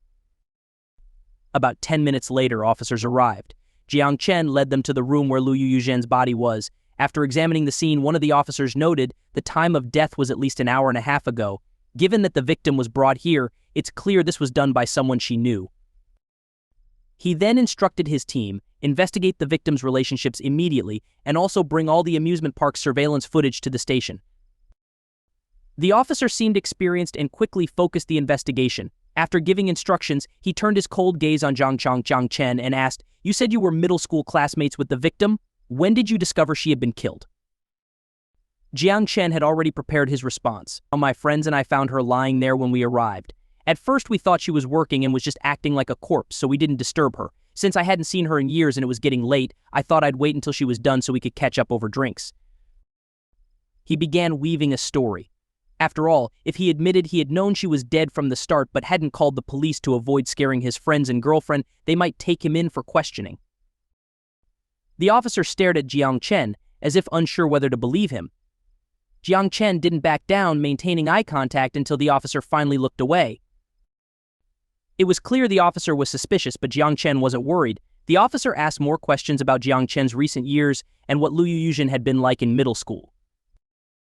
About 10 minutes later, officers arrived. Jiang Chen led them to the room where Lu Yuzhen's body was. After examining the scene, one of the officers noted the time of death was at least an hour and a half ago. Given that the victim was brought here, it's clear this was done by someone she knew. He then instructed his team, investigate the victim's relationships immediately and also bring all the amusement park surveillance footage to the station. The officer seemed experienced and quickly focused the investigation. After giving instructions, he turned his cold gaze on Jiang Chen and asked, "You said you were middle school classmates with the victim? When did you discover she had been killed?" Jiang Chen had already prepared his response. "My friends and I found her lying there when we arrived. At first we thought she was working and was just acting like a corpse, so we didn't disturb her. Since I hadn't seen her in years and it was getting late, I thought I'd wait until she was done so we could catch up over drinks." He began weaving a story. After all, if he admitted he had known she was dead from the start but hadn't called the police to avoid scaring his friends and girlfriend, they might take him in for questioning. The officer stared at Jiang Chen, as if unsure whether to believe him. Jiang Chen didn't back down, maintaining eye contact until the officer finally looked away. It was clear the officer was suspicious, but Jiang Chen wasn't worried. The officer asked more questions about Jiang Chen's recent years and what Liu Yuzhen had been like in middle school.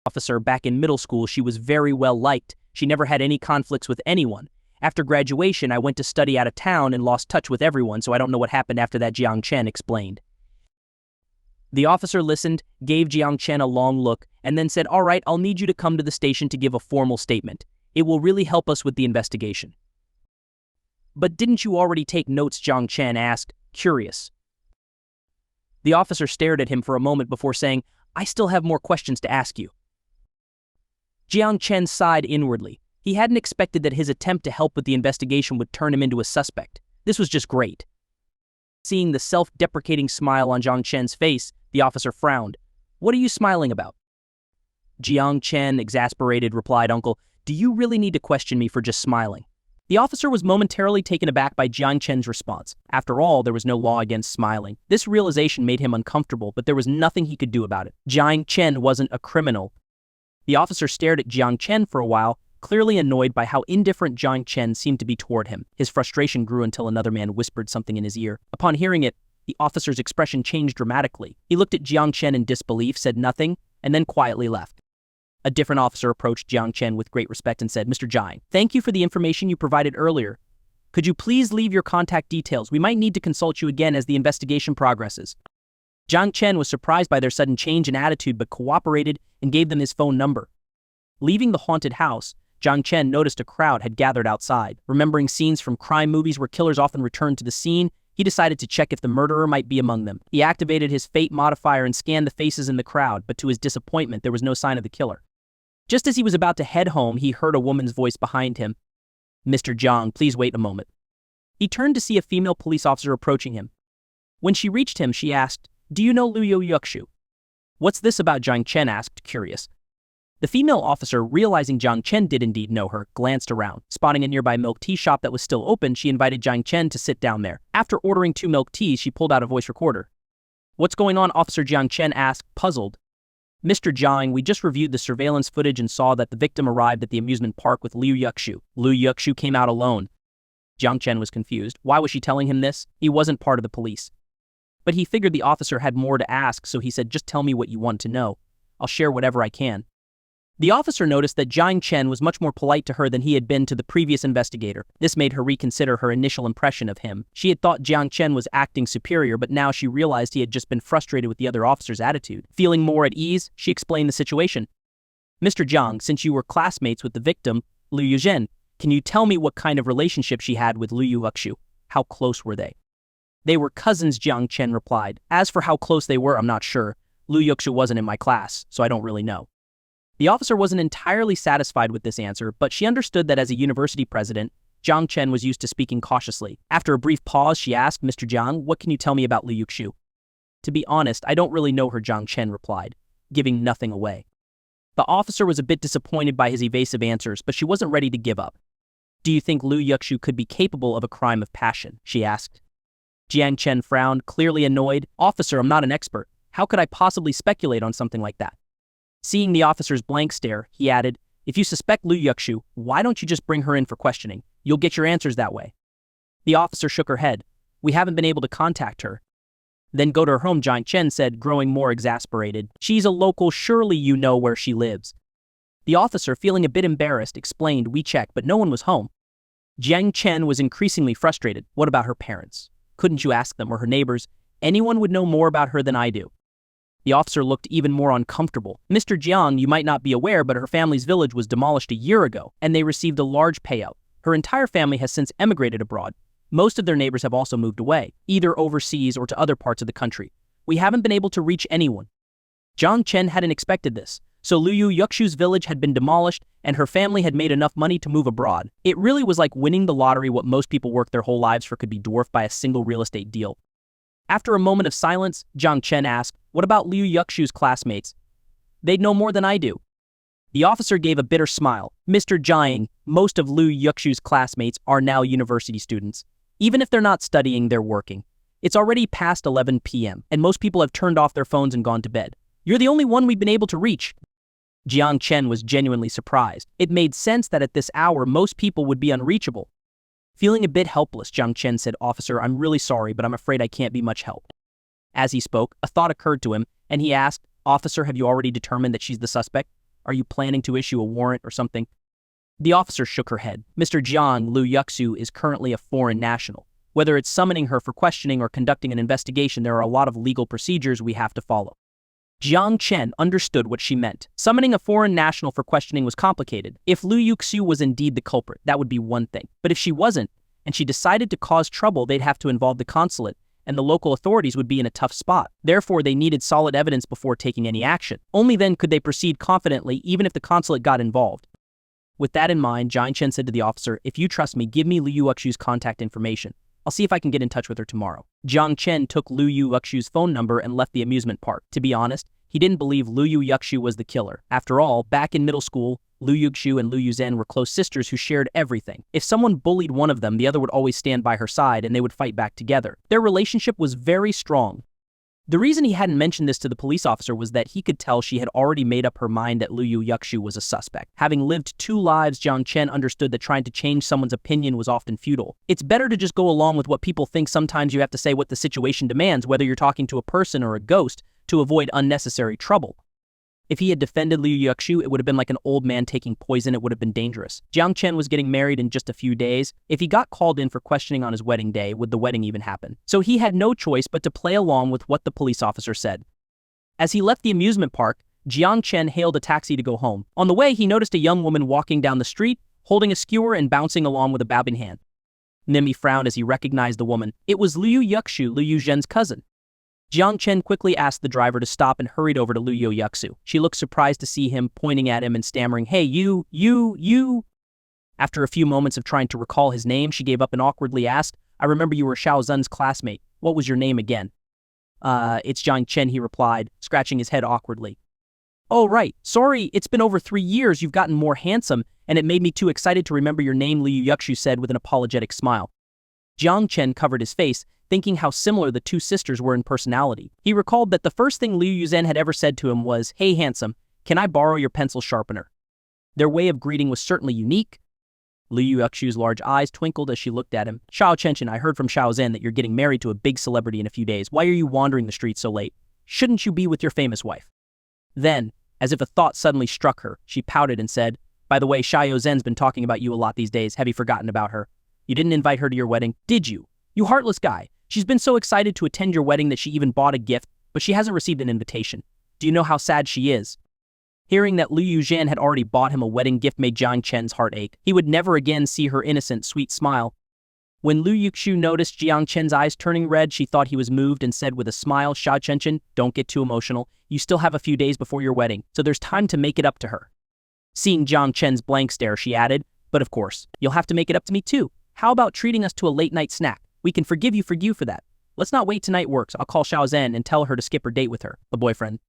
Officer, back in middle school, she was very well liked. She never had any conflicts with anyone. After graduation, I went to study out of town and lost touch with everyone, so I don't know what happened after that, Jiang Chen explained. The officer listened, gave Jiang Chen a long look, and then said, "All right, I'll need you to come to the station to give a formal statement. It will really help us with the investigation." "But didn't you already take notes?" Jiang Chen asked, curious. The officer stared at him for a moment before saying, "I still have more questions to ask you." Jiang Chen sighed inwardly. He hadn't expected that his attempt to help with the investigation would turn him into a suspect. This was just great. Seeing the self-deprecating smile on Jiang Chen's face, the officer frowned. "What are you smiling about?" Jiang Chen, exasperated, replied, "Uncle, do you really need to question me for just smiling?" The officer was momentarily taken aback by Jiang Chen's response. After all, there was no law against smiling. This realization made him uncomfortable, but there was nothing he could do about it. Jiang Chen wasn't a criminal. The officer stared at Jiang Chen for a while, clearly annoyed by how indifferent Jiang Chen seemed to be toward him. His frustration grew until another man whispered something in his ear. Upon hearing it, the officer's expression changed dramatically. He looked at Jiang Chen in disbelief, said nothing, and then quietly left. A different officer approached Jiang Chen with great respect and said, "Mr. Jiang, thank you for the information you provided earlier. Could you please leave your contact details? We might need to consult you again as the investigation progresses." Jiang Chen was surprised by their sudden change in attitude but cooperated and gave them his phone number. Leaving the haunted house, Jiang Chen noticed a crowd had gathered outside. Remembering scenes from crime movies where killers often returned to the scene, he decided to check if the murderer might be among them. He activated his fate modifier and scanned the faces in the crowd, but to his disappointment, there was no sign of the killer. Just as he was about to head home, he heard a woman's voice behind him. "Mr. Jiang, please wait a moment." He turned to see a female police officer approaching him. When she reached him, she asked, "Do you know Liu Yuxu?" "What's this about?" Jiang Chen asked, curious. The female officer, realizing Jiang Chen did indeed know her, glanced around. Spotting a nearby milk tea shop that was still open, she invited Jiang Chen to sit down there. After ordering 2 milk teas, she pulled out a voice recorder. "What's going on?" Officer Jiang Chen asked, puzzled. "Mr. Jiang, we just reviewed the surveillance footage and saw that the victim arrived at the amusement park with Liu Yuxu. Liu Yuxu came out alone." Jiang Chen was confused. Why was she telling him this? He wasn't part of the police. But he figured the officer had more to ask, so he said, "Just tell me what you want to know. I'll share whatever I can." The officer noticed that Jiang Chen was much more polite to her than he had been to the previous investigator. This made her reconsider her initial impression of him. She had thought Jiang Chen was acting superior, but now she realized he had just been frustrated with the other officer's attitude. Feeling more at ease, she explained the situation. "Mr. Jiang, since you were classmates with the victim, Liu Yuzhen, can you tell me what kind of relationship she had with Liu Yuxu? How close were they?" "They were cousins," Jiang Chen replied. "As for how close they were, I'm not sure. Liu Yuxu wasn't in my class, so I don't really know." The officer wasn't entirely satisfied with this answer, but she understood that as a university president, Jiang Chen was used to speaking cautiously. After a brief pause, she asked, "Mr. Jiang, what can you tell me about Liu Yuxu?" "To be honest, I don't really know her," Jiang Chen replied, giving nothing away. The officer was a bit disappointed by his evasive answers, but she wasn't ready to give up. "Do you think Liu Yuxu could be capable of a crime of passion?" she asked. Jiang Chen frowned, clearly annoyed. "Officer, I'm not an expert. How could I possibly speculate on something like that?" Seeing the officer's blank stare, he added, "If you suspect Liu Yuxu, why don't you just bring her in for questioning? You'll get your answers that way." The officer shook her head. "We haven't been able to contact her." "Then go to her home," Jiang Chen said, growing more exasperated. "She's a local, surely you know where she lives." The officer, feeling a bit embarrassed, explained, "We checked, but no one was home." Jiang Chen was increasingly frustrated. "What about her parents? Couldn't you ask them or her neighbors? Anyone would know more about her than I do." The officer looked even more uncomfortable. "Mr. Jiang, you might not be aware, but her family's village was demolished a year ago, and they received a large payout. Her entire family has since emigrated abroad. Most of their neighbors have also moved away, either overseas or to other parts of the country. We haven't been able to reach anyone." Jiang Chen hadn't expected this. So Liu Yuxu's village had been demolished, and her family had made enough money to move abroad. It really was like winning the lottery. What most people work their whole lives for could be dwarfed by a single real estate deal. After a moment of silence, Jiang Chen asked, "What about Liu Yuxu's classmates? They'd know more than I do." The officer gave a bitter smile. "Mr. Jiang, most of Liu Yuxu's classmates are now university students. Even if they're not studying, they're working. It's already past 11 p.m., and most people have turned off their phones and gone to bed. You're the only one we've been able to reach." Jiang Chen was genuinely surprised. It made sense that at this hour, most people would be unreachable. Feeling a bit helpless, Jiang Chen said, "Officer, I'm really sorry, but I'm afraid I can't be much help." As he spoke, a thought occurred to him, and he asked, "Officer, have you already determined that she's the suspect? Are you planning to issue a warrant or something?" The officer shook her head. "Mr. Jiang Lu Yuxu is currently a foreign national. Whether it's summoning her for questioning or conducting an investigation, there are a lot of legal procedures we have to follow." Jiang Chen understood what she meant. Summoning a foreign national for questioning was complicated. If Lu Yuxu was indeed the culprit, that would be one thing. But if she wasn't, and she decided to cause trouble, they'd have to involve the consulate, and the local authorities would be in a tough spot. Therefore, they needed solid evidence before taking any action. Only then could they proceed confidently, even if the consulate got involved. With that in mind, Jiang Chen said to the officer, "If you trust me, give me Lu Yuxu's contact information. I'll see if I can get in touch with her tomorrow." Jiang Chen took Lu Yuxu's phone number and left the amusement park. To be honest, he didn't believe Lu Yuxu was the killer. After all, back in middle school, Lu Yuxu and Lu Yuzhen were close sisters who shared everything. If someone bullied one of them, the other would always stand by her side and they would fight back together. Their relationship was very strong. The reason he hadn't mentioned this to the police officer was that he could tell she had already made up her mind that Lu Yuxu was a suspect. Having lived 2 lives, Jiang Chen understood that trying to change someone's opinion was often futile. It's better to just go along with what people think. Sometimes you have to say what the situation demands, whether you're talking to a person or a ghost, to avoid unnecessary trouble. If he had defended Lu Yuxu, it would have been like an old man taking poison. It would have been dangerous. Jiang Chen was getting married in just a few days. If he got called in for questioning on his wedding day, would the wedding even happen? So he had no choice but to play along with what the police officer said. As he left the amusement park, Jiang Chen hailed a taxi to go home. On the way, he noticed a young woman walking down the street, holding a skewer and bouncing along with a bobbing hand. Nimi frowned as he recognized the woman. It was Lu Yuxu, Lu Yuzhen's cousin. Jiang Chen quickly asked the driver to stop and hurried over to Lu Yuxu. She looked surprised to see him, pointing at him and stammering, "Hey, you." After a few moments of trying to recall his name, she gave up and awkwardly asked, "I remember you were Xiao Zhen's classmate. What was your name again?" It's Jiang Chen," he replied, scratching his head awkwardly. "Oh, right. Sorry, it's been over 3 years. You've gotten more handsome, and it made me too excited to remember your name," Lu Yuxu said with an apologetic smile. Jiang Chen covered his face, thinking how similar the 2 sisters were in personality. He recalled that the first thing Lu Yuzhen had ever said to him was, "Hey, handsome, can I borrow your pencil sharpener?" Their way of greeting was certainly unique. Lu Yuxu's large eyes twinkled as she looked at him. "Xiao Chen, I heard from Xiao Zhen that you're getting married to a big celebrity in a few days. Why are you wandering the streets so late? Shouldn't you be with your famous wife?" Then, as if a thought suddenly struck her, she pouted and said, "By the way, Xiao Zhen's been talking about you a lot these days. Have you forgotten about her? You didn't invite her to your wedding, did you? You heartless guy. She's been so excited to attend your wedding that she even bought a gift, but she hasn't received an invitation. Do you know how sad she is?" Hearing that Lu Yuzhen had already bought him a wedding gift made Jiang Chen's heart ache. He would never again see her innocent, sweet smile. When Lu Yuxu noticed Jiang Chen's eyes turning red, she thought he was moved and said with a smile, "Xiao Chen, don't get too emotional. You still have a few days before your wedding, so there's time to make it up to her." Seeing Jiang Chen's blank stare, she added, "But of course, you'll have to make it up to me too. How about treating us to a late-night snack? We can forgive you for that. Let's not wait tonight works. I'll call Xiao Zhen and tell her to skip her date with her, a boyfriend."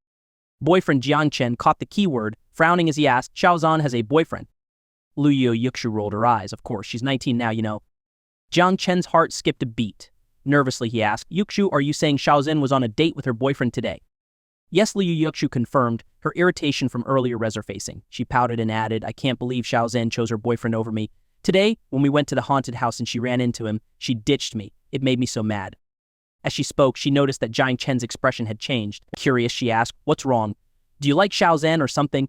Boyfriend Jiang Chen caught the keyword, frowning as he asked, "Xiao Zhen has a boyfriend?" Lu Yuxu rolled her eyes. "Of course, she's 19 now, you know." Jiang Chen's heart skipped a beat. Nervously, he asked, "Yuxu, are you saying Xiao Zhen was on a date with her boyfriend today?" Yes, Lu Yuxu confirmed, her irritation from earlier resurfacing. She pouted and added, "I can't believe Xiao Zhen chose her boyfriend over me. Today, when we went to the haunted house and she ran into him, she ditched me. It made me so mad." As she spoke, she noticed that Jiang Chen's expression had changed. Curious, she asked, "What's wrong? Do you like Xiao Zhen or something?"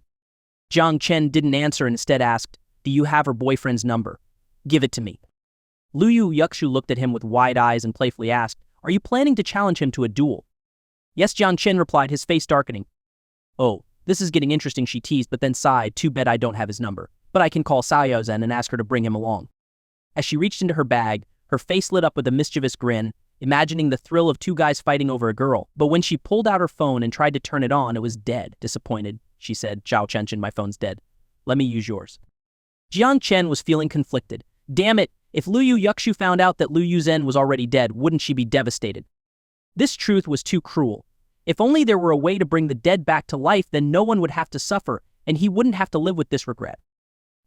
Jiang Chen didn't answer and instead asked, "Do you have her boyfriend's number? Give it to me." Lu Yuxu looked at him with wide eyes and playfully asked, "Are you planning to challenge him to a duel?" "Yes," Jiang Chen replied, his face darkening. "Oh, this is getting interesting," she teased, but then sighed, "Too bad I don't have his number. But I can call Xiao Zhen and ask her to bring him along." As she reached into her bag, her face lit up with a mischievous grin, imagining the thrill of 2 guys fighting over a girl. But when she pulled out her phone and tried to turn it on, it was dead. Disappointed, she said, "Xiao Chen, my phone's dead. Let me use yours." Jiang Chen was feeling conflicted. Damn it, if Lu Yuxu found out that Lu Yuzhen was already dead, wouldn't she be devastated? This truth was too cruel. If only there were a way to bring the dead back to life, then no one would have to suffer, and he wouldn't have to live with this regret.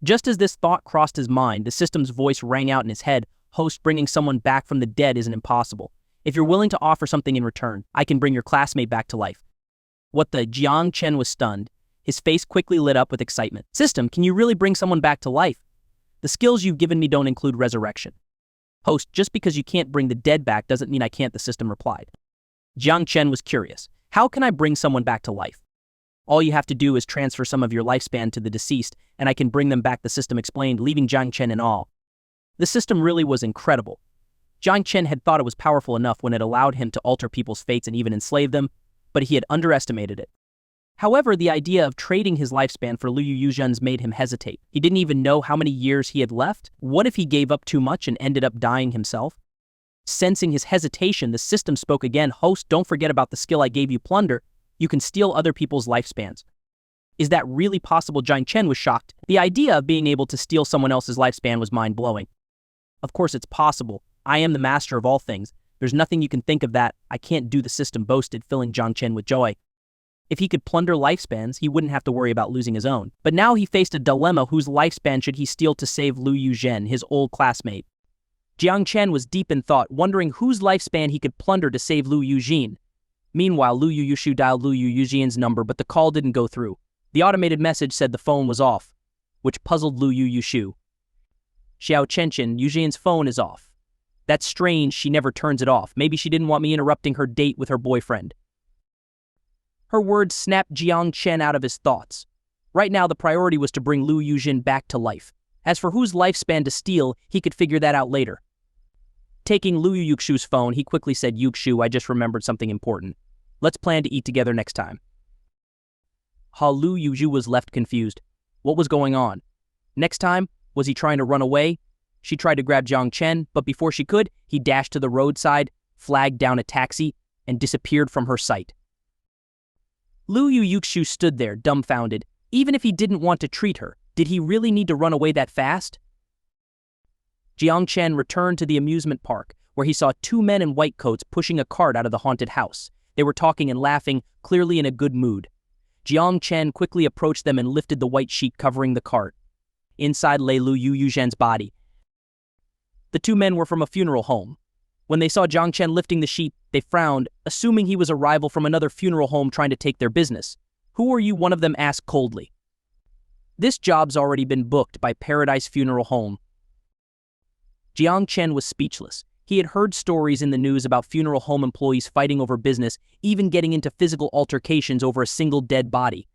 Just as this thought crossed his mind, the system's voice rang out in his head, "Host, bringing someone back from the dead isn't impossible. If you're willing to offer something in return, I can bring your classmate back to life." What the? Jiang Chen was stunned. His face quickly lit up with excitement. System, can you really bring someone back to life? The skills you've given me don't include resurrection. Host, just because you can't bring the dead back doesn't mean I can't, the system replied. Jiang Chen was curious. How can I bring someone back to life? All you have to do is transfer some of your lifespan to the deceased, and I can bring them back, the system explained, leaving Jiang Chen in awe. The system really was incredible. Jiang Chen had thought it was powerful enough when it allowed him to alter people's fates and even enslave them, but he had underestimated it. However, the idea of trading his lifespan for Liu Yuzhen's made him hesitate. He didn't even know how many years he had left. What if he gave up too much and ended up dying himself? Sensing his hesitation, the system spoke again. Host, don't forget about the skill I gave you, plunder. You can steal other people's lifespans. Is that really possible? Jiang Chen was shocked. The idea of being able to steal someone else's lifespan was mind-blowing. Of course it's possible. I am the master of all things. There's nothing you can think of that I can't do, the system boasted, filling Jiang Chen with joy. If he could plunder lifespans, he wouldn't have to worry about losing his own. But now he faced a dilemma. Whose lifespan should he steal to save Liu Yuzhen, his old classmate? Jiang Chen was deep in thought, wondering whose lifespan he could plunder to save Liu Yuzhen. Meanwhile, Liu Yushu dialed Liu Yuzhen's number, but the call didn't go through. The automated message said the phone was off, which puzzled Liu Yushu. Xiao Chenchen, Yuzhen's phone is off. That's strange, she never turns it off. Maybe she didn't want me interrupting her date with her boyfriend. Her words snapped Jiang Chen out of his thoughts. Right now, the priority was to bring Liu Yuzhen back to life. As for whose lifespan to steal, he could figure that out later. Taking Liu Yuxu's phone, he quickly said, Yuxu, I just remembered something important. Let's plan to eat together next time. Liu Yuzhu was left confused. What was going on? Next time? Was he trying to run away? She tried to grab Jiang Chen, but before she could, he dashed to the roadside, flagged down a taxi, and disappeared from her sight. Liu Yuxu stood there, dumbfounded. Even if he didn't want to treat her, did he really need to run away that fast? Jiang Chen returned to the amusement park, where he saw two men in white coats pushing a cart out of the haunted house. They were talking and laughing, clearly in a good mood. Jiang Chen quickly approached them and lifted the white sheet covering the cart. Inside lay Liu Yuzhen's body. The two men were from a funeral home. When they saw Jiang Chen lifting the sheet, they frowned, assuming he was a rival from another funeral home trying to take their business. Who are you? One of them asked coldly. This job's already been booked by Paradise Funeral Home. Jiang Chen was speechless. He had heard stories in the news about funeral home employees fighting over business, even getting into physical altercations over a single dead body.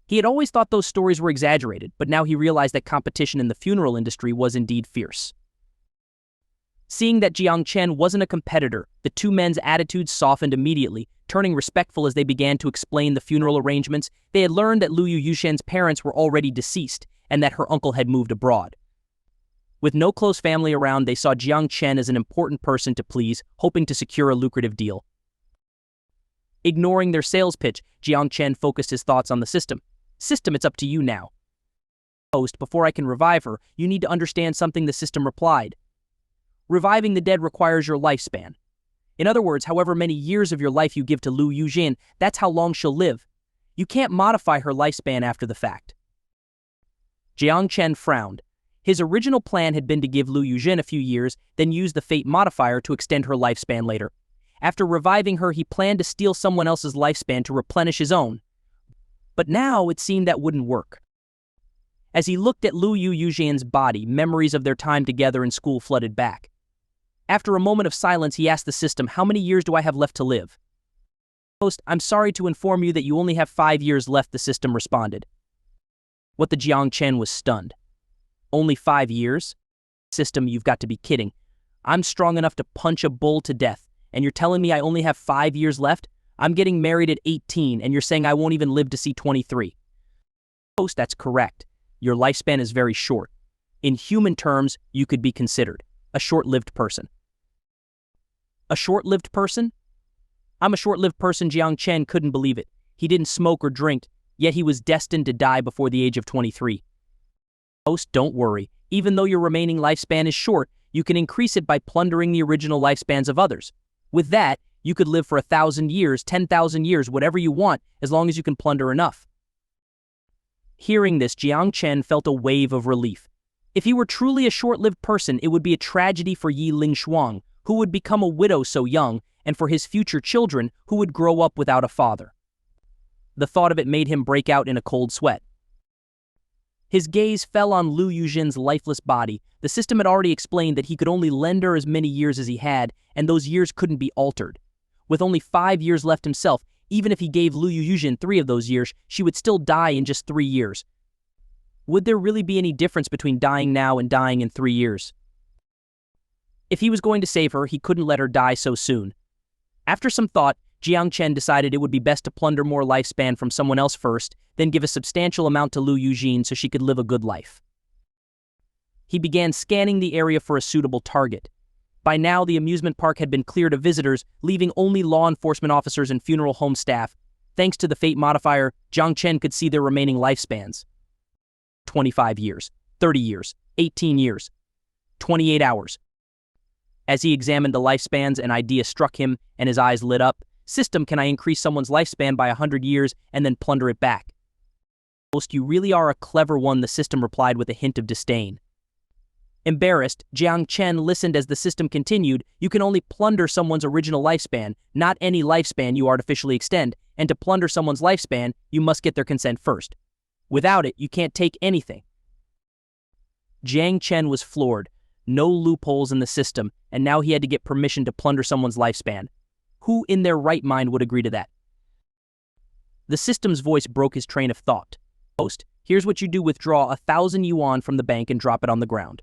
He had always thought those stories were exaggerated, but now he realized that competition in the funeral industry was indeed fierce. Seeing that Jiang Chen wasn't a competitor, the two men's attitudes softened immediately, turning respectful as they began to explain the funeral arrangements. They had learned that Liu Yuzhen's parents were already deceased, and that her uncle had moved abroad. With no close family around, they saw Jiang Chen as an important person to please, hoping to secure a lucrative deal. Ignoring their sales pitch, Jiang Chen focused his thoughts on the system. System, it's up to you now. Host, before I can revive her, you need to understand something, the system replied. Reviving the dead requires your lifespan. In other words, however many years of your life you give to Liu Yuzhen, that's how long she'll live. You can't modify her lifespan after the fact. Jiang Chen frowned. His original plan had been to give Liu Yuzhen a few years, then use the fate modifier to extend her lifespan later. After reviving her, he planned to steal someone else's lifespan to replenish his own. But now it seemed that wouldn't work. As he looked at Liu Yuzhen's body, memories of their time together in school flooded back. After a moment of silence, he asked the system, how many years do I have left to live? Host, I'm sorry to inform you that you only have 5 years left, the system responded. What the Jiang Chen was stunned. Only 5 years? System, you've got to be kidding. I'm strong enough to punch a bull to death, and you're telling me I only have 5 years left? I'm getting married at 18, and you're saying I won't even live to see 23. Host, that's correct. Your lifespan is very short. In human terms, you could be considered a short-lived person. A short-lived person? I'm a short-lived person. Jiang Chen couldn't believe it. He didn't smoke or drink, yet he was destined to die before the age of 23. Host, don't worry. Even though your remaining lifespan is short, you can increase it by plundering the original lifespans of others. With that, you could live for 1,000 years, 10,000 years, whatever you want, as long as you can plunder enough. Hearing this, Jiang Chen felt a wave of relief. If he were truly a short-lived person, it would be a tragedy for Yi Lingshuang, who would become a widow so young, and for his future children, who would grow up without a father. The thought of it made him break out in a cold sweat. His gaze fell on Lu Yuzhen's lifeless body. The system had already explained that he could only lend her as many years as he had, and those years couldn't be altered. With only 5 years left himself, even if he gave Lu Yuzhen 3 of those years, she would still die in just 3 years. Would there really be any difference between dying now and dying in 3 years? If he was going to save her, he couldn't let her die so soon. After some thought, Jiang Chen decided it would be best to plunder more lifespan from someone else first, then give a substantial amount to Lu Yuzhen so she could live a good life. He began scanning the area for a suitable target. By now, the amusement park had been cleared of visitors, leaving only law enforcement officers and funeral home staff. Thanks to the fate modifier, Jiang Chen could see their remaining lifespans. 25 years, 30 years, 18 years, 28 hours. As he examined the lifespans, an idea struck him and his eyes lit up. System, can I increase someone's lifespan by 100 years and then plunder it back? You really are a clever one, the system replied with a hint of disdain. Embarrassed, Jiang Chen listened as the system continued. You can only plunder someone's original lifespan, not any lifespan you artificially extend, and to plunder someone's lifespan, you must get their consent first. Without it, you can't take anything. Jiang Chen was floored. No loopholes in the system, and now he had to get permission to plunder someone's lifespan. Who in their right mind would agree to that? The system's voice broke his train of thought. Host, here's what you do: withdraw 1,000 yuan from the bank and drop it on the ground.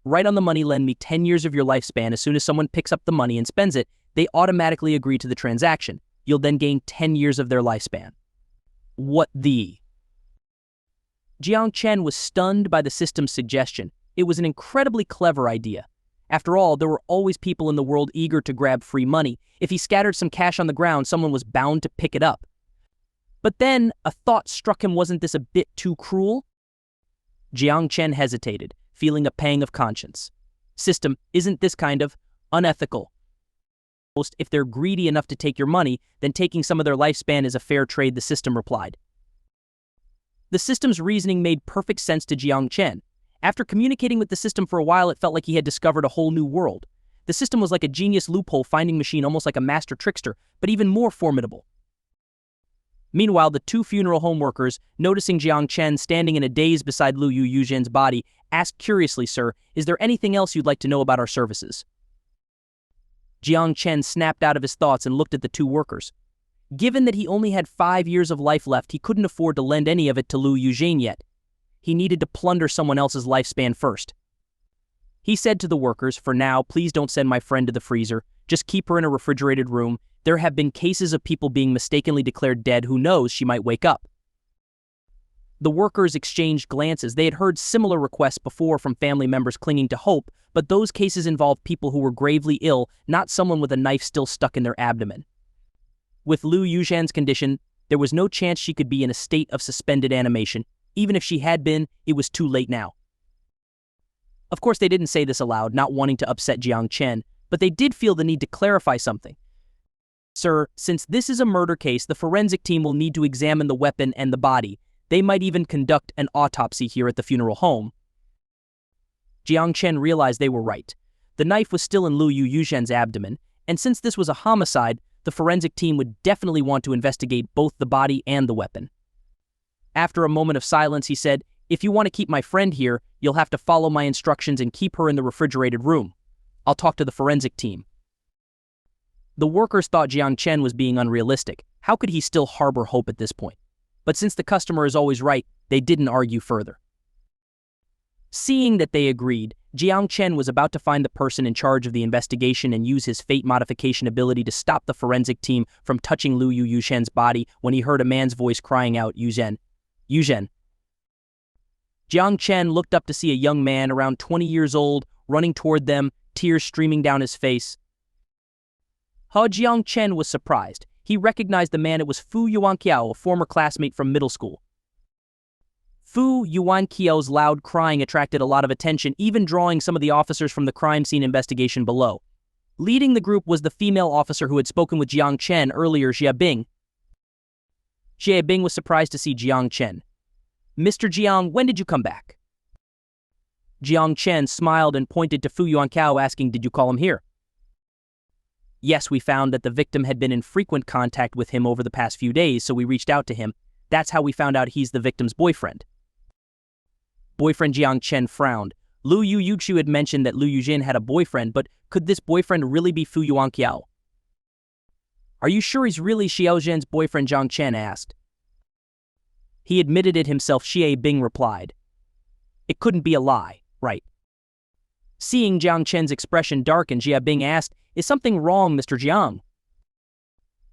Right on the money, lend me 10 years of your lifespan. As soon as someone picks up the money and spends it, they automatically agree to the transaction. You'll then gain 10 years of their lifespan. What the? Jiang Chen was stunned by the system's suggestion. It was an incredibly clever idea. After all, there were always people in the world eager to grab free money. If he scattered some cash on the ground, someone was bound to pick it up. But then a thought struck him. Wasn't this a bit too cruel? Jiang Chen hesitated, feeling a pang of conscience. System, isn't this kind of unethical? If they're greedy enough to take your money, then taking some of their lifespan is a fair trade, the system replied. The system's reasoning made perfect sense to Jiang Chen. After communicating with the system for a while, it felt like he had discovered a whole new world. The system was like a genius loophole-finding machine, almost like a master trickster, but even more formidable. Meanwhile, the 2 funeral home workers, noticing Jiang Chen standing in a daze beside Lu Yuzhen's body, asked curiously, "Sir, is there anything else you'd like to know about our services?" Jiang Chen snapped out of his thoughts and looked at the 2 workers. Given that he only had 5 years of life left, he couldn't afford to lend any of it to Lu Yuzhen yet. He needed to plunder someone else's lifespan first. He said to the workers, "For now, please don't send my friend to the freezer. Just keep her in a refrigerated room. There have been cases of people being mistakenly declared dead. Who knows, she might wake up." The workers exchanged glances. They had heard similar requests before from family members clinging to hope, but those cases involved people who were gravely ill, not someone with a knife still stuck in their abdomen. With Lu Yuzhen's condition, there was no chance she could be in a state of suspended animation. Even if she had been, it was too late now. Of course, they didn't say this aloud, not wanting to upset Jiang Chen, but they did feel the need to clarify something. "Sir, since this is a murder case, the forensic team will need to examine the weapon and the body. They might even conduct an autopsy here at the funeral home." Jiang Chen realized they were right. The knife was still in Lu Yuzhen's abdomen, and since this was a homicide, the forensic team would definitely want to investigate both the body and the weapon. After a moment of silence, he said, "If you want to keep my friend here, you'll have to follow my instructions and keep her in the refrigerated room. I'll talk to the forensic team." The workers thought Jiang Chen was being unrealistic. How could he still harbor hope at this point? But since the customer is always right, they didn't argue further. Seeing that they agreed, Jiang Chen was about to find the person in charge of the investigation and use his fate modification ability to stop the forensic team from touching Lu Yuzhen's body when he heard a man's voice crying out, "Yuzhen! Yuzhen!" Jiang Chen looked up to see a young man around 20 years old running toward them, tears streaming down his face. Jiang Chen was surprised. He recognized the man. It was Fu Yuanqiao, a former classmate from middle school. Fu Yuanqiao's loud crying attracted a lot of attention, even drawing some of the officers from the crime scene investigation below. Leading the group was the female officer who had spoken with Jiang Chen earlier, Xie Bing. Xie Bing was surprised to see Jiang Chen. "Mr. Jiang, when did you come back?" Jiang Chen smiled and pointed to Fu Yuanqiao, asking, "Did you call him here?" Yes, we found that the victim had been in frequent contact with him over the past few days, so we reached out to him. That's how we found out he's the victim's boyfriend. Boyfriend Jiang Chen frowned. Lu Yuxiu had mentioned that Lu Yujin had a boyfriend, but could this boyfriend really be Fu Yuanqiao? Are you sure he's really Xiao Zhen's boyfriend? Jiang Chen asked. He admitted it himself, Xie Bing replied. It couldn't be a lie, right? Seeing Jiang Chen's expression darken, Xie Bing asked, Is something wrong, Mr. Jiang?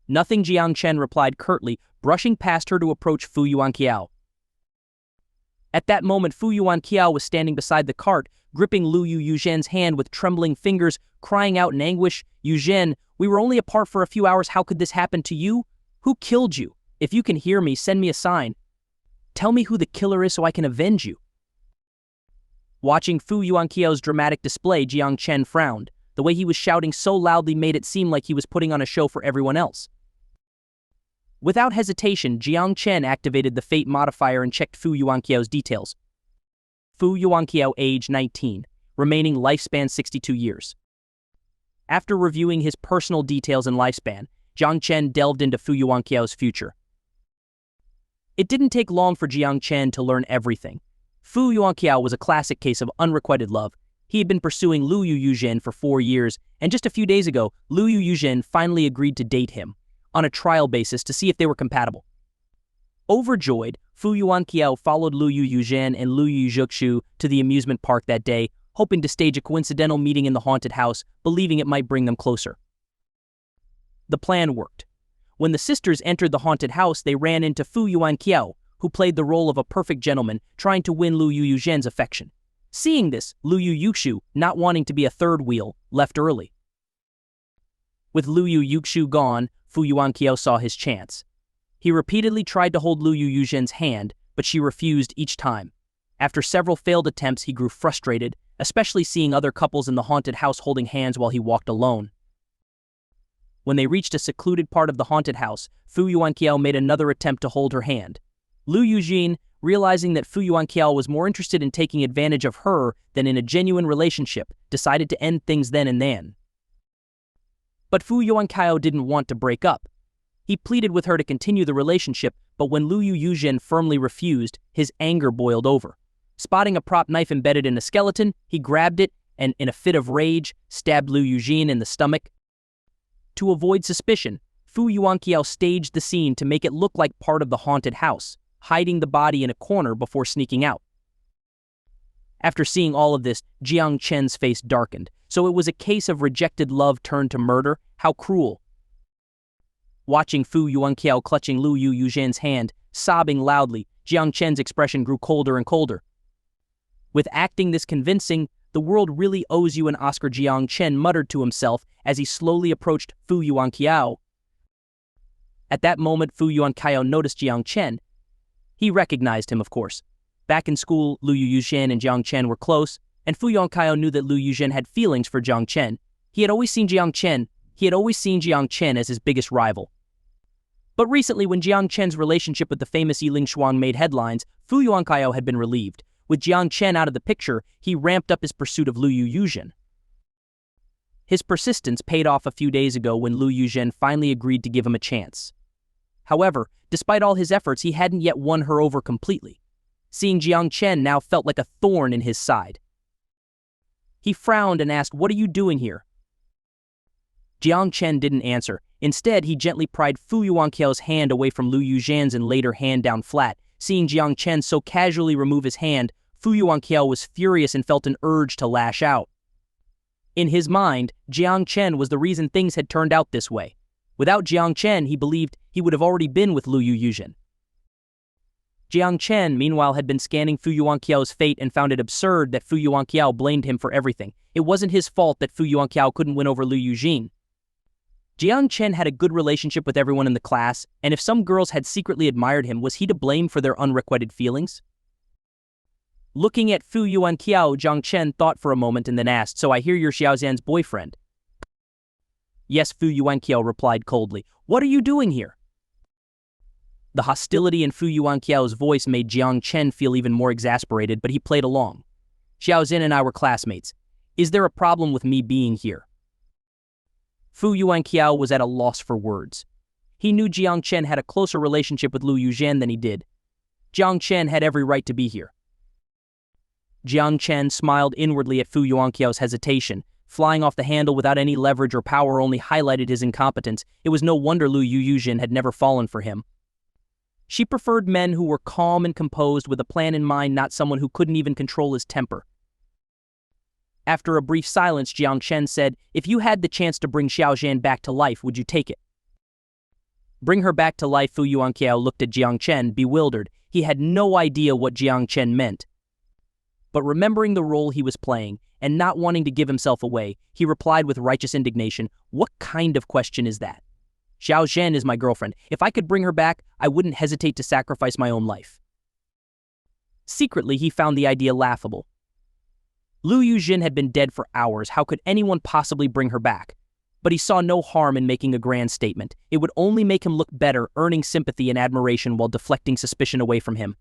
Nothing, Jiang Chen replied curtly, brushing past her to approach Fu Yuanqiao. At that moment, Fu Yuanqiao was standing beside the cart, gripping Lu Yuzhen's hand with trembling fingers, crying out in anguish, Yuzhen, we were only apart for a few hours, how could this happen to you? Who killed you? If you can hear me, send me a sign. Tell me who the killer is so I can avenge you. Watching Fu Yuanqiao's dramatic display, Jiang Chen frowned. The way he was shouting so loudly made it seem like he was putting on a show for everyone else. Without hesitation, Jiang Chen activated the fate modifier and checked Fu Yuanqiao's details. Fu Yuanqiao, age 19, remaining lifespan 62 years. After reviewing his personal details and lifespan, Jiang Chen delved into Fu Yuanqiao's future. It didn't take long for Jiang Chen to learn everything. Fu Yuanqiao was a classic case of unrequited love. He had been pursuing Lu Yuzhen for 4 years, and just a few days ago, Lu Yuzhen finally agreed to date him, on a trial basis to see if they were compatible. Overjoyed, Fu Yuanqiao followed Lu Yuzhen and Lu Yuxiu to the amusement park that day, hoping to stage a coincidental meeting in the haunted house, believing it might bring them closer. The plan worked. When the sisters entered the haunted house, they ran into Fu Yuanqiao, who played the role of a perfect gentleman, trying to win Lu Yuzhen's affection. Seeing this, Lu Yuxiu, not wanting to be a third wheel, left early. With Lu Yuxiu gone, Fu Yuanqiao saw his chance. He repeatedly tried to hold Lu Yuzhen's hand, but she refused each time. After several failed attempts, he grew frustrated, especially seeing other couples in the haunted house holding hands while he walked alone. When they reached a secluded part of the haunted house, Fu Yuanqiao made another attempt to hold her hand. Lu Yuzhen, realizing that Fu Yuanqiao was more interested in taking advantage of her than in a genuine relationship, decided to end things then and then. But Fu Yuanqiao didn't want to break up. He pleaded with her to continue the relationship, but when Lu Yuzhen firmly refused, his anger boiled over. Spotting a prop knife embedded in a skeleton, he grabbed it and, in a fit of rage, stabbed Lu Yuzhen in the stomach. To avoid suspicion, Fu Yuanqiao staged the scene to make it look like part of the haunted house, hiding the body in a corner before sneaking out. After seeing all of this, Jiang Chen's face darkened. So it was a case of rejected love turned to murder? How cruel. Watching Fu Yuanqiao clutching Lu Yuzhen's hand, sobbing loudly, Jiang Chen's expression grew colder and colder. With acting this convincing, the world really owes you an Oscar, Jiang Chen muttered to himself as he slowly approached Fu Yuanqiao. At that moment, Fu Yuanqiao noticed Jiang Chen. He recognized him, of course. Back in school, Lu Yuzhen and Jiang Chen were close, and Fu Yuanqiao knew that Lu Yuzhen had feelings for Jiang Chen. He had always seen Jiang Chen as his biggest rival. But recently, when Jiang Chen's relationship with the famous Yiling Shuang made headlines, Fu Yuanqiao had been relieved. With Jiang Chen out of the picture, he ramped up his pursuit of Lu Yuzhen. His persistence paid off a few days ago when Lu Yuzhen finally agreed to give him a chance. However, despite all his efforts, he hadn't yet won her over completely. Seeing Jiang Chen now felt like a thorn in his side. He frowned and asked, "What are you doing here?" Jiang Chen didn't answer. Instead, he gently pried Fu Yuanqiao's hand away from Lu Yuzhen's and laid her hand down flat. Seeing Jiang Chen so casually remove his hand, Fu Yuanqiao was furious and felt an urge to lash out. In his mind, Jiang Chen was the reason things had turned out this way. Without Jiang Chen, he believed he would have already been with Lu Yuzhen. Jiang Chen, meanwhile, had been scanning Fu Yuanqiao's fate and found it absurd that Fu Yuanqiao blamed him for everything. It wasn't his fault that Fu Yuanqiao couldn't win over Lu Yuzhen. Jiang Chen had a good relationship with everyone in the class, and if some girls had secretly admired him, was he to blame for their unrequited feelings? Looking at Fu Yuanqiao, Jiang Chen thought for a moment and then asked, "So I hear you're Xiaoxian's boyfriend?" "Yes," Fu Yuanqiao replied coldly. "What are you doing here?" The hostility in Fu Yuanqiao's voice made Jiang Chen feel even more exasperated, but he played along. "Xiaoxian and I were classmates. Is there a problem with me being here?" Fu Yuanqiao was at a loss for words. He knew Jiang Chen had a closer relationship with Lu Yuzhen than he did. Jiang Chen had every right to be here. Jiang Chen smiled inwardly at Fu Yuanqiao's hesitation. Flying off the handle without any leverage or power only highlighted his incompetence. It was no wonder Lu Yuzhen had never fallen for him. She preferred men who were calm and composed with a plan in mind, not someone who couldn't even control his temper. After a brief silence, Jiang Chen said, "If you had the chance to bring Xiao Zhan back to life, would you take it?" Bring her back to life? Fu Yuanqiao looked at Jiang Chen, bewildered. He had no idea what Jiang Chen meant. But remembering the role he was playing, and not wanting to give himself away, he replied with righteous indignation, "What kind of question is that? Xiao Zhan is my girlfriend. If I could bring her back, I wouldn't hesitate to sacrifice my own life." Secretly, he found the idea laughable. Lu Yuzhen had been dead for hours. How could anyone possibly bring her back? But he saw no harm in making a grand statement. It would only make him look better, earning sympathy and admiration while deflecting suspicion away from him.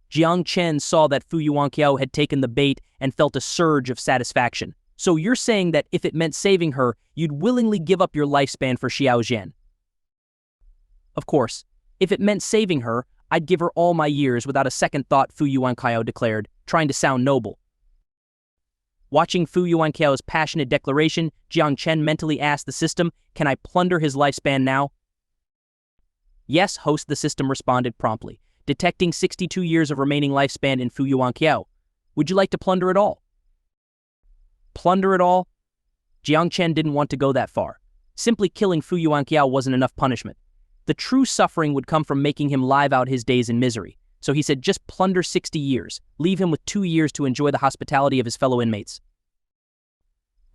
Jiang Chen saw that Fu Yuanqiao had taken the bait and felt a surge of satisfaction. "So you're saying that if it meant saving her, you'd willingly give up your lifespan for Xiao Zhan?" "Of course. If it meant saving her, I'd give her all my years without a second thought," Fu Yuanqiao declared, trying to sound noble. Watching Fu Yuanqiao's passionate declaration, Jiang Chen mentally asked the system, "Can I plunder his lifespan now?" "Yes, host," the system responded promptly, detecting 62 years of remaining lifespan in Fu Yuanqiao. "Would you like to plunder it all?" Plunder it all? Jiang Chen didn't want to go that far. Simply killing Fu Yuanqiao wasn't enough punishment. The true suffering would come from making him live out his days in misery. So he said, just plunder 60 years. Leave him with 2 years to enjoy the hospitality of his fellow inmates.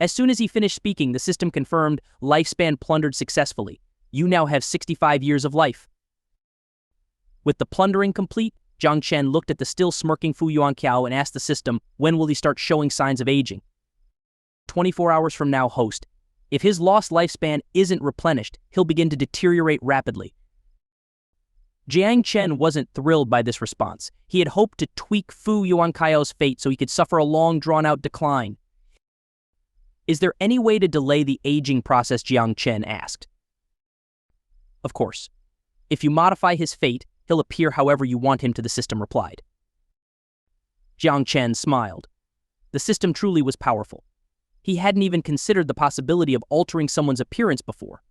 As soon as he finished speaking, the system confirmed, "Lifespan plundered successfully. You now have 65 years of life." With the plundering complete, Jiang Chen looked at the still smirking Fu Yuanqiao and asked the system, "When will he start showing signs of aging?" 24 hours from now, host. If his lost lifespan isn't replenished, he'll begin to deteriorate rapidly. Jiang Chen wasn't thrilled by this response. He had hoped to tweak Fu Yuanqiao's fate so he could suffer a long, drawn-out decline. "Is there any way to delay the aging process?" Jiang Chen asked. "Of course. If you modify his fate, he'll appear however you want him to," the system replied. Jiang Chen smiled. The system truly was powerful. He hadn't even considered the possibility of altering someone's appearance before.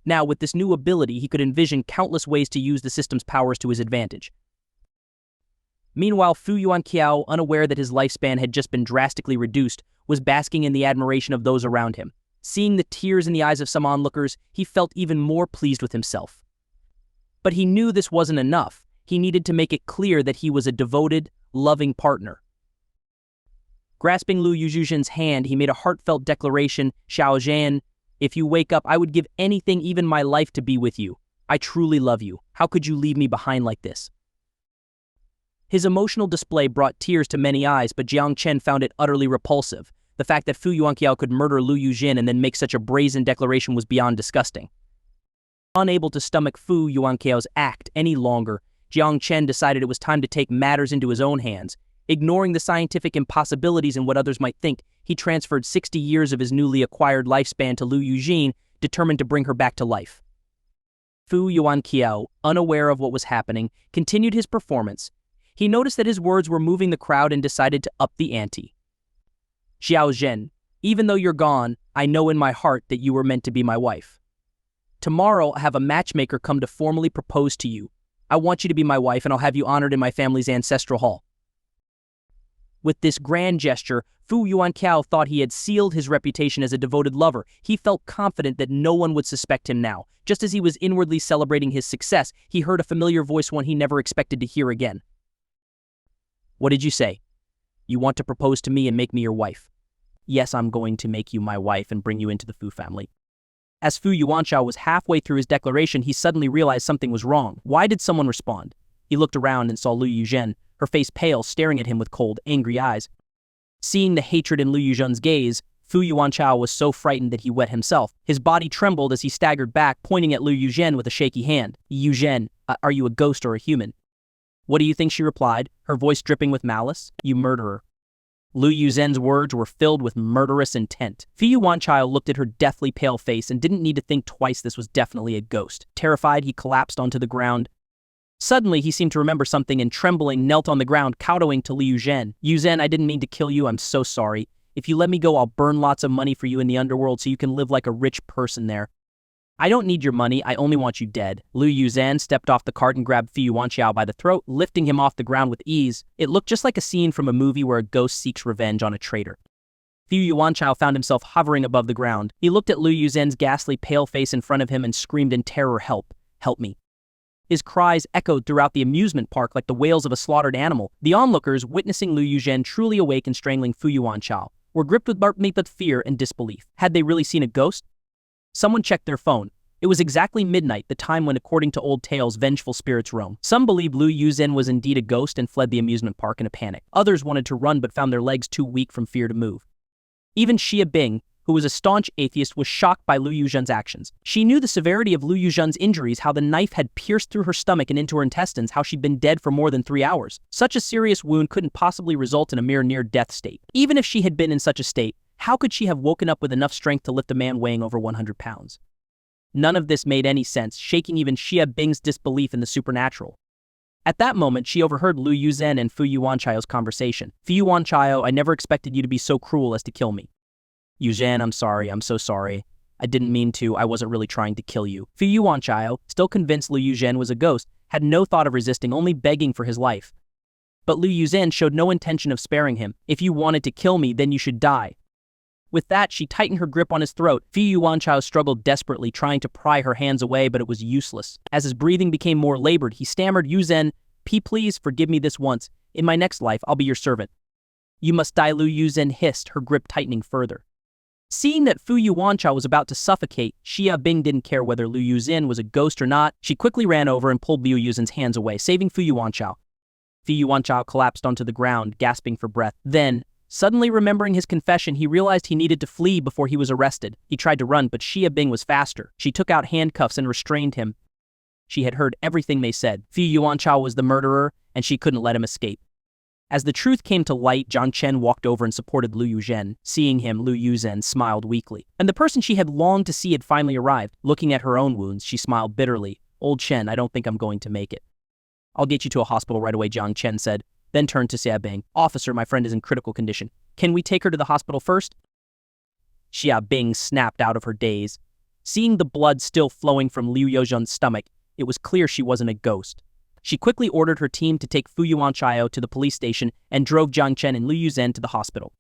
Now, with this new ability, he could envision countless ways to use the system's powers to his advantage. Meanwhile, Fu Yuanqiao, unaware that his lifespan had just been drastically reduced, was basking in the admiration of those around him. Seeing the tears in the eyes of some onlookers, he felt even more pleased with himself. But he knew this wasn't enough. He needed to make it clear that he was a devoted, loving partner. Grasping Lu Yuzhen's hand, he made a heartfelt declaration, "Xiao Zhan, if you wake up, I would give anything, even my life, to be with you. I truly love you. How could you leave me behind like this?" His emotional display brought tears to many eyes, but Jiang Chen found it utterly repulsive. The fact that Fu Yuanqiao could murder Lu Yuzhen and then make such a brazen declaration was beyond disgusting. Unable to stomach Fu Yuanqiao's act any longer, Jiang Chen decided it was time to take matters into his own hands. Ignoring the scientific impossibilities and what others might think, he transferred 60 years of his newly acquired lifespan to Lu Yuzhen, determined to bring her back to life. Fu Yuanqiao, unaware of what was happening, continued his performance. He noticed that his words were moving the crowd and decided to up the ante. "Xiao Zhen, even though you're gone, I know in my heart that you were meant to be my wife. Tomorrow, I'll have a matchmaker come to formally propose to you. I want you to be my wife, and I'll have you honored in my family's ancestral hall." With this grand gesture, Fu Yuanqiao thought he had sealed his reputation as a devoted lover. He felt confident that no one would suspect him now. Just as he was inwardly celebrating his success, he heard a familiar voice, one he never expected to hear again. "What did you say? You want to propose to me and make me your wife?" "Yes, I'm going to make you my wife and bring you into the Fu family." As Fu Yuanqiao was halfway through his declaration, he suddenly realized something was wrong. Why did someone respond? He looked around and saw Lu Yuzhen, her face pale, staring at him with cold, angry eyes. Seeing the hatred in Lu Yuzhen's gaze, Fu Yuanqiao was so frightened that he wet himself. His body trembled as he staggered back, pointing at Lu Yuzhen with a shaky hand. "Yuzhen, are you a ghost or a human?" "What do you think?" she replied, her voice dripping with malice. "You murderer." Lu Yuzhen's words were filled with murderous intent. Fu Yuanchao looked at her deathly pale face and didn't need to think twice. This was definitely a ghost. Terrified, he collapsed onto the ground. Suddenly, he seemed to remember something and trembling knelt on the ground, kowtowing to Liu Zhen. Yuzhen, I didn't mean to kill you. I'm so sorry. If you let me go, I'll burn lots of money for you in the underworld so you can live like a rich person there. I don't need your money. I only want you dead. Lu Yuzhen stepped off the cart and grabbed Fu Yuanchao by the throat, lifting him off the ground with ease. It looked just like a scene from a movie where a ghost seeks revenge on a traitor. Fu Yuanchao found himself hovering above the ground. He looked at Lu Yuzhen's ghastly pale face in front of him and screamed in terror, "Help! Help me!" His cries echoed throughout the amusement park like the wails of a slaughtered animal. The onlookers, witnessing Lu Yuzhen truly awake and strangling Fu Yuanchao, were gripped with fear and disbelief. Had they really seen a ghost? Someone checked their phone. It was exactly midnight, the time when, according to old tales, vengeful spirits roam. Some believed Lu Yuzhen was indeed a ghost and fled the amusement park in a panic. Others wanted to run but found their legs too weak from fear to move. Even Xia Bing, who was a staunch atheist, was shocked by Lu Yuzhen's actions. She knew the severity of Lu Yuzhen's injuries, how the knife had pierced through her stomach and into her intestines, how she'd been dead for more than 3 hours. Such a serious wound couldn't possibly result in a mere near-death state. Even if she had been in such a state, how could she have woken up with enough strength to lift a man weighing over 100 pounds? None of this made any sense, shaking even Xia Bing's disbelief in the supernatural. At that moment, she overheard Lu Yuzhen and Fu Yuanchao's conversation. "Fu Yuanchao, I never expected you to be so cruel as to kill me." "Yuzhen, I'm sorry, I'm so sorry. I didn't mean to, I wasn't really trying to kill you." Fu Yuanchao, still convinced Lu Yuzhen was a ghost, had no thought of resisting, only begging for his life. But Lu Yuzhen showed no intention of sparing him. "If you wanted to kill me, then you should die." With that, she tightened her grip on his throat. Fu Yuanchao struggled desperately, trying to pry her hands away, but it was useless. As his breathing became more labored, he stammered, "Yuzhen, please forgive me this once. In my next life, I'll be your servant." "You must die," Lu Yuzhen hissed, her grip tightening further. Seeing that Fu Yuanchao was about to suffocate, Xia Bing didn't care whether Lu Yuzhen was a ghost or not. She quickly ran over and pulled Lu Yuzhen's hands away, saving Fu Yuanchao. Fu Yuanchao collapsed onto the ground, gasping for breath. Then, suddenly remembering his confession, he realized he needed to flee before he was arrested. He tried to run, but Xia Bing was faster. She took out handcuffs and restrained him. She had heard everything they said. Fu Yuanchao was the murderer, and she couldn't let him escape. As the truth came to light, Jiang Chen walked over and supported Lu Yuzhen. Seeing him, Lu Yuzhen smiled weakly. And the person she had longed to see had finally arrived. Looking at her own wounds, she smiled bitterly. "Old Chen, I don't think I'm going to make it." "I'll get you to a hospital right away," Jiang Chen said, then turned to Xia Bing. "Officer, my friend is in critical condition. Can we take her to the hospital first?" Xia Bing snapped out of her daze. Seeing the blood still flowing from Liu Yuzhen's stomach, it was clear she wasn't a ghost. She quickly ordered her team to take Fu Yuanchao to the police station and drove Jiang Chen and Lu Yuzhen to the hospital.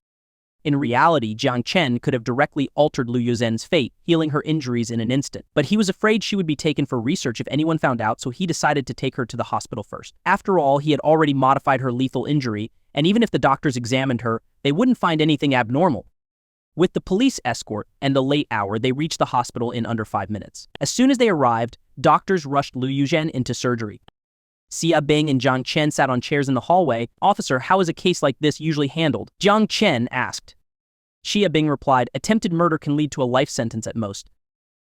In reality, Jiang Chen could have directly altered Lu Yuzhen's fate, healing her injuries in an instant. But he was afraid she would be taken for research if anyone found out, so he decided to take her to the hospital first. After all, he had already modified her lethal injury, and even if the doctors examined her, they wouldn't find anything abnormal. With the police escort and the late hour, they reached the hospital in under 5 minutes. As soon as they arrived, doctors rushed Lu Yuzhen into surgery. Xia Bing and Jiang Chen sat on chairs in the hallway. "Officer, how is a case like this usually handled?" Jiang Chen asked. Xia Bing replied, "Attempted murder can lead to a life sentence at most."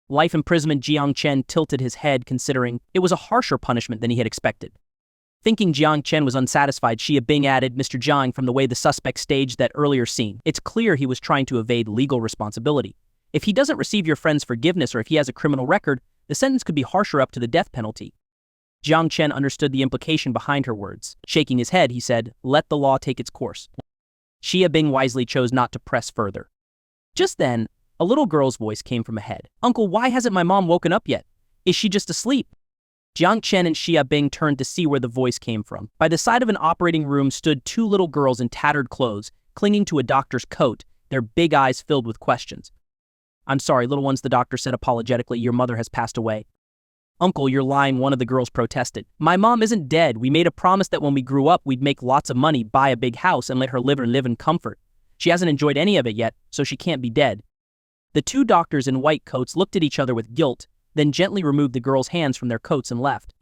Life imprisonment. Jiang Chen tilted his head, considering it was a harsher punishment than he had expected. Thinking Jiang Chen was unsatisfied, Xia Bing added, "Mr. Jiang, from the way the suspect staged that earlier scene, it's clear he was trying to evade legal responsibility. If he doesn't receive your friend's forgiveness or if he has a criminal record, the sentence could be harsher, up to the death penalty." Jiang Chen understood the implication behind her words. Shaking his head, he said, "Let the law take its course." Xia Bing wisely chose not to press further. Just then, a little girl's voice came from ahead. "Uncle, why hasn't my mom woken up yet? Is she just asleep?" Jiang Chen and Xia Bing turned to see where the voice came from. By the side of an operating room stood 2 little girls in tattered clothes, clinging to a doctor's coat, their big eyes filled with questions. "I'm sorry, little ones," the doctor said apologetically. "Your mother has passed away." "Uncle, you're lying," one of the girls protested. "My mom isn't dead. We made a promise that when we grew up, we'd make lots of money, buy a big house, and let her live in comfort. She hasn't enjoyed any of it yet, so she can't be dead." The 2 doctors in white coats looked at each other with guilt, then gently removed the girls' hands from their coats and left.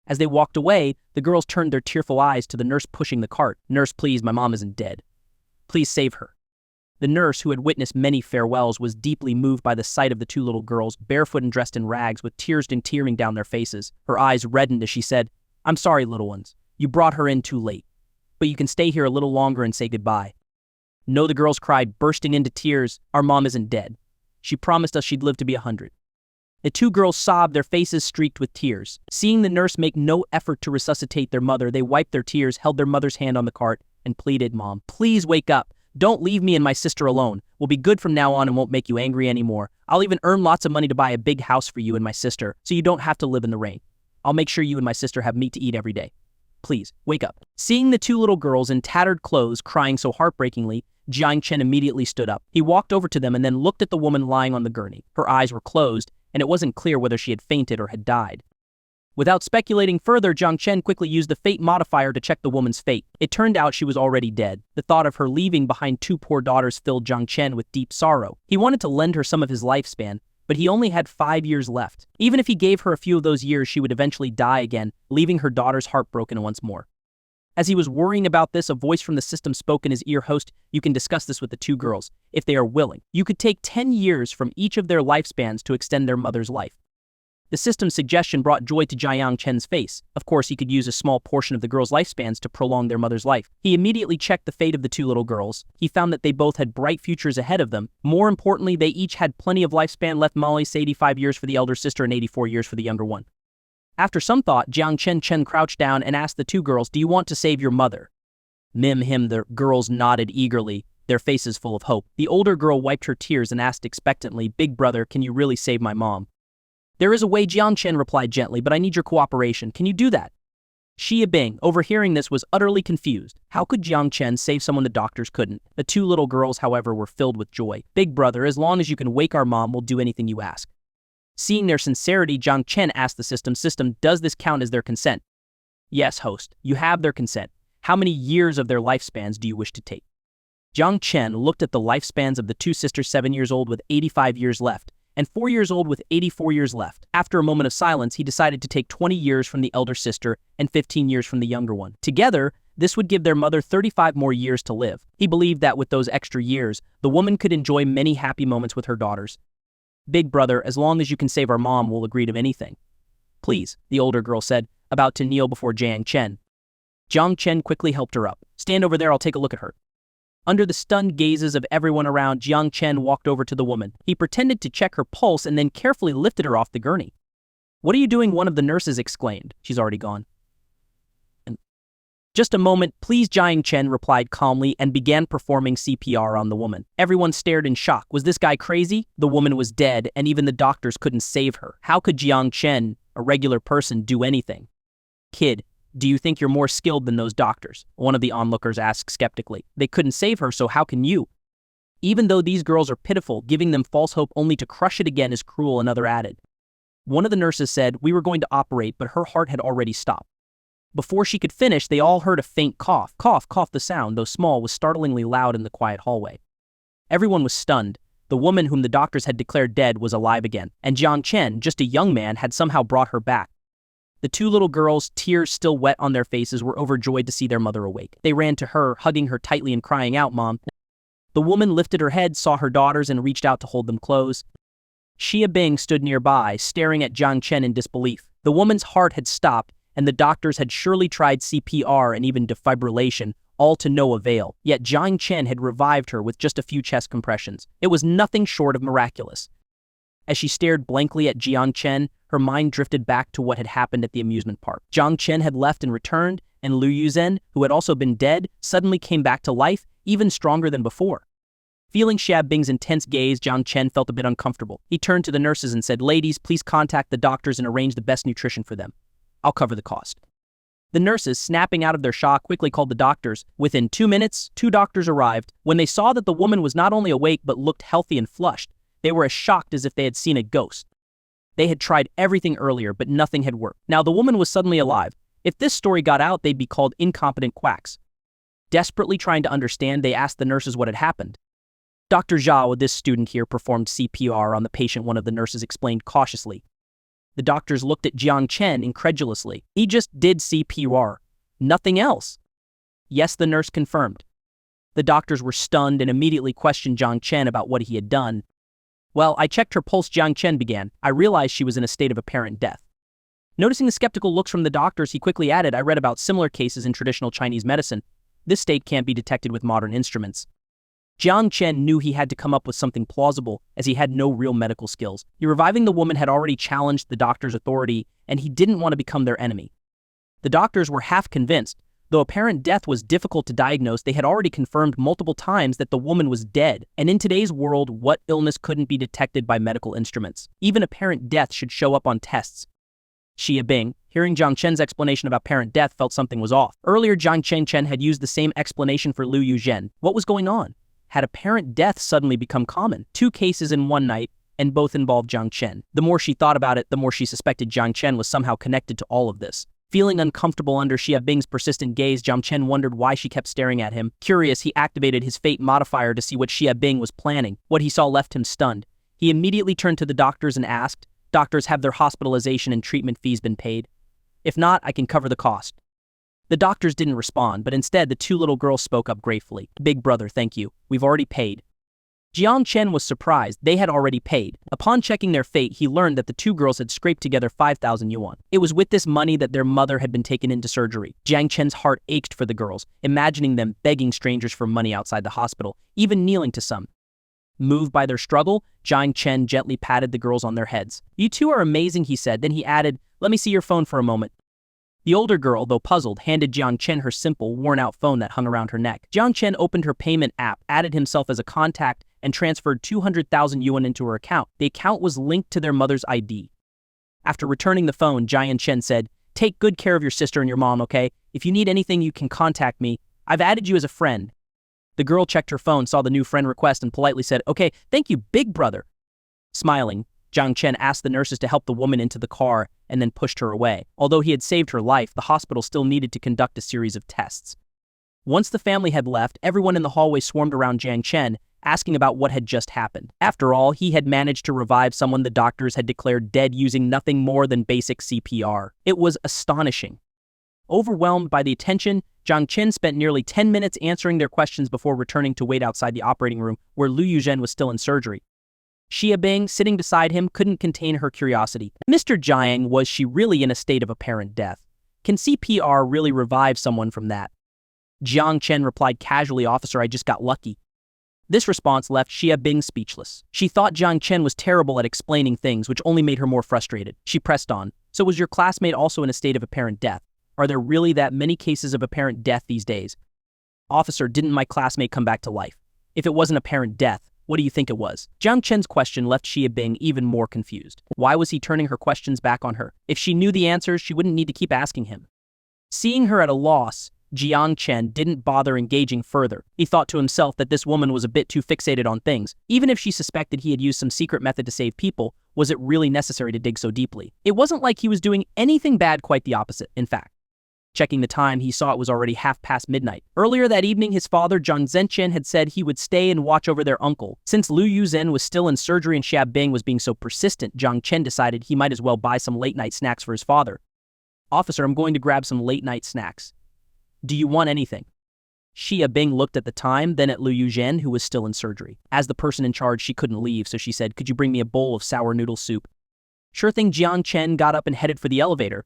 As they walked away, the girls turned their tearful eyes to the nurse pushing the cart. "Nurse, please, my mom isn't dead. Please save her." The nurse, who had witnessed many farewells, was deeply moved by the sight of the 2 little girls, barefoot and dressed in rags, with tears tearing down their faces. Her eyes reddened as she said, "I'm sorry, little ones. You brought her in too late. But you can stay here a little longer and say goodbye." No, the girls cried, bursting into tears. Our mom isn't dead. She promised us she'd live to be 100. The two girls sobbed, their faces streaked with tears. Seeing the nurse make no effort to resuscitate their mother, they wiped their tears, held their mother's hand on the cart, and pleaded, Mom, please wake up. Don't leave me and my sister alone. We'll be good from now on and won't make you angry anymore. I'll even earn lots of money to buy a big house for you and my sister, so you don't have to live in the rain. I'll make sure you and my sister have meat to eat every day. Please, wake up. Seeing the two little girls in tattered clothes crying so heartbreakingly, Jiang Chen immediately stood up. He walked over to them and then looked at the woman lying on the gurney. Her eyes were closed, and it wasn't clear whether she had fainted or had died. Without speculating further, Jiang Chen quickly used the fate modifier to check the woman's fate. It turned out she was already dead. The thought of her leaving behind two poor daughters filled Jiang Chen with deep sorrow. He wanted to lend her some of his lifespan, but he only had 5 years left. Even if he gave her a few of those years, she would eventually die again, leaving her daughters heartbroken once more. As he was worrying about this, a voice from the system spoke in his ear. Host, you can discuss this with the two girls, if they are willing. You could take 10 years from each of their lifespans to extend their mother's life. The system's suggestion brought joy to Jiang Chen's face. Of course, he could use a small portion of the girls' lifespans to prolong their mother's life. He immediately checked the fate of the two little girls. He found that they both had bright futures ahead of them. More importantly, they each had plenty of lifespan left. Molly, 85 years for the elder sister and 84 years for the younger one. After some thought, Jiang Chen crouched down and asked the two girls, do you want to save your mother? The girls nodded eagerly, their faces full of hope. The older girl wiped her tears and asked expectantly, Big brother, can you really save my mom? There is a way, Jiang Chen replied gently, but I need your cooperation. Can you do that? Xia Bing, overhearing this, was utterly confused. How could Jiang Chen save someone the doctors couldn't? The two little girls, however, were filled with joy. Big brother, as long as you can wake our mom, we'll do anything you ask. Seeing their sincerity, Jiang Chen asked the system, does this count as their consent? Yes, host, you have their consent. How many years of their lifespans do you wish to take? Jiang Chen looked at the lifespans of the two sisters, 7 years old with 85 years left, and 4 years old with 84 years left. After a moment of silence, he decided to take 20 years from the elder sister and 15 years from the younger one. Together, this would give their mother 35 more years to live. He believed that with those extra years, the woman could enjoy many happy moments with her daughters. Big brother, as long as you can save our mom, we'll agree to anything. Please, the older girl said, about to kneel before Jiang Chen. Jiang Chen quickly helped her up. Stand over there, I'll take a look at her. Under the stunned gazes of everyone around, Jiang Chen walked over to the woman. He pretended to check her pulse and then carefully lifted her off the gurney. What are you doing? One of the nurses exclaimed. She's already gone. Just a moment, please, Jiang Chen replied calmly and began performing CPR on the woman. Everyone stared in shock. Was this guy crazy? The woman was dead, and even the doctors couldn't save her. How could Jiang Chen, a regular person, do anything? Kid, do you think you're more skilled than those doctors? One of the onlookers asked skeptically. They couldn't save her, so how can you? Even though these girls are pitiful, giving them false hope only to crush it again is cruel, another added. One of the nurses said, we were going to operate, but her heart had already stopped. Before she could finish, they all heard a faint cough. Cough, cough. The sound, though small, was startlingly loud in the quiet hallway. Everyone was stunned. The woman whom the doctors had declared dead was alive again, and Jiang Chen, just a young man, had somehow brought her back. The two little girls, tears still wet on their faces, were overjoyed to see their mother awake. They ran to her, hugging her tightly and crying out, Mom. The woman lifted her head, saw her daughters, and reached out to hold them close. Xia Bing stood nearby, staring at Jiang Chen in disbelief. The woman's heart had stopped, and the doctors had surely tried CPR and even defibrillation, all to no avail. Yet Jiang Chen had revived her with just a few chest compressions. It was nothing short of miraculous. As she stared blankly at Jiang Chen, her mind drifted back to what had happened at the amusement park. Jiang Chen had left and returned, and Liu Yuzhen, who had also been dead, suddenly came back to life, even stronger than before. Feeling Xia Bing's intense gaze, Jiang Chen felt a bit uncomfortable. He turned to the nurses and said, Ladies, please contact the doctors and arrange the best nutrition for them. I'll cover the cost. The nurses, snapping out of their shock, quickly called the doctors. Within 2 minutes, 2 doctors arrived. When they saw that the woman was not only awake but looked healthy and flushed, they were as shocked as if they had seen a ghost. They had tried everything earlier, but nothing had worked. Now the woman was suddenly alive. If this story got out, they'd be called incompetent quacks. Desperately trying to understand, they asked the nurses what had happened. Dr. Zhao, this student here, performed CPR on the patient, one of the nurses explained cautiously. The doctors looked at Jiang Chen incredulously. He just did CPR. Nothing else. Yes, the nurse confirmed. The doctors were stunned and immediately questioned Jiang Chen about what he had done. Well, I checked her pulse, Jiang Chen began. I realized she was in a state of apparent death. Noticing the skeptical looks from the doctors, he quickly added, I read about similar cases in traditional Chinese medicine. This state can't be detected with modern instruments. Jiang Chen knew he had to come up with something plausible, as he had no real medical skills. Reviving the woman had already challenged the doctor's authority, and he didn't want to become their enemy. The doctors were half convinced. Though apparent death was difficult to diagnose, they had already confirmed multiple times that the woman was dead. And in today's world, what illness couldn't be detected by medical instruments? Even apparent death should show up on tests. Xia Bing, hearing Jiang Chen's explanation about apparent death, felt something was off. Earlier, Jiang Chen had used the same explanation for Liu Yuzhen. What was going on? Had apparent death suddenly become common? 2 cases in one night, and both involved Jiang Chen. The more she thought about it, the more she suspected Jiang Chen was somehow connected to all of this. Feeling uncomfortable under Xia Bing's persistent gaze, Jiang Chen wondered why she kept staring at him. Curious, he activated his fate modifier to see what Xia Bing was planning. What he saw left him stunned. He immediately turned to the doctors and asked, "Doctors, have their hospitalization and treatment fees been paid? If not, I can cover the cost." The doctors didn't respond, but instead the 2 little girls spoke up gratefully. "Big brother, thank you. We've already paid." Jiang Chen was surprised. They had already paid. Upon checking their fate, he learned that the 2 girls had scraped together 5,000 yuan. It was with this money that their mother had been taken into surgery. Jiang Chen's heart ached for the girls, imagining them begging strangers for money outside the hospital, even kneeling to some. Moved by their struggle, Jiang Chen gently patted the girls on their heads. "You 2 are amazing," he said. Then he added, "Let me see your phone for a moment." The older girl, though puzzled, handed Jiang Chen her simple, worn-out phone that hung around her neck. Jiang Chen opened her payment app, added himself as a contact, and transferred 200,000 yuan into her account. The account was linked to their mother's ID. After returning the phone, Jiang Chen said, "Take good care of your sister and your mom, okay? If you need anything, you can contact me. I've added you as a friend." The girl checked her phone, saw the new friend request, and politely said, "Okay, thank you, big brother." Smiling, Jiang Chen asked the nurses to help the woman into the car and then pushed her away. Although he had saved her life, the hospital still needed to conduct a series of tests. Once the family had left, everyone in the hallway swarmed around Jiang Chen, asking about what had just happened. After all, he had managed to revive someone the doctors had declared dead using nothing more than basic CPR. It was astonishing. Overwhelmed by the attention, Jiang Chen spent nearly 10 minutes answering their questions before returning to wait outside the operating room, where Liu Yuzhen was still in surgery. Xia Bing, sitting beside him, couldn't contain her curiosity. "Mr. Jiang, was she really in a state of apparent death? Can CPR really revive someone from that?" Jiang Chen replied casually, "Officer, I just got lucky." This response left Xia Bing speechless. She thought Jiang Chen was terrible at explaining things, which only made her more frustrated. She pressed on, "So was your classmate also in a state of apparent death? Are there really that many cases of apparent death these days?" "Officer, didn't my classmate come back to life? If it wasn't apparent death, what do you think it was?" Jiang Chen's question left Xia Bing even more confused. Why was he turning her questions back on her? If she knew the answers, she wouldn't need to keep asking him. Seeing her at a loss, Jiang Chen didn't bother engaging further. He thought to himself that this woman was a bit too fixated on things. Even if she suspected he had used some secret method to save people, was it really necessary to dig so deeply? It wasn't like he was doing anything bad, quite the opposite, in fact. Checking the time, he saw it was already past midnight. Earlier that evening, his father, Jiang Zhenqian, had said he would stay and watch over their uncle. Since Liu Yuzhen was still in surgery and Xia Bing was being so persistent, Jiang Chen decided he might as well buy some late-night snacks for his father. "Officer, I'm going to grab some late-night snacks. Do you want anything?" Xia Bing looked at the time, then at Liu Yuzhen, who was still in surgery. As the person in charge, she couldn't leave, so she said, "Could you bring me a bowl of sour noodle soup?" Sure thing. Jiang Chen got up and headed for the elevator.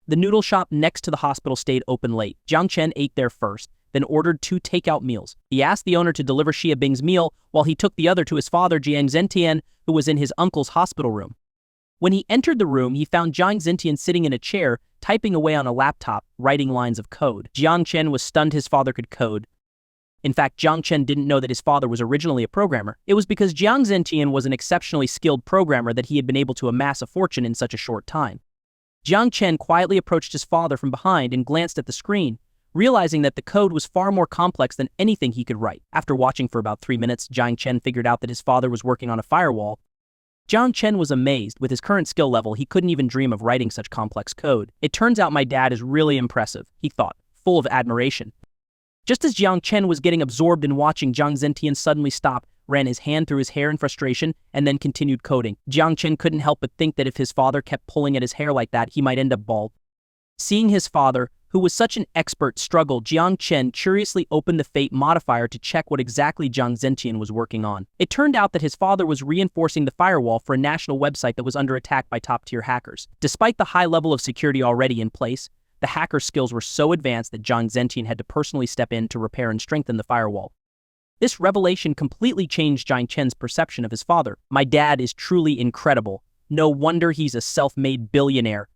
The noodle shop next to the hospital stayed open late. Jiang Chen ate there first, then ordered 2 takeout meals. He asked the owner to deliver Xia Bing's meal while he took the other to his father, Jiang Zhenqian, who was in his uncle's hospital room. When he entered the room, he found Jiang Zhenqian sitting in a chair, typing away on a laptop, writing lines of code. Jiang Chen was stunned his father could code. In fact, Jiang Chen didn't know that his father was originally a programmer. It was because Jiang Zhenqian was an exceptionally skilled programmer that he had been able to amass a fortune in such a short time. Jiang Chen quietly approached his father from behind and glanced at the screen, realizing that the code was far more complex than anything he could write. After watching for about 3 minutes, Jiang Chen figured out that his father was working on a firewall. Jiang Chen was amazed. With his current skill level, he couldn't even dream of writing such complex code. "It turns out my dad is really impressive," he thought, full of admiration. Just as Jiang Chen was getting absorbed in watching, Jiang Zhenqian suddenly stopped, ran his hand through his hair in frustration, and then continued coding. Jiang Chen couldn't help but think that if his father kept pulling at his hair like that, he might end up bald. Seeing his father, who was such an expert, struggle, Jiang Chen curiously opened the fate modifier to check what exactly Jiang Zhenqian was working on. It turned out that his father was reinforcing the firewall for a national website that was under attack by top-tier hackers. Despite the high level of security already in place, the hacker skills were so advanced that Jiang Zhenqian had to personally step in to repair and strengthen the firewall. This revelation completely changed Jiang Chen's perception of his father. My dad is truly incredible. No wonder he's a self-made billionaire.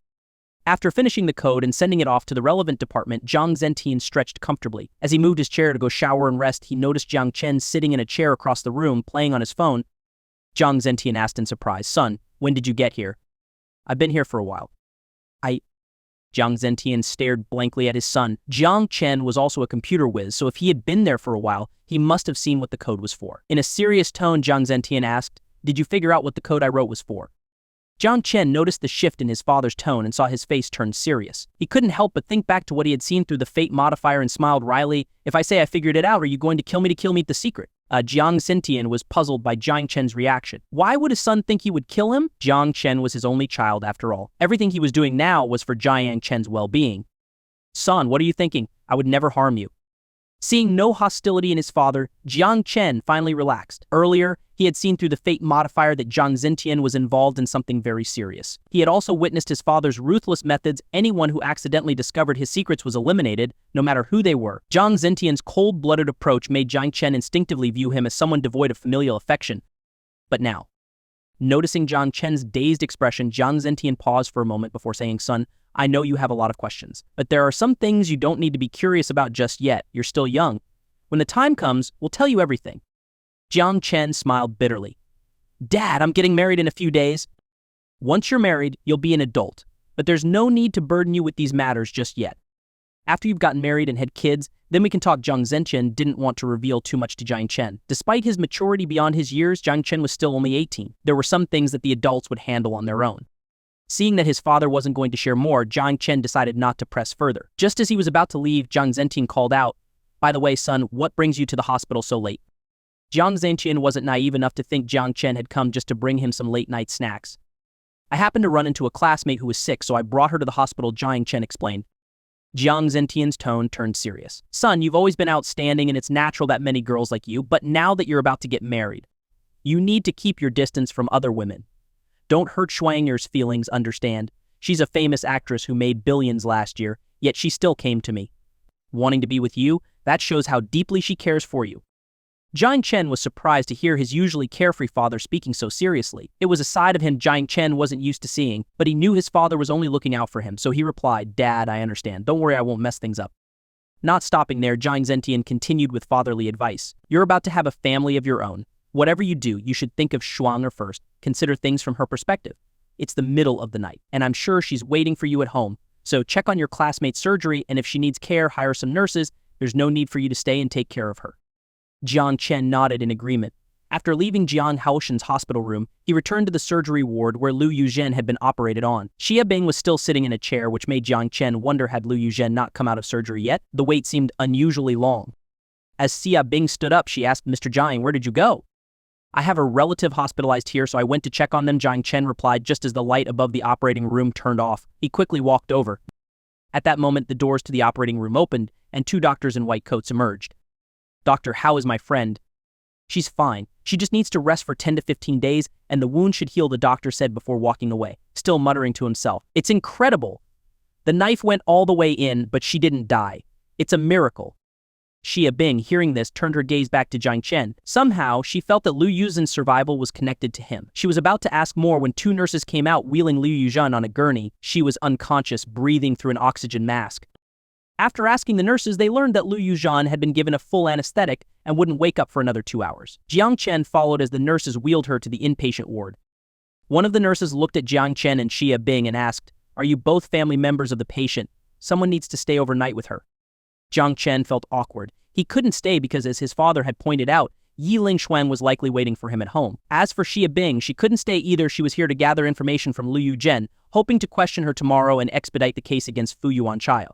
After finishing the code and sending it off to the relevant department, Jiang Zentian stretched comfortably. As he moved his chair to go shower and rest, he noticed Jiang Chen sitting in a chair across the room, playing on his phone. Jiang Zentian asked in surprise, "Son, when did you get here?" "I've been here for a while." Jiang Zentian stared blankly at his son. Jiang Chen was also a computer whiz, so if he had been there for a while, he must have seen what the code was for. In a serious tone, Jiang Zentian asked, "Did you figure out what the code I wrote was for?" Jiang Chen noticed the shift in his father's tone and saw his face turn serious. He couldn't help but think back to what he had seen through the fate modifier and smiled wryly. "If I say I figured it out, are you going to kill me the secret?" Jiang Zentian was puzzled by Jiang Chen's reaction. Why would his son think he would kill him? Jiang Chen was his only child after all. Everything he was doing now was for Jiang Chen's well-being. "Son, what are you thinking? I would never harm you." Seeing no hostility in his father, Jiang Chen finally relaxed. Earlier, he had seen through the fate modifier that Jiang Zentian was involved in something very serious. He had also witnessed his father's ruthless methods. Anyone who accidentally discovered his secrets was eliminated, no matter who they were. Jiang Zentian's cold-blooded approach made Jiang Chen instinctively view him as someone devoid of familial affection. But now, noticing Jiang Chen's dazed expression, Jiang Zentian paused for a moment before saying, "Son, I know you have a lot of questions, but there are some things you don't need to be curious about just yet. You're still young. When the time comes, we'll tell you everything." Jiang Chen smiled bitterly. "Dad, I'm getting married in a few days." "Once you're married, you'll be an adult, but there's no need to burden you with these matters just yet. After you've gotten married and had kids, then we can talk." Jiang Zentian didn't want to reveal too much to Jiang Chen. Despite his maturity beyond his years, Jiang Chen was still only 18. There were some things that the adults would handle on their own. Seeing that his father wasn't going to share more, Jiang Chen decided not to press further. Just as he was about to leave, Jiang Zentian called out, "By the way, son, what brings you to the hospital so late?" Jiang Zentian wasn't naive enough to think Jiang Chen had come just to bring him some late-night snacks. "I happened to run into a classmate who was sick, so I brought her to the hospital," Jiang Chen explained. Jiang Zentian's tone turned serious. "Son, you've always been outstanding, and it's natural that many girls like you, but now that you're about to get married, you need to keep your distance from other women. Don't hurt Schwanger's feelings, understand? She's a famous actress who made billions last year, yet she still came to me. Wanting to be with you, that shows how deeply she cares for you." Jiang Chen was surprised to hear his usually carefree father speaking so seriously. It was a side of him Jiang Chen wasn't used to seeing, but he knew his father was only looking out for him, so he replied, "Dad, I understand. Don't worry, I won't mess things up." Not stopping there, Jiang Zentian continued with fatherly advice. "You're about to have a family of your own. Whatever you do, you should think of Schwanger first. Consider things from her perspective. It's the middle of the night, and I'm sure she's waiting for you at home. So check on your classmate's surgery, and if she needs care, hire some nurses. There's no need for you to stay and take care of her." Jiang Chen nodded in agreement. After leaving Jiang Haoshen's hospital room, he returned to the surgery ward where Liu Yuzhen had been operated on. Xia Bing was still sitting in a chair, which made Jiang Chen wonder had Liu Yuzhen not come out of surgery yet. The wait seemed unusually long. As Xia Bing stood up, she asked, "Mr. Jiang, where did you go?" "I have a relative hospitalized here, so I went to check on them," Jiang Chen replied just as the light above the operating room turned off. He quickly walked over. At that moment, the doors to the operating room opened, and two doctors in white coats emerged. "Doctor, how is my friend?" "She's fine. She just needs to rest for 10 to 15 days, and the wound should heal," the doctor said before walking away, still muttering to himself. "It's incredible. The knife went all the way in, but she didn't die. It's a miracle." Xia Bing, hearing this, turned her gaze back to Jiang Chen. Somehow, she felt that Liu Yuzhen's survival was connected to him. She was about to ask more when two nurses came out wheeling Liu Yuzhen on a gurney. She was unconscious, breathing through an oxygen mask. After asking the nurses, they learned that Liu Yuzhen had been given a full anesthetic and wouldn't wake up for another 2 hours. Jiang Chen followed as the nurses wheeled her to the inpatient ward. One of the nurses looked at Jiang Chen and Xia Bing and asked, "Are you both family members of the patient? Someone needs to stay overnight with her." Jiang Chen felt awkward. He couldn't stay because, as his father had pointed out, Yi Lingshuang was likely waiting for him at home. As for Xia Bing, she couldn't stay either. She was here to gather information from Liu Yuzhen, hoping to question her tomorrow and expedite the case against Fu Yuanchao.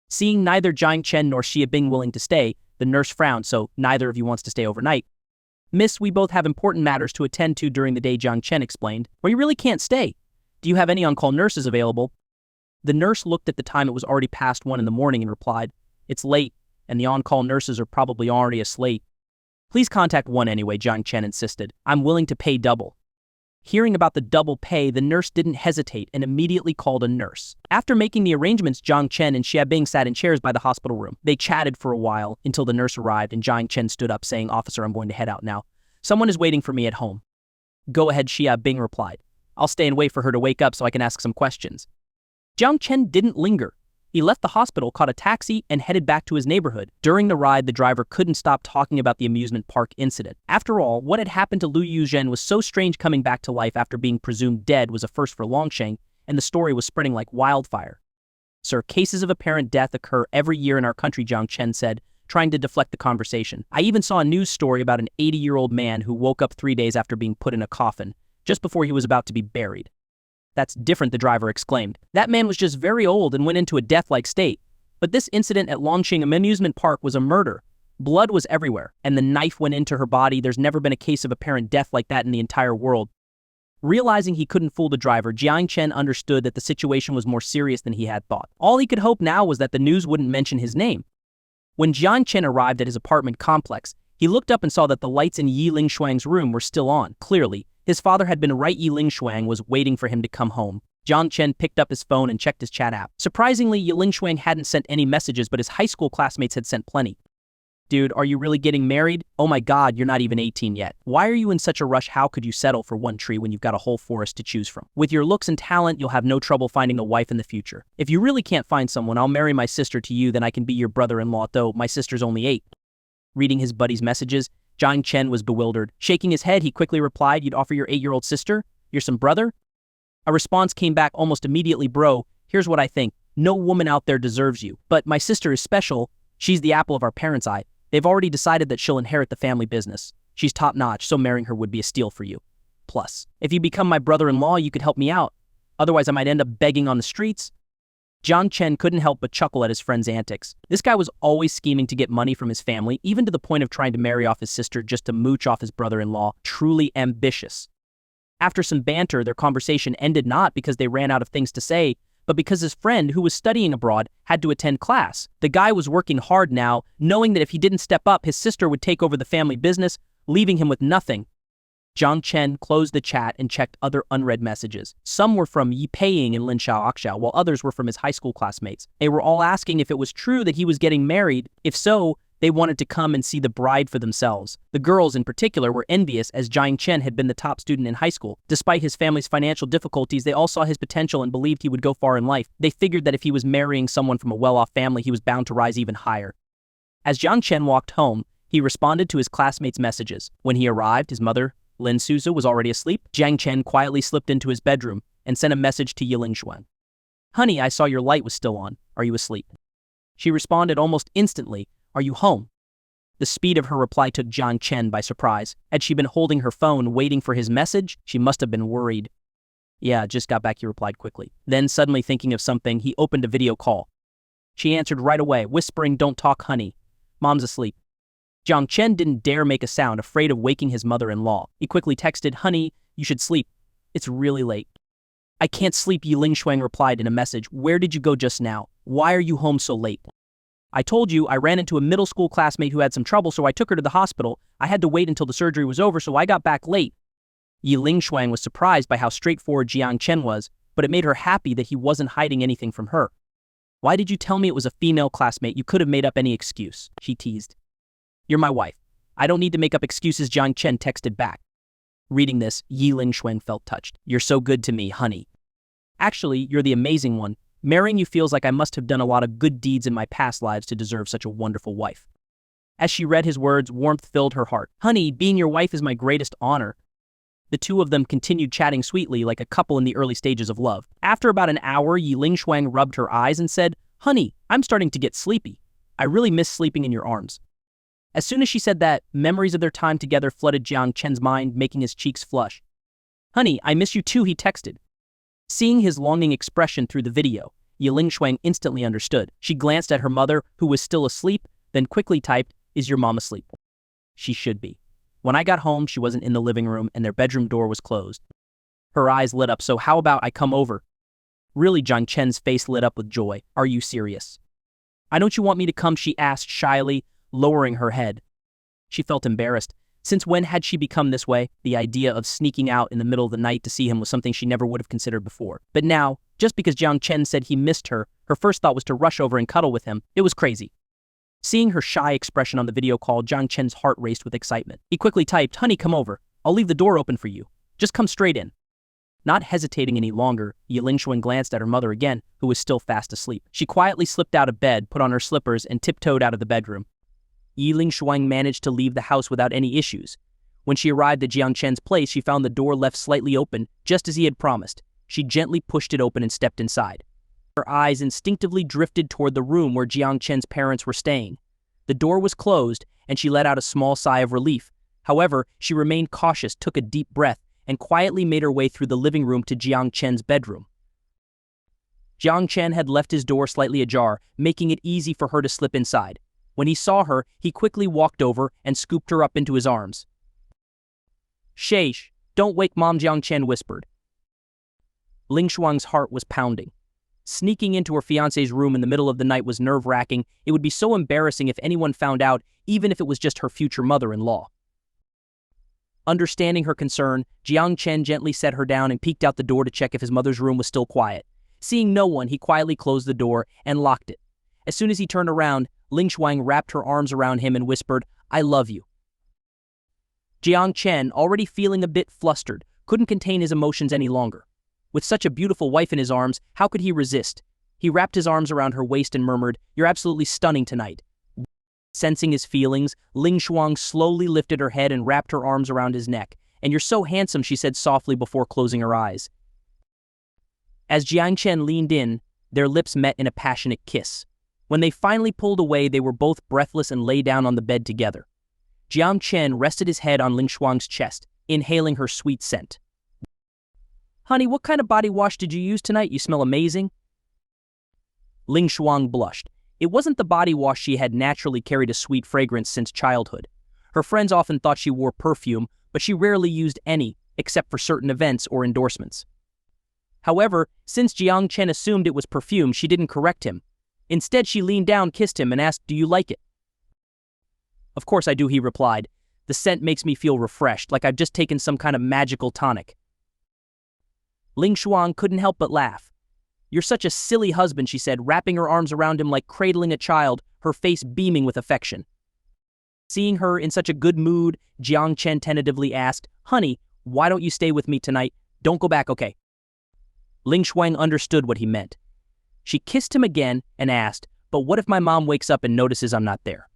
Seeing neither Jiang Chen nor Xia Bing willing to stay, the nurse frowned, "So neither of you wants to stay overnight?" "Miss, we both have important matters to attend to during the day," Jiang Chen explained. "Well, you really can't stay. Do you have any on-call nurses available?" The nurse looked at the time. It was already past 1 in the morning and replied, "It's late, and the on-call nurses are probably already asleep." "Please contact one anyway," Jiang Chen insisted. "I'm willing to pay double." Hearing about the double pay, the nurse didn't hesitate and immediately called a nurse. After making the arrangements, Jiang Chen and Xia Bing sat in chairs by the hospital room. They chatted for a while until the nurse arrived and Jiang Chen stood up saying, "Officer, I'm going to head out now. Someone is waiting for me at home." "Go ahead," Xia Bing replied. "I'll stay and wait for her to wake up so I can ask some questions." Jiang Chen didn't linger. He left the hospital, caught a taxi, and headed back to his neighborhood. During the ride, the driver couldn't stop talking about the amusement park incident. After all, what had happened to Lu Yuzhen was so strange. Coming back to life after being presumed dead was a first for Longsheng, and the story was spreading like wildfire. "Sir, cases of apparent death occur every year in our country," Jiang Chen said, trying to deflect the conversation. "I even saw a news story about an 80-year-old man who woke up 3 days after being put in a coffin, just before he was about to be buried." "That's different," the driver exclaimed. "That man was just very old and went into a death-like state. But this incident at Longsheng Amusement Park was a murder. Blood was everywhere, and the knife went into her body. There's never been a case of apparent death like that in the entire world." Realizing he couldn't fool the driver, Jiang Chen understood that the situation was more serious than he had thought. All he could hope now was that the news wouldn't mention his name. When Jiang Chen arrived at his apartment complex, he looked up and saw that the lights in Yi Lingshuang's room were still on. Clearly, his father had been right. Yi Lingshuang was waiting for him to come home. Jiang Chen picked up his phone and checked his chat app. Surprisingly, Yi Lingshuang hadn't sent any messages, but his high school classmates had sent plenty. "Dude, are you really getting married? Oh my god, you're not even 18 yet. Why are you in such a rush? How could you settle for one tree when you've got a whole forest to choose from? With your looks and talent, you'll have no trouble finding a wife in the future. If you really can't find someone, I'll marry my sister to you, then I can be your brother-in-law, though my sister's only 8. Reading his buddy's messages, Jiang Chen was bewildered. Shaking his head, he quickly replied, "You'd offer your 8-year-old sister? You're some brother?" A response came back almost immediately. "Bro, here's what I think. No woman out there deserves you. But my sister is special. She's the apple of our parents' eye. They've already decided that she'll inherit the family business. She's top-notch, so marrying her would be a steal for you. Plus, if you become my brother-in-law, you could help me out. Otherwise, I might end up begging on the streets." Jiang Chen couldn't help but chuckle at his friend's antics. This guy was always scheming to get money from his family, even to the point of trying to marry off his sister just to mooch off his brother-in-law. Truly ambitious. After some banter, their conversation ended not because they ran out of things to say, but because his friend, who was studying abroad, had to attend class. The guy was working hard now, knowing that if he didn't step up, his sister would take over the family business, leaving him with nothing. Jiang Chen closed the chat and checked other unread messages. Some were from Yi Peiying and Lin Xiaoxiao, while others were from his high school classmates. They were all asking if it was true that he was getting married. If so, they wanted to come and see the bride for themselves. The girls in particular were envious, as Jiang Chen had been the top student in high school. Despite his family's financial difficulties, they all saw his potential and believed he would go far in life. They figured that if he was marrying someone from a well-off family, he was bound to rise even higher. As Jiang Chen walked home, he responded to his classmates' messages. When he arrived, his mother, Lin Suzu, was already asleep. Jiang Chen quietly slipped into his bedroom and sent a message to Yi Lingshuang. "Honey, I saw your light was still on. Are you asleep?" She responded almost instantly, "Are you home?" The speed of her reply took Jiang Chen by surprise. Had she been holding her phone, waiting for his message? She must have been worried. "Yeah, just got back," he replied quickly. Then, suddenly thinking of something, he opened a video call. She answered right away, whispering, "Don't talk, honey. Mom's asleep." Jiang Chen didn't dare make a sound, afraid of waking his mother-in-law. He quickly texted, "Honey, you should sleep. It's really late." "I can't sleep," Yi Lingshuang replied in a message. "Where did you go just now? Why are you home so late?" "I told you, I ran into a middle school classmate who had some trouble, so I took her to the hospital. I had to wait until the surgery was over, so I got back late." Yi Lingshuang was surprised by how straightforward Jiang Chen was, but it made her happy that he wasn't hiding anything from her. "Why did you tell me it was a female classmate? You could have made up any excuse," she teased. "You're my wife. I don't need to make up excuses," Jiang Chen texted back. Reading this, Yi Lingshuang felt touched. "You're so good to me, honey. Actually, you're the amazing one. Marrying you feels like I must have done a lot of good deeds in my past lives to deserve such a wonderful wife." As she read his words, warmth filled her heart. "Honey, being your wife is my greatest honor." The two of them continued chatting sweetly like a couple in the early stages of love. After about an hour, Yi Lingshuang rubbed her eyes and said, "Honey, I'm starting to get sleepy. I really miss sleeping in your arms." As soon as she said that, memories of their time together flooded Jiang Chen's mind, making his cheeks flush. "Honey, I miss you too," he texted. Seeing his longing expression through the video, Yi Lingshuang instantly understood. She glanced at her mother, who was still asleep, then quickly typed, "Is your mom asleep?" She should be. When I got home, she wasn't in the living room and their bedroom door was closed. Her eyes lit up. "So how about I come over?" Really, Jiang Chen's face lit up with joy. "Are you serious?" "Why don't you want me to come?" she asked shyly, lowering her head. She felt embarrassed. Since when had she become this way? The idea of sneaking out in the middle of the night to see him was something she never would have considered before. But now, just because Jiang Chen said he missed her, her first thought was to rush over and cuddle with him. It was crazy. Seeing her shy expression on the video call, Jiang Chen's heart raced with excitement. He quickly typed, "Honey, come over. I'll leave the door open for you. Just come straight in." Not hesitating any longer, Yi Lingshuang glanced at her mother again, who was still fast asleep. She quietly slipped out of bed, put on her slippers, and tiptoed out of the bedroom. Yi Lingshuang managed to leave the house without any issues. When she arrived at Jiang Chen's place, she found the door left slightly open, just as he had promised. She gently pushed it open and stepped inside. Her eyes instinctively drifted toward the room where Jiang Chen's parents were staying. The door was closed, and she let out a small sigh of relief. However, she remained cautious, took a deep breath, and quietly made her way through the living room to Jiang Chen's bedroom. Jiang Chen had left his door slightly ajar, making it easy for her to slip inside. When he saw her, he quickly walked over and scooped her up into his arms. "Shh, don't wake Mom," Jiang Chen whispered. Ling Shuang's heart was pounding. Sneaking into her fiancé's room in the middle of the night was nerve-wracking. It would be so embarrassing if anyone found out, even if it was just her future mother-in-law. Understanding her concern, Jiang Chen gently set her down and peeked out the door to check if his mother's room was still quiet. Seeing no one, he quietly closed the door and locked it. As soon as he turned around, Ling Shuang wrapped her arms around him and whispered, "I love you." Jiang Chen, already feeling a bit flustered, couldn't contain his emotions any longer. With such a beautiful wife in his arms, how could he resist? He wrapped his arms around her waist and murmured, "You're absolutely stunning tonight." Sensing his feelings, Ling Shuang slowly lifted her head and wrapped her arms around his neck. "And you're so handsome," she said softly before closing her eyes. As Jiang Chen leaned in, their lips met in a passionate kiss. When they finally pulled away, they were both breathless and lay down on the bed together. Jiang Chen rested his head on Ling Shuang's chest, inhaling her sweet scent. "Honey, what kind of body wash did you use tonight? You smell amazing." Ling Shuang blushed. It wasn't the body wash. She had naturally carried a sweet fragrance since childhood. Her friends often thought she wore perfume, but she rarely used any, except for certain events or endorsements. However, since Jiang Chen assumed it was perfume, she didn't correct him. Instead, she leaned down, kissed him, and asked, "Do you like it?" "Of course I do," he replied. "The scent makes me feel refreshed, like I've just taken some kind of magical tonic." Ling Shuang couldn't help but laugh. "You're such a silly husband," she said, wrapping her arms around him like cradling a child, her face beaming with affection. Seeing her in such a good mood, Jiang Chen tentatively asked, "Honey, why don't you stay with me tonight? Don't go back, okay?" Ling Shuang understood what he meant. She kissed him again and asked, "But what if my mom wakes up and notices I'm not there?"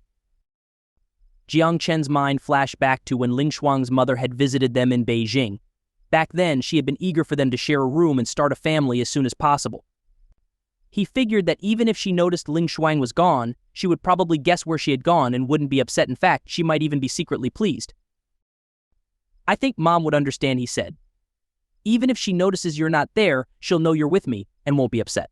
Jiang Chen's mind flashed back to when Ling Shuang's mother had visited them in Beijing. Back then, she had been eager for them to share a room and start a family as soon as possible. He figured that even if she noticed Ling Shuang was gone, she would probably guess where she had gone and wouldn't be upset. In fact, she might even be secretly pleased. "I think Mom would understand," he said. "Even if she notices you're not there, she'll know you're with me and won't be upset."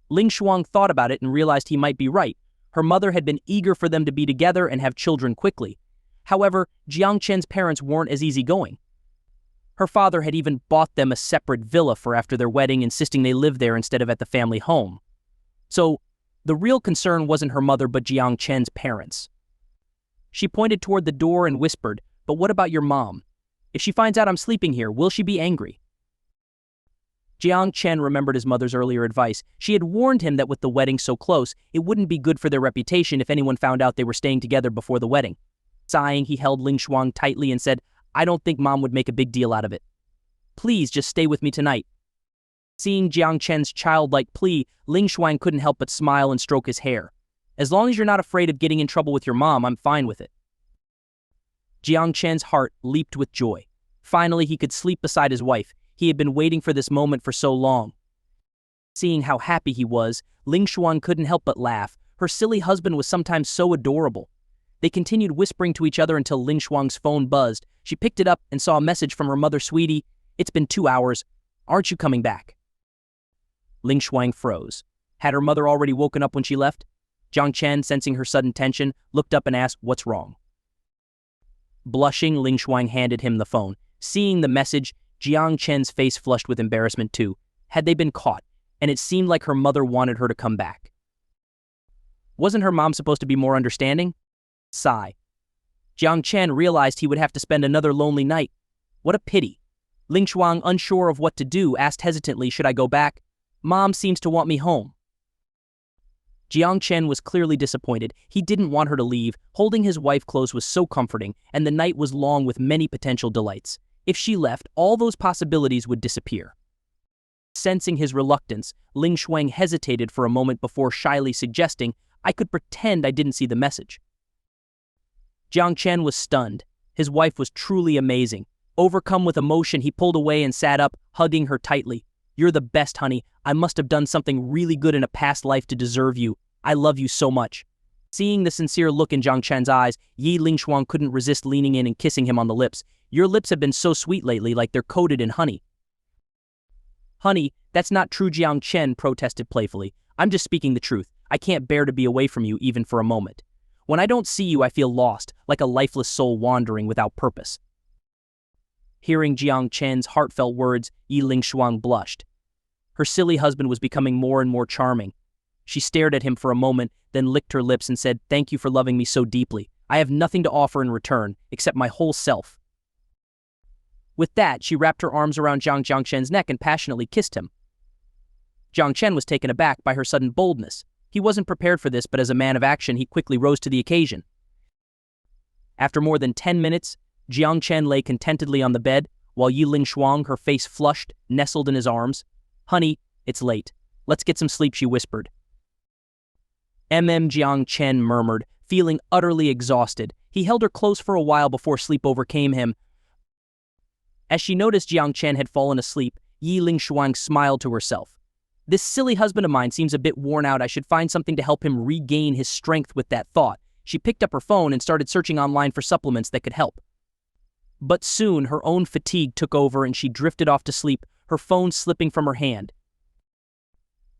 Ling Shuang thought about it and realized he might be right. Her mother had been eager for them to be together and have children quickly. However, Jiang Chen's parents weren't as easygoing. Her father had even bought them a separate villa for after their wedding, insisting they live there instead of at the family home. So, the real concern wasn't her mother but Jiang Chen's parents. She pointed toward the door and whispered, "But what about your mom? If she finds out I'm sleeping here, will she be angry?" Jiang Chen remembered his mother's earlier advice. She had warned him that with the wedding so close, it wouldn't be good for their reputation if anyone found out they were staying together before the wedding. Sighing, he held Ling Shuang tightly and said, "I don't think Mom would make a big deal out of it. Please just stay with me tonight." Seeing Jiang Chen's childlike plea, Ling Shuang couldn't help but smile and stroke his hair. "As long as you're not afraid of getting in trouble with your mom, I'm fine with it." Jiang Chen's heart leaped with joy. Finally, he could sleep beside his wife. He had been waiting for this moment for so long. Seeing how happy he was, Ling Shuang couldn't help but laugh. Her silly husband was sometimes so adorable. They continued whispering to each other until Ling Shuang's phone buzzed. She picked it up and saw a message from her mother. "Sweetie, it's been 2 hours. Aren't you coming back?" Ling Shuang froze. Had her mother already woken up when she left? Jiang Chen, sensing her sudden tension, looked up and asked, "What's wrong?" Blushing, Ling Shuang handed him the phone. Seeing the message, Jiang Chen's face flushed with embarrassment too. Had they been caught? And it seemed like her mother wanted her to come back. Wasn't her mom supposed to be more understanding? Sigh. Jiang Chen realized he would have to spend another lonely night. What a pity. Ling Shuang, unsure of what to do, asked hesitantly, should I go back? Mom seems to want me home. Jiang Chen was clearly disappointed. He didn't want her to leave. Holding his wife close was so comforting, and the night was long with many potential delights. If she left, all those possibilities would disappear. Sensing his reluctance, Ling Shuang hesitated for a moment before shyly suggesting, I could pretend I didn't see the message. Jiang Chen was stunned. His wife was truly amazing. Overcome with emotion, he pulled away and sat up, hugging her tightly. You're the best, honey. I must have done something really good in a past life to deserve you. I love you so much. Seeing the sincere look in Jiang Chen's eyes, Ling Shuang couldn't resist leaning in and kissing him on the lips. Your lips have been so sweet lately, like they're coated in honey. Honey, that's not true, Jiang Chen protested playfully. I'm just speaking the truth. I can't bear to be away from you even for a moment. When I don't see you, I feel lost, like a lifeless soul wandering without purpose. Hearing Jiang Chen's heartfelt words, Ling Shuang blushed. Her silly husband was becoming more and more charming. She stared at him for a moment, then licked her lips and said, Thank you for loving me so deeply. I have nothing to offer in return, except my whole self. With that, she wrapped her arms around Jiang Chen's neck and passionately kissed him. Jiang Chen was taken aback by her sudden boldness. He wasn't prepared for this, but as a man of action, he quickly rose to the occasion. After more than 10 minutes, Jiang Chen lay contentedly on the bed, while Ling Shuang, her face flushed, nestled in his arms. Honey, it's late. Let's get some sleep, she whispered. Jiang Chen murmured, feeling utterly exhausted. He held her close for a while before sleep overcame him. As she noticed Jiang Chen had fallen asleep, Ling Shuang smiled to herself. This silly husband of mine seems a bit worn out. I should find something to help him regain his strength with that thought. She picked up her phone and started searching online for supplements that could help. But soon her own fatigue took over and she drifted off to sleep, her phone slipping from her hand.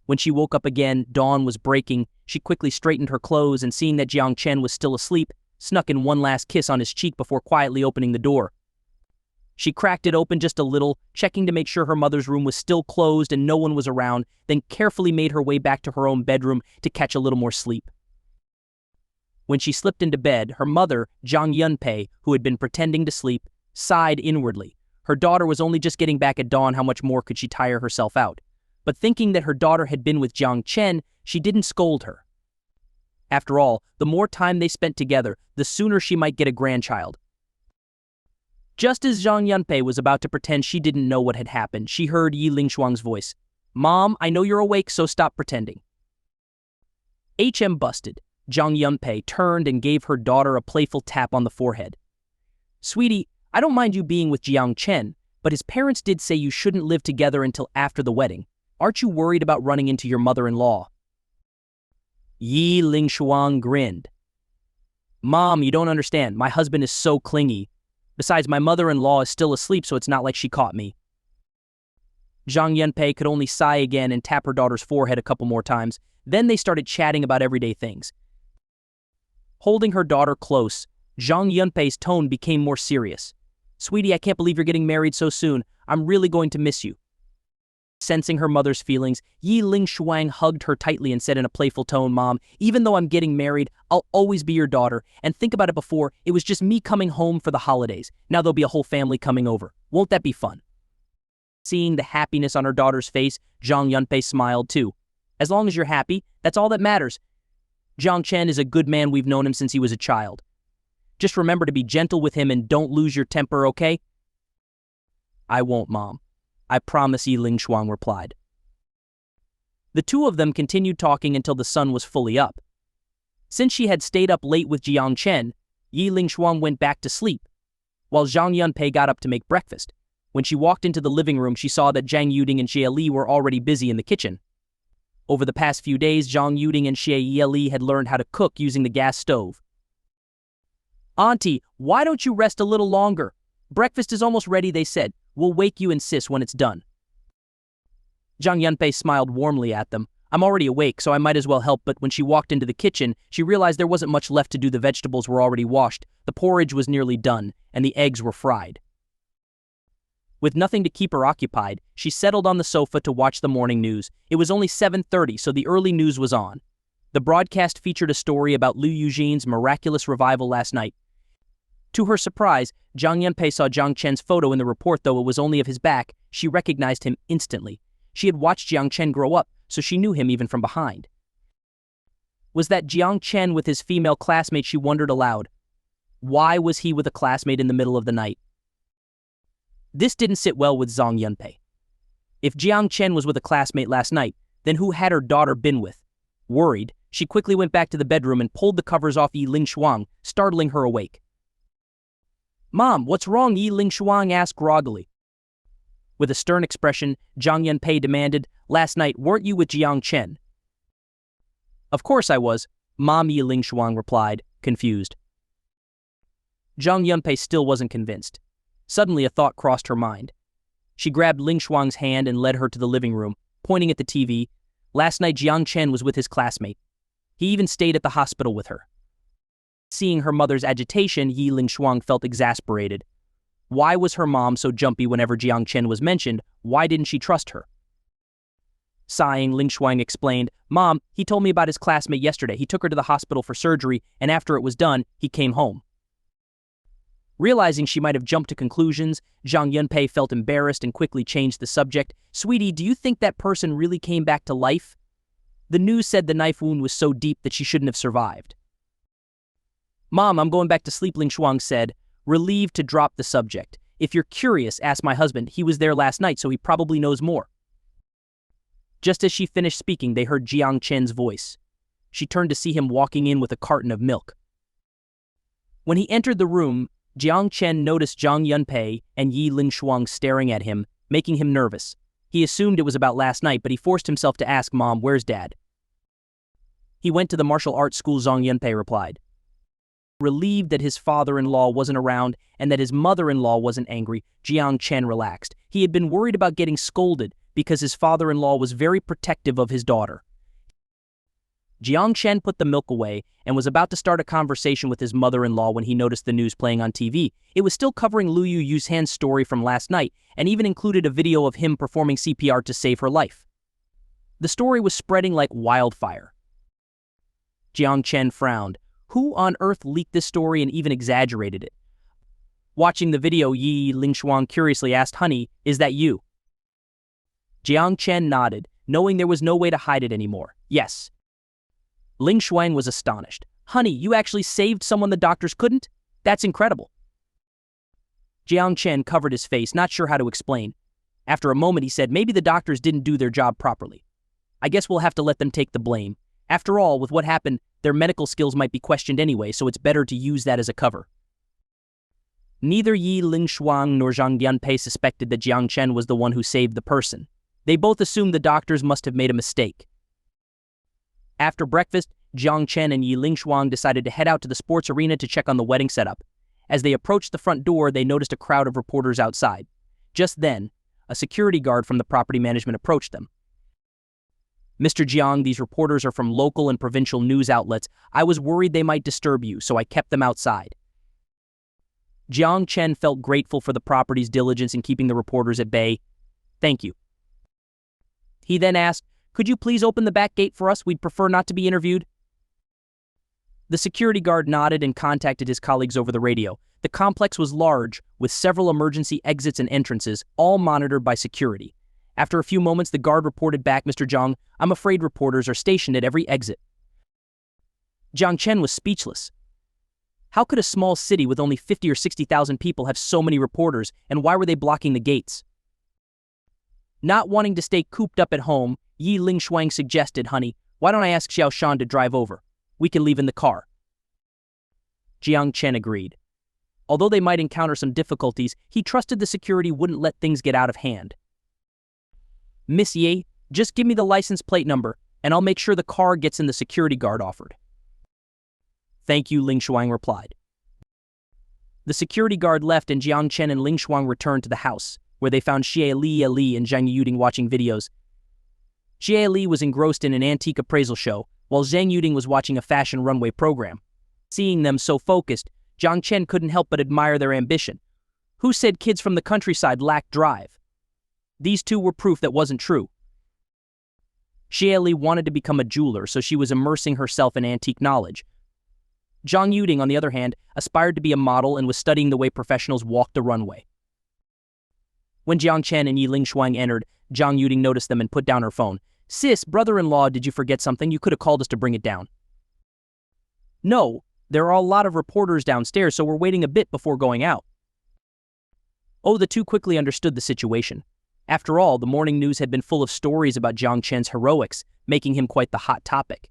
When she woke up again, dawn was breaking. She quickly straightened her clothes and seeing that Jiang Chen was still asleep, snuck in one last kiss on his cheek before quietly opening the door. She cracked it open just a little, checking to make sure her mother's room was still closed and no one was around, then carefully made her way back to her own bedroom to catch a little more sleep. When she slipped into bed, her mother, Zhang Yunpei, who had been pretending to sleep, sighed inwardly. Her daughter was only just getting back at dawn, how much more could she tire herself out? But thinking that her daughter had been with Jiang Chen, she didn't scold her. After all, the more time they spent together, the sooner she might get a grandchild. Just as Zhang Yunpei was about to pretend she didn't know what had happened, she heard Ling Shuang's voice. Mom, I know you're awake, so stop pretending. Busted. Zhang Yunpei turned and gave her daughter a playful tap on the forehead. Sweetie, I don't mind you being with Jiang Chen, but his parents did say you shouldn't live together until after the wedding. Aren't you worried about running into your mother-in-law? Ling Shuang grinned. Mom, you don't understand. My husband is so clingy. Besides, my mother-in-law is still asleep, so it's not like she caught me. Zhang Yunpei could only sigh again and tap her daughter's forehead a couple more times. Then they started chatting about everyday things. Holding her daughter close, Zhang Yunpei's tone became more serious. Sweetie, I can't believe you're getting married so soon. I'm really going to miss you. Sensing her mother's feelings, Ling Shuang hugged her tightly and said in a playful tone, Mom, even though I'm getting married, I'll always be your daughter. And think about it before, it was just me coming home for the holidays. Now there'll be a whole family coming over. Won't that be fun? Seeing the happiness on her daughter's face, Zhang Yunpei smiled too. As long as you're happy, that's all that matters. Jiang Chen is a good man. We've known him since he was a child. Just remember to be gentle with him and don't lose your temper, okay? I won't, Mom. I promise, Ling Shuang replied. The two of them continued talking until the sun was fully up. Since she had stayed up late with Jiang Chen, Ling Shuang went back to sleep, while Zhang Yunpei got up to make breakfast. When she walked into the living room, she saw that Zhang Yuding and Xie Li were already busy in the kitchen. Over the past few days, Zhang Yuding and Xie Li had learned how to cook using the gas stove. Auntie, why don't you rest a little longer? Breakfast is almost ready, they said. We'll wake you and sis when it's done. Zhang Yunpei smiled warmly at them. I'm already awake, so I might as well help, but when she walked into the kitchen, she realized there wasn't much left to do. The vegetables were already washed, the porridge was nearly done, and the eggs were fried. With nothing to keep her occupied, she settled on the sofa to watch the morning news. It was only 7:30, so the early news was on. The broadcast featured a story about Liu Yujin's miraculous revival last night. To her surprise, Jiang Yunpei saw Jiang Chen's photo in the report, though it was only of his back. She recognized him instantly. She had watched Jiang Chen grow up, so she knew him even from behind. Was that Jiang Chen with his female classmate? She wondered aloud. Why was he with a classmate in the middle of the night? This didn't sit well with Zhang Yunpei. If Jiang Chen was with a classmate last night, then who had her daughter been with? Worried, she quickly went back to the bedroom and pulled the covers off Yi Lingshuang, startling her awake. "Mom, what's wrong?" Yi Lingshuang asked groggily. With a stern expression, Zhang Yunpei demanded, "Last night, weren't you with Jiang Chen?" "Of course I was," Mom, Yi Lingshuang replied, confused. Zhang Yunpei still wasn't convinced. Suddenly a thought crossed her mind. She grabbed Lingshuang's hand and led her to the living room, pointing at the TV. Last night Jiang Chen was with his classmate. He even stayed at the hospital with her. Seeing her mother's agitation, Yi Lingshuang felt exasperated. Why was her mom so jumpy whenever Jiang Chen was mentioned? Why didn't she trust her? Sighing, Lingshuang explained, "Mom, he told me about his classmate yesterday. He took her to the hospital for surgery, and after it was done, he came home." Realizing she might have jumped to conclusions, Zhang Yunpei felt embarrassed and quickly changed the subject. "Sweetie, do you think that person really came back to life? The news said the knife wound was so deep that she shouldn't have survived." "Mom, I'm going back to sleep," Lingshuang said, relieved to drop the subject. "If you're curious, ask my husband. He was there last night, so he probably knows more." Just as she finished speaking, they heard Jiang Chen's voice. She turned to see him walking in with a carton of milk. When he entered the room, Jiang Chen noticed Zhang Yunpei and Yi Lingshuang staring at him, making him nervous. He assumed it was about last night, but he forced himself to ask, "Mom, where's Dad?" "He went to the martial arts school," Zhang Yunpei replied. Relieved that his father-in-law wasn't around and that his mother-in-law wasn't angry, Jiang Chen relaxed. He had been worried about getting scolded because his father-in-law was very protective of his daughter. Jiang Chen put the milk away and was about to start a conversation with his mother-in-law when he noticed the news playing on TV. It was still covering Liu Yuhan's story from last night and even included a video of him performing CPR to save her life. The story was spreading like wildfire. Jiang Chen frowned. Who on earth leaked this story and even exaggerated it? Watching the video, Yi Lingshuang curiously asked, "Honey, is that you?" Jiang Chen nodded, knowing there was no way to hide it anymore. "Yes." Lingshuang was astonished. "Honey, you actually saved someone the doctors couldn't? That's incredible." Jiang Chen covered his face, not sure how to explain. After a moment, he said, "Maybe the doctors didn't do their job properly. I guess we'll have to let them take the blame. After all, with what happened, their medical skills might be questioned anyway, so it's better to use that as a cover." Neither Yi Lingshuang nor Zhang Yunpei suspected that Jiang Chen was the one who saved the person. They both assumed the doctors must have made a mistake. After breakfast, Jiang Chen and Yi Lingshuang decided to head out to the sports arena to check on the wedding setup. As they approached the front door, they noticed a crowd of reporters outside. Just then, a security guard from the property management approached them. "Mr. Jiang, these reporters are from local and provincial news outlets. I was worried they might disturb you, so I kept them outside." Jiang Chen felt grateful for the property's diligence in keeping the reporters at bay. "Thank you." He then asked, "Could you please open the back gate for us? We'd prefer not to be interviewed." The security guard nodded and contacted his colleagues over the radio. The complex was large, with several emergency exits and entrances, all monitored by security. After a few moments, the guard reported back, "Mr. Jiang, I'm afraid reporters are stationed at every exit." Jiang Chen was speechless. How could a small city with only 50 or 60,000 people have so many reporters, and why were they blocking the gates? Not wanting to stay cooped up at home, Yi Lingshuang suggested, "Honey, why don't I ask Xiao Shan to drive over? We can leave in the car." Jiang Chen agreed. Although they might encounter some difficulties, he trusted the security wouldn't let things get out of hand. "Miss Ye, just give me the license plate number, and I'll make sure the car gets in," the security guard offered. "Thank you," Lingshuang replied. The security guard left and Jiang Chen and Lingshuang returned to the house, where they found Xie Li and Zhang Yuding watching videos. Xie Li was engrossed in an antique appraisal show, while Zhang Yuding was watching a fashion runway program. Seeing them so focused, Jiang Chen couldn't help but admire their ambition. Who said kids from the countryside lacked drive? These two were proof that wasn't true. Xie Li wanted to become a jeweler, so she was immersing herself in antique knowledge. Zhang Yuding, on the other hand, aspired to be a model and was studying the way professionals walk the runway. When Jiang Chen and Yi Lingshuang entered, Zhang Yuding noticed them and put down her phone. "Sis, brother-in-law, did you forget something? You could have called us to bring it down." "No, there are a lot of reporters downstairs, so we're waiting a bit before going out." Oh, the two quickly understood the situation. After all, the morning news had been full of stories about Jiang Chen's heroics, making him quite the hot topic.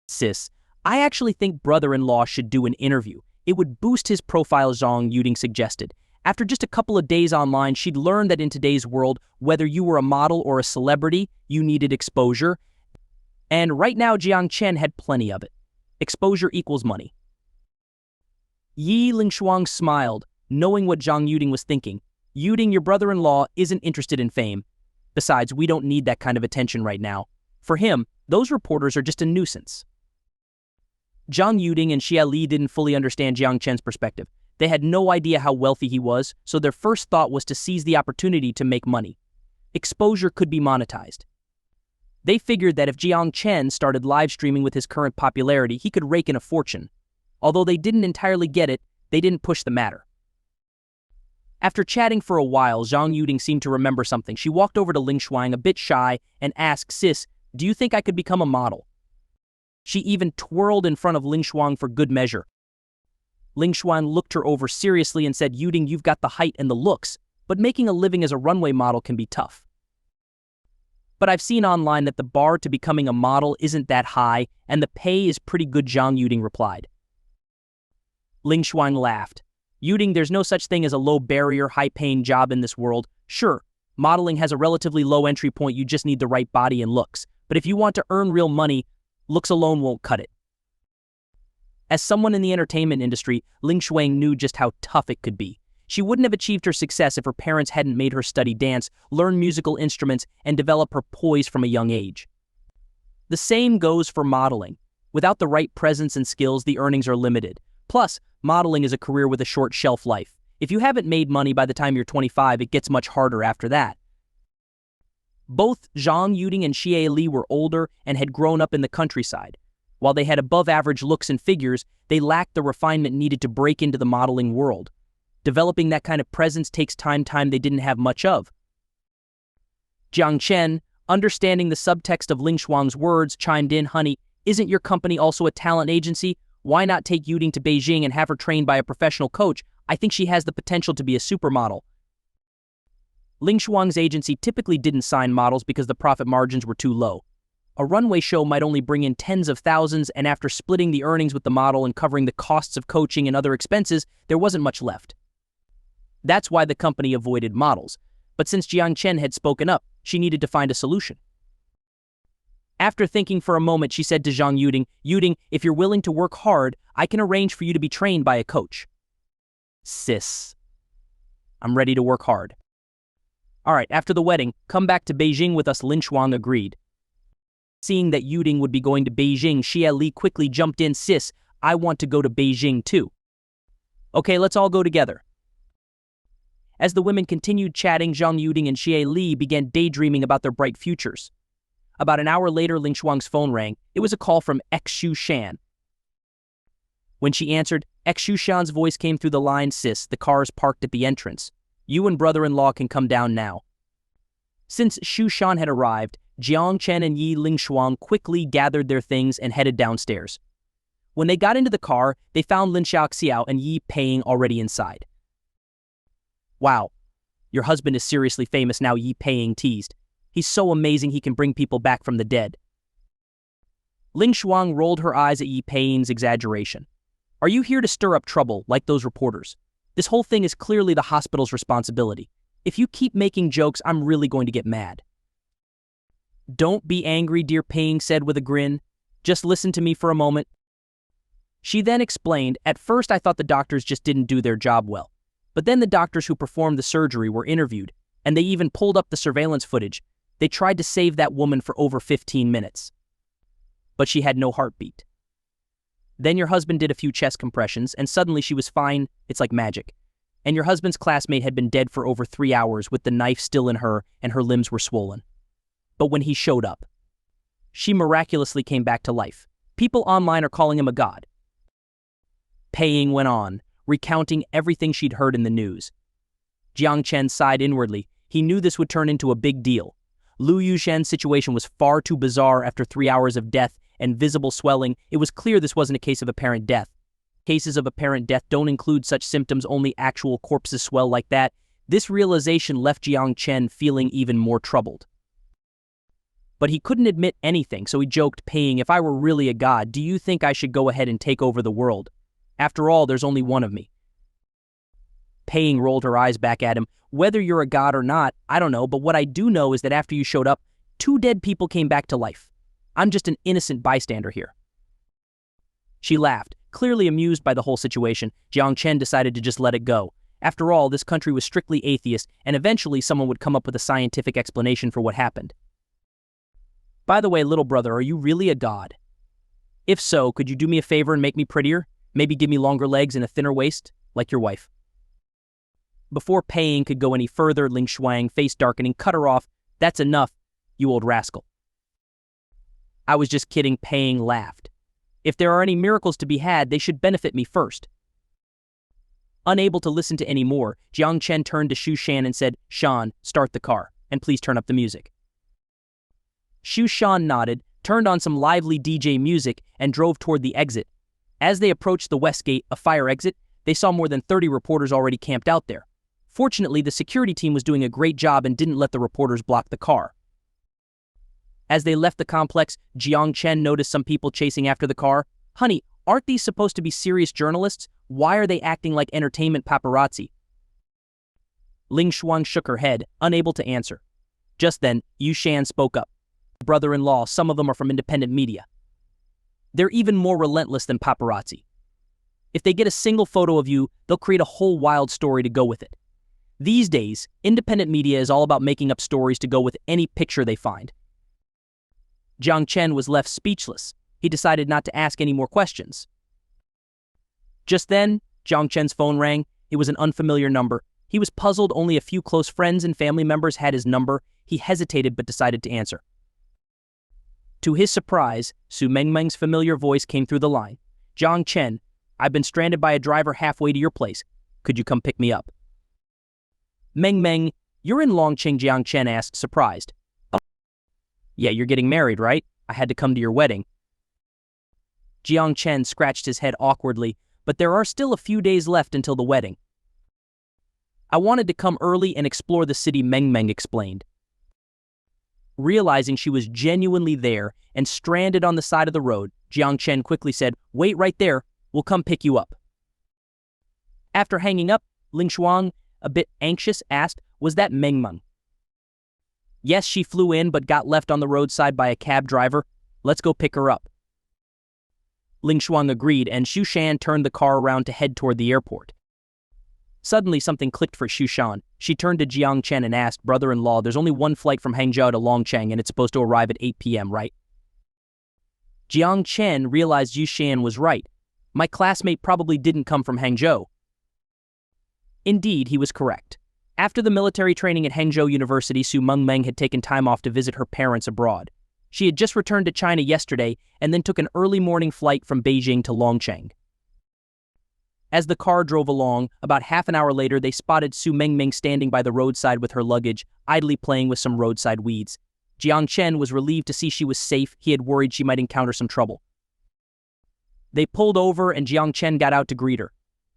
"Sis, I actually think brother-in-law should do an interview. It would boost his profile," Zhang Yuding suggested. After just a couple of days online, she'd learned that in today's world, whether you were a model or a celebrity, you needed exposure. And right now, Jiang Chen had plenty of it. Exposure equals money. Yi Lingshuang smiled, knowing what Zhang Yuding was thinking. "Yuding, your brother-in-law, isn't interested in fame. Besides, we don't need that kind of attention right now. For him, those reporters are just a nuisance." Zhang Yuding and Xia Li didn't fully understand Jiang Chen's perspective. They had no idea how wealthy he was, so their first thought was to seize the opportunity to make money. Exposure could be monetized. They figured that if Jiang Chen started live streaming with his current popularity, he could rake in a fortune. Although they didn't entirely get it, they didn't push the matter. After chatting for a while, Zhang Yuding seemed to remember something. She walked over to Lingshuang a bit shy and asked, "Sis, do you think I could become a model?" She even twirled in front of Lingshuang for good measure. Lingshuang looked her over seriously and said, "Yuding, you've got the height and the looks, but making a living as a runway model can be tough. But I've seen online that the bar to becoming a model isn't that high, and the pay is pretty good," Zhang Yuding replied. Lingshuang laughed. "Yuding, there's no such thing as a low-barrier, high-paying job in this world. Sure, modeling has a relatively low entry point, you just need the right body and looks. But if you want to earn real money, looks alone won't cut it." As someone in the entertainment industry, Lingshuang knew just how tough it could be. She wouldn't have achieved her success if her parents hadn't made her study dance, learn musical instruments, and develop her poise from a young age. The same goes for modeling. Without the right presence and skills, the earnings are limited. Plus, modeling is a career with a short shelf life. If you haven't made money by the time you're 25, it gets much harder after that. Both Zhang Yuding and Xie Li were older and had grown up in the countryside. While they had above-average looks and figures, they lacked the refinement needed to break into the modeling world. Developing that kind of presence takes time they didn't have much of. Jiang Chen, understanding the subtext of Lingshuang's words, chimed in, "Honey, isn't your company also a talent agency? Why not take Yuding to Beijing and have her trained by a professional coach? I think she has the potential to be a supermodel." Lingshuang's agency typically didn't sign models because the profit margins were too low. A runway show might only bring in tens of thousands, and after splitting the earnings with the model and covering the costs of coaching and other expenses, there wasn't much left. That's why the company avoided models. But since Jiang Chen had spoken up, she needed to find a solution. After thinking for a moment, she said to Zhang Yuding, "Yuding, if you're willing to work hard, I can arrange for you to be trained by a coach." "Sis, I'm ready to work hard." "All right, after the wedding, come back to Beijing with us," Lingshuang agreed. Seeing that Yuding would be going to Beijing, Xia Li quickly jumped in, "Sis, I want to go to Beijing too." "Okay, let's all go together." As the women continued chatting, Zhang Yuding and Xie Li began daydreaming about their bright futures. About an hour later, Lingshuang's phone rang. It was a call from Xu Shan. When she answered, Xu Shan's voice came through the line, "Sis, the car is parked at the entrance. You and brother-in-law can come down now." Since Xu Shan had arrived, Jiang Chen and Yi Lingshuang quickly gathered their things and headed downstairs. When they got into the car, they found Lin Xiaoxiao and Yi Paying already inside. "Wow, your husband is seriously famous now," Yi Paying teased. "He's so amazing he can bring people back from the dead." Lingshuang rolled her eyes at Yi Paying's exaggeration. "Are you here to stir up trouble, like those reporters? This whole thing is clearly the hospital's responsibility. If you keep making jokes, I'm really going to get mad." "Don't be angry," dear Paying said with a grin. "Just listen to me for a moment." She then explained, "At first I thought the doctors just didn't do their job well. But then the doctors who performed the surgery were interviewed, and they even pulled up the surveillance footage. They tried to save that woman for over 15 minutes. But she had no heartbeat. Then your husband did a few chest compressions, and suddenly she was fine. It's like magic. And your husband's classmate had been dead for over 3 hours with the knife still in her, and her limbs were swollen. But when he showed up, she miraculously came back to life. People online are calling him a god. Paying went on, recounting everything she'd heard in the news. Jiang Chen sighed inwardly. He knew this would turn into a big deal. Lu Yushan's situation was far too bizarre after 3 hours of death and visible swelling. It was clear this wasn't a case of apparent death. Cases of apparent death don't include such symptoms, only actual corpses swell like that. This realization left Jiang Chen feeling even more troubled. But he couldn't admit anything, so he joked, Paying, if I were really a god, do you think I should go ahead and take over the world? After all, there's only one of me. Paying rolled her eyes back at him. Whether you're a god or not, I don't know, but what I do know is that after you showed up, 2 dead people came back to life. I'm just an innocent bystander here. She laughed, clearly amused by the whole situation. Jiang Chen decided to just let it go. After all, this country was strictly atheist, and eventually someone would come up with a scientific explanation for what happened. By the way, little brother, are you really a god? If so, could you do me a favor and make me prettier? Maybe give me longer legs and a thinner waist, like your wife. Before Paying could go any further, Ling Shuang, face darkening, cut her off. That's enough, you old rascal. I was just kidding, Paying laughed. If there are any miracles to be had, they should benefit me first. Unable to listen to any more, Jiang Chen turned to Xu Shan and said, Shan, start the car, and please turn up the music. Xu Shan nodded, turned on some lively DJ music, and drove toward the exit. As they approached the west gate, a fire exit, they saw more than 30 reporters already camped out there. Fortunately, the security team was doing a great job and didn't let the reporters block the car. As they left the complex, Jiang Chen noticed some people chasing after the car. Honey, aren't these supposed to be serious journalists? Why are they acting like entertainment paparazzi? Ling Shuang shook her head, unable to answer. Just then, Yu Shan spoke up. Brother-in-law, some of them are from independent media. They're even more relentless than paparazzi. If they get a single photo of you, they'll create a whole wild story to go with it. These days, independent media is all about making up stories to go with any picture they find. Jiang Chen was left speechless. He decided not to ask any more questions. Just then, Jiang Chen's phone rang. It was an unfamiliar number. He was puzzled. Only a few close friends and family members had his number. He hesitated but decided to answer. To his surprise, Su Mengmeng's familiar voice came through the line. Jiang Chen, I've been stranded by a driver halfway to your place. Could you come pick me up? Meng, you're in Longqing, Jiang Chen asked, surprised. Oh. Yeah, you're getting married, right? I had to come to your wedding. Jiang Chen scratched his head awkwardly, but there are still a few days left until the wedding. I wanted to come early and explore the city, Meng explained. Realizing she was genuinely there and stranded on the side of the road, Jiang Chen quickly said, Wait right there, we'll come pick you up. After hanging up, Ling Shuang, a bit anxious, asked, Was that Meng? Yes, she flew in but got left on the roadside by a cab driver. Let's go pick her up. Ling Shuang agreed, and Xu Shan turned the car around to head toward the airport. Suddenly, something clicked for Xu Shan. She turned to Jiang Chen and asked, Brother-in-law, there's only one flight from Hangzhou to Longcheng, and it's supposed to arrive at 8 p.m., right? Jiang Chen realized Yu Shan was right. My classmate probably didn't come from Hangzhou. Indeed, he was correct. After the military training at Hangzhou University, Su Mengmeng had taken time off to visit her parents abroad. She had just returned to China yesterday and then took an early morning flight from Beijing to Longcheng. As the car drove along, about half an hour later, they spotted Su Mengmeng standing by the roadside with her luggage, idly playing with some roadside weeds. Jiang Chen was relieved to see she was safe. He had worried she might encounter some trouble. They pulled over and Jiang Chen got out to greet her.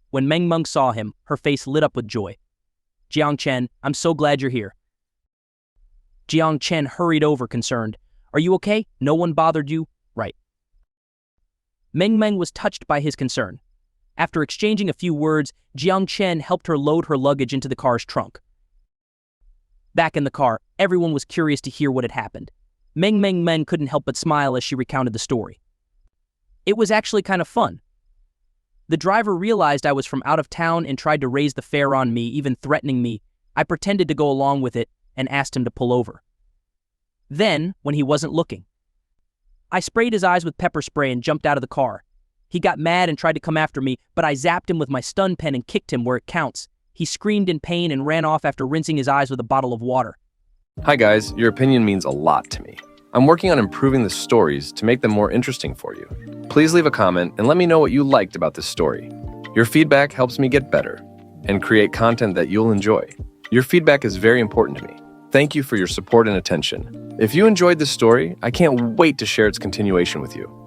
When Mengmeng saw him, her face lit up with joy. Jiang Chen, I'm so glad you're here. Jiang Chen hurried over, concerned. Are you okay? No one bothered you? Right. Mengmeng was touched by his concern. After exchanging a few words, Jiang Chen helped her load her luggage into the car's trunk. Back in the car, everyone was curious to hear what had happened. Meng couldn't help but smile as she recounted the story. It was actually kind of fun. The driver realized I was from out of town and tried to raise the fare on me, even threatening me. I pretended to go along with it and asked him to pull over. Then, when he wasn't looking, I sprayed his eyes with pepper spray and jumped out of the car. He got mad and tried to come after me, but I zapped him with my stun pen and kicked him where it counts. He screamed in pain and ran off after rinsing his eyes with a bottle of water. Hi guys, your opinion means a lot to me. I'm working on improving the stories to make them more interesting for you. Please leave a comment and let me know what you liked about this story. Your feedback helps me get better and create content that you'll enjoy. Your feedback is very important to me. Thank you for your support and attention. If you enjoyed this story, I can't wait to share its continuation with you.